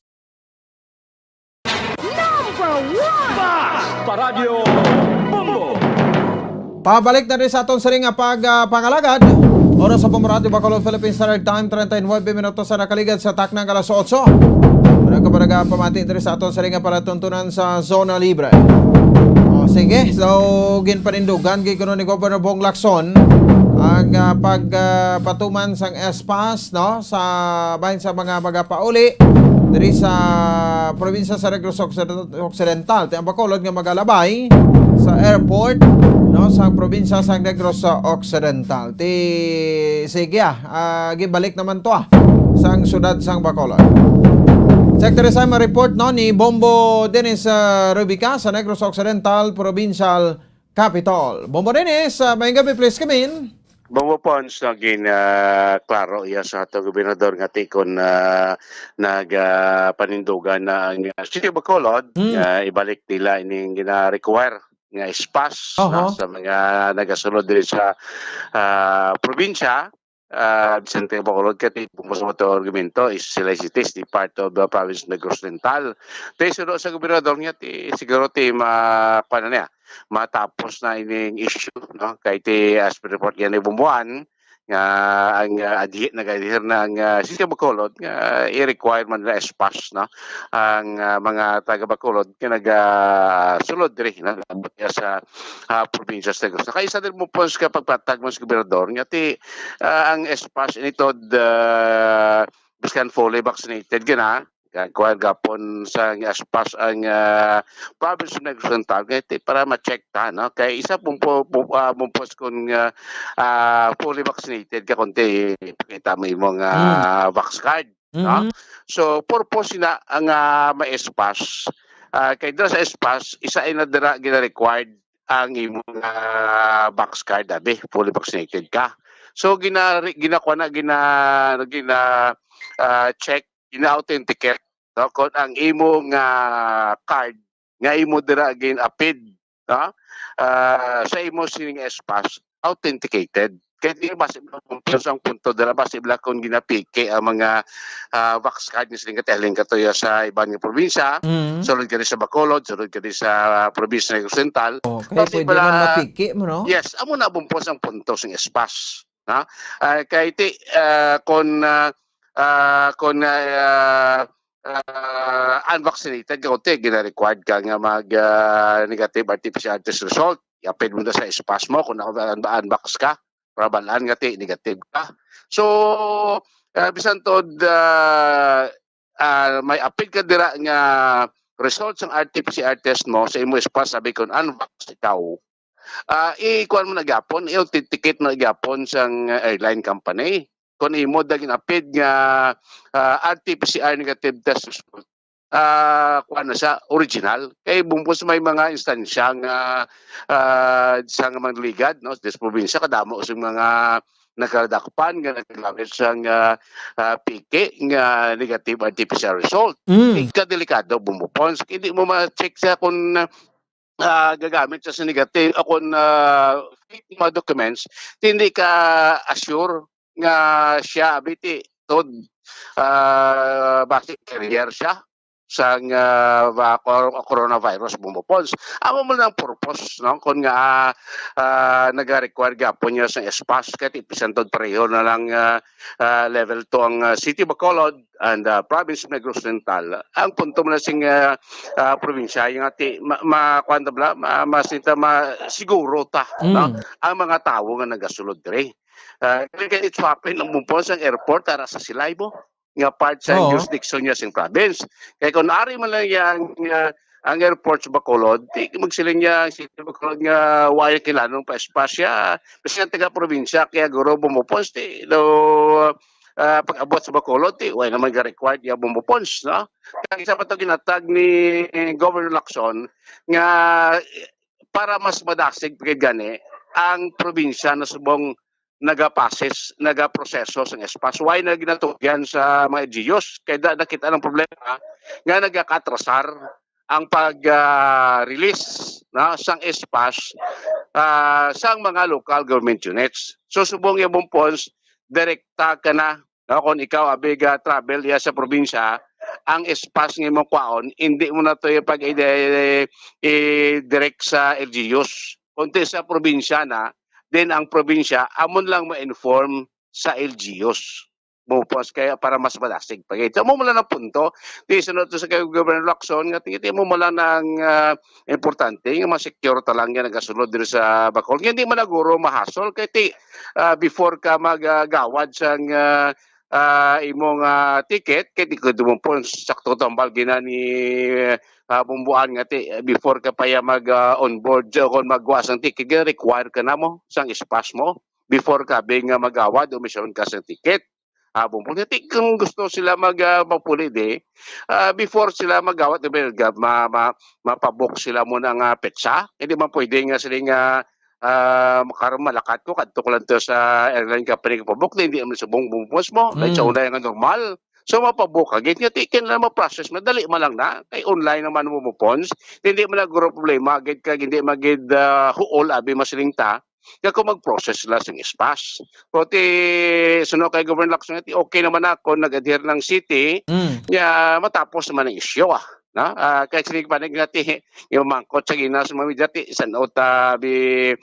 Paradyo Bombo. Pabalik na rin sa aton sa ring pangalagad. Oras sa Bombo Bacolod, Philippine Standard Time, 39 minutos sa nakaligad sa taknang alas 8. Muna ka pa nagpamati rin sa aton sa ring palatuntunan sa Zona Libre. O, sige, so ginpanindugan gikono ni Governor Bong Lacson ang pagpatuman sang espas no sa bahin sa mga magapauli diri sa probinsya sa Negros Occidental ti ang Bacolod nga magalabay sa airport no sa probinsya sa Negros Occidental ti sige gibalik naman to sang syudad sang Bacolod. Secretary sa report no ni Bombo Dennis Rubica sa Negros Occidental Provincial Capital. Bombo Dennis, may gabi please come in. Bombo Pons naging klaro iya sa ato gobernador nga tikon nagpanindugan na ang City of Bacolod ibalik nila ining gina-require nga espas sa mga nagasunod din sa probinsya. Vicente Bacolod kati pumas mo ito argumento is sila is part of the province of Negros Oriental. Tayo sunod sa gobernador niya siguro matapos na ining issue no kay as per report yan ni Bumbuan nga ang nag-adhere na ang City of Bacolod nga i-require man na espas no ang mga taga Bacolod nga nagasulod diri nagabot sa probinsya sa Negros. Kaisa din mo po sa pagpatag mo sa gobernador nga ang espas inito biskan fully vaccinated gina kuan gapon sa aspas ang province of Negros Oriental para ma-check ta no kay isa pumpos kun fully vaccinated ka kunti kita mo imong vax card no so purpose na ang ma-espas kay dira sa espas isa ay nadira gina-required ang imong vax card abi fully vaccinated ka so gina check ina-authenticate no kung ang imong card nga imo dira again apid no sa imo sining espas authenticated kaya di base ang punto dira base bla kung ginapike ang mga vax card ni sining kateling katuya sa ibang probinsya sulod kani sa Bacolod sulod kani sa probinsya ng Occidental okay, pwede man mapiki mo no yes amo na bumpos ang punto sing espas no kay ti kon unvaccinated ka kunti, gina-required ka nga mag-negative RT-PCR test result. Yapid mo na sa espas mo kung unvax ka. Para balaan nga negative ka. So, bisan to, may apid ka dira nga result ng RT-PCR test mo sa imo espas, sabi kung unvax ikaw. I-kuhan mo na gapon, i-authenticate mo na gapon sa airline company. Kung imo daging apid nga RT-PCR negative test result, kuha na siya, original. Kaya bumpos may mga instansya nga sa mga ligad, no? Sa probinsya, kadamo sa mga nakadakpan nga naglagamit siyang pike nga negative RT-PCR result. Ikadelikado bumupons. Hindi mo ma-check siya kung gagamit siya sa negative o kung fake mga documents, hindi ka assure nga siya abiti tod basic carrier siya. sang coronavirus bumupons. Amo mo lang purpose no kun nga naga-require gapon niya sa espas ket ipisantod pareho na lang level 2 ang City Bacolod and Province of Negros Oriental. Ang punto mo na sing probinsya yung ati makwanta bla masita siguro ta no ang mga tawo nga nagasulod dire. Kaya it's happen ang bumupons ang airport para sa Silaybo nga part sa jurisdiction niya sing province. Kaya kung ari man lang yang ang airport sa Bacolod, di magsiling niya City Bacolod nga wire kilanong pa espasya. Kasi nga taga-probinsya, kaya guro bumupons, di pag-abot sa Bacolod, di why naman ga-required niya bumupons, no? Kaya isa pa ito ginatag ni Governor Lacson nga para mas madasig gani ang probinsya na subong nagaproseso sa espas. Why na ginatugyan sa mga LGUs? Kaya nakita ng problema nga nagakatrasar ang pag-release sang espas sang mga local government units. So subong yung bumpons, direkta ka na kung ikaw abiga travel ya sa probinsya, ang espas nga mo kwaon, hindi mo na ito yung pag-direct sa LGUs. Kunti sa probinsya na, then ang probinsya, amon lang ma-inform sa LGUs. Bumupos kaya para mas madasig. Ito mo mula ng punto, di sunod to sa Governor Lacson, nga tingiti mo mula ng importante, nga ma-secure talang yan nagasunod din sa Bacol. Hindi mo naguro mahasol, kaya before ka magagawad sang imong ticket, kaya di ko dumupos, sakto tambal gina ni bumbuan nga before ka pa mag-onboard kung magwas ang ticket, require ka na mo sang ispas mo before ka bing magawad, umisyon ka sa ticket. Bumbuan nga kung gusto sila magpuli before sila magawad, mapabook sila mo ng petsa. Hindi man pwede nga sila nga makaroon malakat ko, kadto ko lang to sa airline company ko pabook, hindi naman subong bumbuas mo, like sa una yung normal. So mapabook agad nga tikin na ma-process madali man lang na kay online naman mo pons hindi man nagro problema agad ka hindi magid huol abi masiling ta kaya kung mag-process sila sing espas. Pati suno kay Governor Lacson okay naman ako nag-adhere ng city niya matapos naman ang issue no kaya sinig panig ngati yung mangkot sa ginas mga midati san ota bi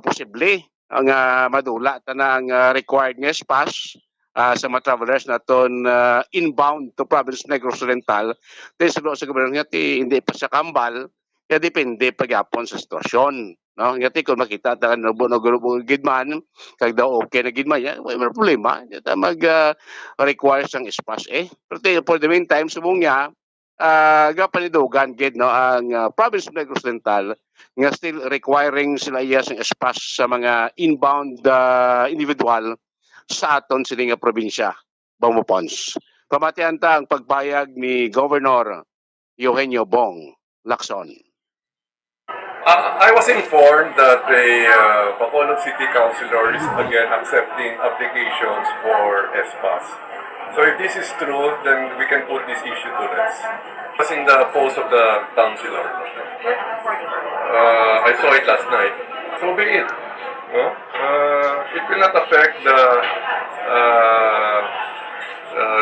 posible ang madula tanang required nga espas sa mga travelers na ton inbound to province Negros Oriental. Dahil sa gobyerno niya, hindi pa siya kambal, kaya depende pagyapon sa sitwasyon. No? Ngati kung makita tayo na grupo gidman, kag daw okay na gidman yan, may problema. Ito mag-require siyang espas Pero for the meantime, subong niya, gapanidugan gid no ang province of Negros Oriental nga still requiring sila iya siyang espas sa mga inbound individual sa aton sining nga probinsya, Bangopons. Pamatian ta ang pagbayag ni Governor Eugenio Bong Lacson. I was informed that the Bacolod City Councilor is again accepting applications for ESPAS. So if this is true, then we can put this issue to rest. It was in the post of the councilor. I saw it last night. So be it. No? It will not affect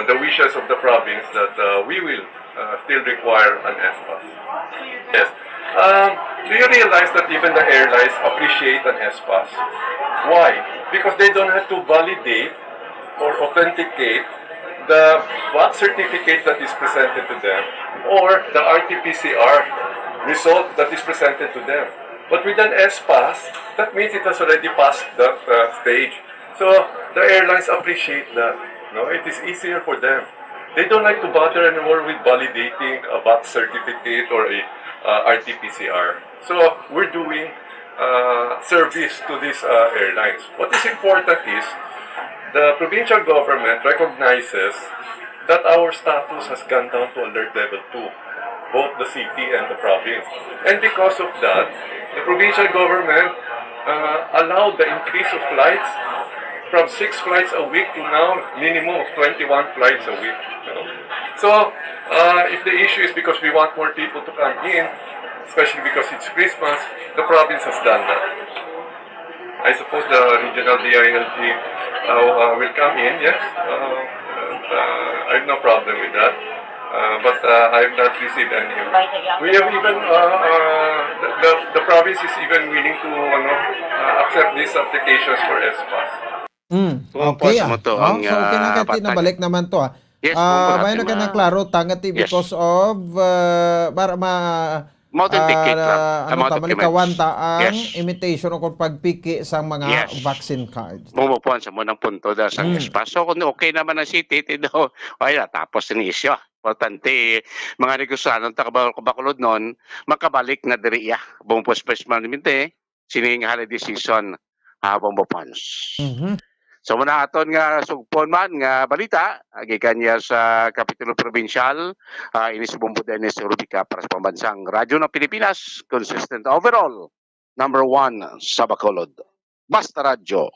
the wishes of the province that we will still require an ESPAS. Yes. Do you realize that even the airlines appreciate an ESPAS? Why? Because they don't have to validate or authenticate the VAT certificate that is presented to them or the RT-PCR result that is presented to them. But with an ESPAS, that means it has already passed that stage. So the airlines appreciate that. No, it is easier for them. They don't like to bother anymore with validating a VAT certificate or a RT-PCR. So we're doing service to these airlines. What is important is the provincial government recognizes that our status has gone down to alert level 2. Both the city and the province. And because of that, the provincial government allowed the increase of flights from 6 flights a week to now minimum of 21 flights a week. You know? So, if the issue is because we want more people to come in, especially because it's Christmas, the province has done that. I suppose the regional DILG will come in, yes. I have no problem with that. but I have not received any. We have even the province is even willing to accept these applications for SPAS. Okay. Mo to So, ang kinakati na balik naman to. Yes, bayan na ka ng klaro, tangati because of para ma-authenticate lang. Malikawanta ang imitation o kung pagpiki sa mga vaccine cards. Bumupuan sa munang punto daw sa SPAS. So kung okay naman ang city, daw, ay tapos ni isyo. Importante, mga negosyanong Bacolod noon, makabalik na diriya. Bumupos pa maniminte, sining holiday season, bumupans. So muna aton nga sugpon man nga balita gikan niya sa Kapitulo Provincial inis Bumbo Dennis Rubica para sa pambansang radyo ng Pilipinas, consistent overall, number 1 sa Bacolod. Basta Radyo,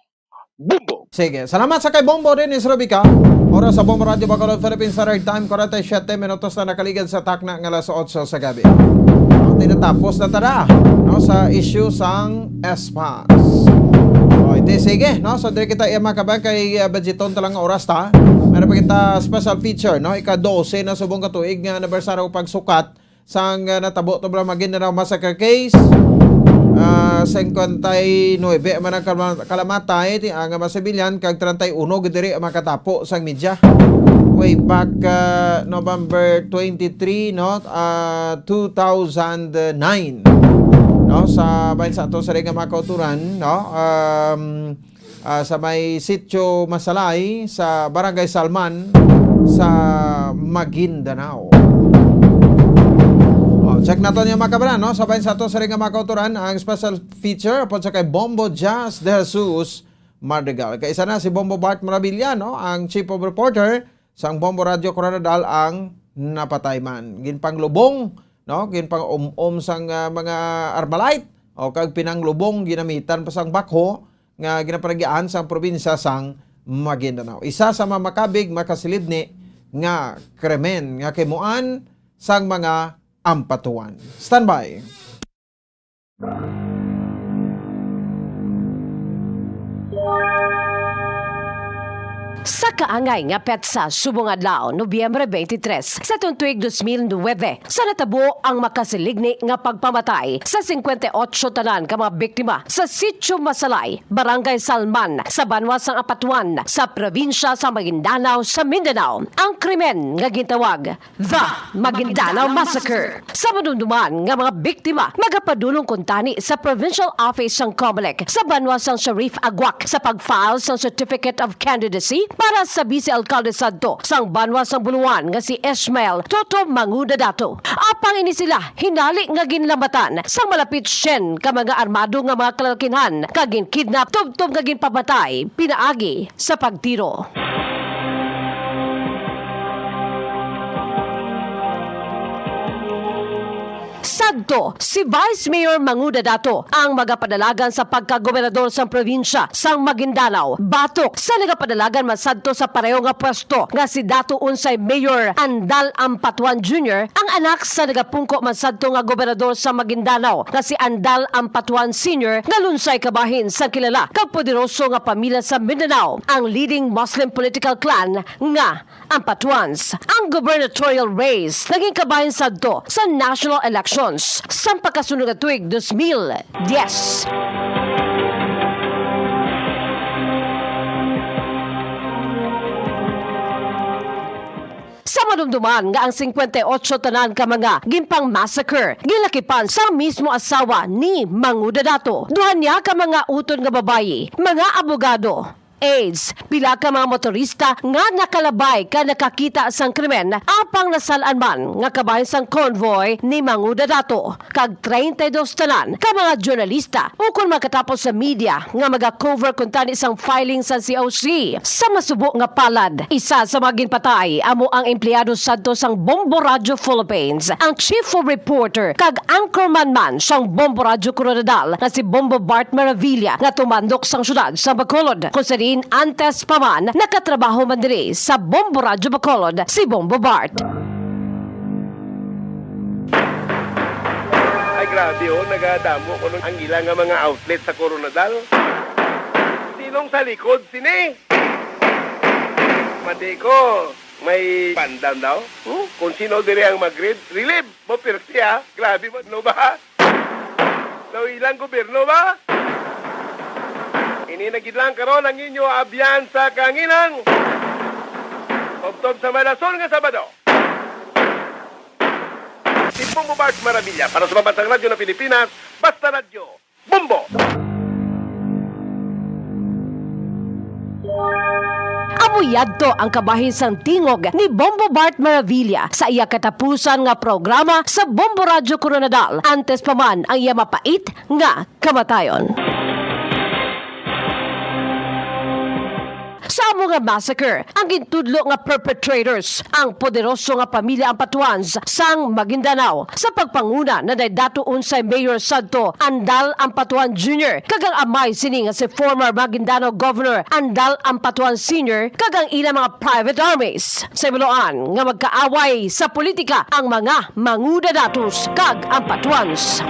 Bumbo. Sige, salamat sa kay Bombo Dennis Rubica. Oras sa Bombo Radio Bacolod Philippines Standard Time, 47 minutos na nakaligad sa takna ng alas 8 sa gabi. Tinatapos na tara sa issue sang SPAS. Sige, so dire kita makabang kay budgeton talang oras ta. Meron pa kita special feature, ika-12 na subong katuig nga anibersaryo pagsukat sang natabo to Maguindanao massacre case. 59 man ang kalamatay ang mga sibilyan kag 31 gidiri makatapo sang media. Way back November 23, 2009. Sa bayan sa ato sa ringa mga kauturan, sa may sitio Masalay sa Barangay Salman sa Maguindanao. Check natin yung mga kabran, sa bayan sa ato sa ringa mga kauturan, ang special feature upon sa kay Bombo Jazz de Jesus Mardigal. Kaisa na si Bombo Bart Maravilla, ang Chief of Reporter sa Bombo Radio Coronadal ang napatay man. Ginpanglubong ginpang sang mga Armalite o kag pinanglubong ginamitan pa sang bakho nga ginaparagian sang probinsya sang Maguindanao. Isa sa mamakabig makasilidni nga krimen nga kimuan sang mga ampatuan. Standby. Sa kaangay nga petsa subong adlaw Nobyembre 23 sa tuig 2009 sa natabo ang makasiligni nga pagpamatay sa 58 tanan ka mga biktima sa Sitio Masalay, Barangay Salman sa Banwasang Apatuan sa probinsya sa Maguindanao sa Mindanao. Ang krimen nga gintawag The Maguindanao Massacre. Sa madumduman nga mga biktima magapadulong kuntani sa Provincial Office ng COMELEC sa Banwasang Sharif Aguac sa pag-file sa Certificate of Candidacy para sa Vice-Alcalde Sadto sang Banwasang Buluan nga si Ismael Toto Mangudadato. Apang ini sila hinali nga ginlamatan sang malapit 10 ka mga armado nga mga kalalakinhan kagin kidnap tubtob nga ginpamatay pinaagi sa pagtiro. Sadto, si Vice Mayor Mangudadato ang magapadalagan sa pagkagobernador sa probinsya sang Maguindanao. Batok sa nagapadalagan masadto sa pareho nga pwesto nga si Dato Unsay Mayor Andal Ampatuan Jr. ang anak sa nagapungko masadto nga gobernador sa Maguindanao nga si Andal Ampatuan Sr. nga lunsay kabahin sa kilala kag poderoso nga pamilya sa Mindanao, ang leading Muslim political clan nga Ampatuans. Ang gubernatorial race naging kabahin sadto sa national election sa pagkasunod nga tuig 2010. Sa madumduman nga ang 58 tanan ka mga ginpang massacre gilakipan sa mismo asawa ni Mangudadato. Duha niya ka mga utod nga babayi, mga abogado, AIDS, pila ka mga motorista nga nakalabay ka nakakita sang krimen apang nasalan man nga kabahin sang convoy ni Mangudadato kag 32 tanan ka mga journalista ukon makatapos sa media nga maga-cover kuntani sang filing sa COC. Sa masubo nga palad, isa sa mga ginpatay amo ang empleyado sadto sang Bombo Radio Philippines, ang Chief of Reporter kag anchorman man sang Bombo Radio Coronadal nga si Bombo Bart Maravilla nga tumandok sang syudad sa Bacolod. Kusarin antes pa man nakatrabaho man diri sa Bombo Radio Bacolod si Bombo Bart. Ay grabe nagadamo ko ng ang ilang mga outlet sa Coronadal. Sinong sa likod? Sine? Madi ko, may pandan daw? kung sino dire ang mag-relieve mo pirti ha. Grabe mo, no ba? So ilang gobyerno ba? Ininagid lang karon ang inyo abyan sa kanginang. Tobtob sa Malasol nga Sabado. Tipong mo Bart Maravilla para sa Pambansang Radyo ng Pilipinas, Basta Radyo, Bumbo! Amuyadto ang kabahisang tingog ni Bombo Bart Maravilla sa iya katapusan nga programa sa Bombo Radyo Coronadal. Antes pa man ang iya mapait nga kamatayon. Sa amo nga massacre, ang gintudlo nga perpetrators, ang poderoso nga pamilya Ampatuans sang Maguindanao sa pagpanguna na dato unsay Mayor Sadto Andal Ampatuan Jr. kagang amay sini nga si former Maguindanao Governor Andal Ampatuan Sr. kagang ilang mga private armies. Sa ibuloan nga magkaaway sa politika ang mga manguda datos kag Ampatuans.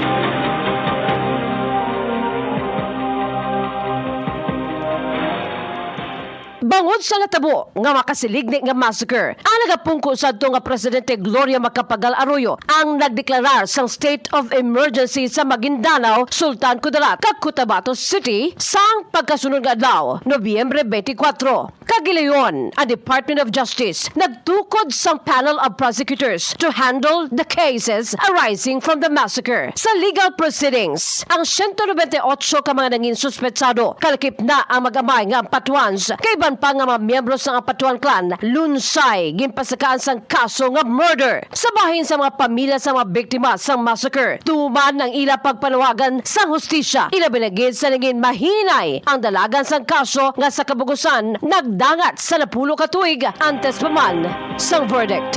Bangod sa natabo nga makasiligni nga massacre, ang nagapungko sa nga Presidente Gloria Macapagal Arroyo ang nagdeklarar sang state of emergency sa Maguindanao, Sultan Kudarat, kag Cotabato City sang pagkasunod nga adlaw, Nobyembre 24. Kagilayon, ang Department of Justice nagtukod sang panel of prosecutors to handle the cases arising from the massacre. Sa legal proceedings, ang 198 ka mga nangin suspetsado kalakip na ang mag-amay nga Ampatuans kay pa nga mga miyembro sa Ampatuan clan lunsay ginpasakaan sang kaso nga murder sa bahin sa mga pamilya sa mga biktima sang massacre. Tuman ang ila pagpanawagan sang hustisya. Ila binagid sa naging mahinay ang dalagan sang kaso nga sa kabugusan nagdangat sa 10 ka tuig antes pa man sang verdict.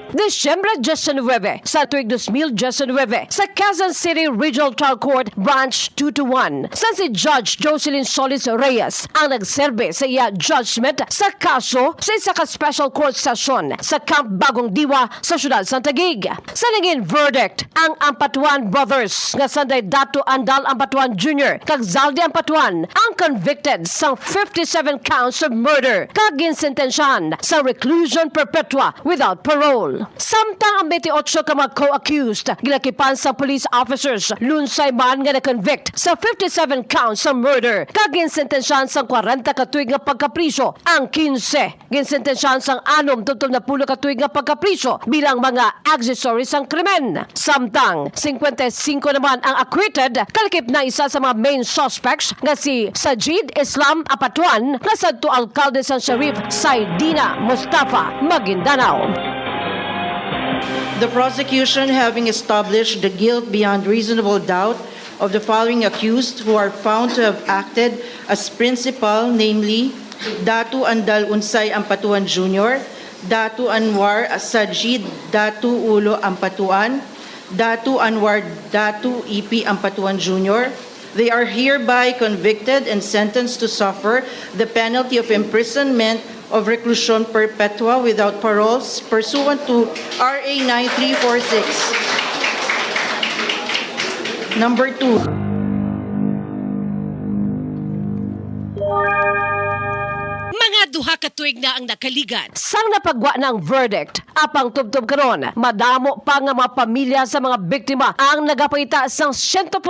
Disyembre 19 sa tuig 2019 sa Quezon City Regional Trial Court Branch 221 sa si Judge Jocelyn Solis Reyes ang nagserbe sa iya judgment sa kaso sa isa ka special court session sa Camp Bagong Diwa sa syudad Santa Gig. Sa naging verdict, ang Ampatuan brothers nga sanday dato Andal Ampatuan Jr. kag Zaldi Ampatuan ang convicted sa 57 counts of murder kag ginsentensyahan sa reclusion perpetua without parole. Samtang ang 28 ka mga co-accused gilakipan sa police officers lunsay man nga na-convict sa 57 counts sa murder kag ginsentensyahan sa 40 ka tuig nga pagkapriso. Ang 15 ginsentensyahan sa 6 tungtong na 10 ka tuig nga pagkapriso bilang mga accessories sang krimen. Samtang 55 naman ang acquitted kalakip na isa sa mga main suspects nga si Sajid Islam Apatuan nga sadto alkalde sang Sharif Saidina Mustafa, Maguindanao. The prosecution, having established the guilt beyond reasonable doubt of the following accused who are found to have acted as principal, namely Datu Andal Unsay Ampatuan Jr., Datu Anwar Sajid Datu Ulo Ampatuan, Datu Anwar Datu Ipi Ampatuan Jr., they are hereby convicted and sentenced to suffer the penalty of imprisonment of reclusion perpetua without paroles pursuant to RA 9346. Number 2. Mga duha ka tuig na ang nakaligan sang napagwa ng verdict. Apang tubtob karon, madamo pa nga mga pamilya sa mga biktima ang nagapangita sang 100%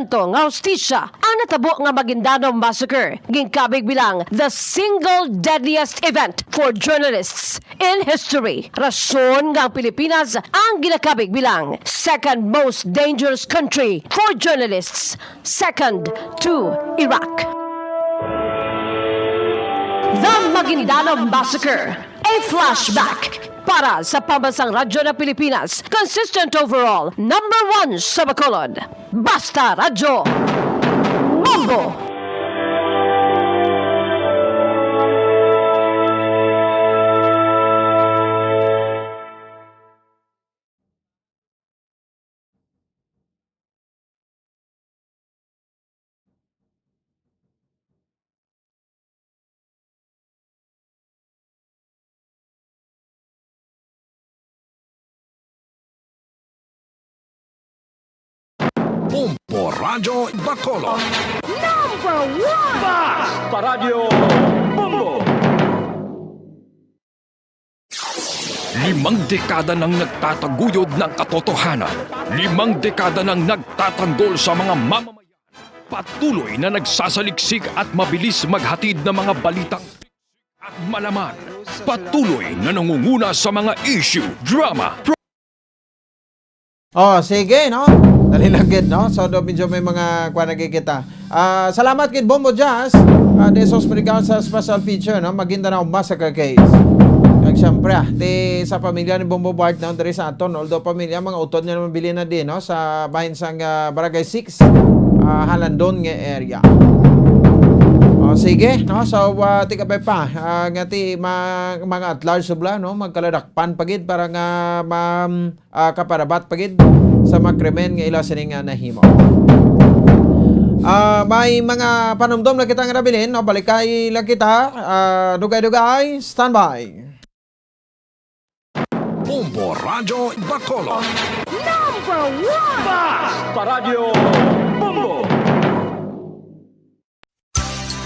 nga hustisya. Ang natabo nga Maguindanao Massacre ginkabig bilang the single deadliest event for journalists in history. Rason nga ang Pilipinas ang ginakabig bilang second most dangerous country for journalists, second to Iraq. The Maguindanao Massacre, a flashback para sa Pambansang Radyo ng Pilipinas, consistent overall, number 1 sa Bacolod. Basta Radyo, Bombo! Bombo Radyo Bacolod. Number 1! Basta Radyo Limang dekada nang nagtataguyod ng katotohanan. 5 dekada nang nagtatanggol sa mga mamamayan. Patuloy na nagsasaliksik at mabilis maghatid ng mga balitang at malaman. Patuloy na nangunguna sa mga issue, drama, Oh, sige, no? Dali lang, kid, no? So, medyo may mga kwa nakikita. Salamat, kid Bombo Jazz. Desos American sa special feature, no? Maguindanao Massacre Case. Kag siyempre, sa pamilya ni Bombo Bart na dari sa aton, although pamilya, mga utod niya naman bilhin na din, no? Sa bahin sang Barangay 6, Halandon nga area. Oh, sige, no? So, tikapay pa. Ngati, mga at large subla, no? Magkaladakpan pagid para nga kaparabat pagid sa mga krimen nga ila sining nahimo. May mga panumdom na kita nga nabilin, no? Balikay lang kita. Dugay-dugay, standby. Bombo Radio Bacolod. Number 1! Basta Radio Bombo!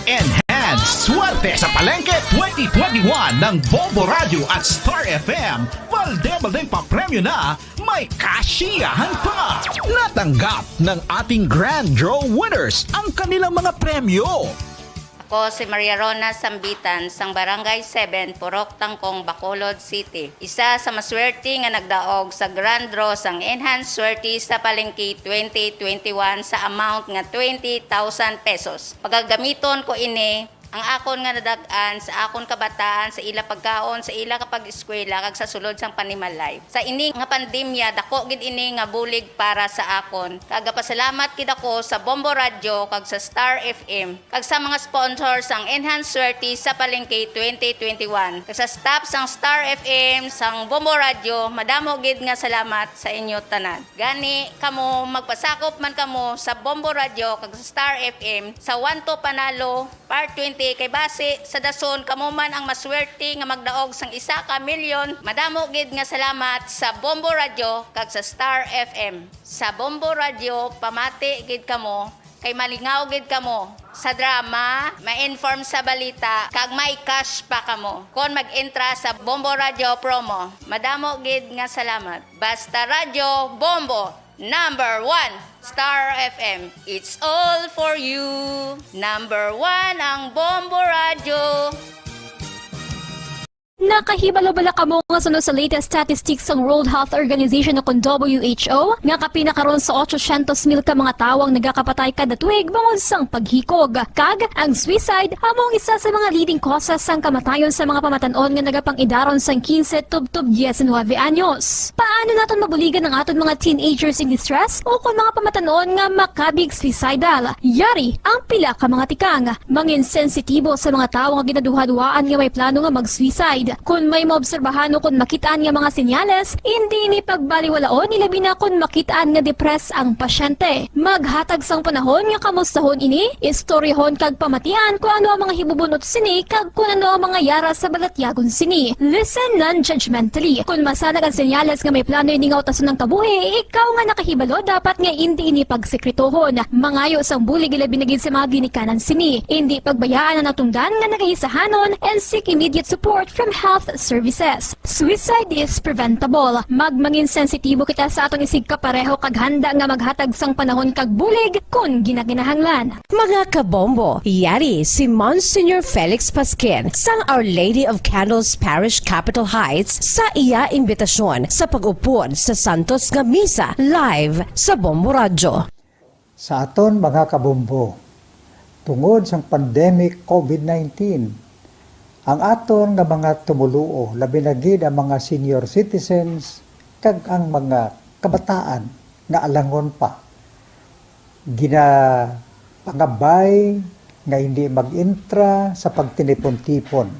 Enhanced Swerte sa Palengke 2021 ng Bombo Radio at Star FM. Balde-baldeng pa-premyo na, may kasiyahan pa. Natanggap ng ating Grand Draw winners ang kanilang mga premyo. Ako si Maria Rona Sambitan, sang Barangay 7, Purok Tangkong, Bacolod City. Isa sa maswerte nga nagdaog sa Grand Draw sang Enhanced Swerte sa Palengke 2021 sa amount nga 20,000 pesos. Pagagamiton ko ini ang akon nga nadagan sa akon kabataan, sa ila pagkaon, sa ila kapag eskwela, kag sa sulod sang panimalay. Sa ini nga pandemya, dako gid ini nga bulig para sa akon. Kagapasalamat gid ako sa Bombo Radio, kag sa Star FM, kag sa mga sponsors sang Enhanced Swerte sa Palengke 2021. Kag sa staff sang Star FM, sang Bombo Radio, madamo gid nga salamat sa inyo tanan. Gani kamo magpasakop man kamo sa Bombo Radio, kag sa Star FM, sa 1 to Panalo, Part 20, kay base sa dason kamo man ang maswerte nga magdaog sang 1 milyon. Madamo gid nga salamat sa Bombo Radio kag sa Star FM. Sa Bombo Radio pamati gid kamo kay malingaw gid kamo sa drama, ma-inform sa balita kag may cash pa kamo kon mag-entra sa Bombo Radio promo. Madamo gid nga salamat. Basta Radio Bombo number 1 Star FM. It's all for you. Number 1 ang Bombo Radio. Nakahibalo-bala kamo nga sunod sa latest statistics ng World Health Organization o WHO nga kapinakaron sa 800,000 ka mga tawang nagakapatay kada tuig bangod sang paghikog. Kag ang suicide among isa sa mga leading causes sang kamatayon sa mga pamatanon nga nagapang-idaron sang 15 tub 19 anyos. Paano naton mabuligan ang aton mga teenagers in distress o kung mga pamatanon nga makabig suicidal? Yari ang pila ka mga tikang mangin sensitibo sa mga tawo nga ginaduhaduaan nga may plano nga mag-suicide. Kung may maobserbahan o kung makitaan nga mga senyales, hindi ni pagbaliwalaon nilabi na kung makitaan nga depress ang pasyente. Maghatag sang panahon nga kamustahon ini, istoryahon kag pamatian kung ano ang mga hibubunot sini kag kung ano ang mga yara sa balatyagon sini. Listen non-judgmentally. Kung masanag ang senyales nga may plano ini nga utason ng kabuhi, ikaw nga nakahibalo dapat nga hindi ini pagsekretohon. Mangayo sang bulig ilabi na gid sa mga ginikanan sini. Hindi pagbayaan ang natungdan nga nagahisahanon and seek immediate support from health services. Suicide is preventable. Magmangin sensitibo kita sa atong isig kapareho kag handa nga maghatag sang panahon kag bulig kung ginaginahanglan. Mga kabombo, yari si Monsignor Felix Pasquin sang Our Lady of Candles Parish Capitol Heights sa iya imbitasyon sa pag-upod sa Santos nga Misa live sa Bombo Radio. Sa aton mga kabombo, tungod sang pandemic COVID-19, ang aton nga mga tumuluo, labi na gid ang mga senior citizens kag ang mga kabataan nga alangon pa. Pangabay nga hindi mag-intra sa pagtinipon-tipon.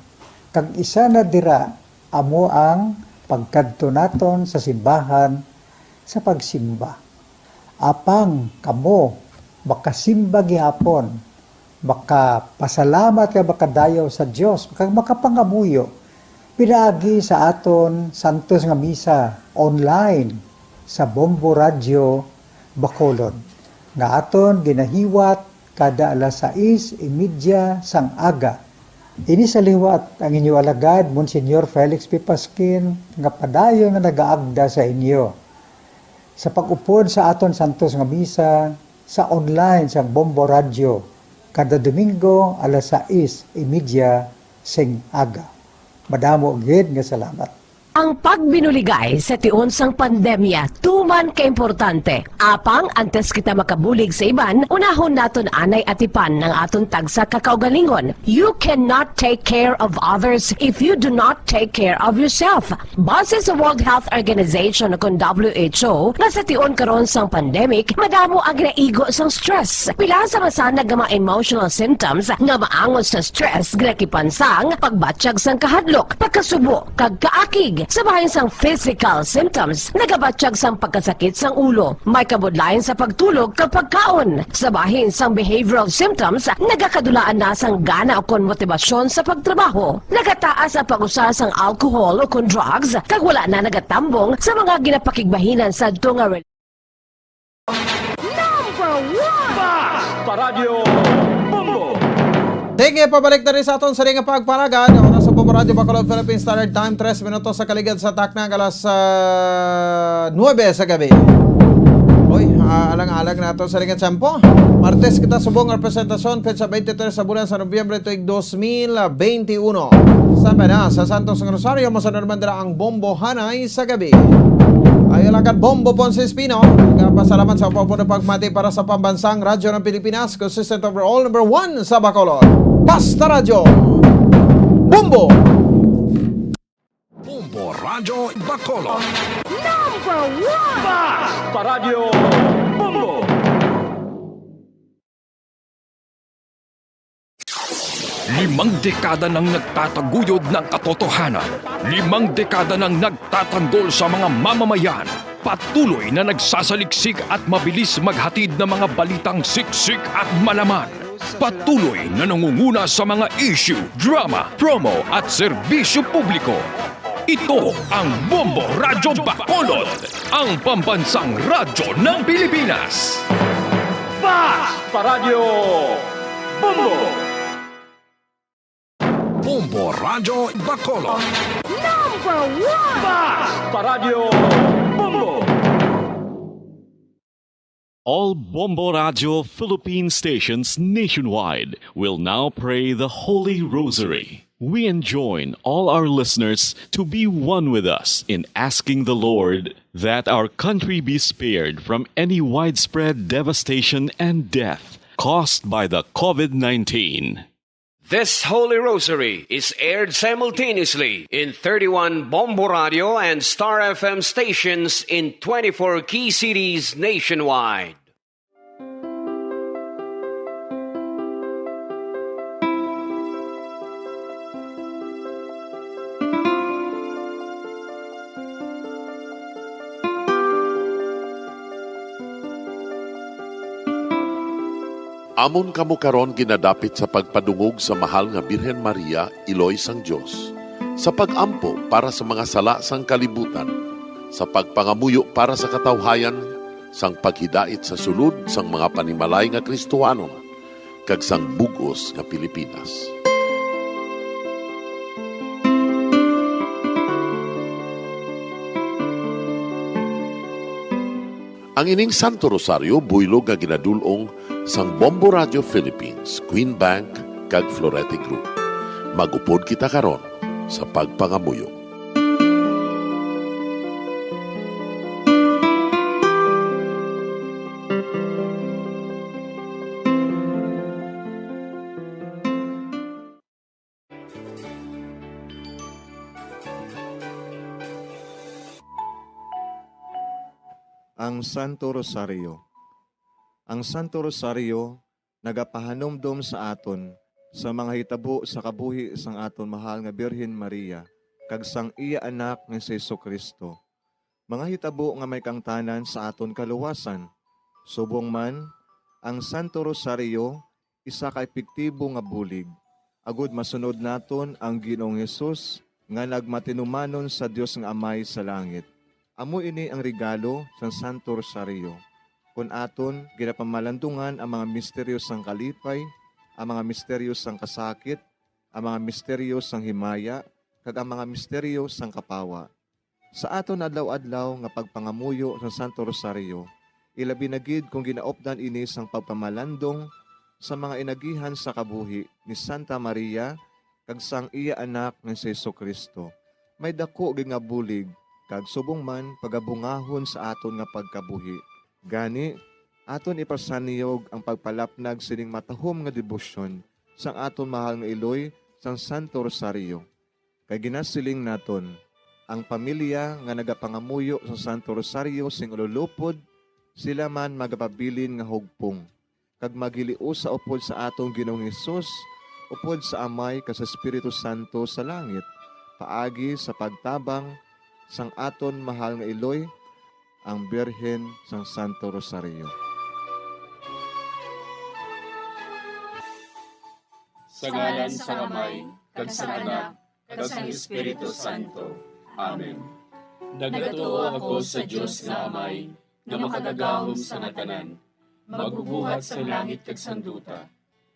Kag isa na dira amo ang pagkadto naton sa simbahan sa pagsimba. Apang kamo makasimba gihapon, makapasalamat ka makadayaw sa Dios, makapangamuyo pinaagi sa aton Santos nga Misa online sa Bombo Radio Bacolod nga aton ginahiwat kada alas 6:30 sang aga Ini sa liwat ang inyo alagad, Monsignor Felix P. Pasquin, nga padayon nga nagaagda sa inyo. Sa pag-upod sa aton santos nga misa, sa online sa Bombo Radio, kada Domingo alas 6:30 sing aga. Madamo gid nga salamat. Ang pagbinuligay sa tiunsang pandemya, tuman ka-importante. Apang antes kita makabulig sa iban, unahon naton anay atipan ng aton tagsa kakaugalingon. You cannot take care of others if you do not take care of yourself. Base sa World Health Organization kung WHO, nga sa tiun karon sang pandemic, madamo ang ginaigo sang stress. Pila sa masanag nga mga emotional symptoms nga maangon sa stress, ginakipansang pagbatsyag sang kahadlok, pagkasubo, kag kaakig, sa bahin sang physical symptoms, nagabatsyag sang pagkasakit sang ulo, may kabudlayan sa pagtulog kapag kaon. Sa bahin sang behavioral symptoms, nagakadulaan na sang gana o kon motibasyon sa pagtrabaho. Nagataas ang pag-usa sang alcohol o kon drugs, kag wala na nagatambong sa mga ginapakigbahinan sa tunga. Number 1! Paradyo Bombo! Sige, pabalik na rin sa aton sa ring pagparagan. Ako na sa Bombo Radio Bacolod, Philippine Standard Time, 3 minutos sa kaligid sa taknang alas 9 sa gabi. Uy, alang-alang na ito sa ring tempo. Martes kita subong representasyon, petsa 23 sa bulan sa Nobyembre tuig 2021. Sabi na, sa Santos Rosario, masunod naman dira ang Bombo Hanay sa gabi. Ayon lang Bombo Ponce Espino. Pasalamat sa upo na pagmati para sa pambansang radyo ng Pilipinas. Consistent overall number 1 sa Bacolod. Basta Radyo Bombo! Bombo Radio Bacolod. Number 1! Paradyo Bombo! Limang dekada nang nagtataguyod ng katotohanan. 5 dekada nang nagtatanggol sa mga mamamayan. Patuloy na nagsasaliksik at mabilis maghatid ng mga balitang siksik at malaman. Patuloy na nangunguna sa mga issue, drama, promo at serbisyo publiko. Ito ang Bombo Radyo Bacolod, ang pambansang radyo ng Pilipinas. Paradyo Bombo! Bombo Radio Bacolod. Number 1! Paradyo Bombo! All Bombo Radio Philippine stations nationwide will now pray the Holy Rosary. We enjoin all our listeners to be one with us in asking the Lord that our country be spared from any widespread devastation and death caused by the COVID-19. This Holy Rosary is aired simultaneously in 31 Bombo Radio and Star FM stations in 24 key cities nationwide. Amon kamo karon ginadapit sa pagpadungog sa mahal nga Birhen Maria, Iloy sang Dios, sa pagampo para sa mga sala sang kalibutan, sa pagpangamuyo para sa katawhayan, sang paghidait sa sulod sang mga panimalay nga Kristohanon, kag sang bugos nga Pilipinas. Ang ining Santo Rosario buylog nga ginadulong sang Bombo Radio Philippines, Queen Bank, kag Florete Group. Magupod kita karon sa pagpangamuyo. Ang Santo Rosario. Ang Santo Rosario nagapahanumdum sa aton sa mga hitabo sa kabuhi sang aton mahal nga Birhen Maria kag sang iya anak nga si Jesucristo. Mga hitabo nga may kangtanan sa aton kaluwasan. Subong man, ang Santo Rosario isa ka epektibo nga bulig. Agud masunod naton ang Ginoong Hesus nga nagmatinumanon sa Dios nga Amay sa langit. Amo ini ang regalo sa Santo Rosario. Kung aton ginapamalandungan ang mga misteryo sang kalipay, ang mga misteryo sang kasakit, ang mga misteryo sang himaya, kag ang mga misteryo sang kapawa. Sa aton adlaw-adlaw nga pagpangamuyo sa Santo Rosario, ilabi na gid kung ginaopdan ini sang pagpamalandong sa mga inagihan sa kabuhi ni Santa Maria kag sang iya anak nga si Jesucristo. May dako gid nga bulig kag subong man pagabungahon sa aton nga pagkabuhi. Gani, aton ipasaniyog ang pagpalapnag sining matahom nga debosyon sang aton mahal nga iloy sang Santo Rosario. Kay ginasiling naton, ang pamilya nga nagapangamuyo sa Santo Rosario sing ululupod, sila man magapabilin nga hugpong. Kag magiliu sa upod sa atong Ginoong Hesus, upod sa Amay kas Espiritu Santo sa langit, paagi sa pagtabang sang aton mahal nga iloy, ang Birhen sang Santo Rosario. Sa ngalan sa Amay, kag sa Anak, kag sa Espiritu Santo. Amen. Nagatuo ako sa Diyos nga Amay, nga makagagahom sa ngatanan, magbubuhat sa langit kag sanduta.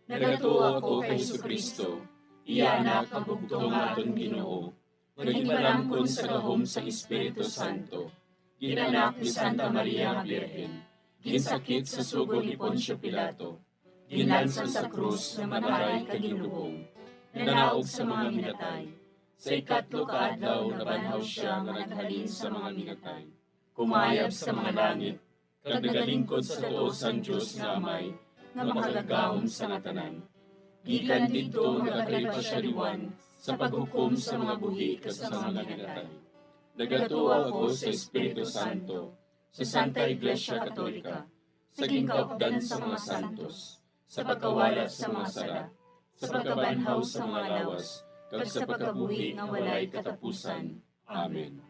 Nagatuo ako kay Jesucristo, iya anak ang bugtong aton Ginoo, naghibalangkon sa gahom sa Espiritu Santo, ginanak ni Santa Maria nga Birhen, ginsakit sa sugod ni Poncio Pilato, ginlansan sa krus na manaray kag ginlubong, nanaog sa mga minatay. Sa ikatlo ka adlaw nabanhaw siya nga naghalin sa mga minatay. Kumayab sa mga langit, kag nagalingkod sa tuos sang Diyos nga Amay, nga makagagahom sa ngatanan. Gikan didto nagakalipa siya liwan sa paghukom sa mga buhi kas sa mga minatay. Nagatuo ako sa Espiritu Santo, sa Santa Iglesia Katolika, sa gingkaupdan sa mga santos, sa pagkawalat sa mga sala, sa pagkabanhaw sa mga lawas, kag sa pagkabuhi nga walay katapusan. Amen.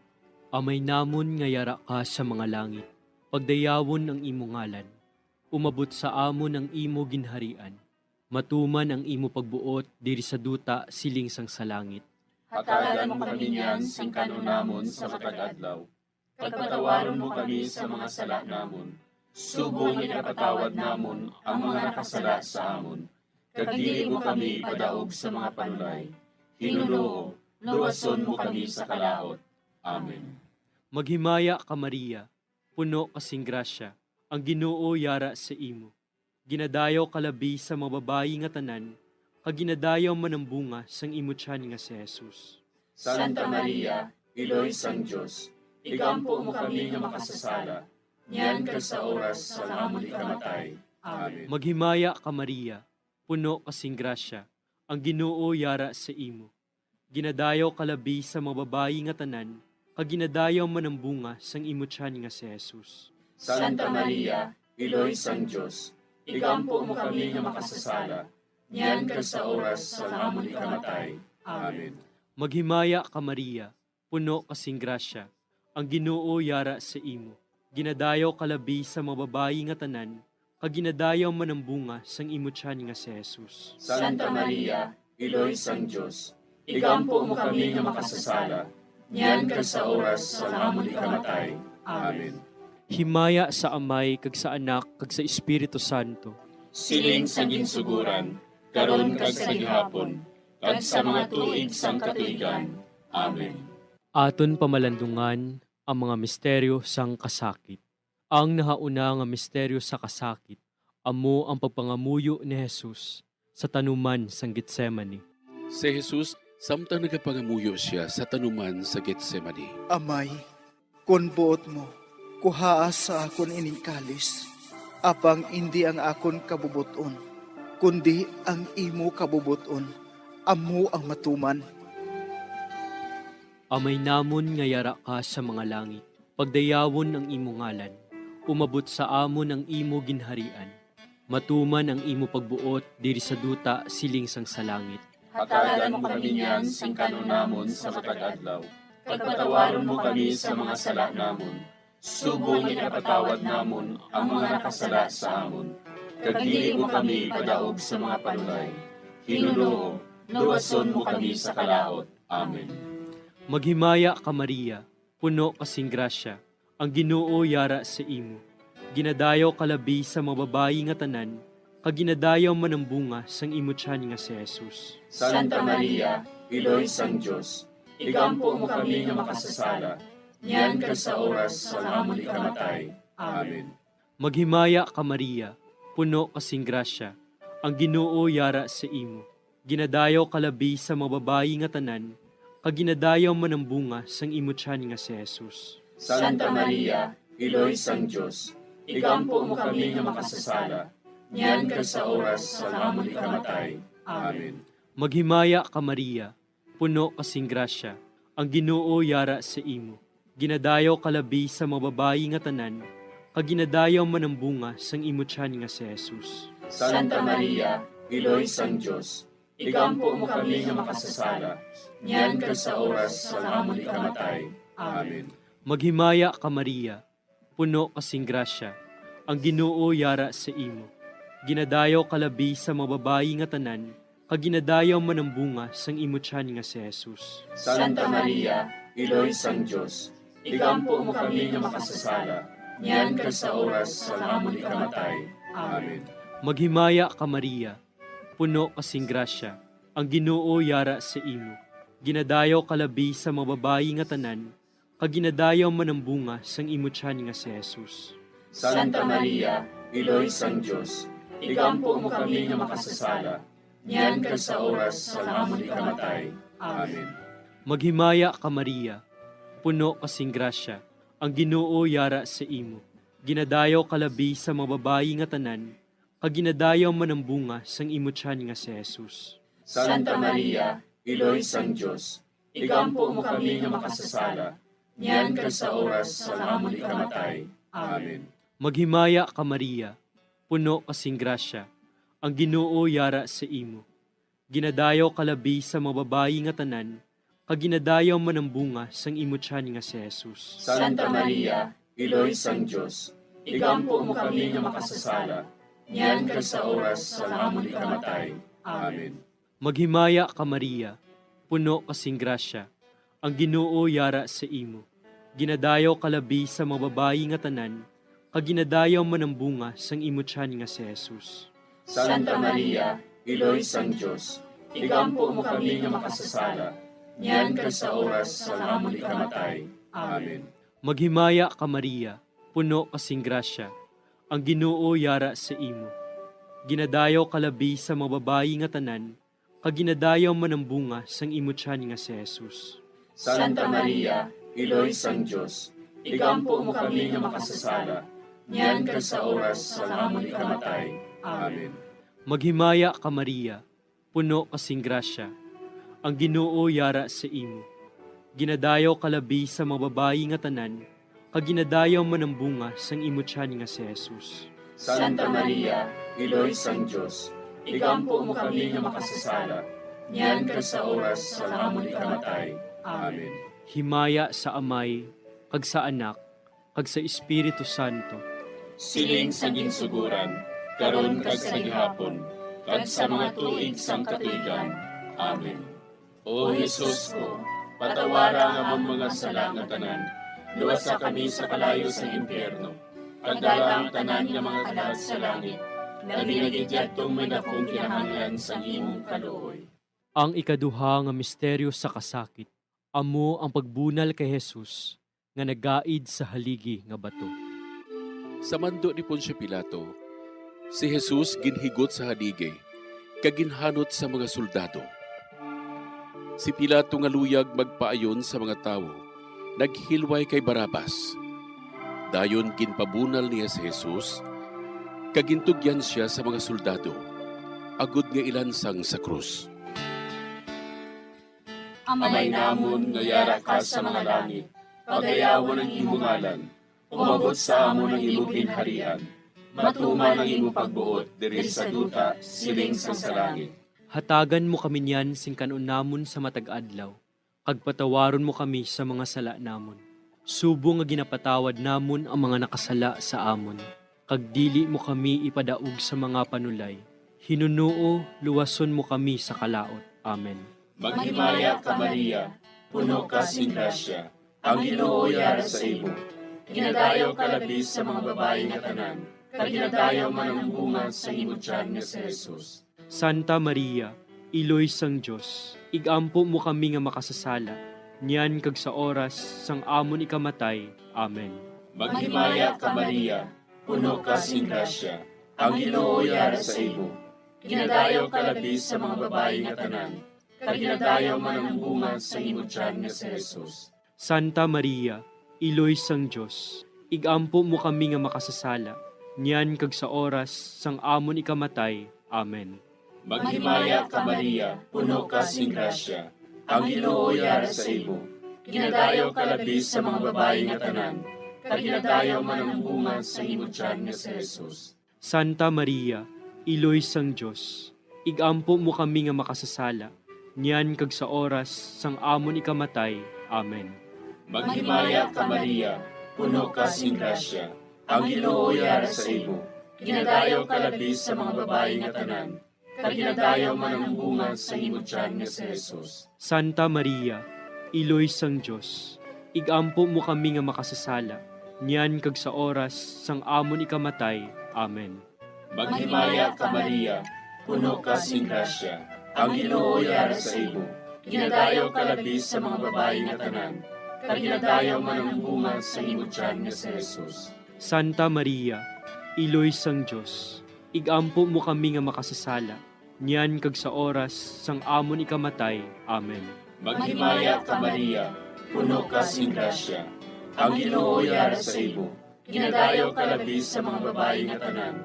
Amay namon nga yara ka sa mga langit, pagdayawon ang imo ngalan, umabot sa amon ang imo ginharian, matuman ang imo pagbuot diri sa duta siling sang sa langit. Hatagan mo kami niyan sing kanunamon sa matag-adlaw, kag patawaron mo kami sa mga sala namon, subong ipatawad namon ang mga nakasala sa amon, kag dili mo kami padaog sa mga panulay. Hinunoo, luwason mo kami sa kalaot. Amen. Maghimaya ka Maria, puno kasing grasya, ang Ginoo yara sa imo. Ginadayaw kalabi sa mga babayi nga tanan, kag ginadayaw man ang bunga sang imo tiyan nga si Jesus. Santa Maria, Iloy sang Diyos, igampo mo kami nga makasasala, niyan kag sa oras sa amon ikamatay. Amen. Maghimaya ka Maria, puno kasing grasya, ang Ginoo yara sa imo. Ginadayaw kalabi sa mga babayi nga tanan, kag ginadayaw man ang bunga sang imo tiyan nga si Jesus. Santa Maria, Iloy sang Diyos, igampo mo kami nga makasasala, niyan kag sa oras sa amon ikamatay. Amen. Maghimaya ka Maria, puno kasing grasya, ang Ginoo yara sa imo. Ginadayaw kalabi sa mga babayi nga tanan, kag ginadayaw man ang bunga sang imo tiyan nga si Jesus. Santa Maria, Iloy sang Diyos, igampo mo kami nga makasasala, niyan kag sa oras sa amon ikamatay. Amen. Himaya sa Amay kag sa Anak kag sa Espiritu Santo. Siling sa ginsuguran, karon kag sa gihapon, kag sa mga tuig sang katuigan. Amen. Aton pamalandungan ang mga misteryo sang kasakit. Ang nahauna nga misteryo sa kasakit, amo ang pagpangamuyo ni Jesus sa tanuman sang Getsemani. Si Jesus, samtang nagapangamuyo siya sa tanuman sa Getsemani. Amay, kung buot mo, kuhaas sa akon ining kalis, apang hindi ang akon kabubuton, kundi ang imo kabubuton, amo ang matuman. Amay namon nga yara ka sa mga langit, pagdayawon ang imo ngalan, umabot sa amon ang imo ginharian, matuman ang imo pagbuot diri sa duta siling sang sa langit. Hatagan mo kami niyan sing kanunamon sa matag-adlaw, kag patawaron mo kami sa mga sala namon, subong ipatawad namon ang mga nakasala sa amon, kag dili mo kami padaog sa mga panulay. Hinunoo, luwason mo kami sa kalaot. Amen. Maghimaya ka Maria, puno kasing grasya, ang Ginoo yara sa imo. Ginadayaw kalabi sa mga babayi nga tanan, kaginadayaw man ang bunga sang imutyan nga si Jesus. Santa Maria, Iloy sang Diyos, igampo mo kami nga makasasala, niyan ka sa oras sa amon ikamatay. Amen. Maghimaya ka Maria, puno kasing grasya, ang Ginoo yara sa imo. Ginadayaw kalabi sa mga babayi nga tanan, kaginadayaw man ang bunga sang imutyan nga si Jesus. Santa Maria, Iloy sang Diyos, igampo mo kami nga makasasala, niyan ka sa oras sa amon ikamatay. Amen. Maghimaya ka Maria, puno kasing grasya, ang Ginoo yara sa imo. Ginadayaw kalabi sa mga babayi nga tanan, kaginadayaw man ang bunga sang imutyan nga si Jesus. Santa Maria, Iloy sang Diyos, igampo mo kami nga makasasala, niyan ka sa oras sa amon ikamatay. Amen. Maghimaya ka Maria, puno kasing grasya, ang Ginoo yara sa imo. Ginadayaw kalabi sa mga babayi nga tanan, kaginadayaw man ang bunga sang imutyan nga si Jesus. Santa Maria, Iloy sang Diyos, igampo mo kami nga makasasala, niyan ka sa oras sa amon ikamatay. Amen. Maghimaya ka Maria, puno kasing grasya, ang Ginoo yara sa imo. Ginadayaw kalabi sa mga babayi nga tanan, kaginadayaw man ang bunga sang imutyan nga si Jesus. Santa Maria, Iloy sang Diyos, igampo mo kami nga makasasala, niyan ka sa oras sa amon ikamatay. Amen. Maghimaya ka Maria, puno kasing grasya, ang Ginoo yara sa imo. Ginadayaw kalabi sa mga babayi nga tanan, kaginadayaw man ang bunga sang imutyan nga si Jesus. Santa Maria, Iloy sang Diyos, igampo mo kami nga makasasala, niyan ka sa oras sa amon ikamatay. Amen. Maghimaya ka Maria, puno kasing grasya, ang Ginoo yara sa imo. Ginadayaw kalabi sa mga babayi nga tanan, kaginadayaw man ang bunga sang imutyan nga si Jesus. Santa Maria, Iloy sang Diyos, igampo mo kami nga makasasala, niyan ka sa oras sa amon ikamatay. Amen. Maghimaya ka Maria, puno kasing grasya, ang Ginoo yara sa imo. Ginadayaw kalabi sa mga babayi nga tanan, kaginadayaw man ang bunga sang imutyan nga si Jesus. Santa Maria, Iloy sang Diyos, igampo mo kami nga makasasala, niyan ka sa oras sa amon ikamatay. Amen. Maghimaya ka Maria, puno kasing grasya, ang Ginoo yara sa imo. Ginadayaw kalabi sa mga babayi nga tanan, kaginadayaw man ang bunga sang imutyan nga si Jesus. Santa Maria, Iloy sang Diyos, igampo mo kami nga makasasala, niyan ka sa oras sa amon ikamatay. Amen. Maghimaya ka Maria, puno kasing grasya, ang Ginoo yara sa imo. Ginadayaw kalabi sa mga babayi nga tanan, kaginadayaw man ang bunga sang imutyan nga si Jesus. Santa Maria, Iloy sang Diyos, igampo mo kami nga makasasala, niyan ka sa oras sa amon ikamatay. Amen. Himaya sa Amay, kag sa Anak, kag sa Espiritu Santo. Siling sa ginsuguran, karon kag sa gihapon, kag sa mga tuig sang katuigan. Amen. O Jesus ko, patawara nga among mga sala nga tanan, luwasa kami sa kalayo sa impyerno, pagdala ang tanan nga mga kalag sa langit, na ginagidyattong may dakong kinahanglan sa imong kaluoy. Ang ikaduha nga misteryo sa kasakit, amo ang pagbunal kay Jesus nga nagaid sa haligi nga bato. Sa mando ni Poncio Pilato, si Jesus ginhigot sa haligi, kaginhanot sa mga soldado. Si Pilato nga luyag magpaayon sa mga tao, naghilway kay Barabas. Dayon ginpabunal niya si Jesus, kagintugyan siya sa mga soldado, agud nga ilansang sa krus. Amay namon nga yara ka sa mga langit, pagayawan ang imong ngalan, umabot sa amon ang imong ginharian, matuman ang imong pagbuot diri sa duta siling sa langit. Hatagan mo kami niyan sing kanon namon sa matag adlaw, kag patawaron mo kami sa mga sala namon. Subo nga ginapatawad namon ang mga nakasala sa amon, kag dili mo kami ipadaog sa mga panulay. Hinunuo, luwason mo kami sa kalaot. Amen. Maghimaya ka Maria, puno ka sing grasya, ang Ginoo yara sa imo. Ginadayaw ka labis sa mga babae nga tanan, kag ginadayaw man ang bunga sa imong tiyan nga si Jesus. Santa Maria, Iloy sang Dios, igampo mo kami nga makasasala, niyan kag sa oras sang amon ikamatay. Amen. Maghimaya ka Maria, puno ka sing grasya, ang Ginoo yara sa imo. Ginadayaw ka labis sa mga babae nga tanan, kag ginadayaw man ang bunga sa imong tiyan nga si Jesus. Santa Maria, Iloy sang Dios, igampo mo kami nga makasasala, niyan kag sa oras sang amon ikamatay. Amen. Maghimaya ka Maria, puno ka sing grasya, ang Ginoo yara sa imo. Ginadayaw ka labis sa mga babae nga tanan, kag ginadayaw man ang bunga sa imong tiyan nga si Jesus. Santa Maria, Iloy sang Dios, igampo mo kami nga makasasala, niyan kag sa oras sang amon ikamatay. Amen. Maghimaya ka Maria, puno ka sing grasya, ang Ginoo yara sa imo. Ginadayaw ka labis sa mga babae nga tanan, kag ginadayaw man ang bunga sa imong tiyan nga si Jesus. Santa Maria, Iloy sang Dios, igampo mo kami nga makasasala, niyan kag sa oras sang amon ikamatay. Amen. Maghimaya ka Maria, puno ka sing grasya, ang Ginoo yara sa imo. Ginadayaw ka labis sa mga babae nga tanan, kag ginadayaw man ang bunga sa imong tiyan nga si Jesus. Santa Maria, Iloy sang Dios, igampo mo kami nga makasasala, niyan kag sa oras sang amon ikamatay. Amen. Maghimaya ka Maria, puno ka sing grasya, ang Ginoo yara sa imo. Ginadayaw ka labis sa mga babae nga tanan,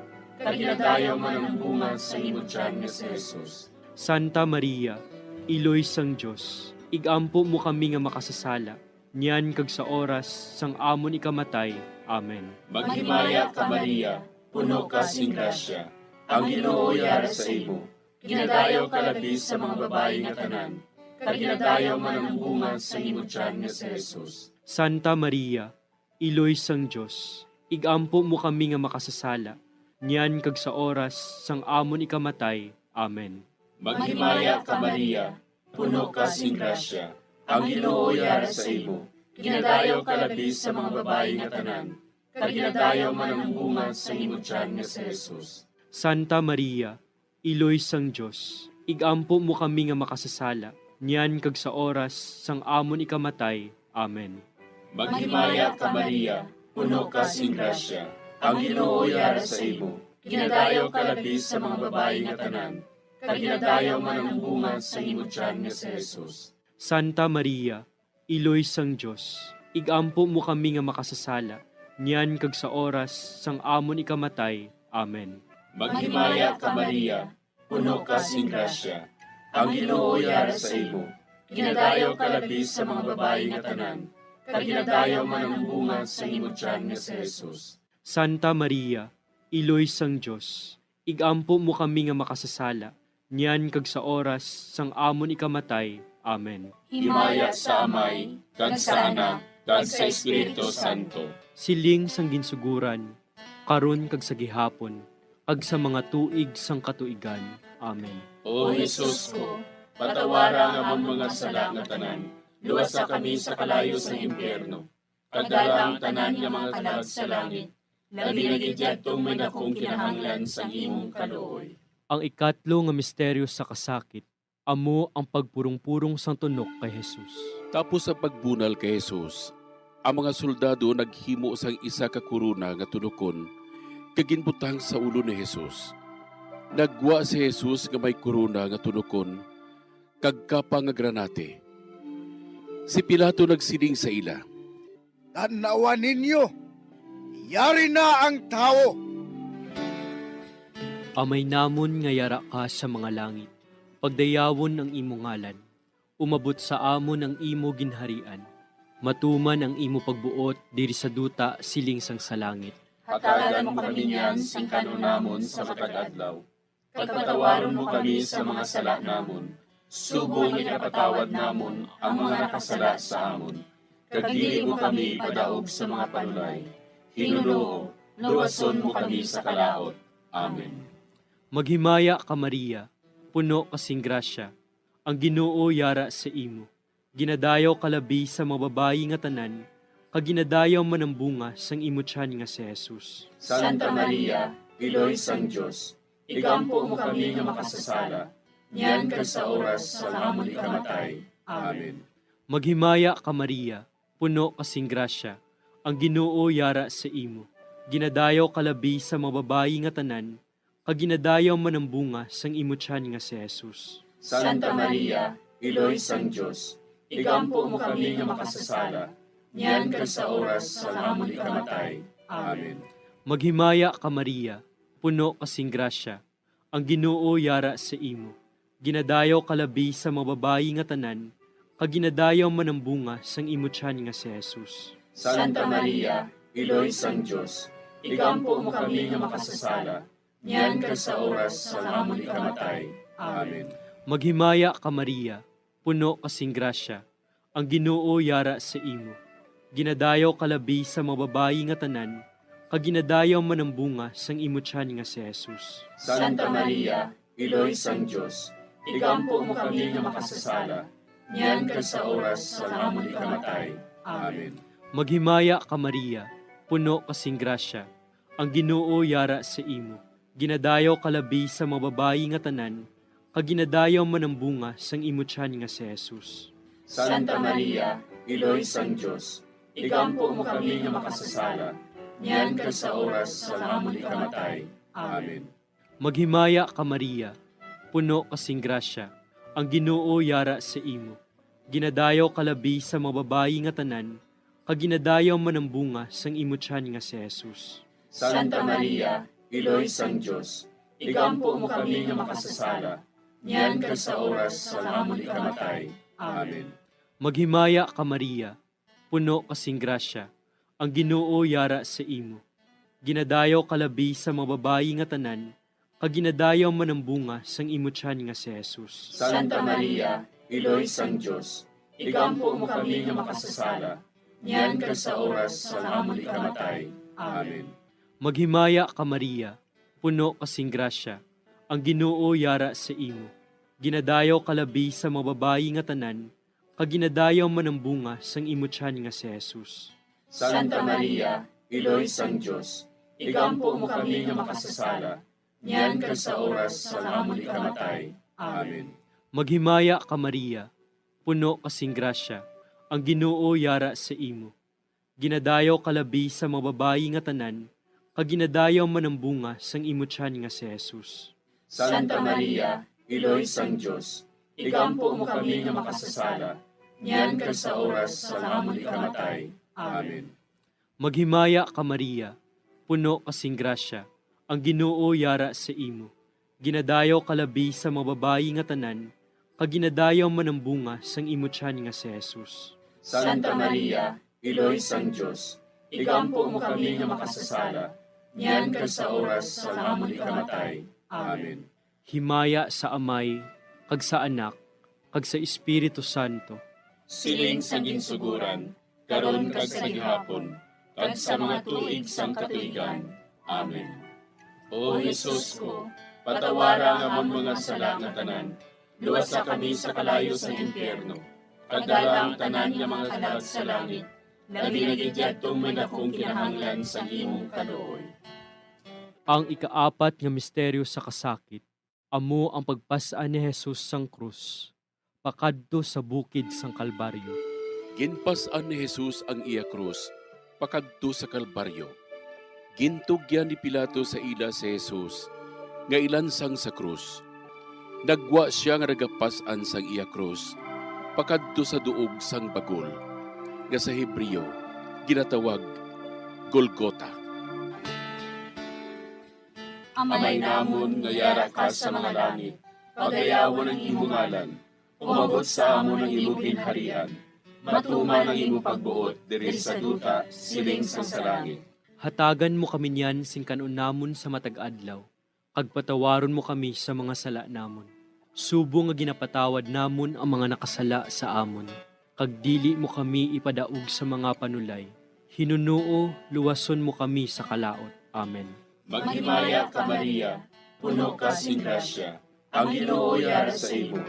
kag ginadayaw man ang bunga sa imong tiyan nga si Jesus. Santa Maria, Iloy sang Dios, igampo mo kami nga makasasala, niyan kag sa oras sang amon ikamatay. Amen. Maghimaya ka Maria, puno ka sing grasya, ang Ginoo yara sa imo. Ginadayaw ka labis sa mga babae nga tanan, kag ginadayaw man ang bunga sa imong tiyan nga si Jesus. Santa Maria, Iloy sang Dios, igampo mo kami nga makasasala, niyan kag sa oras sang amon ikamatay. Amen. Maghimaya ka Maria, puno ka sing grasya, ang Ginoo yara sa imo. Ginadayaw ka labis sa mga babae nga tanan, kag ginadayaw man ang bunga sa imong tiyan nga si Jesus. Santa Maria, Iloy sang Dios, igampo mo kami nga makasasala, niyan kag sa oras sang amon ikamatay. Amen. Maghimaya ka Maria, puno ka sing grasya, ang Ginoo yara sa imo. Ginadayaw ka labis sa mga babae nga tanan, kag ginadayaw man ang bunga sa imong tiyan nga si Jesus. Santa Maria, Iloy sang Dios, igampo mo kami nga makasasala, niyan kag sa oras sang amon ikamatay. Amen. Maghimaya ka Maria, puno ka sing grasya, ang Ginoo yara sa imo. Ginadayaw ka labis sa mga babae nga tanan, kag ginadayaw man ang bunga sa imong tiyan nga si Jesus. Santa Maria, Iloy sang Dios, igampo mo kami nga makasasala, niyan kag sa oras sang amon ikamatay. Amen. Himaya sa Amay, kag sa Anak, kag sa Espiritu Santo. Siling sang ginsuguran, karon kag sa gihapon, kag sa mga tuig sang katuigan. Amen. O Jesus ko, patawara nga among mga sala nga tanan, luwasa kami sa kalayo sa impyerno, kag dala ang tanan nga mga kalag sa langit, labi na gidyadtong may dakong kinahanglan sa imong kaluoy. Ang ikatlo nga misteryo sa kasakit, amo ang pagpurong-purong sang tunok kay Jesus. Tapos sa pagbunal kay Jesus, ang mga soldado naghimo sang isa ka kuruna nga tunokon kaginbutang sa ulo ni Jesus. Nagwa si Jesus nga may kuruna nga tunokon kag kapa nga granate. Si Pilato nagsiling sa ila, "Tanawan ninyo, yari na ang tao." Amay namon nga yara ka sa mga langit, pagdayawon ang imo ngalan, umabot sa amon ang imo ginharian, matuman ang imo pagbuot diri sa duta siling sang sa langit. Hatagan mo kami niyan sing kanunamon sa matag adlaw. Pagpatawaron mo kami sa mga sala namon. Subong ipatawad namon ang mga nakasala sa amon. Kag dili mo kami padaog sa mga panulay. Hinunoo, luwason mo kami sa kalaot. Amen. Maghimaya ka Maria, puno kasing grasya, ang Ginoo yara sa imo. Ginadayaw kalabi sa mga babayi nga tanan, kaginadayaw man ang bunga sang imutyan nga si Jesus. Santa Maria, Iloy sang Diyos, igampo mo kami nga makasasala, niyan kag sa oras sa amon ikamatay. Amen. Maghimaya ka Maria, puno kasing grasya, ang Ginoo yara sa imo. Ginadayaw kalabi sa mga babayi nga tanan, kaginadayaw man ang bunga sang imutyan nga si Jesus. Santa Maria, Iloy sang Diyos, igampo mo kami nga makasasala, niyan kag sa oras sa amon ikamatay. Amen. Maghimaya ka Maria, puno kasing grasya, ang Ginoo yara sa imo. Ginadayaw kalabi sa mga babayi nga tanan, kaginadayaw man ang bunga sang imutyan nga si Jesus. Santa Maria, Iloy sang Diyos, igampo mo kami nga makasasala, niyan kag sa oras sa amon ikamatay. Amen. Maghimaya ka Maria, puno kasing grasya, ang Ginoo yara sa imo. Ginadayaw kalabi sa mga babayi nga tanan, kaginadayaw man ang bunga sang imutyan nga si Jesus. Santa Maria, Iloy sang Diyos, igampo mo kami nga makasasala, niyan kag sa oras sa amon ikamatay. Amen. Maghimaya ka Maria, puno kasing grasya, ang Ginoo yara sa imo. Ginadayaw kalabi sa mga babayi nga tanan, kaginadayaw man ang bunga sang imutyan nga si Jesus. Santa Maria, Iloy sang Diyos, igampo mo kami nga makasasala, niyan kag sa oras sa amon ikamatay. Amen. Maghimaya ka Maria, puno kasing grasya, ang Ginoo yara sa imo. Ginadayaw kalabi sa mga babayi nga tanan, kaginadayaw man ang bunga sang imutyan nga si Jesus. Santa Maria, Iloy sang Diyos, igampo mo kami nga makasasala, niyan kag sa oras sa amon ikamatay. Amen. Maghimaya ka Maria, puno kasing grasya, ang Ginoo yara sa imo. Ginadayaw kalabi sa mga babayi nga tanan, kaginadayaw man ang bunga sang imutyan nga si Jesus. Santa Maria, Iloy sang Diyos, igampo mo kami nga makasasala, niyan kag sa oras sa amon ikamatay. Amen. Maghimaya ka Maria, puno kasing grasya, ang Ginoo yara sa imo. Ginadayaw kalabi sa mga babayi nga tanan, kaginadayaw man ang bunga sang imutyan nga si Jesus. Santa Maria, Iloy sang Diyos, igampo mo kami nga makasasala, niyan kag sa oras sa amon ikamatay. Amen. Maghimaya ka Maria, puno kasing grasya, ang Ginoo yara sa imo. Ginadayaw kalabi sa mga babayi nga tanan, kaginadayaw man ang bunga sang imutyan nga si Jesus. Santa Maria, Iloy sang Diyos, igampo mo kami nga makasasala, niyan kag sa oras sa amon ikamatay. Amen. Maghimaya ka Maria, puno kasing grasya, ang Ginoo yara sa imo. Ginadayaw kalabi sa mga babayi nga tanan, kaginadayaw man ang bunga sang imutyan nga si Jesus. Santa Maria, Iloy sang Diyos, igampo mo kami nga makasasala, niyan kag sa oras sa amon ikamatay. Amen. Himaya sa Amay, kag sa Anak, kag sa Espiritu Santo. Siling sa ginsuguran, karon kag sa gihapon, kag sa mga tuig sang katuigan. Amen. O Jesus ko, patawara nga among mga sala nga tanan, luwasa kami sa kalayo sa impyerno, kag dala ang tanan nga mga kalag sa langit, labi na gidyadtong may dakong kinahanglan sa imong kaluoy. Ang ikaapat nga misteryo sa kasakit, amo ang pagpasaan ni Jesus sang krus, pakadto sa bukid sang Kalbaryo. Ginpasan ni Jesus ang iya krus, pakadto sa Kalbaryo. Gintugyan ni Pilato sa ila si Jesus, nga ilansang sa krus. Nagwa siya nga nagapasan sang iya krus, pakadto sa duog sang bagol, nga sa Hebreo, ginatawag Golgota. Amay namon nga yara ka sa mga langit, pagayawan ang imong ngalan, umabot sa amon ang imong ginharian, matuman ang imong pagbuot diri sa duta siling sa langit. Hatagan mo kami niyan sing kanon namon sa matag adlaw, kag patawaron mo kami sa mga sala namon. Subo nga ginapatawad namon ang mga nakasala sa amon, kag dili mo kami ipadaog sa mga panulay. Hinunuo, luwason mo kami sa kalaot. Amen. Maghimaya ka Maria, puno ka sing grasya, ang Ginoo yara sa imo.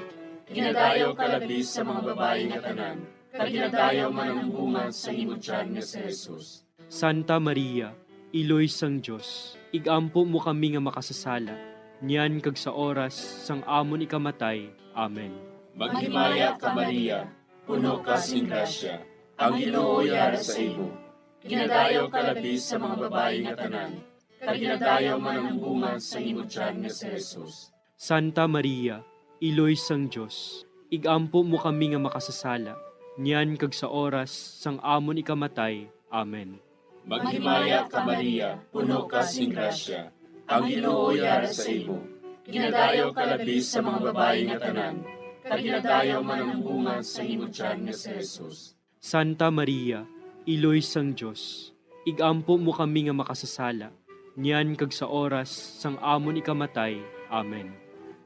Ginadayaw ka labis sa mga babae nga tanan, kaginadayaw man ang bunga sa imo tiyan nga si Jesus. Santa Maria, Iloy sang Diyos, igampo mo kami nga makasasala, niyan kag sa oras sang amon ikamatay. Amen. Maghimaya ka Maria, puno ka sing grasya, ang Ginoo yara sa imo. Ginadayaw ka labis sa mga babae nga tanan, kaginadayaw man ang bunga sa imo tiyan nga si Jesus. Santa Maria, Iloy sang Diyos, igampo mo kami nga makasasala, niyan kag sa oras sang amon ikamatay. Amen. Maghimaya ka Maria, puno ka sing grasya, ang Ginoo yara sa imo. Ginadayaw ka labis sa mga babae nga tanan, kaginadayaw man ang bunga sa imo tiyan nga si Jesus. Santa Maria, Iloy sang Diyos, igampo mo kami nga makasasala, niyan kag sa oras sang amon ikamatay. Amen.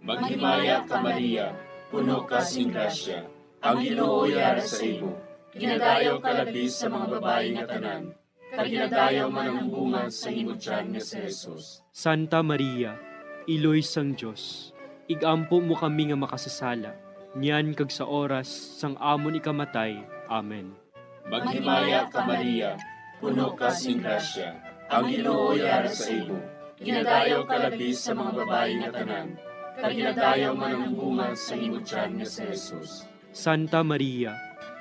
Maghimaya ka Maria, puno ka sing grasya, ang Ginoo yara sa imo. Ginadayaw ka labis sa mga babae nga tanan, kaginadayaw man ang bunga sa imo tiyan nga si Jesus. Santa Maria, Iloy sang Diyos, igampo mo kami nga makasasala, niyan kag sa oras sang amon ikamatay. Amen. Maghimaya ka Maria, puno ka sing grasya, ang Ginoo yara sa imo. Ginadayaw ka labis sa mga babae nga tanan, kaginadayaw man ang bunga sa imo tiyan nga si Jesus. Santa Maria,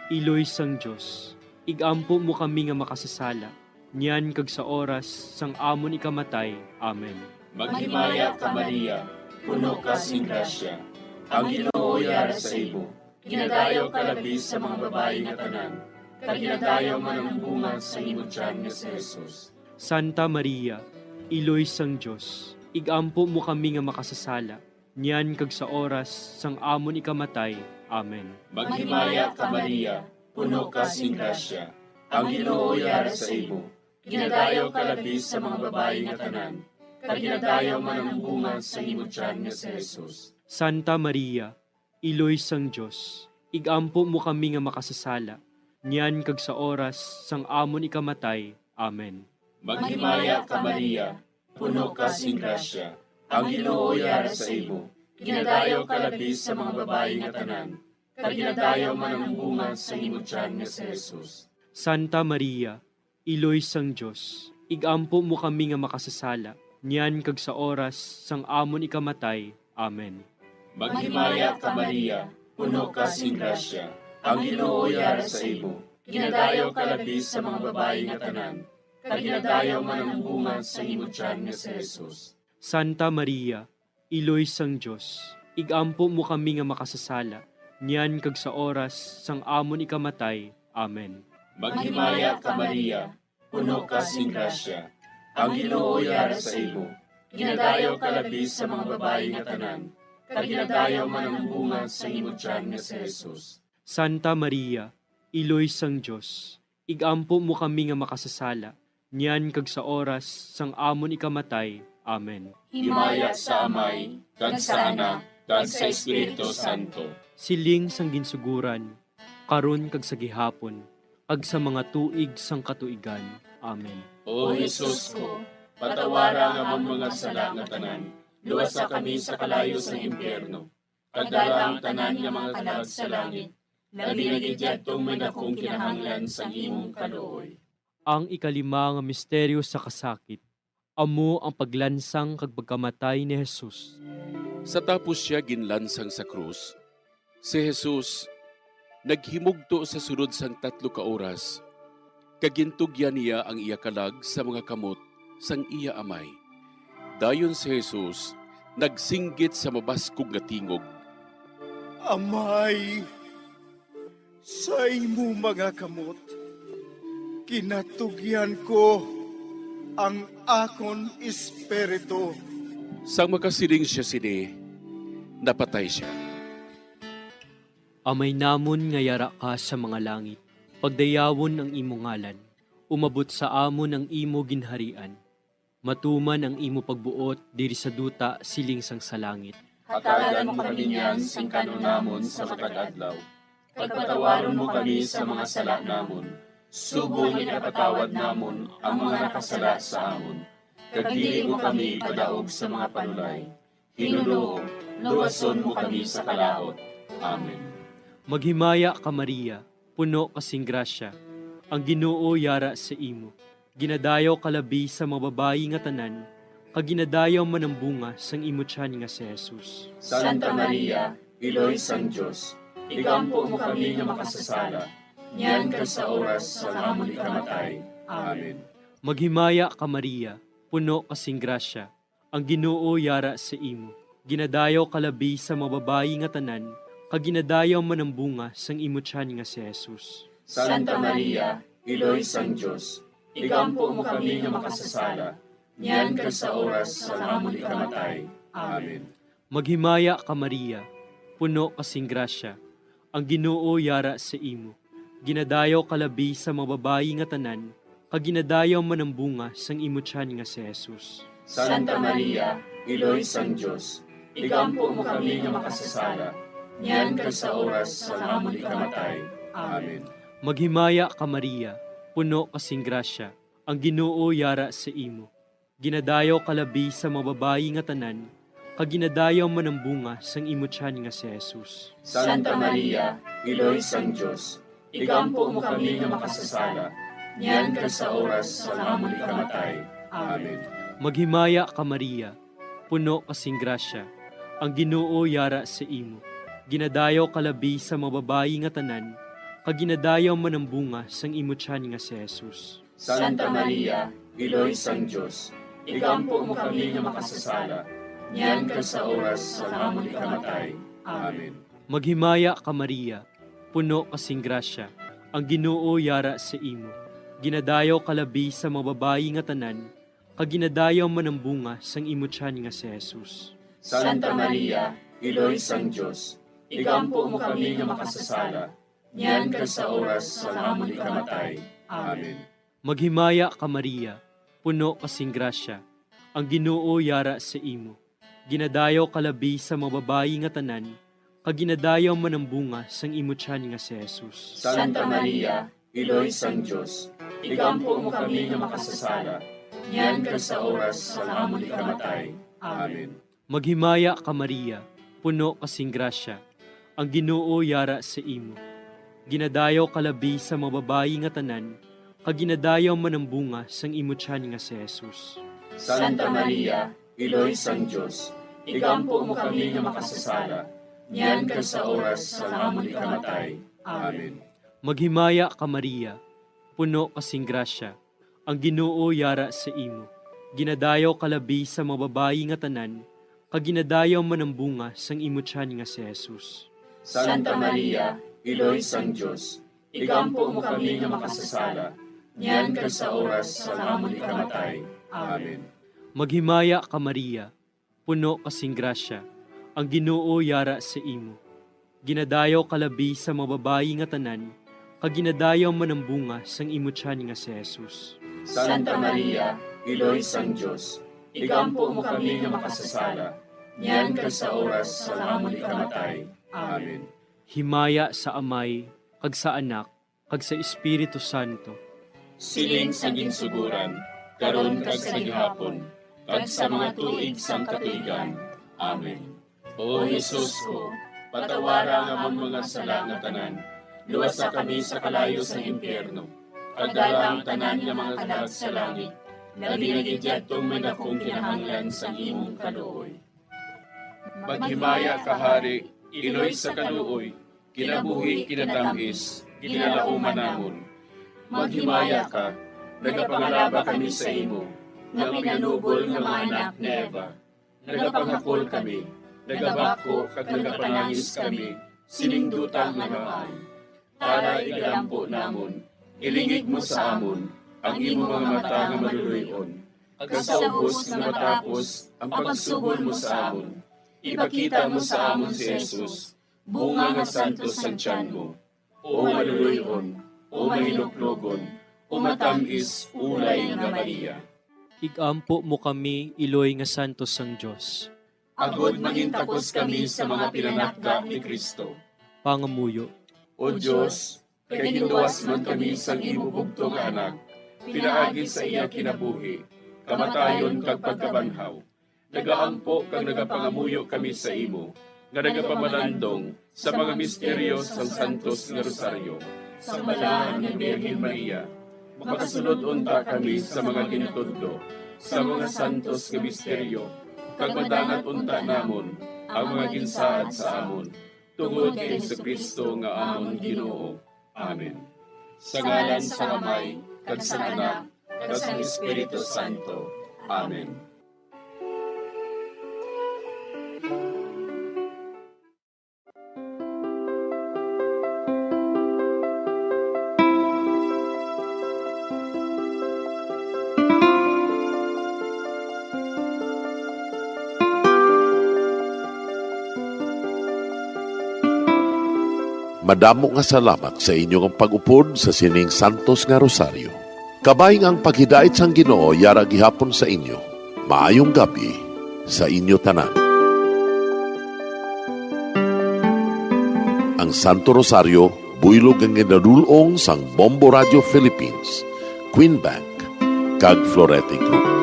Iloy sang Diyos, igampo mo kami nga makasasala, niyan kag sa oras sang amon ikamatay. Amen. Maghimaya ka Maria, puno ka sing grasya, ang Ginoo yara sa imo. Ginadayaw ka labis sa mga babae nga tanan, kaginadayaw man ang bunga sa imo tiyan nga si Jesus. Santa Maria, Iloy sang Diyos, igampo mo kami nga makasasala, niyan kag sa oras sang amon ikamatay. Amen. Maghimaya ka Maria, puno ka sing grasya, ang Ginoo yara sa imo. Ginadayaw ka labis sa mga babae nga tanan, kaginadayaw man ang bunga sa imo tiyan nga si Jesus. Santa Maria, Iloy sang Diyos, igampo mo kami nga makasasala, niyan kag sa oras sang amon ikamatay. Amen. Maghimaya ka Maria, puno ka sing grasya, ang Ginoo yara sa imo. Ginadayaw ka labis sa mga babae nga tanan, kaginadayaw man ang bunga sa imo tiyan nga si Jesus. Santa Maria, Iloy sang Diyos, igampo mo kami nga makasasala, niyan kag sa oras sang amon ikamatay. Amen. Maghimaya ka Maria, puno ka sing grasya, ang Ginoo yara sa imo. Ginadayaw ka labis sa mga babae nga tanan, kaginadayaw man ang bunga sa imo tiyan nga si Jesus. Santa Maria, Iloy sang Diyos, igampo mo kami nga makasasala, niyan kag sa oras sang amon ikamatay. Amen. Maghimaya ka Maria, puno ka sing grasya, ang Ginoo yara sa imo. Ginadayaw ka labis sa mga babae nga tanan, kaginadayaw man ang bunga sa imo tiyan nga si Jesus. Santa Maria, Iloy sang Diyos, igampo mo kami nga makasasala, niyan kag sa oras sang amon ikamatay. Amen. Himaya sa Amay, kag sa Anak, kag sa Espiritu Santo. Siling sang ginsuguran, karon kag sa gihapon, ag sa mga tuig sang katuigan. Amen. O Jesus ko, patawara nga among mga sala nga tanan, luwasa kami sa kalayo sa impyerno. Pagdala ang tanan nga mga kalag sa langit, labi na gidyadtong may dakong kinahanglan sa imong kaluoy. Ang ikalima nga misteryo sa kasakit, amo ang paglansang kag pagkamatay ni Jesus. Sa tapos siya ginlansang sa krus, si Jesus naghimugto sa sunod sang 3 ka oras, kagintugyan niya ang iya kalag sa mga kamot sang iya amay. Dayon si Jesus nagsinggit sa mabaskog nga tingog. Amay, sa imo mga kamot, kinatugyan ko ang akon espiritu. Sang makasiling siya sini, napatay siya. Amay namon nga yara ka sa mga langit, pagdayawon ang imo ngalan, umabot sa amon ang imo ginharian. Matuman ang imo pagbuot diri sa duta siling sang sa langit. Hatagan mo kami niyan sing kanunamon sa matag adlaw. Pagpatawaron mo kami sa mga sala namon. Subong inapatawad namon ang mga nakasala sa amon. Kagdili mo kami padaog sa mga panulay. Hinunoo, luwason mo kami sa kalaot. Amen. Maghimaya ka Maria, puno kasing grasya. Ang Ginoo yara sa imo. Ginadayaw kalabi sa mababayi nga tanan, kaginadayaw manambunga sang imo tiyan nga si Jesus. Santa Maria, Iloy sang Diyos, ikampo mo kami nga makasasala, niyan ka sa oras sa amon ikamatay. Amen. Maghimaya ka Maria, puno kasing grasya. Ang Ginoo yara sa imo. Ginadayaw kalabi sa mababayi nga tanan, kaginadayaw manambunga sang imo tiyan nga si Jesus. Santa Maria, Iloy sang Diyos, ikampo mo kami nga makasasala, niyan ka sa oras sa amon ikamatay. Amen. Maghimaya ka Maria, puno kasing grasya. Ang Ginoo yara sa imo. Ginadayaw kalabi sa mababayi nga tanan, kaginadayaw manambunga sang imo tiyan nga si Jesus. Santa Maria, Iloy sang Diyos, ikampo mo kami nga makasasala, niyan ka sa oras sa amon ikamatay. Amen. Maghimaya ka Maria, puno kasing grasya. Ang Ginoo yara sa imo. Ginadayaw kalabi sa mababayi nga tanan, kaginadayaw manambunga sang imo tiyan nga si Jesus. Santa Maria, Iloy sang Diyos, ikampo mo kami nga makasasala, niyan ka sa oras sa amon ikamatay. Amen. Maghimaya ka Maria, puno kasing grasya. Ang Ginoo yara sa imo. Ginadayaw kalabi sa mababayi nga tanan, kaginadayaw manambunga sang imo tiyan nga si Jesus. Santa Maria, Iloy sang Diyos, ikampo mo kami nga makasasala, niyan ka sa oras sa amon ikamatay. Amen. Maghimaya ka Maria, puno kasing grasya. Ang Ginoo yara sa imo. Ginadayaw kalabi sa mababayi nga tanan, kaginadayaw manambunga sang imo tiyan nga si Jesus. Santa Maria, Iloy sang Diyos, ikampo mo kami nga makasasala, niyan ka sa oras sa amon ikamatay. Amen. Maghimaya ka Maria, puno kasing grasya. Ang Ginoo yara sa imo. Ginadayaw kalabi sa mababayi nga tanan, kaginadayaw manambunga sang imo tiyan nga si Jesus. Santa Maria, Iloy sang Diyos, ikampo mo kami nga makasasala, niyan ka sa oras sa amon ikamatay. Amen. Maghimaya ka Maria, puno kasing grasya. Ang Ginoo yara sa imo. Ginadayaw kalabi sa mababayi nga tanan, kaginadayaw manambunga sang imo tiyan nga si Jesus. Santa Maria, Iloy sang Diyos, ikampo mo kami nga makasasala, niyan ka sa oras sa amon ikamatay. Amen. Maghimaya ka Maria, puno kasing grasya. Ang Ginoo yara sa imo. Ginadayaw kalabi sa mababayi nga tanan, kaginadayaw manambunga sang imo tiyan nga si Jesus. Santa Maria, Iloy sang Diyos, ikampo mo kami nga makasasala, niyan ka sa oras sa amon ikamatay. Amen. Maghimaya ka Maria, puno kasing grasya. Ang Ginoo yara sa imo. Ginadayaw kalabi sa mababayi nga tanan, kaginadayaw manambunga sang imo tiyan nga si Jesus. Santa Maria, Iloy sang Diyos, ikampo mo kami nga makasasala, niyan ka sa oras sa amon ikamatay. Amen. Himaya sa Amay, kag sa Anak, kag sa Espiritu Santo. Siling sa ginsuguran, karon kag sa gihapon, kag sa mga tuig sang katuigan. Amen. O Jesus ko, patawara nga among mga sala nga tanan, luwasa kami sa kalayo sa impyerno, kag dala ang tanan nga mga kalag sa langit, labi na gidyadtong may dakong kinahanglan sa imong kaluoy. Maghimaya ka Hari, Iloy sa kaluoy, kinabuhi kinatamis, ginalauman namon. Maghimaya ka, nagapangalaba kami sa imo, nga pinanubol nga mga anak ni Eva. Nagapangakol kami, nagabako kag nagapanangis kami, siningdutang nga naman. Para igalampo namon, ilingig mo sa amon, ang imo mga mata nga maluluyon. Kag sa ubos nga matapos, ang pagsugod mo sa amon. Ipakita mo sa amon si Jesus, bunga nga santos ang tiyan mo. O maluluyon, o mahiluklogon, o matamis, ulay nga Maria. Igampo mo kami, Iloy nga santos sang Diyos. Agod mangintakos kami sa mga pinanakda ni Kristo. Pangamuyo. O Diyos, kaginuwas man kami sa ibubugto nga anak, pinaagi sa iya kinabuhi, kamatayon kag pagkabanhaw. Nagaampo kag nagapangamuyo kami sa imo, nga nagapamalandong sa mga misteryo sang santos nga rosaryo. sa balahan ni Birhen Maria, makasulod unta kami sa mga ginutudlo, sa mga santos nga misteryo, kag madangat unta namon ang mga ginsaad sa amon, tungod kay Jesucristo nga amon Ginoo. Amen. Sa ngalan sa Amay, kag sa Anak, kag sa Espiritu Santo. Amen. Madamo nga salamat sa inyong pag-upod sa sining Santos nga Rosario. Kabayng ang paghidait sang Ginoo yara gihapon sa inyo. Maayong gabi sa inyo tanan. Ang Santo Rosario buylog ang ginadulong sang Bombo Radio Philippines, Queen Bank, kag Florete Group.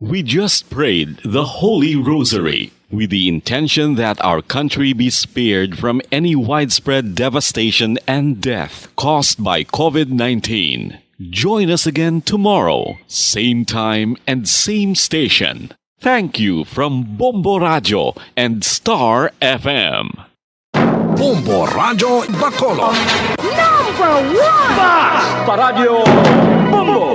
We just prayed the Holy Rosary with the intention that our country be spared from any widespread devastation and death caused by COVID-19. Join us again tomorrow, same time and same station. Thank you from Bombo Radio and Star FM. Bombo Radio Bacolod. Number 1! Basta Radio Bombo!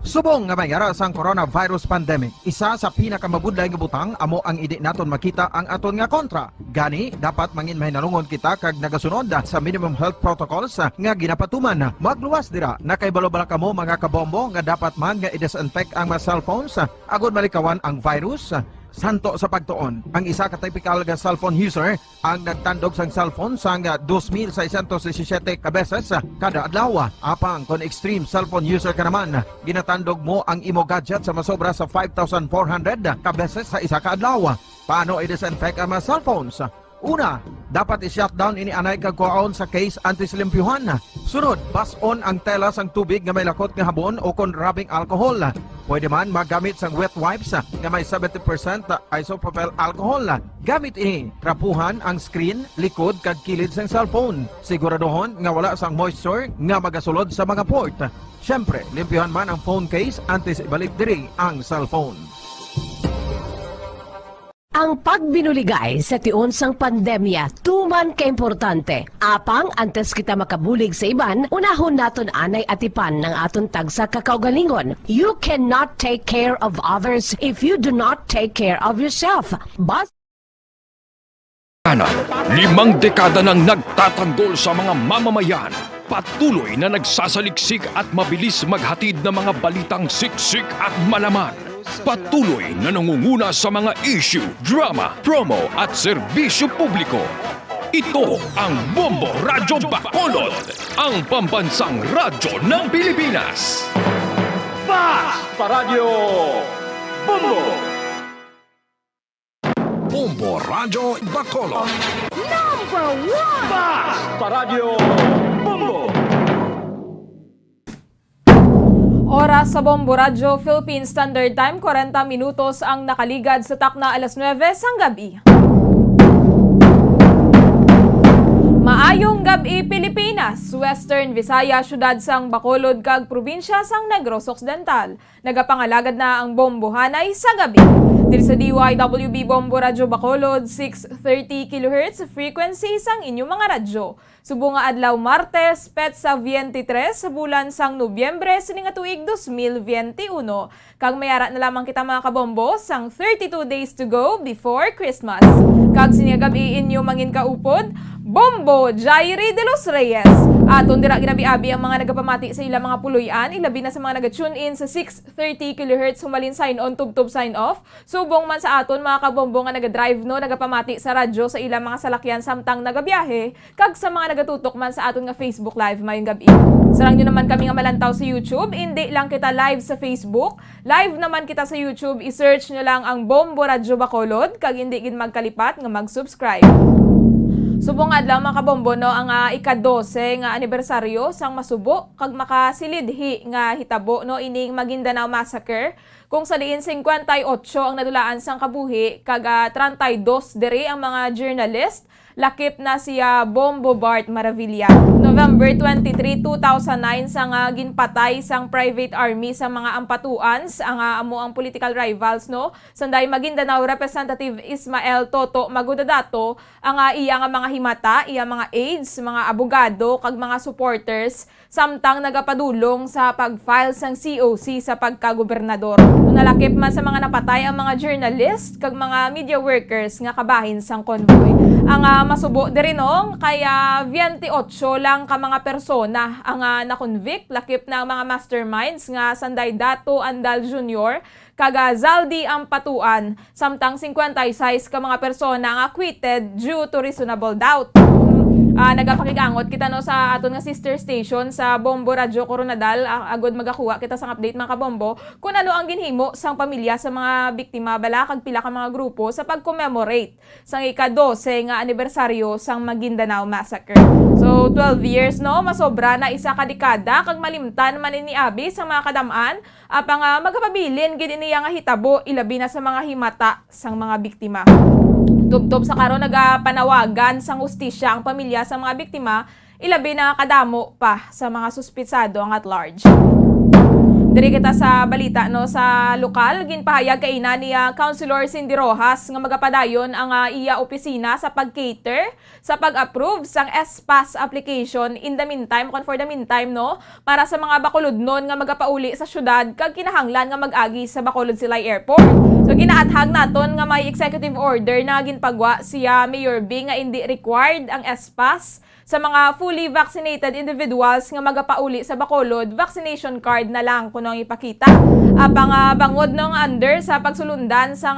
Subong nga mayara sang coronavirus pandemic, isa sa pinakamabudlay nga butang amo ang idi naton makita ang aton nga kontra. Gani dapat mangin mahinalungon kita kag nagasunod sa minimum health protocols nga ginapatuman. Magluwas dira nakaibalo-bala kamo mga kabombo nga dapat man nga i-disinfect ang mga cellphones agud malikawan ang virus. Santo sa pagtuon, ang isa ka typical nga cellphone user ang nagtandog sang cellphone sang 2,617 ka beses kada adlaw. Apang kon extreme cellphone user ka naman, ginatandog mo ang imo gadget sa masobra sa 5,400 ka beses sa isa ka adlaw. Paano i-disinfect ang mga cellphones? Una, dapat i-shutdown ini anay kag kuhaon sa case anti-slimpyuhan. Sunod, bas-on ang tela sang tubig nga may lakot nga habon o kon rubbing alcohol. Pwede man magamit sang wet wipes nga may 70% isopropyl alcohol. Gamit ini, trapuhan ang screen, likod kag kilid sang cellphone. Siguraduhon nga wala sang moisture nga magasulod sa mga port. Syempre, limpyuhan man ang phone case antes ibalik diri ang cellphone. Ang pagbinuligay sa tiun sang pandemya, tuman ka importante. Apang antes kita makabulig sa iban, unahon naton anay atipan ng aton tagsa kakaugalingon. You cannot take care of others if you do not take care of yourself. Limang dekada nang nagtatanggol sa mga mamamayan, patuloy na nagsasaliksik at mabilis maghatid ng mga balitang siksik at malaman. Patuloy na nangunguna sa mga issue, drama, promo at serbisyo publiko. Ito ang Bombo Radio Bacolod, ang pambansang radyo ng Pilipinas. Basta Radio Bombo! Bombo Radio Bacolod. Number 1! Basta Radio Bombo! Oras sa Bombo Radio Philippine Standard Time, 40 minutos ang nakaligad sa takna alas 9 sang gabi. Maayong gabi Pilipinas, Western Visaya, syudad sang Bacolod kag probinsya sang Negros Occidental. Nagapangalagad na ang bombohanay sa gabi. Diri sa DYWB Bombo Radio Bacolod, 630 kHz frequency sang inyong mga radyo. Subo nga adlaw Martes, petsa 23 sa bulan sang Nobyembre sining nga tuig 2021. Kag mayara na lamang kita mga kabombo sang 32 days to go before Christmas. Kag sining gabi inyo mangin kaupod, Bombo Jairi de los Reyes. Aton dira ginabi-abi ang mga nagapamati sa ilang mga puluyan, ilabi na sa mga naga-tune in sa 630 kHz humalin sign on tub sign off. Subong man sa aton mga kabombo nga naga-drive no nagapamati sa radyo sa ilang mga salakyan samtang nagabiyahe, kag sa mga nagatutok man sa aton nga Facebook Live mayong gabi. Sarang nyo naman kami nga malantaw sa YouTube, hindi lang kita live sa Facebook, live naman kita sa YouTube, i-search nyo lang ang Bombo Radio Bacolod, kag hindi gid magkalipat nga mag-subscribe. Subong adlaw mga kabombo no ang ika-12 nga anibersaryo sang masubo kag makasilidhi nga hitabo no ining Maguindanao Massacre kung sa diin 58 ang nadulaan sang kabuhi kag 32 diri ang mga journalist lakip na siya Bombo Bart Maravilla. November 23, 2009 sang ginpatay sang private army sa mga ampatuans ang amo ang political rivals no. Sanday Maguindanao Representative Ismael Toto Magudadato ang iya nga mga himata, iya mga aides, mga abogado kag mga supporters samtang nagapadulong sa pag-file sang COC sa pagkagobernador. Nalakip man sa mga napatay ang mga journalist kag mga media workers nga kabahin sang convoy. Ang masubo diri no kaya 28 lang ka mga persona ang na-convict lakip na ang mga masterminds nga Sanday Dato Andal Jr. kag Zaldi Ampatuan samtang 56 ka mga persona ang acquitted due to reasonable doubt. Nagapakigangot kita no sa aton nga sister station sa Bombo Radio Coronadal agod magakuha kita sang update mga kabombo kung ano ang ginhimo sang pamilya sa mga biktima bala kag pila ka mga grupo sa pag-commemorate sang ika-12 nga anibersaryo sang Maguindanao Massacre. So 12 years no masobra na isa ka dekada kag malimtan man ni abi sa mga kadamaan apang magapabilin gid iniya nga hitabo ilabi na sa mga himata sang mga biktima. Tubtob sa karon nagapanawagan sang hustisya ang pamilya sa mga biktima, ilabi na kadamo pa sa mga suspitsado ang at large. Diri kita sa balita no sa lokal ginpahayag kay ina ni Councilor Cindy Rojas nga magapadayon ang iya opisina sa pag-cater sa pag-approve sang SPAS application in the meantime for the meantime no para sa mga bakulodnon nga magapauli sa syudad kag kinahanglan nga mag-agi sa Bacolod Silay Airport. So ginaathag naton nga may executive order na ginpagwa siya Mayor B nga hindi required ang SPAS sa mga fully vaccinated individuals nga magapauli sa Bacolod, vaccination card na lang kuno ang ipakita. Apang bangod nung under sa pagsulundan sa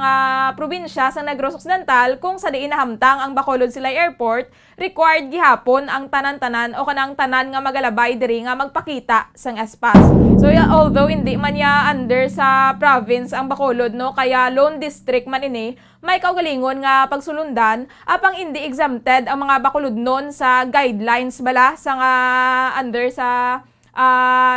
probinsya sa Negros Occidental kung sa diin nahamtang ang Bacolod Silay Airport, required gihapon ang tanan-tanan o kanang tanan nga magalabay diri nga magpakita sang SPAS. So although hindi man ya under sa province ang Bacolod no kaya lone district man ini, may kaugalingon nga pagsulundan apang hindi exempted ang mga bakulodnon sa guidelines bala sa nga under sa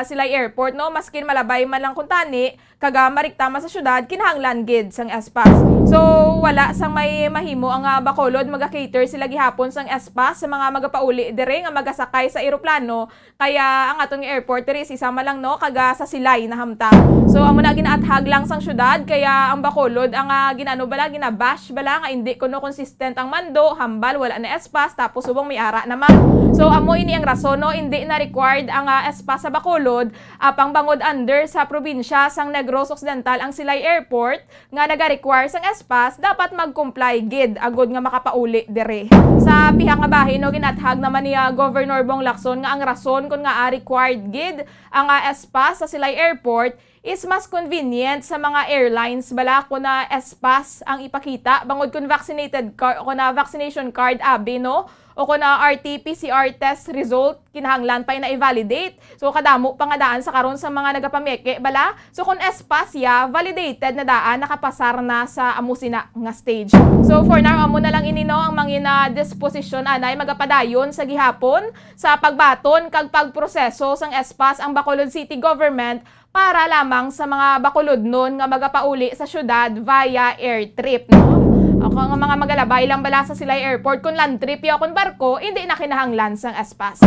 Silay Airport no maskin malabay man lang kuntani kaga mariktama sa syudad kinahanglan gid sang SPAS. So wala sang may mahimo ang Bacolod maga-cater sila gihapon sang SPAS sa mga magapauli dire nga magasakay sa eroplano kaya ang atong airport diri isama lang no kaga sa Silay na hamtang. So amo na ginaathag lang sang syudad kaya ang Bacolod ang ginano bala ginabash bala nga hindi kuno consistent ang mando hambal wala na SPAS tapos subong may ara naman. So amo ini ang rason no hindi na required ang SPAS sa Bacolod apang bangod under sa probinsya sang Negros Occidental ang Silay Airport nga naga-require sang SPAS dapat mag-comply gid agod nga makapauli dire. Sa pihang nga bahin no ginathag naman ni Governor Bong Lacson nga ang rason kun nga required gid ang SPAS sa Silay Airport is mas convenient sa mga airlines bala ko na SPAS ang ipakita bangod kun vaccinated card o na vaccination card abi no o kung na RT-PCR test result, kinahanglan pa na i-validate. So, kadamo pa nga daan sa karon sa mga nagapameke, bala? So, kung SPAS ya, validated na daan, nakapasar na sa amusina nga stage. So, for now, amo na lang inino ang mangina disposition anay magapadayon sa gihapon sa pagbaton kag pagproseso sang SPAS ang Bacolod City Government para lamang sa mga bakulodnon nga magapauli sa syudad via air trip, no? Ako nga mga magalabay lang bala sa Silay Airport kung land trip ya kung barko, hindi na kinahanglan sang SPAS.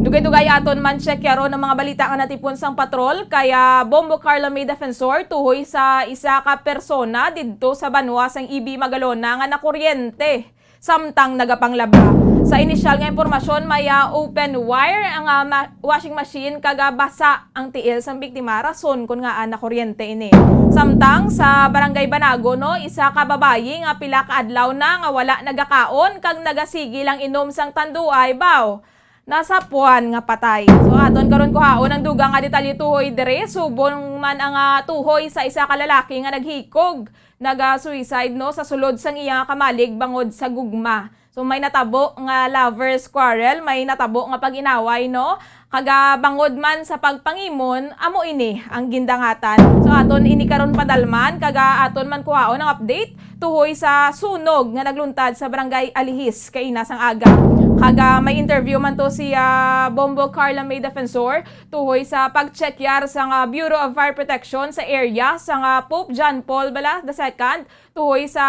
Dugay-dugay aton man check yaro ng mga balita nga natipon sang patrol kaya Bombo Carla May Defensor tuhoy sa isa ka persona didto sa Banwa sang EB Magalona nga nakuryente samtang nagapanglaba. Sa inisyal nga impormasyon, may open wire ang washing machine kaga basa ang tiil sang biktima rason kun nga na kuryente ini. Samtang sa Barangay Banago no, isa ka babayi nga pila ka adlaw na nga wala nagakaon kag nagasigi lang inom sang tanduay baw. Nasa puwan nga patay. So aton karon kuhaon ang dugang nga detalye tuhoy dire subong man ang tuhoy sa isa ka lalaki nga naghikog, naga-suicide no sa sulod sang iya kamalig bangod sa gugma. So may natabo nga lovers quarrel, may natabo nga pag-inaway no. Kaga bangod man sa pagpangimon, amo ini ang gindangatan. So aton ini karon padalman, kaga aton man kuhaon ang update tuhoy sa sunog nga nagluntad sa Barangay Alihis kay Inasang Aga. Kaga may interview man to si Bombo Carla May Defensor tuhoy sa pagchekyar sa Bureau of Fire Protection sa area sa Pope John Paul II tuhoy sa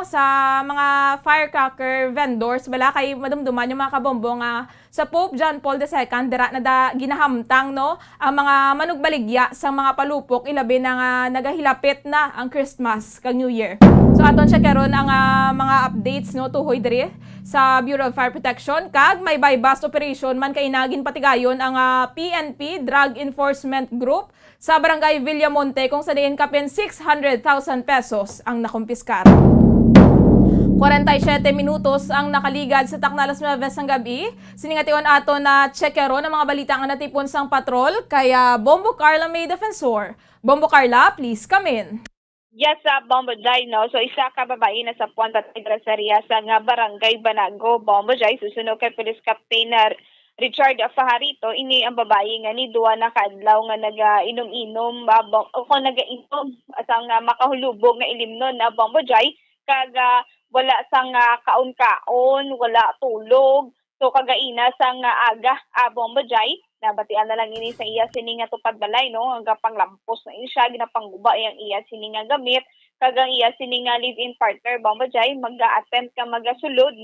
sa mga firecracker vendors kay madumduman yung mga kabombo nga sa Pope John Paul II dira na ginahamtang ang mga manugbaligya sa mga palupok ilabi na nga nagahilapit na ang Christmas kag New Year. So aton siya karon ang mga updates tuhoy diri sa Bureau of Fire Protection kag may buy-bust operation man kay nagin patigayon ang PNP Drug Enforcement Group sa Barangay Villamonte kung sa diin kapin 600,000 pesos ang nakumpiskar. 47 minutos ang nakaligad sa Taknalas Nueves ng gabi. Siningation ato na checkero ng mga balita nga natipon sang patrol kaya Bombo Carla May Defensor. Bombo Carla, please come in. Yes, Bombo Jai, no? So, isa ka babae na sa Puanta Tigrasaria sa nga Barangay Banago, Bombo Jai, susunod kay Police Captain Richard Fajarito, ini ang babae nga ni duwa na kadlaw nga naga-inom-inom, o kung naga-inom, asang makahulubog na ilimnon na Bombo Jai, kaga wala sang kaon-kaon, wala tulog. So kagaina sang aga Bombo Jai, nabatian na lang ini sa iya sini nga tupad balay hanggang panglampos na siya ginapangguba yang iya sini nga gamit kagang iya sini nga live-in partner Bombo Jai mag-attempt ka magasulod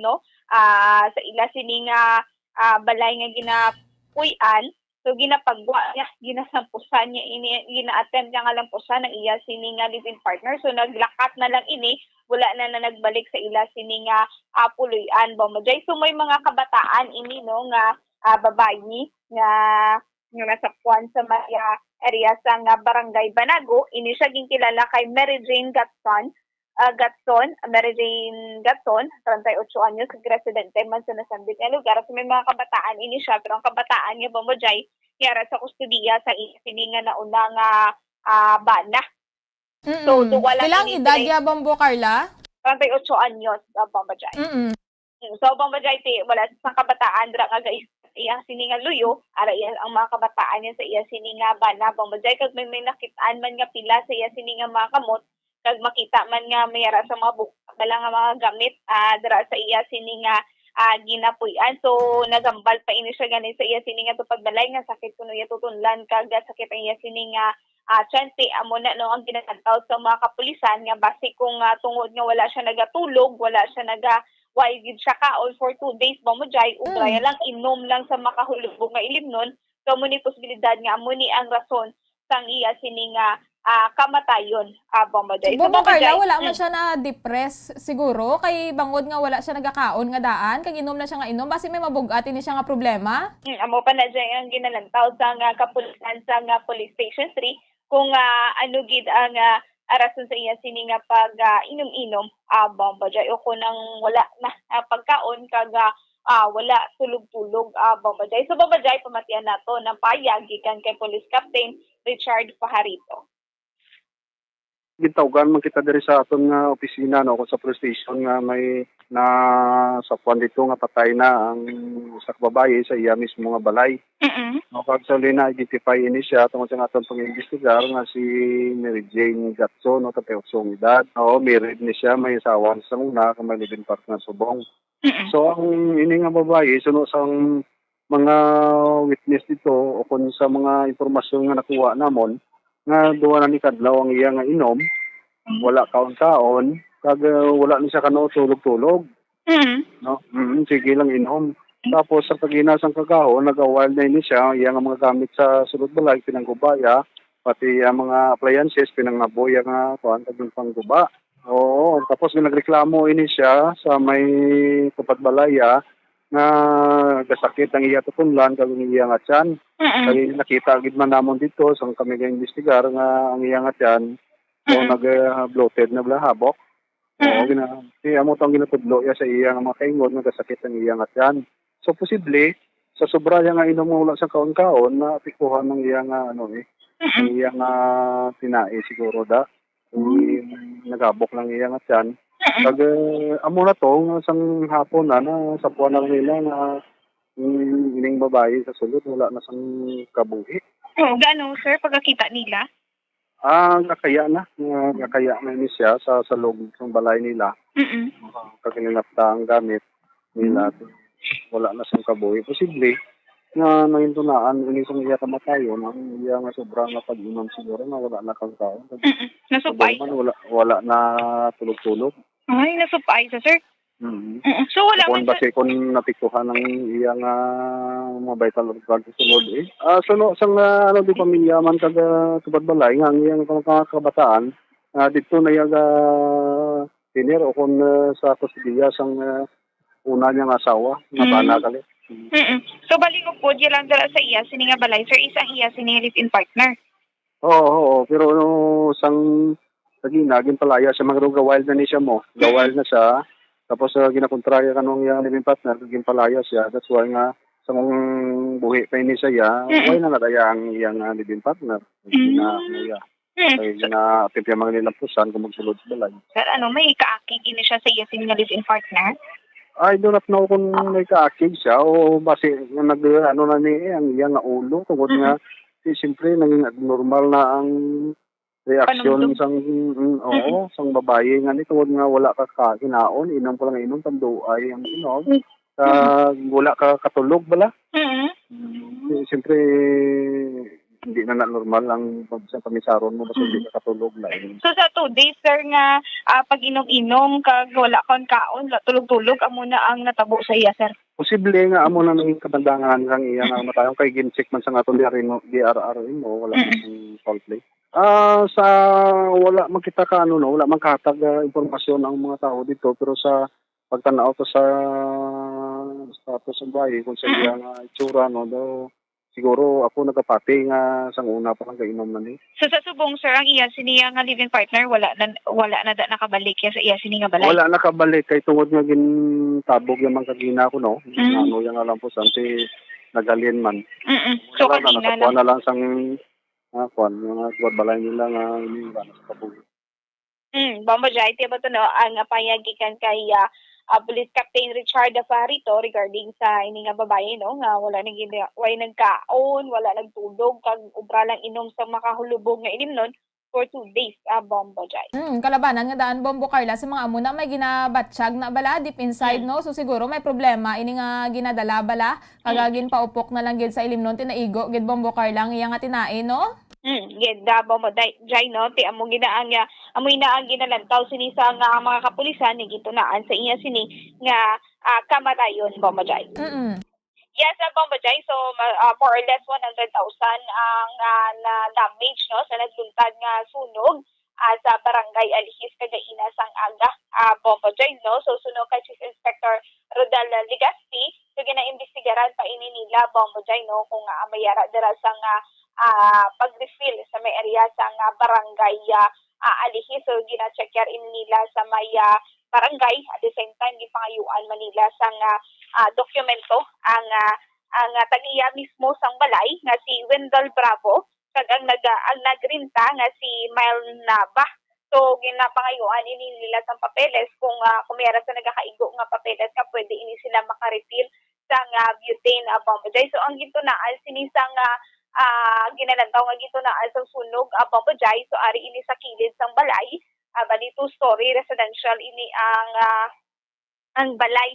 sa ila sini nga balay nga ginapuy-an. So ginapagwa niya, ginasampusan niya ini, gina-attempt niya nga lampusan ng iya sini nga live-in partner. So naglakat na lang ini, wala na nagbalik sa ila sini nga puloy-an Bombo Jai. So may mga kabataan ini nga babayi nga nasakwan sa Maria area sa nga Barangay Banago. Ini siya ginkilala kay Mary Jane Gatson, Mary Jane Gatson, 38 anyos, residente man sa nasambit nga lugar. So may mga kabataan ini siya, pero ang kabataan niya Bombo Jai yara sa kustudiya sa sini nga nauna nga bana. So wala ilang edad ya Bombo Carla? 38 anyos Bombo Jai. So Bombo Jai wala sa kabataan dira nga iya sini nga luyo, ara iya ang mga kabataan niya sa iya sini nga bana Bombo Jai kag may nakitaan man nga pila sa iya sini nga mga kamot kag makita man nga mayara sa mga bala nga mga gamit dira sa iya sini nga ginapuy-an. So nagambal pa ini siya ganin sa iya sini nga tupad balay nga sakit kuno iya tutunlan kag sakit ang iya sini nga chante amo na ang ginatawag sa mga kapulisan nga base kung tungod nga wala siya nagatulog, wala siya gid siya all for 2 days Bombo Jai ugraya lang inom lang sa makahulubog nga ilimnon. So mo ni posibilidad nga amo ni ang rason sang iya sini nga kamatayon Bombo Jai. So Bombo Carla, wala man siya na depress siguro kay bangod nga wala siya nagakaon nga daan kag inom na siya nga inom basi may mabugat ini siya nga problema. Amo pa na dyan ang ginalantaw sa nga kapulisan sa nga Police Station 3 kung ano gid ang arason sa iya sini nga pag inom-inom Bombo Jai o kung nang wala na pagkaon kag wala tulog-tulog Bombo Jai. So Bombo Jai pamatian nato ng payag gikan kay Police Captain Richard Fajarito. Gitawgan man kita diri sa aton nga opisina kung sa police station nga may na sa puan dito nga patay na ang sa babae sa iya mismo nga balay. Kag sa na identify ini siya tungod sa aton pang-imbestigar nga si Mary Jane Gatson 38 edad. Married ni siya, may asawa sa una kag may live-in partner subong. So ang ini nga babae suno sang mga witness dito o kung sa mga impormasyon nga nakuha namon nga duwa na ni kadlaw ang iya nga inom, wala kaon-kaon, kag wala ni siya kano tulog-tulog. Sige lang inom. Tapos sa paginas ang kagahon, nag-awal na ini siya, iya nga mga gamit sa sulod balay, pinanggubaya, pati ang mga appliances, pinangaboy nga kuan tagong pangguba. Oo, tapos nagreklamo ini siya sa may tupad balaya, nga gasakit ang iya tutunlan kag ang iya nga tiyan. Kaya nakita gid man namon dito sang kami ga-investigar nga ang iya nga tiyan nag-bloated na blahabok. Amo tong ginatudlo ya sa iya nga mga kaingon nga gasakit ang iya nga tiyan. So posible sa sobra nga inom mo wala sa kaon-kaon na apikuhan ng iya nga ang iya nga tinae siguro nagabok lang iya nga tiyan. Kag amo na to sang hapon na sa puwan nila nga ining babae sa sulod wala na sang kabuhi. Gano, sir, pagkakita nila? Nakaya na ni siya sa loob ng balay nila. Kaginilapta ang gamit nila. Wala na siyang kabuhi. Posible na naintunaan ini sang iya kamatayon ang iya nga sobrang nga pag-inom siguro na wala na kang kaon. Nasupay? Wala na tulog-tulog. Ay, nasupay sa sir? So wala man Base kung napikuhan ng iyang mga vital organs sunod sang di pamilya man tubad balay nga ang iyang mga kabataan dito na yung senior o kung sa kusidiya sang una niyang asawa na bana kali. So balingo po di lang dala sa iya sini nga balay sir isa iya sini live-in partner. Oo, pero sang naging palaya sa mga gawal na ni siya mo. Gawal na siya. Tapos ginakontraya kanong yung living partner, naging palaya siya. That's why nga, sa mong buhi pa ini siya, why na nadaya ang iyang living partner? Kaya na-attempt yung mga nilampusan kung magsulod sa balay. Sir, may kaakig ini siya sa iya sini nga live-in partner? I do not know kung may kaakig siya o base na ang iyang ulo. Tungkol nga, siyempre, naging abnormal na ang reaksyon sang babae nga nito nga wala ka kinaon inom ko lang inom tanduay ang inom wala ka katulog bala siyempre hindi na normal ang sa pamisaron mo basta hindi ka katulog lang. So sa 2 days sir nga pag inom-inom kag wala kang kaon tulog-tulog amo na ang natabo sa iya sir. Posible nga amo na naging kabandangan kang iya nga matayong kay gincheck man sa atong DRR mo wala mang foul play. Sa wala makita ka wala man katag impormasyon ang mga tao dito pero sa pagtanaw ko sa status ng bahay kung sa iya nga itsura siguro ako nagapati nga sang una pa lang kainom na ni. So sa subong sir ang iya siniya nga living partner wala na nakabalik sa iya sini nga balay. Wala nakabalik kay tungod nga gintabog yung mga kagina ko yung alam po santi nagalien man. So kanina na lang sang mga balay nila nga sa kabuhi. Bombo Jai, tiba to ang payagikan kay Police Captain Richard Afarito regarding sa ini nga babae nga wala nagkaon, wala nagtulog kag ubra lang inom sa makahulubog nga inimnon for 2 days Bombo Jai. Kalabanan nga daan Bombo Carla sa mga amo na may ginabatsyag na bala deep inside no so siguro may problema ini nga ginadala bala kagagin paupok na lang gid sa ilimnon tinaigo gid Bombo Carla nga nga tinae no. Genda Bombo Jai no ti amo ginaang ginalantaw sini sa nga mga kapulisan ni gitunaan sa iya sini nga kamatayon Bombo Jai. Yes, Bombo Jai, so more or less 100,000 ang na damage no sa nagluntad nga sunog sa barangay Alihis Cagaina sang aga Bombo Jai no so sunog kay Chief Inspector Rodel Legazpi so ginaimbestigaran pa ini nila Bombo Jai no kung mayara dira sang pag-refill sa may area sa barangay Alihis so gina-checker in nila sa may barangay at the same time gipangayuan Manila sang dokumento ang tagiya mismo sang balay nga si Wendell Bravo kag ang nagrinta nga si Mile Nava so ginapangayuan ini nila sang papeles kung kumera sa nagakaigo nga papeles ka pwede ini sila maka-refill sang butane Bombo Jai so ang gitunaan sini sang ginalantaw nga gitunaan sa sunog Bombo Jai so ari ini sa kilid sang balay bali 2-story residential ini ang balay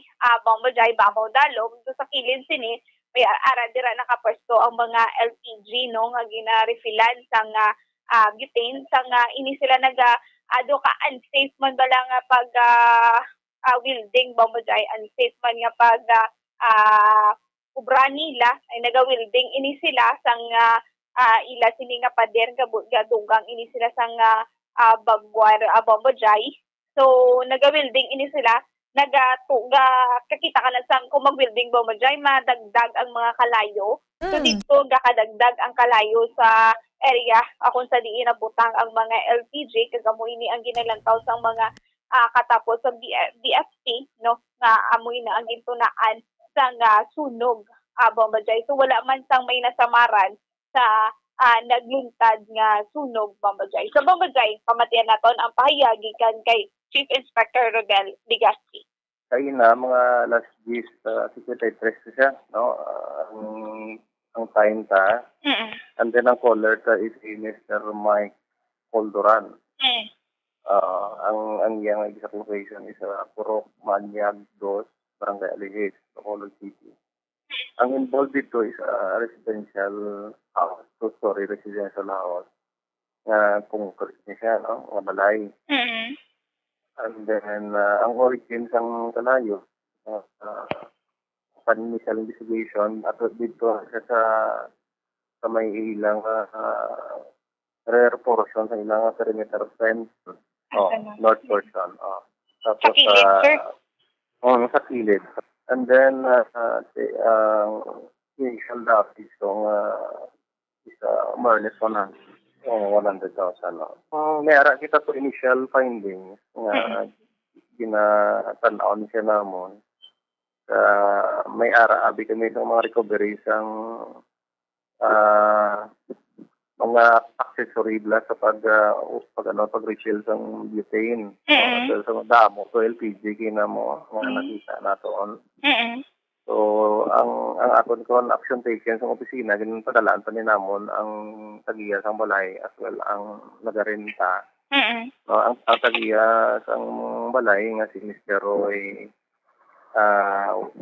Bombo Jai Babaw Dalom so sa kilid sini may ara dira nakapwesto ang mga LPG no nga gina-refillan sang butane sang ini sila ado ka unsafe man bala nga pag wielding Bombo Jai unsafe man nga pag ubra nila ay naga-wielding ini sila sang ila sini nga pader gadugang ini sila sang bagwar Bombo Jai so naga-wielding ini sila nagatuga kakita ka na sang kung mag-wielding Bombo Jai madagdag ang mga kalayo so dito gakadagdag ang kalayo sa area kung sa diin nabutang ang mga LPG kagamo ini ang ginalantaw sang mga katapos sa DFP no nga amoy na ang gintunaan sang sunog Bombo Jai so wala man sang may nasamaran sa nagluntad nga sunog Bombo Jai so Bombo Jai pamatian naton ang pahayag gikan kay Chief Inspector Rodel Legazpi. Kaya na mga last days sa 53 siya, no? Ang time ta. And then ang caller ta is Mr. Mike Coldoran. Ang iyang exact location is Purok Manyag 2, Barangay Alihis, Bacolod City. Ang involved dito is residential house. Residential house. Concrete niya siya, no? Mga balay. And then, ang origin sang kalayo, initial investigation, at dito siya sa may ilang rear portion, sa ilang perimeter fence, north portion. Tapos, sa kilid, sir? Sa kilid. And then, initial dati, so, is more or less 100,000. Mayara kita to initial findings nga ginatanaw siya namon. May ara-abi kami sa mga recovery sang mga accessory bla sa pag-refill sang butane. Sa damo to LPG kina mo nga nakita naton. So, ang aton ko action taken sa opisina, ganun padalaan pa ni namon ang tagiya sang balay as well ang nagarenta. Ang tagiya sang balay nga si Mr. Roy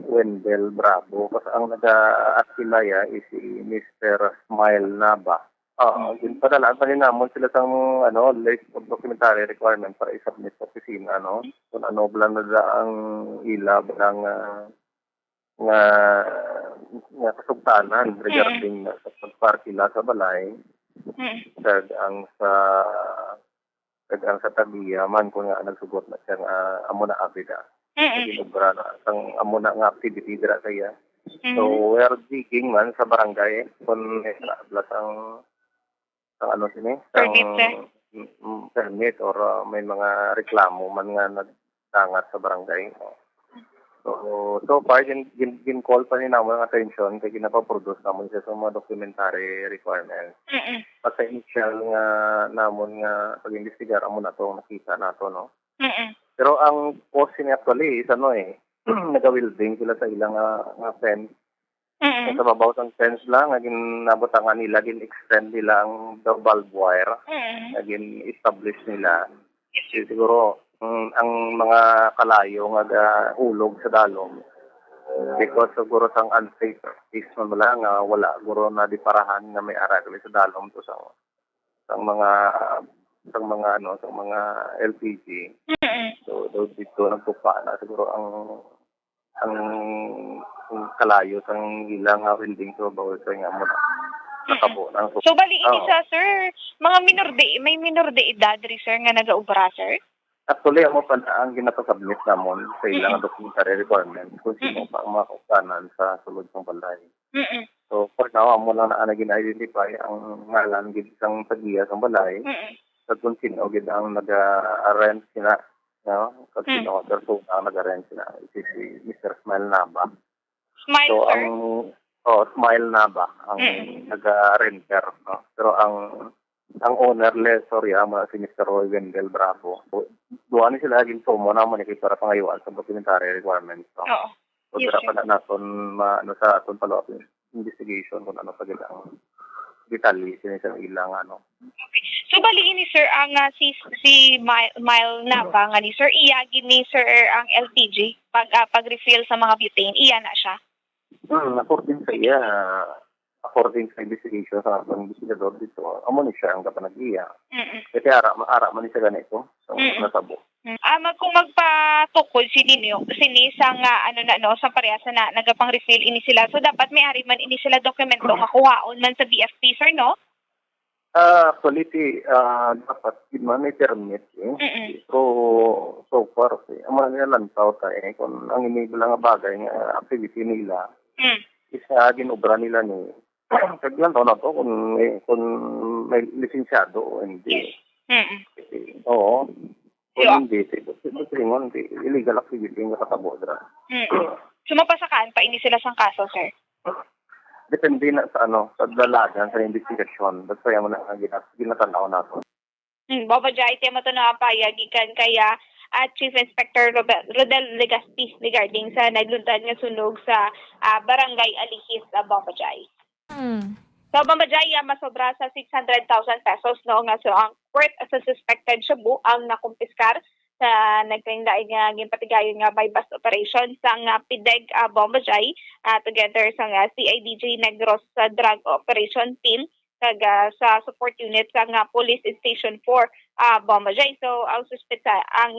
Wendell Bravo. Kasi ang naga-askilaya is si Mr. Smile Naba. Padalaan pa ni namon sila sang list of documentary requirement para isubmit sa opisina, kung ano blang na ang ilab ng nga kasugtanan regarding sa pagparkila sa balay ang sa tabiya man kung nga nagsugot na siya nga amo na abida ginubra na sang amo na nga activity dira kaya so we are digging man sa barangay kung blas ang permit or may mga reklamo man nga nagdangat sa barangay. So far, gin-call pa rin naman ang attention kaya ginapaproduce naman siya sa mga documentary requirements. Pagka initial nga namon nga pag-investigar amo na to nakita nato, no? Pero ang post niya actually is naga-welding sila sa ilang nga fence. Sa babaw ng fence lang, ginabutangan nila, gin-extend nila ang barbed wire, gin-establish nila. Siguro, ang mga kalayo nga hulog sa dalom because siguro sang unsafe is man nga wala guro na di parahan nga may ara sa dalom to sa mga LPG. So dito nagtupa na siguro ang kalayo sang ilang welding so bawal sa nga mo nakabo nang so bali ini sa sir mga may minor de edad sir nga nagaubra sir. Actually, amo pa ang ginapasubmit namon sa ilang documentary requirements kung sino pa ang mga kausanan sa sulod ng balay. So, for now, amo lang na gina-identify ang ngalan gid sang tagiya sang balay. Sa kung sino gid ang nag-arrange sila, no? Kung sino person ang nag-arrange sila, si Mr. Smile Naba. Smile, so, sir? Smile Naba ang nag-renter, no? Pero ang owner si Mr. Roy Wendell Bravo. Duwa ni sila aging sumo naman para pangayuan sa documentary requirements. So, dira pa na natin sa aton follow-up investigation kung ano pa ang detalye sa ilang Okay. So bali ini sir ang si Mile Naba nga ni sir iyagi ni sir ang LPG pag-refill sa mga butane iya na siya. According sa investigation sa atong investigador dito, amo ni siya ang kapanag-iya. Kaya ara man ni siya ganito. So, natabo. Kung magpatukol sini sang sa parehas na nagapang refill ini sila. So, dapat may ari man ini sila dokumento makuhaon man sa BFP, sir, no? Actually, dapat man may permit. So far, amo na lantaw tayo. Kung ang inibig lang bagay nga activity nila, isa ginobra nila ni kaglan to na to kung may lisensyado o hindi. Oo. Kung hindi, illegal activity yung katabo dra. Sumapasakaan pa ini sila sang kaso, sir? Depende na sa sa dalagan, sa investigasyon. That's why mo na ginatanaw nato. Babajay, tema to na payagikan kaya Chief Inspector Rodel Legazpi regarding sa nagluntad nga sunog sa Barangay Alihis, Bombajay. So, Bombajay, masobra sa 600,000 pesos, no, nga so ang worth sa suspected shabu ang nakumpiskar sa nagkaindaig nga ginpatigayon nga by bust operation sa nga PIDEG Bombajay together sa nga CIDG Negros Drug Operation Team kag sa support unit sa nga Police Station 4 Bombajay. So, ang suspetsa ang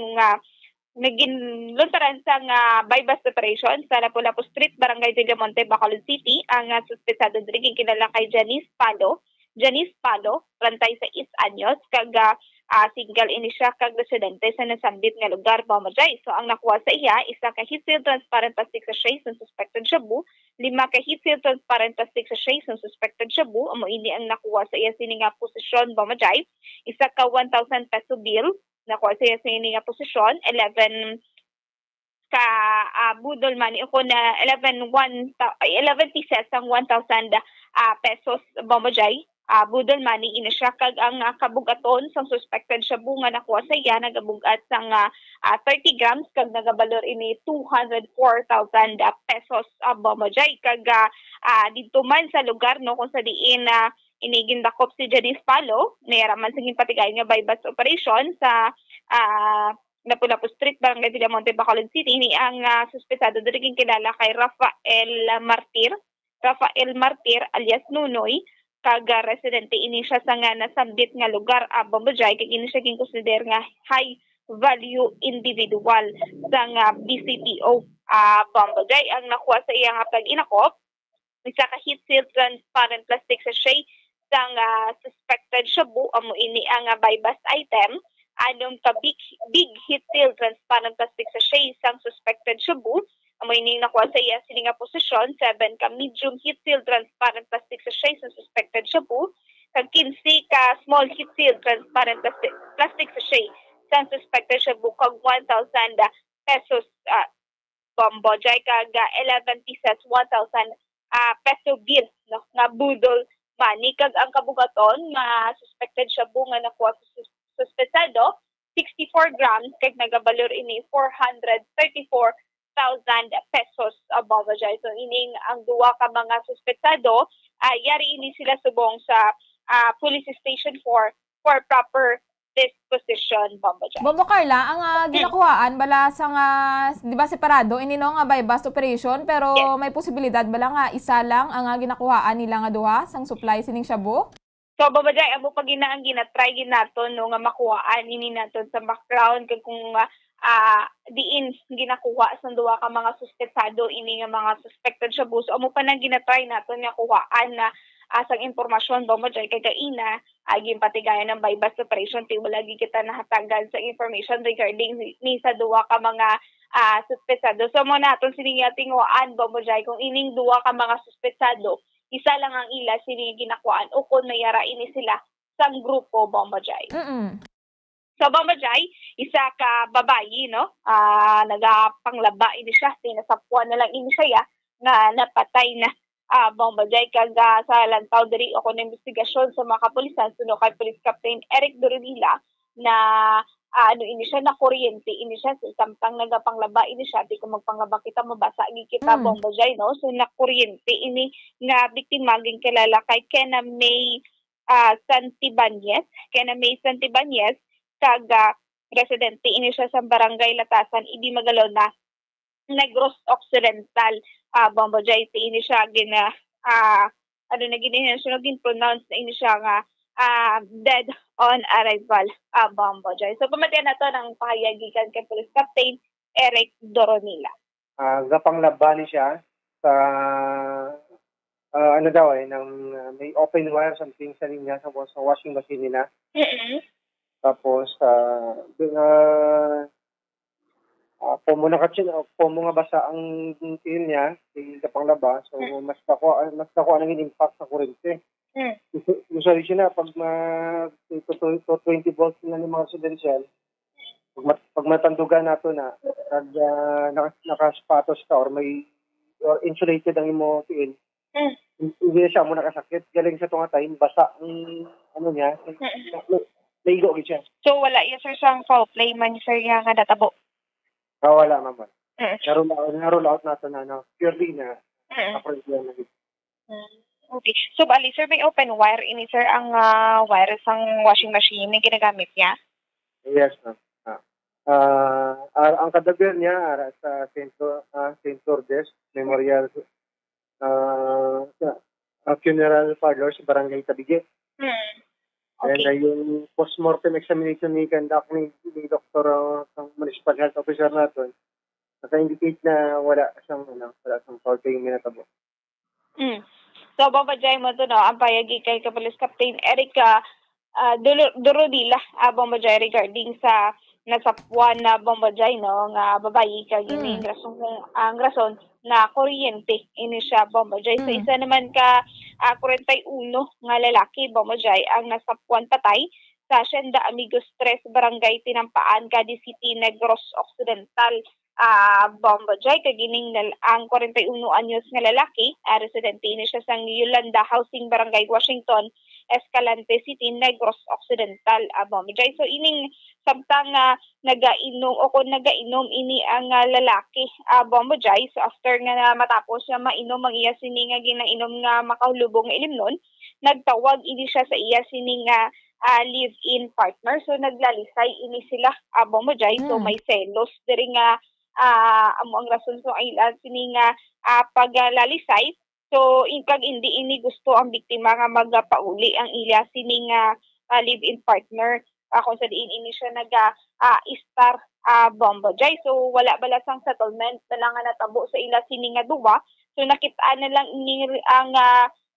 naginluntaran sa nga by-bust operation sa Lapu-Lapu Street, Barangay Villamonte, Bacolod City. Ang suspetsado diri kinala kay Janice Palo, 36 anyos, kag single ini siya kag residente sa nasambit nga lugar, Bombajay. So ang nakuha sa iya, isa ka heat seal transparent plastic sachet ng suspected shabu, 5 ka heat seal transparent plastic sachet ng suspected shabu, amo ini ang nakuha sa iya sini nga posisyon, Bombajay. Isa ka 1,000 peso bill, nakuha sa iya sini nga posisyon, 11 ka budol money ko na 11 pieces ang 1,000 pesos, Bombajay. Budol money ina siya kag ang kabugaton sang suspected shabu nga nakuha sa iya nagabugat sang 30 grams kag nagabalor ini 204,000 pesos, Bombajay. Kag dito man sa lugar no kung sa diin inigindakop si Janice Palo, nayaraman sa patigayon nga by bust operation sa Lapu-Lapu Street, Barangay Villamonte, Bacolod City. Ini ang suspetsado diri kilala kay Rafael Martir alias Nunoy, kag residente ini siya sa nga nasambit nga lugar, Bombajay, kag ini siya consider nga high value individual sa nga BCPO, Bombajay. Ang nakuha sa iya nga pag-inakop, isa ka heat seal transparent plastic sachet sa nga suspected shabu, amo ini ang by-bust item. Anong ka big heat seal transparent plastic sachet sang suspected shabu, amo ini nakuha sa iya sini nga posisyon, 7 ka medium heat seal transparent plastic sachet sa suspected shabu, kag 15 ka small heat seal transparent plastic sachet sang suspected shabu, kag 1,000 pesos, Bombajay, kag 11 pieces 1,000 peso bill, no, nga budol money. Kag ang kabugaton nga suspected shabu nga nakuha sa suspetsado 64 grams kag nagabalor ini 434,000 pesos, Bombajay. So ining ang duwa ka mga suspetsado, yari ini sila subong sa Police Station 4 for proper disposition, Bombajay. Bombo Carla, ang ginakuhaan bala sa nga, di ba separado, ini no nga by bust operation, pero yes, may posibilidad bala nga isa lang ang ginakuhaan nila nga duha sang supply sining shabu? So, Bombajay, amo pag ang ginatry ginaton no nga makuhaan ini naton sa background kag kung diin ginakuha sa duha ka mga suspetsado ini nga mga suspected shabu. So, amo pa nang ginatry naton nga kuhaan na asang impormasyon, Bombajay, kay kaina aging patigayan ng by bust operation ti wala kita nahatagan sa information regarding ni sa duwa ka mga suspetsado. So mo naton sini tinguan, Bombajay, kung ining duwa ka mga suspetsado, isa lang ang ila sini ginakuan o kung mayara ini sila sang grupo, Bombajay. So, Bombajay, isa ka babayi, no? Nagapanglaba ini siya, sinasapuan na lang ini siya na napatay na, Bombajay. Kag sa lantaw diri ako na investigasyon sa mga kapulisan suno kay Police Captain Eric Doronila na ini siya na kuryente ini siya sa samtang nagapanglaba ini siya di ko magpanglaba kita mabasa kita, Bombajay, no? So na kuryente ini nga biktima ging kilala kay Kena May Santibanez kag residente ini siya sa Barangay Latasan, Idi Magalaw na Negros Occidental, Bombajay. Ini siya pronounce na ini siya nga dead on arrival, Bombajay. So pamatian na to ng pahayagikan kay Police Captain Eric Doronila. Gapanglaba siya sa may open wire something sa linya sa washing machine nila. Tapos pomo nga basa ang tin niya, yung gapanglaba. So mas dako ang impact sa kuryente. Usually siya na pag 20 volts na ng mga residential, pag matandugan nato na nakasapatos ka or insulated ang imo tiil, hindi siya mo nakasakit. Galing sa tunga time, basa ang niya. naigo gid siya. So wala iya sir sang foul play man sir nga natabo. Wala naman. Mm. Narol out nato na purely na approach lang na gid. Okay. So bali sir may open wire ini sir ang wire sang washing machine na ginagamit niya. Yes, ma'am. Ang kadagal niya sa St. Lourdes Memorial Funeral Parlor sa Barangay Tabige. Okay. And yung post-mortem examination ni conduct ni Dr. Municipal Health Officer natin, naka-indicate na wala siyang foul play yung minatabo. So babajay mo to no ang payagi kay Police Captain Erica Dorodila babajay regarding sa nasapuan na bombajay no nga babayi kag ini ang rason na kuryente ini siya bombajay sa isa naman ka 41 nga lalaki bombajay ang nasapuan patay sa Hacienda Amigos 3 Barangay Tinampaan Cadiz City Negros Occidental bombajay kagining ang 41 anyos nga lalaki residente ini siya sa Yolanda Housing Barangay Washington Escalante City Negros Occidental bombajay so ining samtang nagainom o kung nagainom ini ang lalaki bombajay so after nga matapos siya mainom ang iya sini nga ginainom nga makahulubong nga ilimnon nagtawag ini siya sa iya sini nga live-in partner so naglalisay ini sila bombajay so may selos diri nga amo ang rason so ay sini nga paglalisay so kag hindi ini gusto ang biktima nga magpauli ang iya sini nga live-in partner kung sa diin ini siya nag-star bombajay. So wala bala sang settlement na lang nga natabo sa ila sini nga duwa. So nakitaan na lang ini ang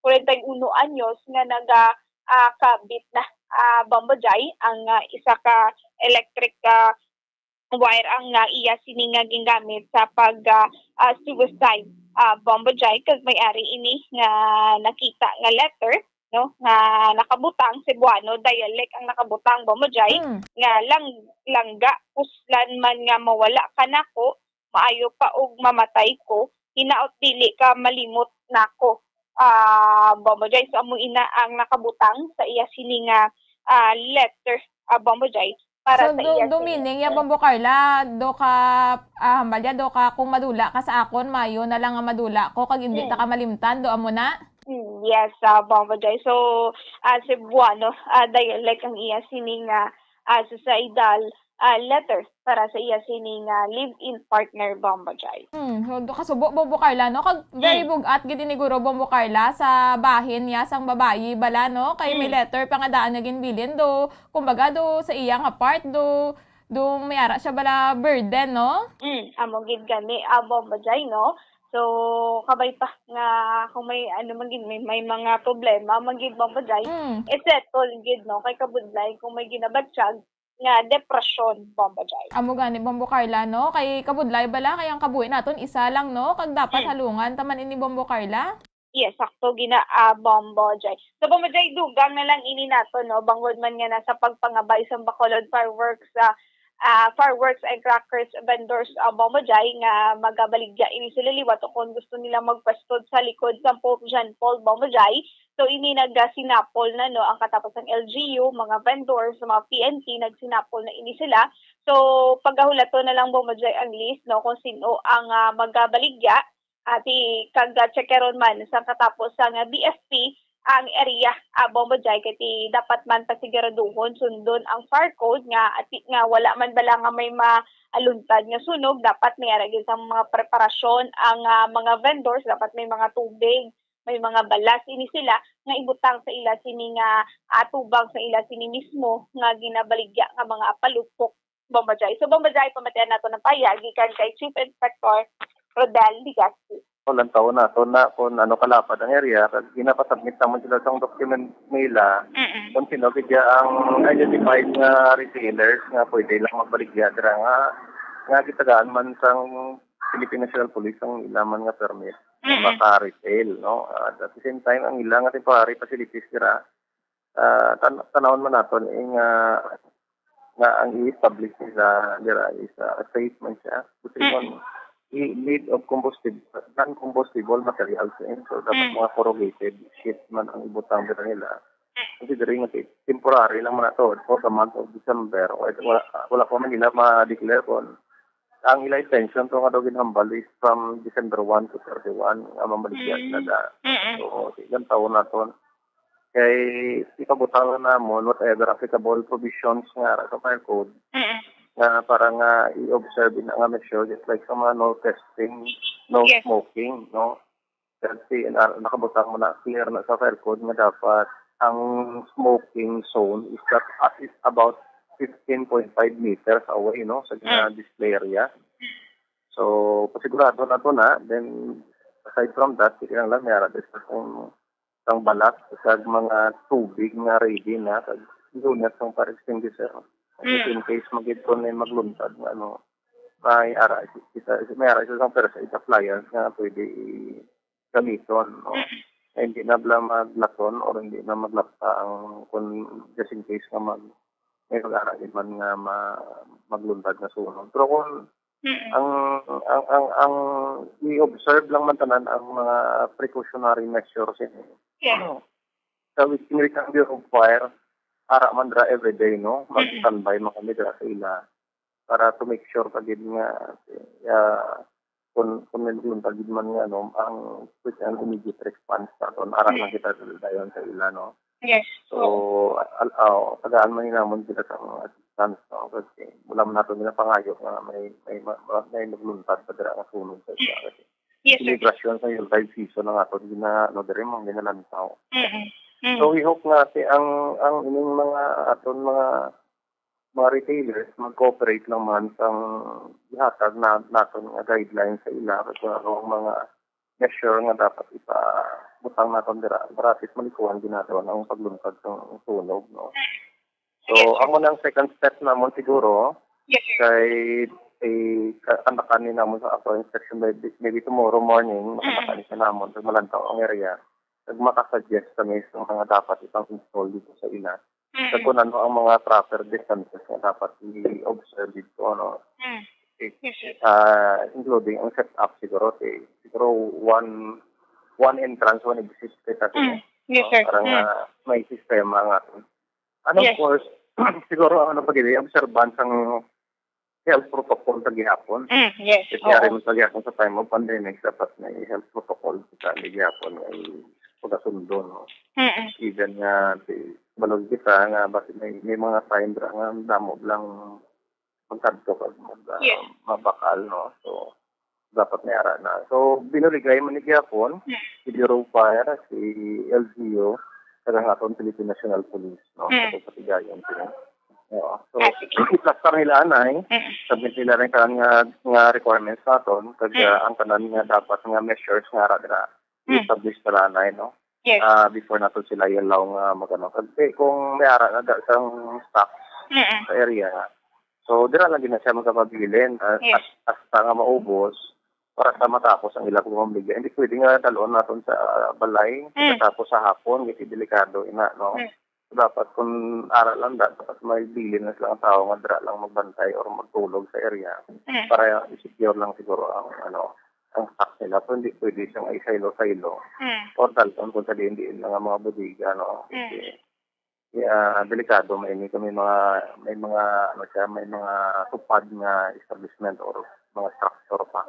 41 anyos nga kabit na bombajay ang isa ka electric wire ang iya sini nga gingamit sa pag suicide bombajay kag may-ari ini nga nakita nga letter no nga nakabutang Cebuano dialect ang nakabutang bombajay nga langga uslan man nga mawala ka nako maayo pa og mamatay ko hinaot dili ka malimot nako bombajay so amo ina ang nakabutang sa iya sini nga letter bombajay para so, sa iya meaning ya Bombo Carla do ka hambalya do ka kung madula ka sa akon mayo na lang nga madula ko kag hindi ta ka malimtan do amo na. Yes, bombajay. So, Cebuano, dialect ang iya sining suicidal letter para sa iya sining live-in partner bombajay. So, do kasubo Bombo Carla, no? Kag very bugat gid ni Guro Bombo Carla sa bahin niya sang babayi bala, no? Kay may letter pa nga daan naging bilin do. Kumbaga do sa iya nga part do may ara siya bala burden, no? Amo gid gani bombajay, no? So kabay pa nga kung may may mga problema magid bombajay settle gid no kay kabudlay kung may ginabatsyag nga depression bombajay. Amo gani Bombo Carla no kay kabudlay bala kay ang kabuhi naton isa lang no kag dapat halungan taman ini Bombo Carla. Yes, sakto gina bombajay. So bombajay dugang na lang ini nato no bangod man nga nasa pagpangabay sa Bacolod fireworks and crackers vendors bombajay nga magabaligya ini sila liwat kung gusto nila magpastod sa likod sa Pope John Paul bombajay. So ini nagsinapol na no ang katapos ng LGU, mga vendors, mga PNP nagsinapol na ini sila. So paghahulato na lang bombajay ang list no kung sino ang magabaligya at kag-checkeron man sa katapos ng BFP ang area bombajay kay dapat man pasiguraduhon sundon ang fire code nga at nga wala man bala nga may maaluntad nga sunog dapat may aragin sa mga preparasyon ang mga vendors dapat may mga tubig may mga balas ini sila nga ibutang sa ila sini nga atubang sa ila sini mismo nga ginabaligya nga mga palupok bombajay. So bombajay pamatian nato ng payag gikan kay Chief Inspector Rodel Ligasti. Walang taon na kung ano kalapad ang area kag ginapasubmit naman sila sa document nila kung sino kaya ang identified nga retailers nga pwede lang magbaligya dira nga gitagaan man sang Philippine National Police ang ilaman nga permit maka-retail no at the same time ang ilang nga temporary facilities dira tanawon man naton nga ang i-establish nila dira is a statement siya made of non-combustible materials. So, dapat mga corrugated sheet man ang ibutang nila Considering nga temporary lang man ito for the month of December. Wala pa Manila ma-declare po. Ang ila intention to nga daw ginhambal is from December 1 to 31 ang mamaligya na. So, ilang taon na to. Kay ipabutang na namon whatever applicable provisions nga sa fire code na para nga i-observe na nga measure just like sa mga no testing, no smoking, no? Kasi nakabutang mo na clear na sa fire code nga dapat ang smoking zone is about 15.5 meters away, no, sa display area. So, pasigurado na to na. Then, aside from that, lang mayara din kung ang balat sa mga tubig nga ready na sa unit ng fire extinguisher. In case magito na magluntad nga, ano, may ara isang first appliance nga pwede gamiton, no? Hindi na maglaton or hindi na maglapta ang kung just in case nga may mag-aragin man nga magluntad na sunog. Pero kung ang i-observe lang man tanan ang mga precautionary measures sa which we can be of fire para man dra everyday, no, mag-standby man kami dra sa ila para to make sure pagid nga kung may magluntad man nga, no, ang quick and immediate response naton ara lang kita dayon sa ila, no. Yes. So, tagaan man namon sila sa mga assistance, no? Kasi wala man nato nila pangayo nga may nagluntad pa dira nga sunog sa isa. Kasi celebration sa yung live season na ato dire mong ginalantaw. So, we hope nga ang ining mga aton mga retailers mag-cooperate lang man sa ihatag na naton nga guidelines sa ila kasi ang mga measure nga dapat butang naton dira para at malikuhan ginagawa ang pagluntad ng sunog, no. So ang unang second step namon siguro kay kantakan ni namon sa after inspection maybe tomorrow morning makatakan sa namon sa malantaw ang area nagmakasuggest kami sa mga dapat itang install dito sa ila sa kung ano ang mga proper distances na dapat i-observe dito, no. Including ang setup siguro one entrance, one exit kasi Yes, sir. parang may sistema nga. And of course, siguro ang observance ang health protocol sa gihapon. Yes. Kaya rin sa gihapon sa time of pandemic, dapat may health protocol sa gihapon ay pagkasundo, no. Even nga, balog kita nga, bakit may mga time nga damo lang magkadto pag mabakal, no. So, dapat may ara na. So, binuligay man ni Gihapon, si Bureau of Fire, si LGU, sa aton Philippine National Police, no? Sa patigayon sila. So, i-plaster nila anay, submit nila rin nga requirements naton, kaya ang tanan nga dapat nga measures nga ara i-establish nila anay, no? Before nato sila ilaw nga magano. Kasi kung may ara na isang stocks sa area, so dira lang din na siya magkapabilin hasta nga maubos para sa matapos ang ilang pumamigay. Hindi pwede nga dalon natin sa balay, tapos sa hapon, hindi delikado, no? So, dapat kung aral lang dapat may bilin na silang tao nga dira lang magbantay or magtulog sa area para i-secure lang siguro ang stock nila. Pero hindi pwede siyang isaylo-saylo or dalton kung sa diin lang ang mga budiga, no? Kasi delikado may mga tupad nga establishment or mga structure pa.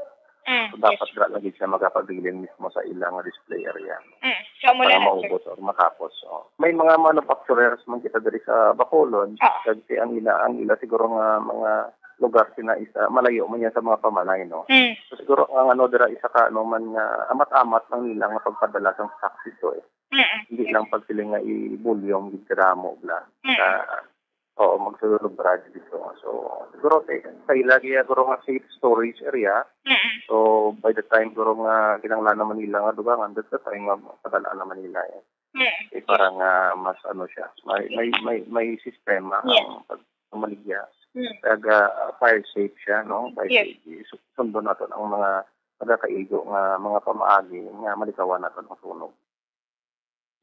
So, dapat lagi siya magpabilin mismo sa ilang display area. Para maubos or matapos. So, may mga manufacturers man kita diri sa Bacolod. Kasi ang ila siguro nga mga lugar sina isa malayo man yan sa mga pamalay, no. So, siguro ang dira isa ka man nga amat-amat lang nila nga pagpadala sa stock dito Hindi lang pag sila nga i-volume gidamo bla. Magsulog brad dito. So, siguro sa ilagi siguro nga safe storage area. So, by the time siguro nga kinanglan naman nila nga dugangan, that's the time nga padala naman nila para nga mas siya. May sistema ang pagmaligya. Kaya fire safe siya, no? Sundo natin ang mga nagkakaigo nga mga pamaagi nga malikawan natin ang sunog.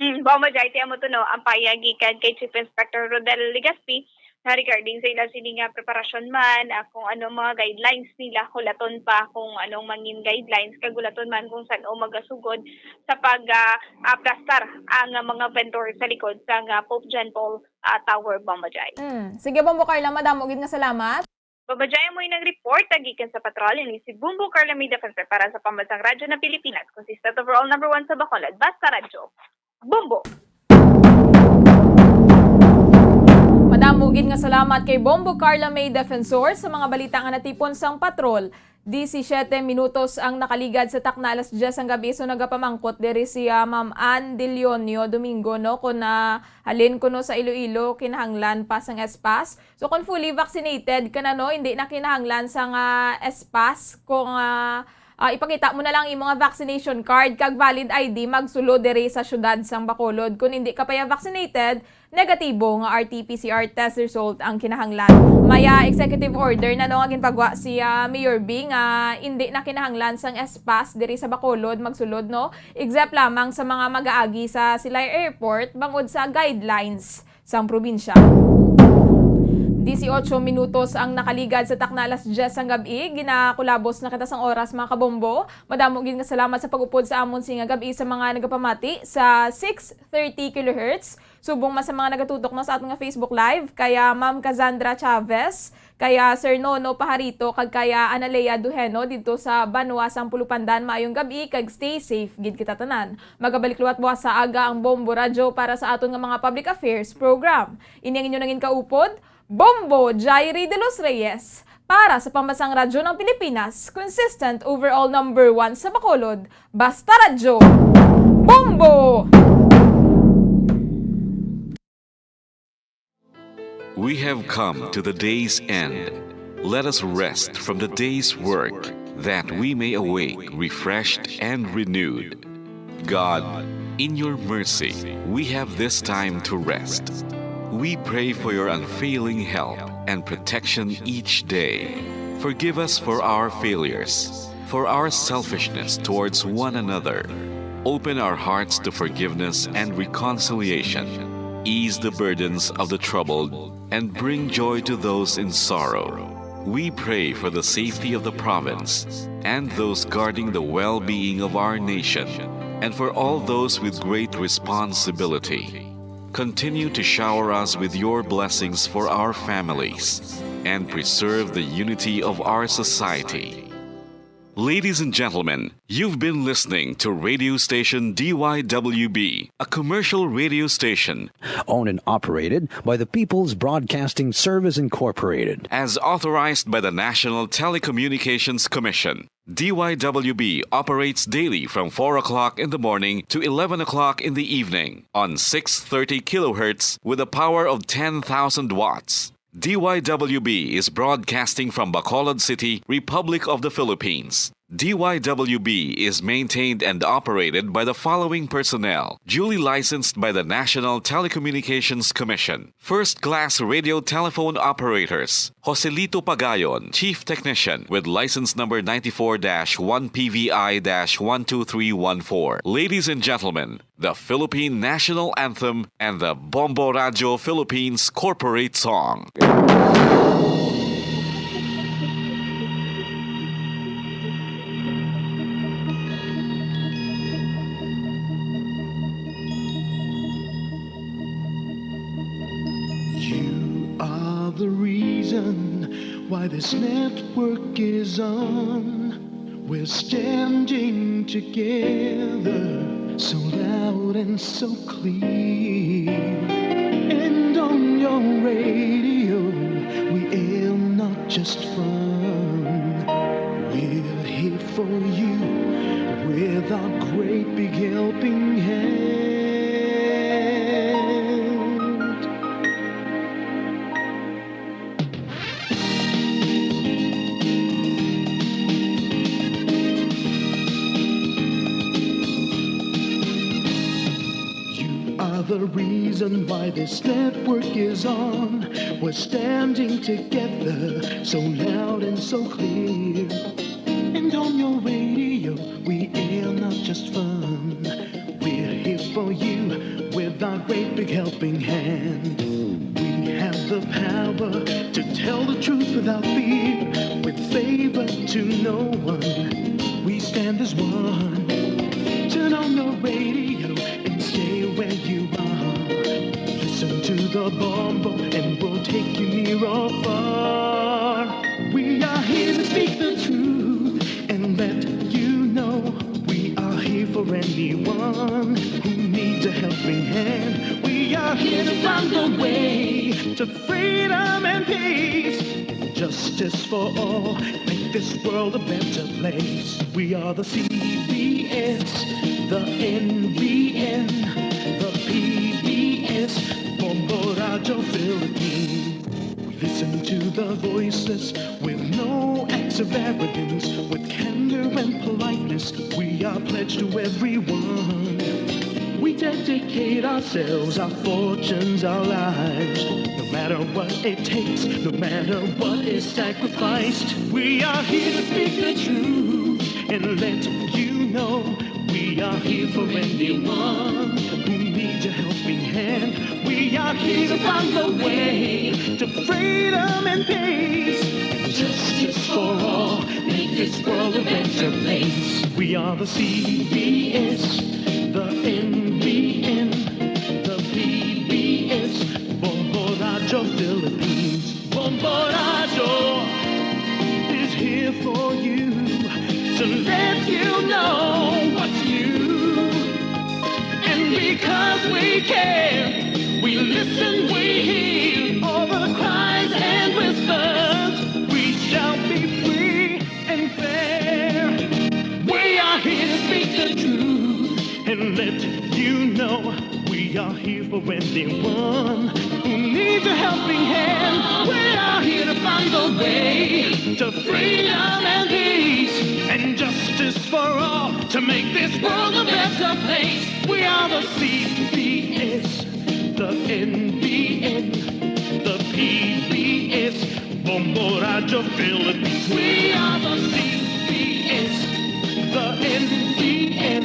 Bombo Jai, mo to no, ang payagikan kay Chief Inspector Rodel Legaspi, regarding sa ilang sini nga preparasyon man, kung ano mga guidelines nila, kulaton pa kung anong mangin guidelines, kagulaton man kung saan o magasugod sa pag-plastar ang mga vendor sa likod sa Pope John Paul Tower, Bombajay. Sige, Bombo Carla, madamo gid nga salamat. Babajaya mo yung report gikan sa patrolyo ni si Bumbo Carla May Defensor para sa Pambansang Radyo ng Pilipinas, consistent overall number 1 sa Bacolod, Basta Radyo. Bumbo! Madamugin nga salamat kay Bombo Carla May Defensor sa mga balita nga natipon sang patrol. 17 minutos ang nakaligad sa takna alas 10 ang gabi, so nagapamangkot diri si Ma'am Ann De Leonio Domingo, no, kung halin ko no sa Iloilo kinahanglan pa sang espas. So kung fully vaccinated ka na, no, hindi na kinahanglan sang espas, kung ipakita mo na lang yung mga vaccination card kag valid ID magsulo diri sa syudad sang Bacolod. Kung hindi ka pa vaccinated, negatibo nga RT-PCR test result ang kinahanglan. Maya executive order na nga ginpagwa si Mayor B nga hindi na kinahanglan sang espas diri sa Bacolod magsulod, no. Except lamang sa mga mag-aagi sa Silay Airport bangod sa guidelines sang probinsya. 18 minutos ang nakaligad sa takna alas 10 ang gabi. Ginakulabos na kita sang oras, mga kabombo. Madamo gid nga salamat sa pag-upod sa amon singa gabi sa mga nagapamati sa 630 kHz. Subong mas sa mga nagatutok no sa aton nga Facebook Live, kaya Ma'am Cassandra Chavez, kaya Sir Nono Pajarito, kag kaya Analea Duheno dito sa Banwa sang Pulupandan. Maayong gabi kag stay safe gid kita tanan. Magabalik luwat buwas sa aga ang Bombo Radyo para sa aton nga mga public affairs program. Ini ang inyo nangin kaupod, Bombo Jairi de los Reyes, para sa Pambansang Radyo ng Pilipinas, consistent overall number 1 sa Bacolod, Basta Radyo. Bombo! We have come to the day's end. Let us rest from the day's work, that we may awake refreshed and renewed. God, in your mercy, we have this time to rest. We pray for your unfailing help and protection each day. Forgive us for our failures, for our selfishness towards one another. Open our hearts to forgiveness and reconciliation. Ease the burdens of the troubled and bring joy to those in sorrow. We pray for the safety of the province and those guarding the well-being of our nation, and for all those with great responsibility. Continue to shower us with your blessings for our families and preserve the unity of our society. Ladies and gentlemen, you've been listening to radio station DYWB, a commercial radio station owned and operated by the People's Broadcasting Service Incorporated, as authorized by the National Telecommunications Commission. DYWB operates daily from 4 o'clock in the morning to 11 o'clock in the evening on 630 kilohertz with a power of 10,000 watts. DYWB is broadcasting from Bacolod City, Republic of the Philippines. DYWB is maintained and operated by the following personnel, duly licensed by the National Telecommunications Commission. First-class radio telephone operators, Joselito Pagayon, Chief Technician with license number 94-1PVI-12314. Ladies and gentlemen, the Philippine National Anthem and the Bombo Radio Philippines Corporate Song. The reason why this network is on. We're standing together so loud and so clear. And on your radio, we aim not just fun. We're here for you with our great big helping hand. The reason why this network is on. We're standing together so loud and so clear. And on your radio, we air not just fun. We're here for you with our great big helping hand. We have the power to tell the truth without fear, with favor to no one. We stand as one. Turn on your radio and stay where you are. Listen to the Bombo and we'll take you near or far. We are here to speak the truth and let you know we are here for anyone who needs a helping hand. We are here to find the way to freedom and peace and justice for all. Make this world a better place. We are the CBS, the NBN, the PBS, Bombo Radio Philippines. Listen to the voiceless with no acts of arrogance, with candor and politeness. We are pledged to everyone. We dedicate ourselves, our fortunes, our lives. No matter what it takes, no matter what is sacrificed. We are here to speak the truth and let you know we are here for anyone who needs a helping hand. We are here to find the way to freedom and peace and justice for all. Make this world a better place. We are the CBS, the NBN, the PBS, Bombo Radio Philippines. Bombo Radio is here for you, to let you know what's new. And because we care, we listen, we hear all the cries and whispers. We shall be free and fair. We are here to speak the truth and let you know we are here for anyone who needs a helping hand. We are here to find the way to freedom and peace and justice for all, to make this world a better place. We are the CBS, the NBN, the PBS, Bombo Radio Philippines. We are the CBS, the NBN,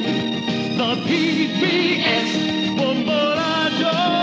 the PBS, Bombo Radio.